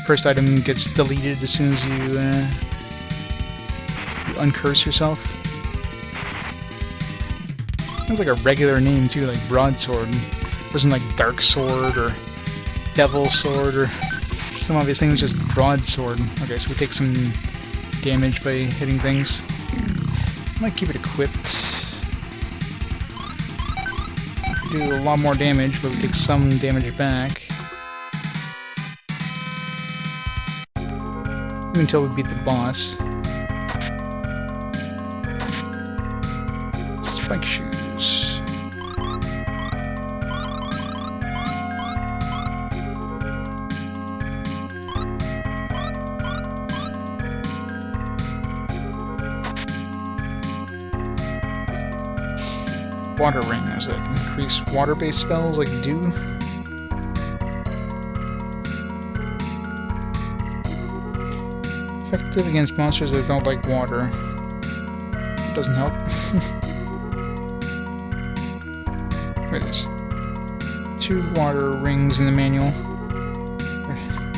S1: cursed item gets deleted as soon as you uncurse yourself? It was like a regular name too, like Broadsword. It wasn't like Dark Sword or Devil Sword or some obvious thing. It was just Broadsword. Okay, so we take some damage by hitting things. I might keep it equipped. We do a lot more damage, but we take some damage back. Until we beat the boss. Spike shoes. Water ring, does that increase water-based spells like dew? Effective against monsters that don't like water. Doesn't help. Wait, there's 2 water rings in the manual.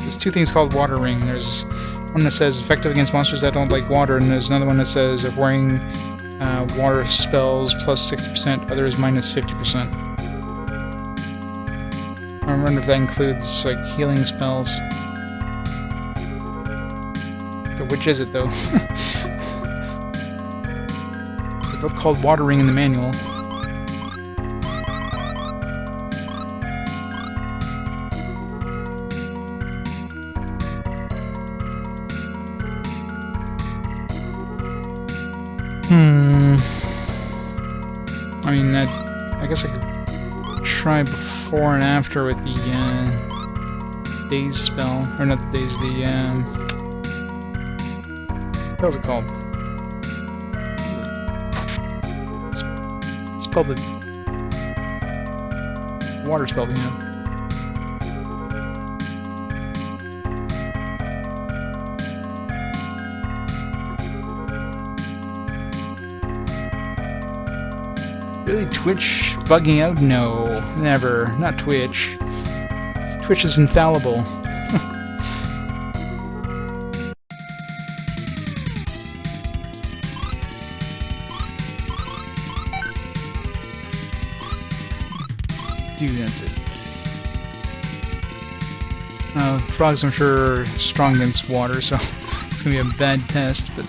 S1: there's two things called watering. There's one that says effective against monsters that don't like water, and there's another one that says if wearing water spells plus 60%, others minus 50%. I wonder if that includes like healing spells. So which is it though? They're both called watering in the manual. I mean, I guess I could try before and after with the daze spell, or not the daze, the what was it called? Spell the water spell we have. Really, Twitch bugging out? No, never. Not Twitch. Twitch is infallible. Dude, that's it. Frogs, I'm sure, are strong against water, so it's gonna be a bad test, but...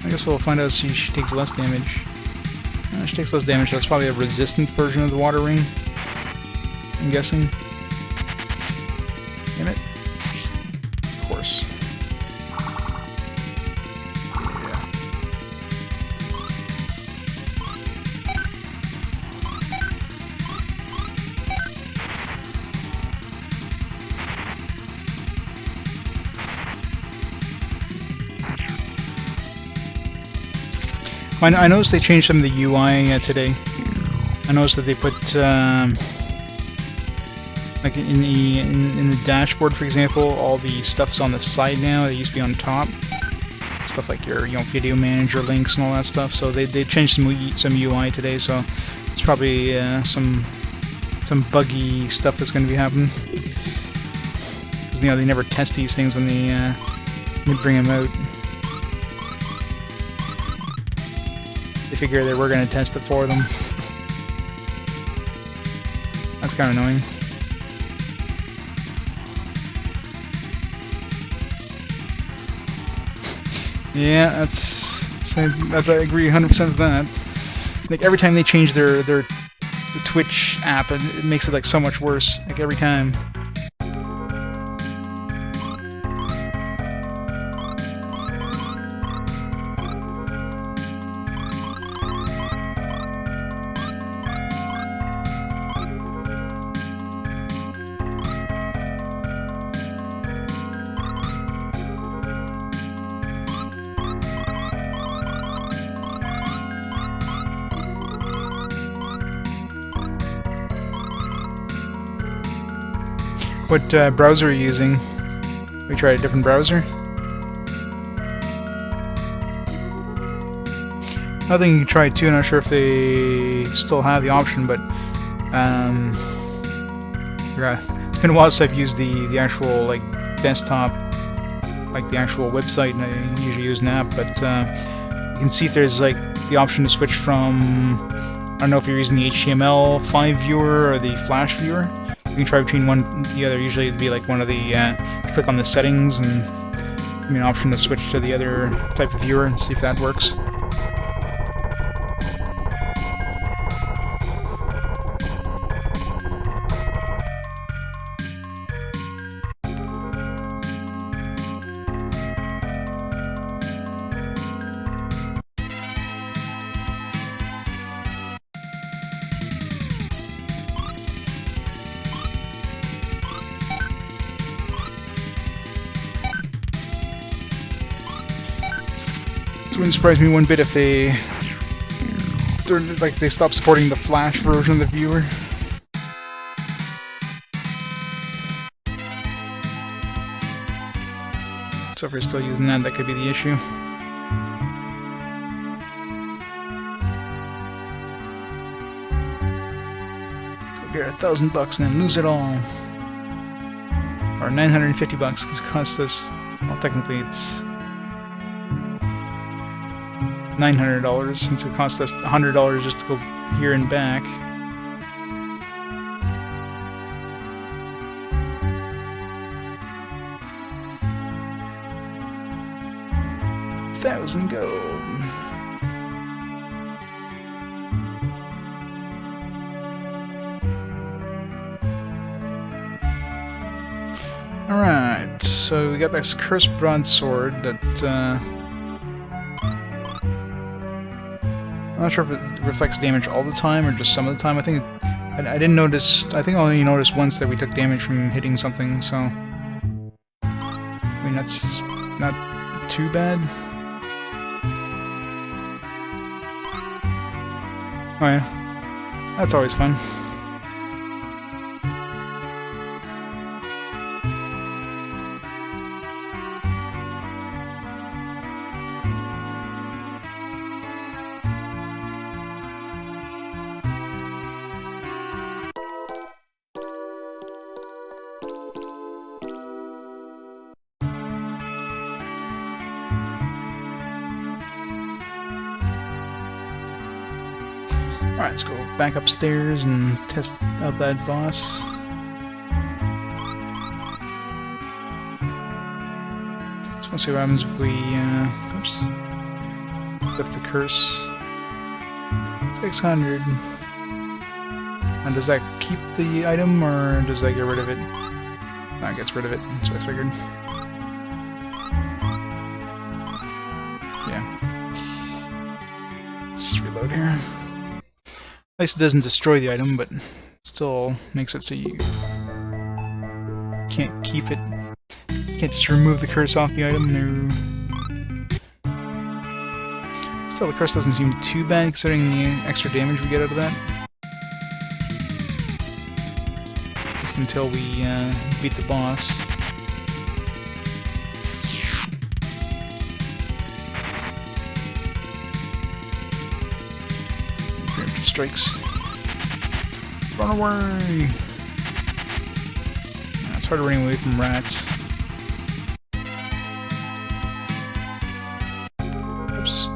S1: I guess we'll find out she takes less damage. She takes less damage, that's probably a resistant version of the water ring, I'm guessing. Damn it. Of course. I noticed they changed some of the UI today. I noticed that they put like in the dashboard, for example, all the stuff's on the side now. They used to be on top. Stuff like your video manager links and all that stuff. So they changed some UI today. So it's probably some buggy stuff that's going to be happening. Because they never test these things when they bring them out. They figure they were going to test it for them. That's kind of annoying. Yeah, that's I agree 100% with that. Like every time they change the Twitch app, it makes it like so much worse. Like every time. What browser are you using? We tried a different browser? I think you can try it too. I'm not sure if they still have the option, but it's been a while since I've used the actual like desktop, like the actual website, and I usually use an app. But you can see if there's like the option to switch from, I don't know if you're using the HTML5 viewer or the Flash viewer. You can try between one and the other. Usually it'd be like one of the, click on the settings and give me an option to switch to the other type of viewer and see if that works. It wouldn't surprise me one bit if they stop supporting the Flash version of the viewer. So if you're still using that, that could be the issue. Here, $1,000 and then lose it all. Or $950 because it cost us. Well, technically it's $900 since it cost us $100 just to go here and back. $1,000 gold. Alright, so we got this cursed broadsword that, I'm not sure if it reflects damage all the time or just some of the time. I think I didn't notice. I think I only noticed once that we took damage from hitting something, so I mean that's not too bad. Oh yeah, that's always fun. Alright, let's go back upstairs and test out that boss. Just want to see what happens if we, lift the curse. 600. And does that keep the item, or does that get rid of it? No, it gets rid of it, that's what I figured. Yeah. Let's just reload here. At least it doesn't destroy the item, but still makes it so you can't keep it. You can't just remove the curse off the item. No. Still, the curse doesn't seem too bad considering the extra damage we get out of that. Just until we beat the boss. Strikes. Run away! It's hard running away from rats. Oops.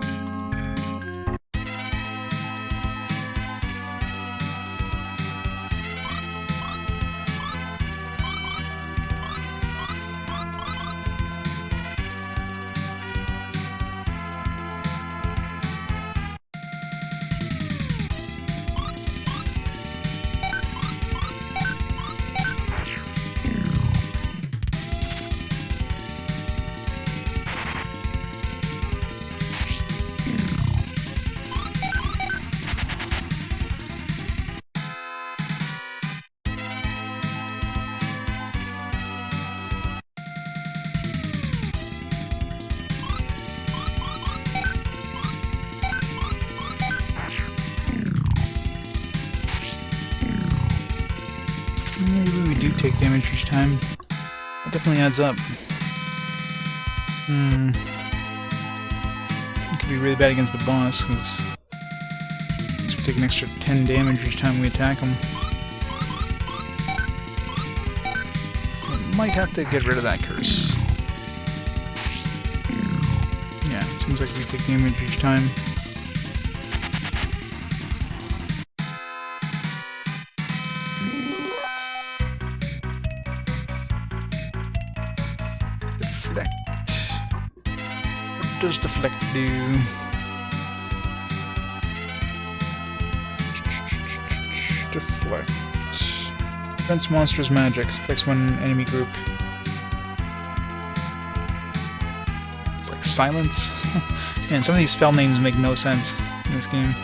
S1: Maybe we do take damage each time. That definitely adds up. It could be really bad against the boss, because we take an extra 10 damage each time we attack him. So might have to get rid of that curse. Yeah, seems like we take damage each time. What does deflect do? Deflect. Prevents monsters' magic. Affects one enemy group. It's like silence. Man, some of these spell names make no sense in this game.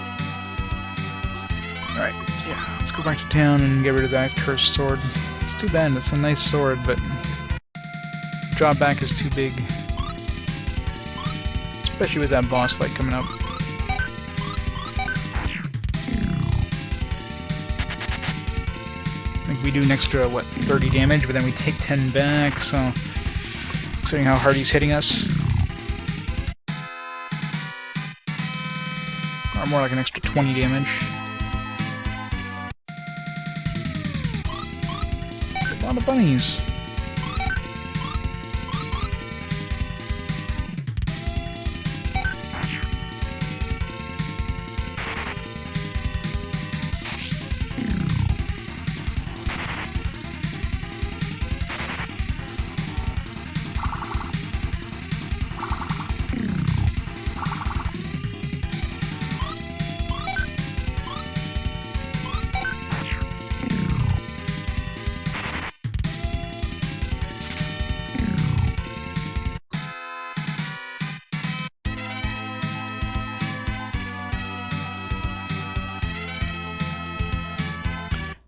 S1: Alright, yeah, let's go back to town and get rid of that cursed sword. It's too bad, it's a nice sword, but drawback is too big. Especially with that boss fight coming up. I think we do an extra, what, 30 damage, but then we take 10 back, so considering how hard he's hitting us. Or more like an extra 20 damage. lot of bunnies.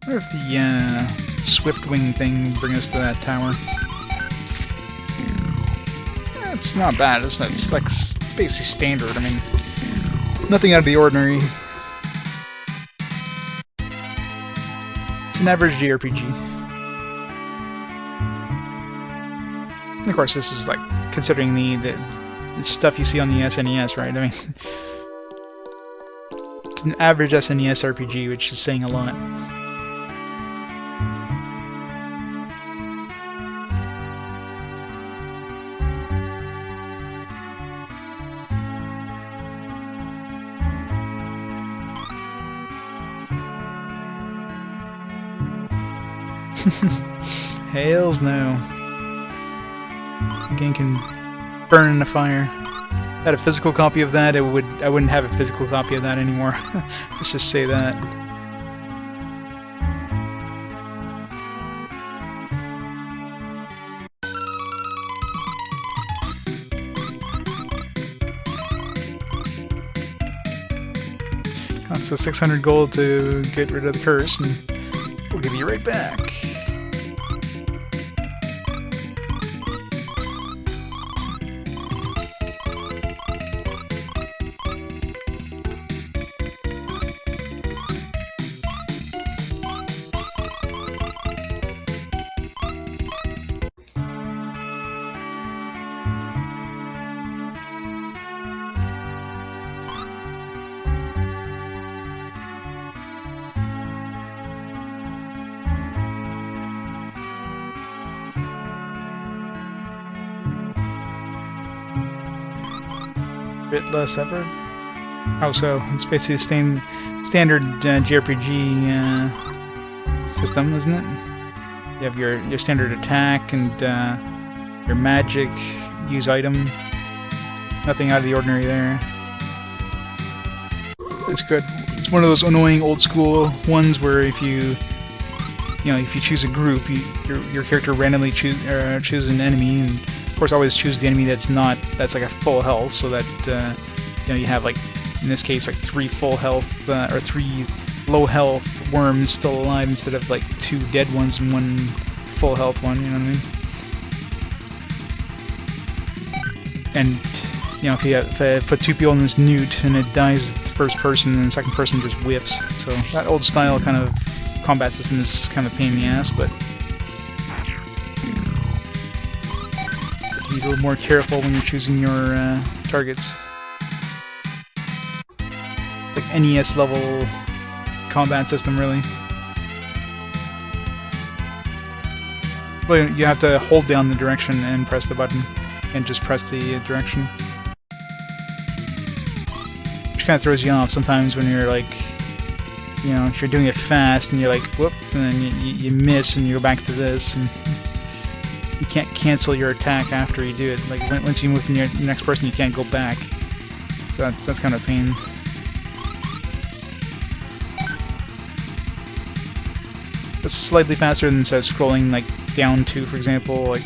S1: I wonder if the swift wing thing will bring us to that tower. Yeah, it's not bad. It's like basically standard. I mean, nothing out of the ordinary. It's an average JRPG. And of course, this is like considering the stuff you see on the SNES, right? I mean, it's an average SNES RPG, which is saying a lot. Hells no. The game can burn in the fire. If I had a physical copy of that, I wouldn't have a physical copy of that anymore. Let's just say that. Costs us 600 gold to get rid of the curse, and we'll give you right back. Bit less effort. Oh, so it's basically the same standard JRPG system, isn't it? You have your standard attack and your magic, use item. Nothing out of the ordinary there. It's good. It's one of those annoying old school ones where if you choose a group, your character randomly chooses an enemy, and of course always choose the enemy that's like a full health, so that you have, like in this case, like 3 full health or 3 low health worms still alive instead of like 2 dead ones and 1 full health one. You know what I mean? And if I put 2 people in this newt and it dies the first person, and the second person just whips. So that old style kind of combat system is kind of a pain in the ass, but be a little more careful when you're choosing your targets. It's like NES level combat system, really. Well, you have to hold down the direction and press the button, and just press the direction. Which kind of throws you off sometimes when you're like, if you're doing it fast and you're like, whoop, and then you miss and you go back to this, and you can't cancel your attack after you do it. Like once you move to the next person, you can't go back. So that's kind of a pain. It's slightly faster than scrolling like down 2, for example. Like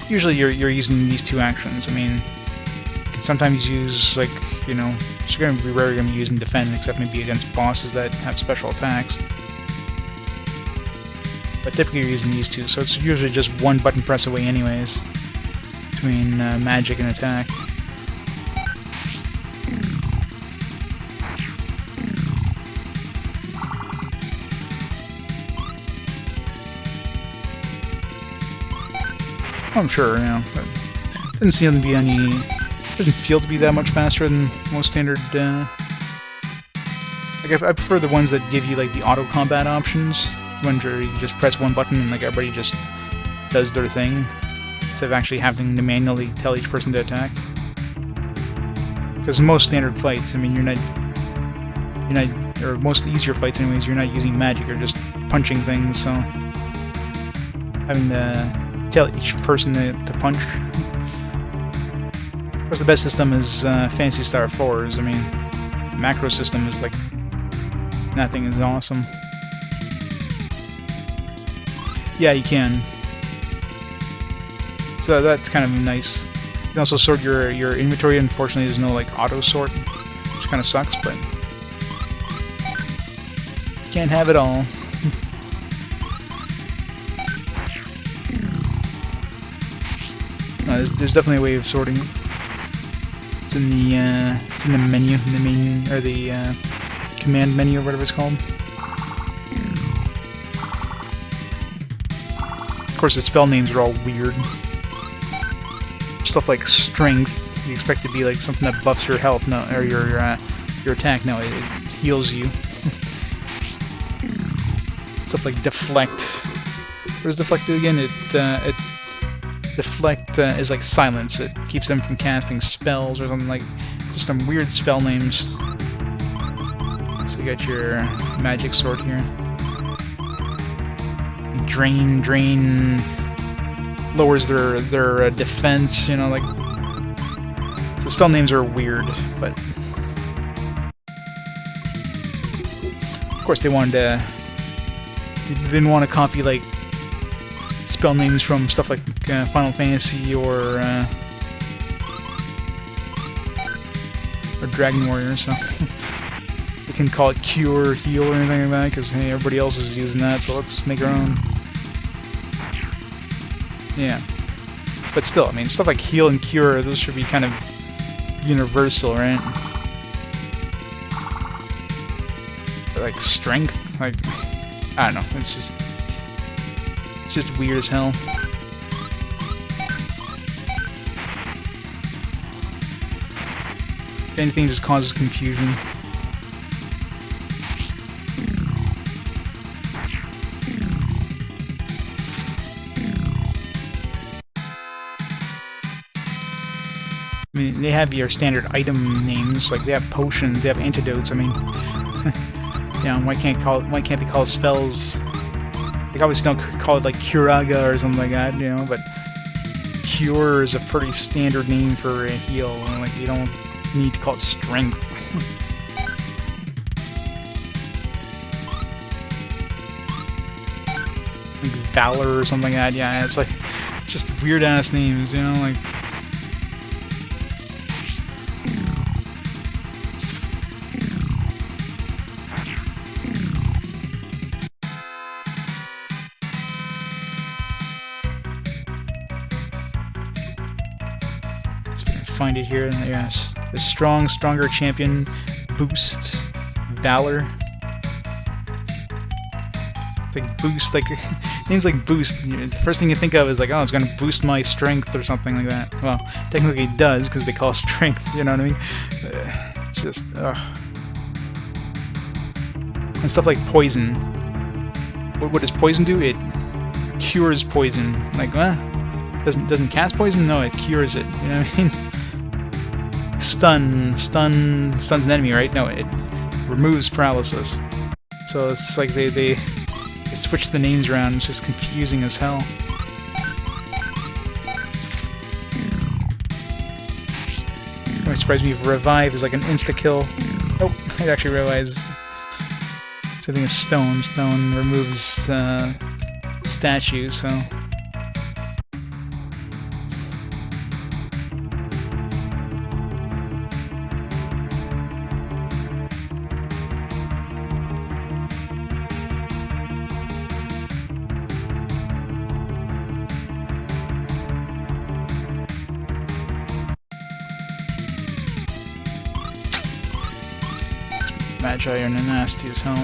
S1: usually you're using these 2 actions. I mean, you can sometimes use like it's going to be rarely going to be used in defend, except maybe against bosses that have special attacks. But typically you're using these 2, so it's usually just 1 button press away anyways, between magic and attack. I'm sure, but it doesn't seem to be any. Doesn't feel to be that much faster than most standard. Like I prefer the ones that give you like the auto combat options. when you just press one button and like everybody just does their thing instead of actually having to manually tell each person to attack. Because most standard fights, I mean, you're not, or most of the easier fights anyways, you're not using magic, you're just punching things, so having to tell each person to punch. Of course, the best system is Phantasy Star 4's. I mean, macro system is like, nothing is awesome. Yeah, you can. So that's kind of nice. You can also sort your inventory. Unfortunately, there's no like auto sort, which kind of sucks, but can't have it all. No, there's definitely a way of sorting it. It's in the menu, in the main, or the command menu, or whatever it's called. Of course, the spell names are all weird. Stuff like strength, you expect to be like something that buffs your health, no, or your attack. No, it heals you. Stuff like deflect. What does deflect do again? It deflect is like silence. It keeps them from casting spells or something, like just some weird spell names. So you got your magic sword here. Drain lowers their defense, you know, like the spell names are weird, but of course they didn't want to copy like spell names from stuff like Final Fantasy or Dragon Warrior, so we can call it cure, heal, or anything like that, because hey, everybody else is using that, so let's make our own. Yeah, but still, I mean, stuff like heal and cure, those should be kind of universal, right? But like strength, like I don't know, it's just weird as hell. If anything, just causes confusion. I mean, they have your standard item names, like they have potions, they have antidotes. I mean, you know, why can't they call spells? They obviously don't call it like Curaga or something like that, you know. But Cure is a pretty standard name for a heal, and like you don't need to call it Strength. Like Valor or something like that. Yeah, it's like just weird ass names, you know, like. Find it here, and yes, the stronger champion, boost, valor. It's like boost, like names like boost. The first thing you think of is like, oh, it's gonna boost my strength or something like that. Well, technically it does because they call it strength. You know what I mean? It's just, and stuff like poison. What does poison do? It cures poison. Like, what? Doesn't cast poison? No, it cures it. You know what I mean? Stuns an enemy, right? No, it removes paralysis. So it's like they switch the names around. It's just confusing as hell. It might surprise me if revive is like an insta kill. Oh, I actually realized something is stone. Stone removes statues, so. Magi are nasty as hell.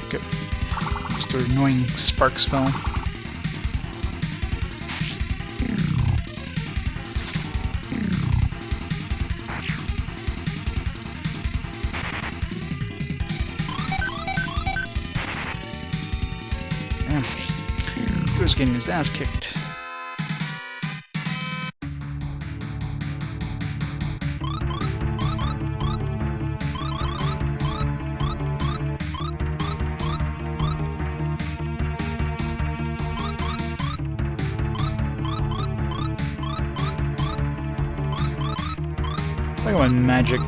S1: Okay. Just an annoying spark spell. getting his ass kicked. Talking about magic,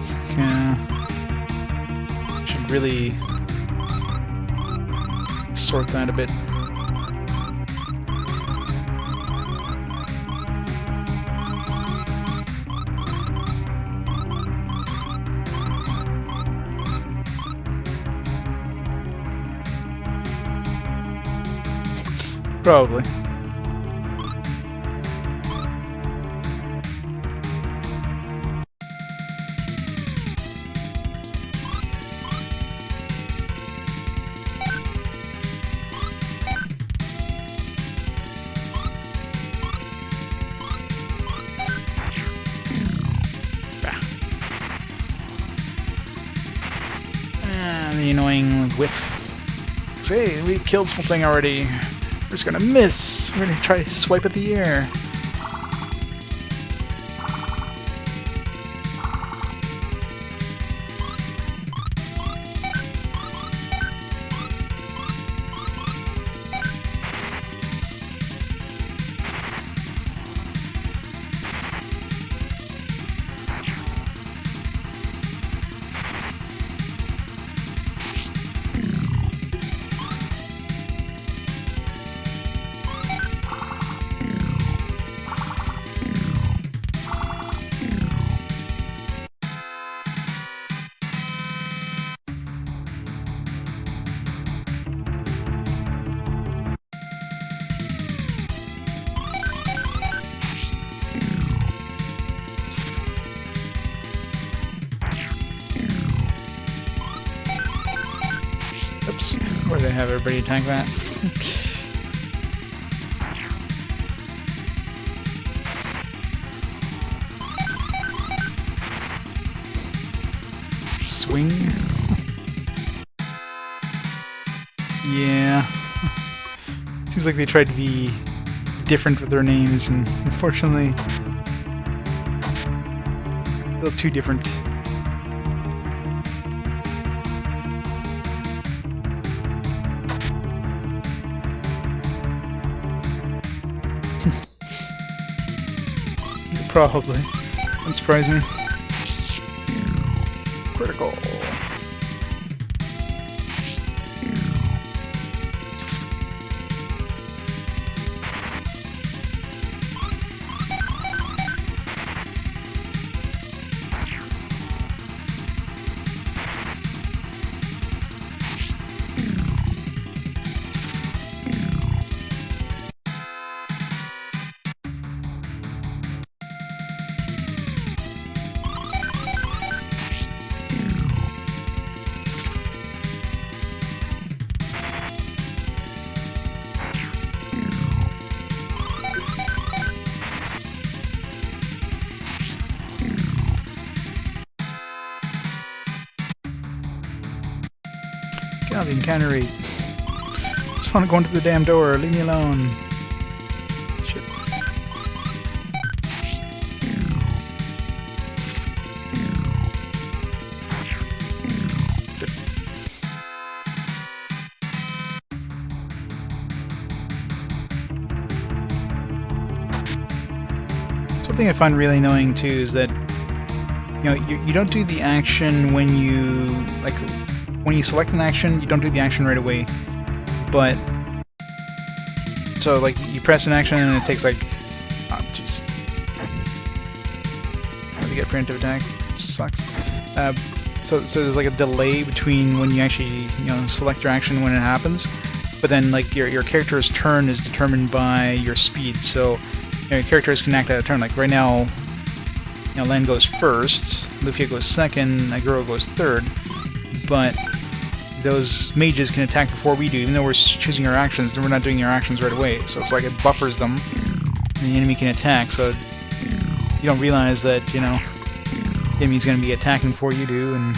S1: should really sort that a bit. Probably. The annoying whiff. Say, we killed something already. We're just gonna miss. We're gonna try to swipe at the air. Oops, where did I have everybody attack that? Swing. Yeah. Seems like they tried to be different with their names, and unfortunately, a little too different. Probably. Wouldn't surprise me. Critical. God, the encounter rate. Just want to go into the damn door. Leave me alone. Shit. Good. Something I find really annoying too is that you don't do the action when you when you select an action, you don't do the action right away. But so like you press an action and it takes like jeez. How do you get preemptive attack? It sucks. So there's like a delay between when you actually select your action when it happens, but then like your character's turn is determined by your speed. So your characters can act out of turn. Like right now, Len goes first, Lufia goes second, Aguro goes third, but those mages can attack before we do, even though we're choosing our actions, then we're not doing our actions right away. So it's like it buffers them, and the enemy can attack, so you don't realize that, the enemy's going to be attacking before you do, and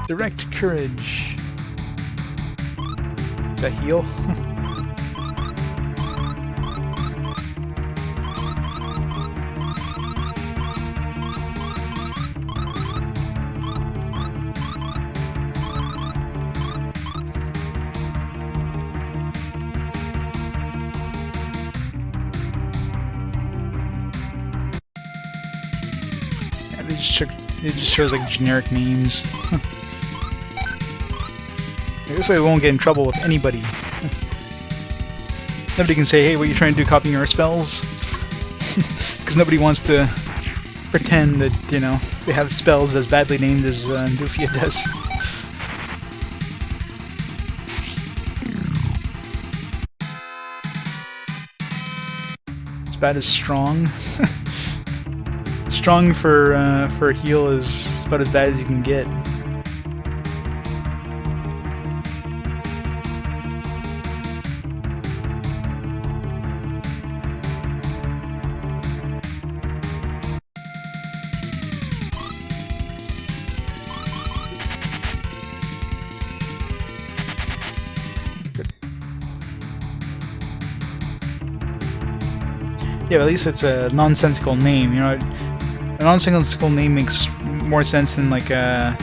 S1: Direct Courage. Is that heal? It just shows like generic names. This way we won't get in trouble with anybody. Nobody can say, hey, what are you trying to do, copying our spells? Because nobody wants to pretend that, you know, they have spells as badly named as Lufia does. As bad as strong. Strong for a heal is about as bad as you can get. Yeah, but at least it's a nonsensical name, you know. A nonsensical name makes more sense than like a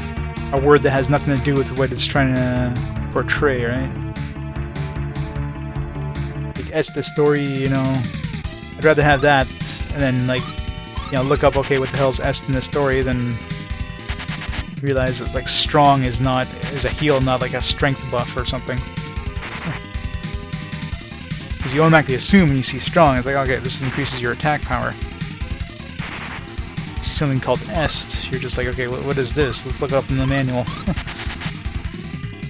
S1: word that has nothing to do with what it's trying to portray, right? Like S the story, you know. I'd rather have that and then like, you know, look up, okay, what the hell's S in the story, than realize that like strong is a heal, not like a strength buff or something. Because you automatically assume when you see strong, it's like, okay, this increases your attack power. You see something called est, you're just like, okay, what is this? Let's look it up in the manual.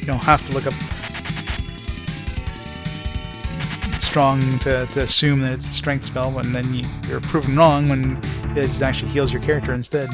S1: You don't have to look up strong to assume that it's a strength spell, and then you're proven wrong when it actually heals your character instead.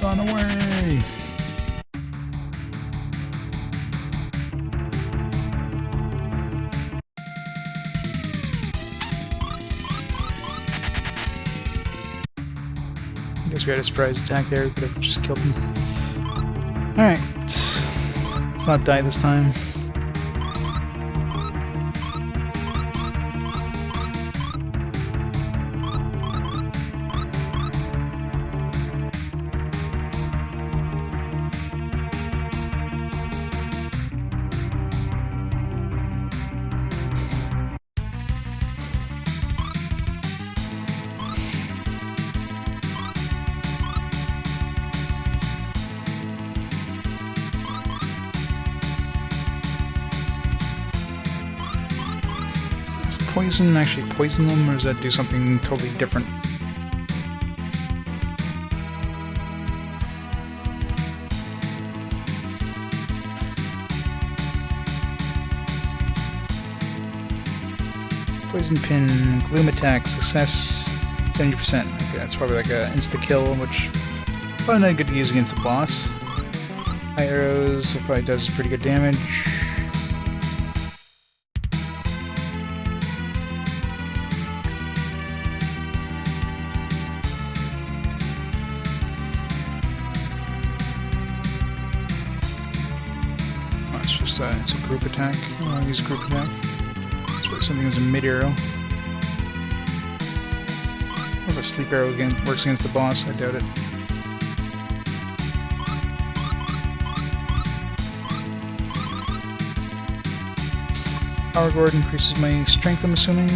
S1: Run away! I guess we had a surprise attack there, we could have just killed him. Alright. Let's not die this time. Poison actually poison them, or does that do something totally different? Poison pin, gloom attack, success 70%. Okay, that's probably like a insta-kill, which probably not good to use against a boss. High arrows, it probably does pretty good damage. It's a group attack. I want to use group attack. Let's wait, something as a mid arrow. If a sleep arrow works against the boss, I doubt it. Power Gourd increases my strength, I'm assuming.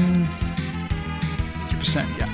S1: 50%, yeah.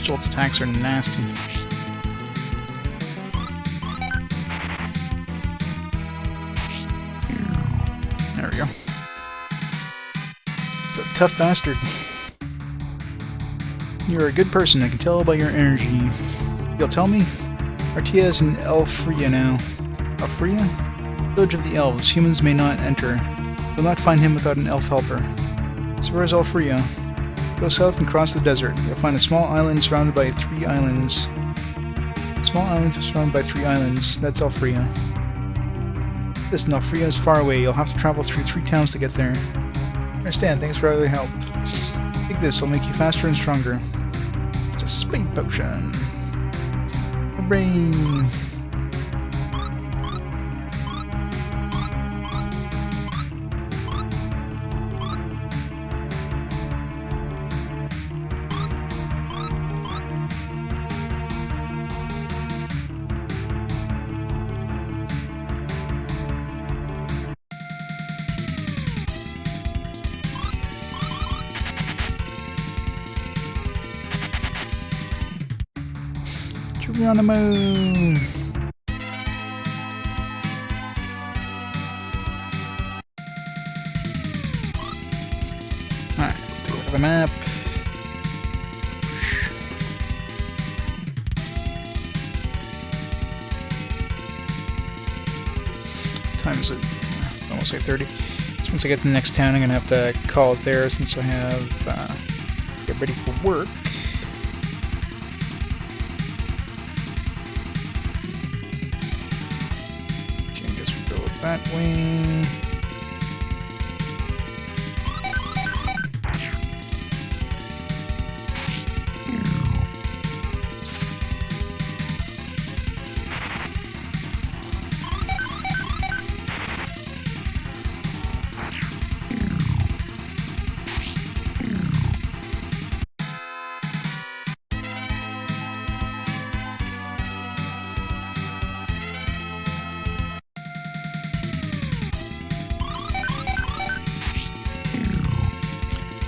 S1: jolt attacks are nasty. There we go. It's a tough bastard. You're a good person, I can tell by your energy. You'll tell me? Artia is in Lufia now. Lufia? Village of the elves. Humans may not enter. You'll not find him without an elf helper. So where's Lufia? Go south and cross the desert. You'll find a small island surrounded by 3 islands. Small island surrounded by 3 islands. That's Lufia. Listen, Lufia is far away. You'll have to travel through 3 towns to get there. Understand. Thanks for all your help. Take this. It'll make you faster and stronger. It's a speed potion. Hooray! Geronimo! Alright, let's take a look at the map. What time is it? Almost 8:30. So once I get to the next town, I'm gonna have to call it there since I have get ready for work. That way.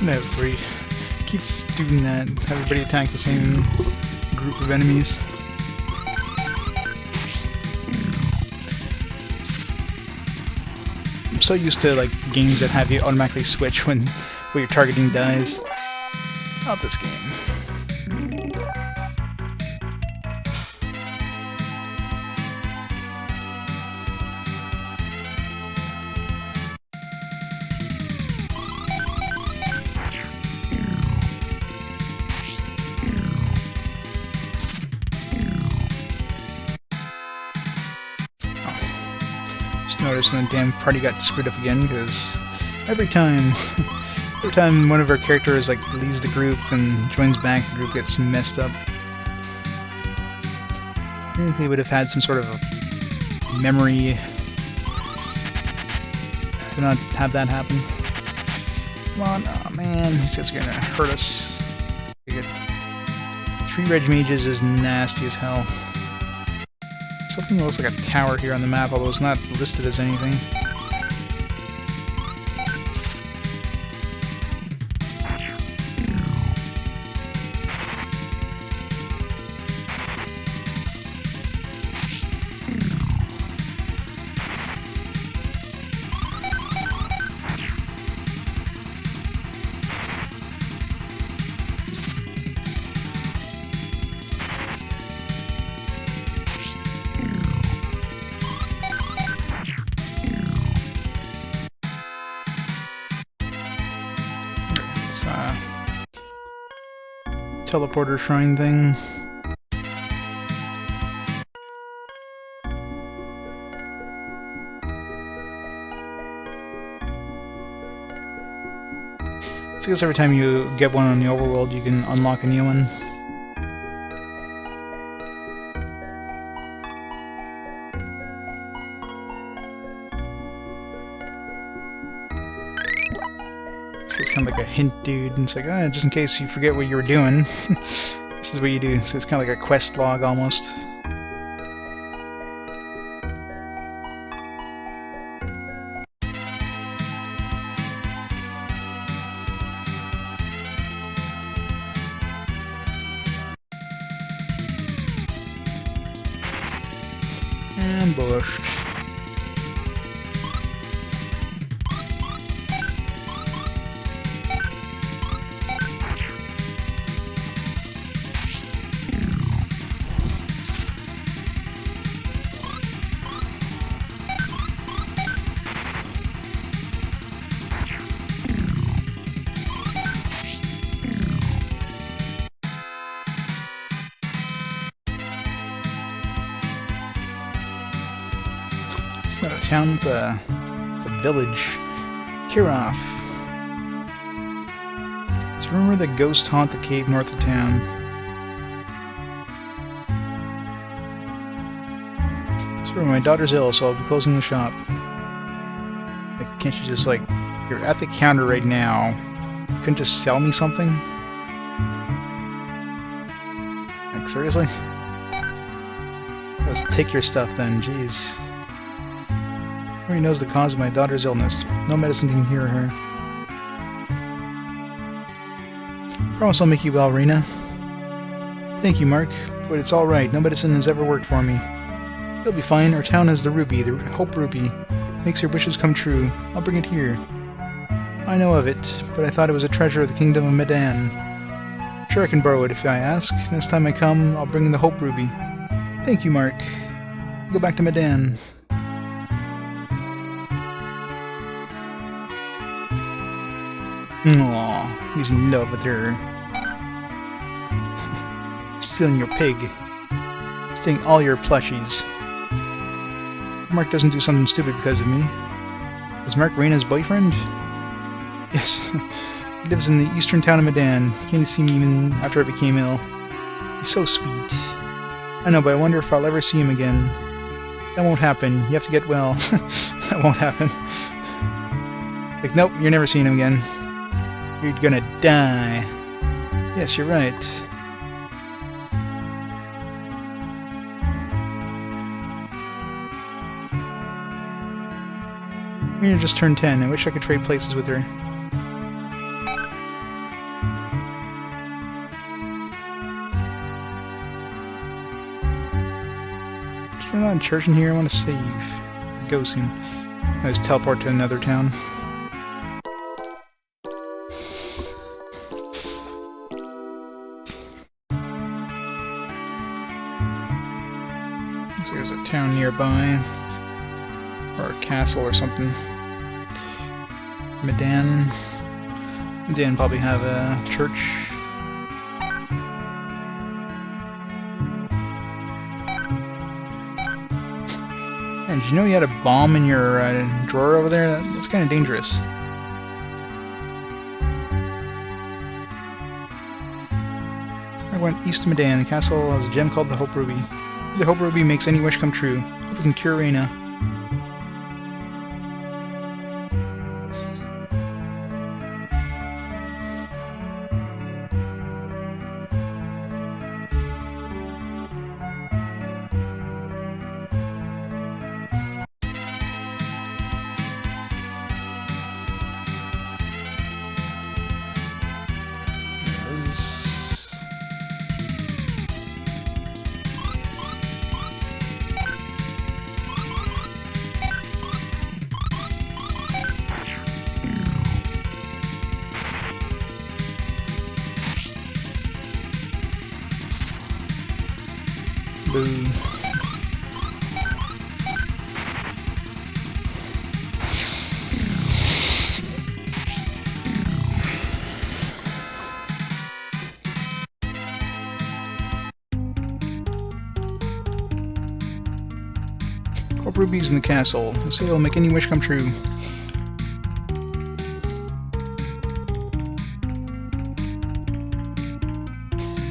S1: Everybody keep doing that. Have everybody attack the same group of enemies. I'm so used to like games that have you automatically switch when what you're targeting dies. Not this game. Notice and the damn party got screwed up again because every time one of our characters like leaves the group and joins back, the group gets messed up. I think they would have had some sort of a memory to not have that happen. Come on, oh man, these guys are gonna hurt us. 3 Reg Mages is nasty as hell. Something that looks like a tower here on the map, although it's not listed as anything. Teleporter shrine thing. So I guess every time you get one on the overworld, you can unlock a new one. It's kind of like a hint, dude. And it's like, just in case you forget what you were doing, this is what you do. So it's kind of like a quest log almost. Ambushed. It's not a town, it's a village. Kirov. So remember the ghosts haunt the cave north of town. So my daughter's ill, so I'll be closing the shop. Like, can't you just, like, you're at the counter right now. You couldn't just sell me something? Like, seriously? Let's take your stuff then, jeez. Nobody knows the cause of my daughter's illness. No medicine can cure her. Promise I'll make you well, Rena. Thank you, Mark, but it's alright. No medicine has ever worked for me. You'll be fine. Our town has the ruby, the Hope Ruby. Makes your wishes come true. I'll bring it here. I know of it, but I thought it was a treasure of the kingdom of Medan. Sure, I can borrow it if I ask. Next time I come, I'll bring in the Hope Ruby. Thank you, Mark. Go back to Medan. Aww, he's in love with her. Stealing your pig. Stealing all your plushies. Mark doesn't do something stupid because of me. Is Mark Rena's boyfriend? Yes. He lives in the eastern town of Medan. He came to see me even after I became ill. He's so sweet. I know, but I wonder if I'll ever see him again. That won't happen. You have to get well. That won't happen. Like, nope, you're never seeing him again. You're gonna die. Yes, you're right. Rena just turned 10. I wish I could trade places with her. Is there not a church in here? I want to save. Go soon. I just teleport to another town. So there's a town nearby, or a castle or something. Medan probably have a church. And did you know you had a bomb in your drawer over there? That's kind of dangerous. I went east of Medan. The castle has a gem called the Hope Ruby. The Hope Ruby makes any wish come true. Hope we can cure Rena. Boo. Hope Ruby's in the castle. They say it'll make any wish come true.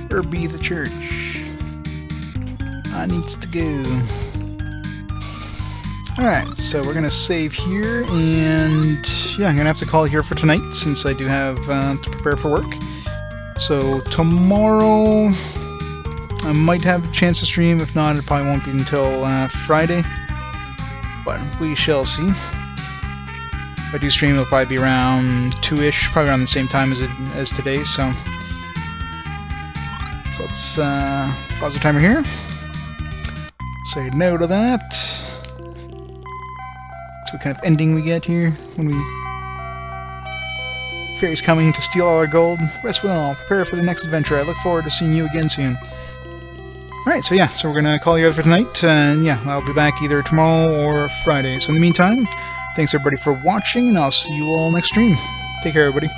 S1: Where be the church? I needs to go. Alright, so we're gonna save here, and yeah, I'm gonna have to call it here for tonight since I do have to prepare for work. So tomorrow I might have a chance to stream. If not, it probably won't be until Friday, but we shall see. If I do stream, it'll probably be around 2-ish, probably around the same time as today. So let's pause the timer here. Say no to that. So what kind of ending we get here when we... Fairy's coming to steal all our gold. Rest well, prepare for the next adventure. I look forward to seeing you again soon. Alright, so yeah, so we're gonna call you out for tonight, and yeah, I'll be back either tomorrow or Friday. So in the meantime, thanks everybody for watching, and I'll see you all next stream. Take care, everybody.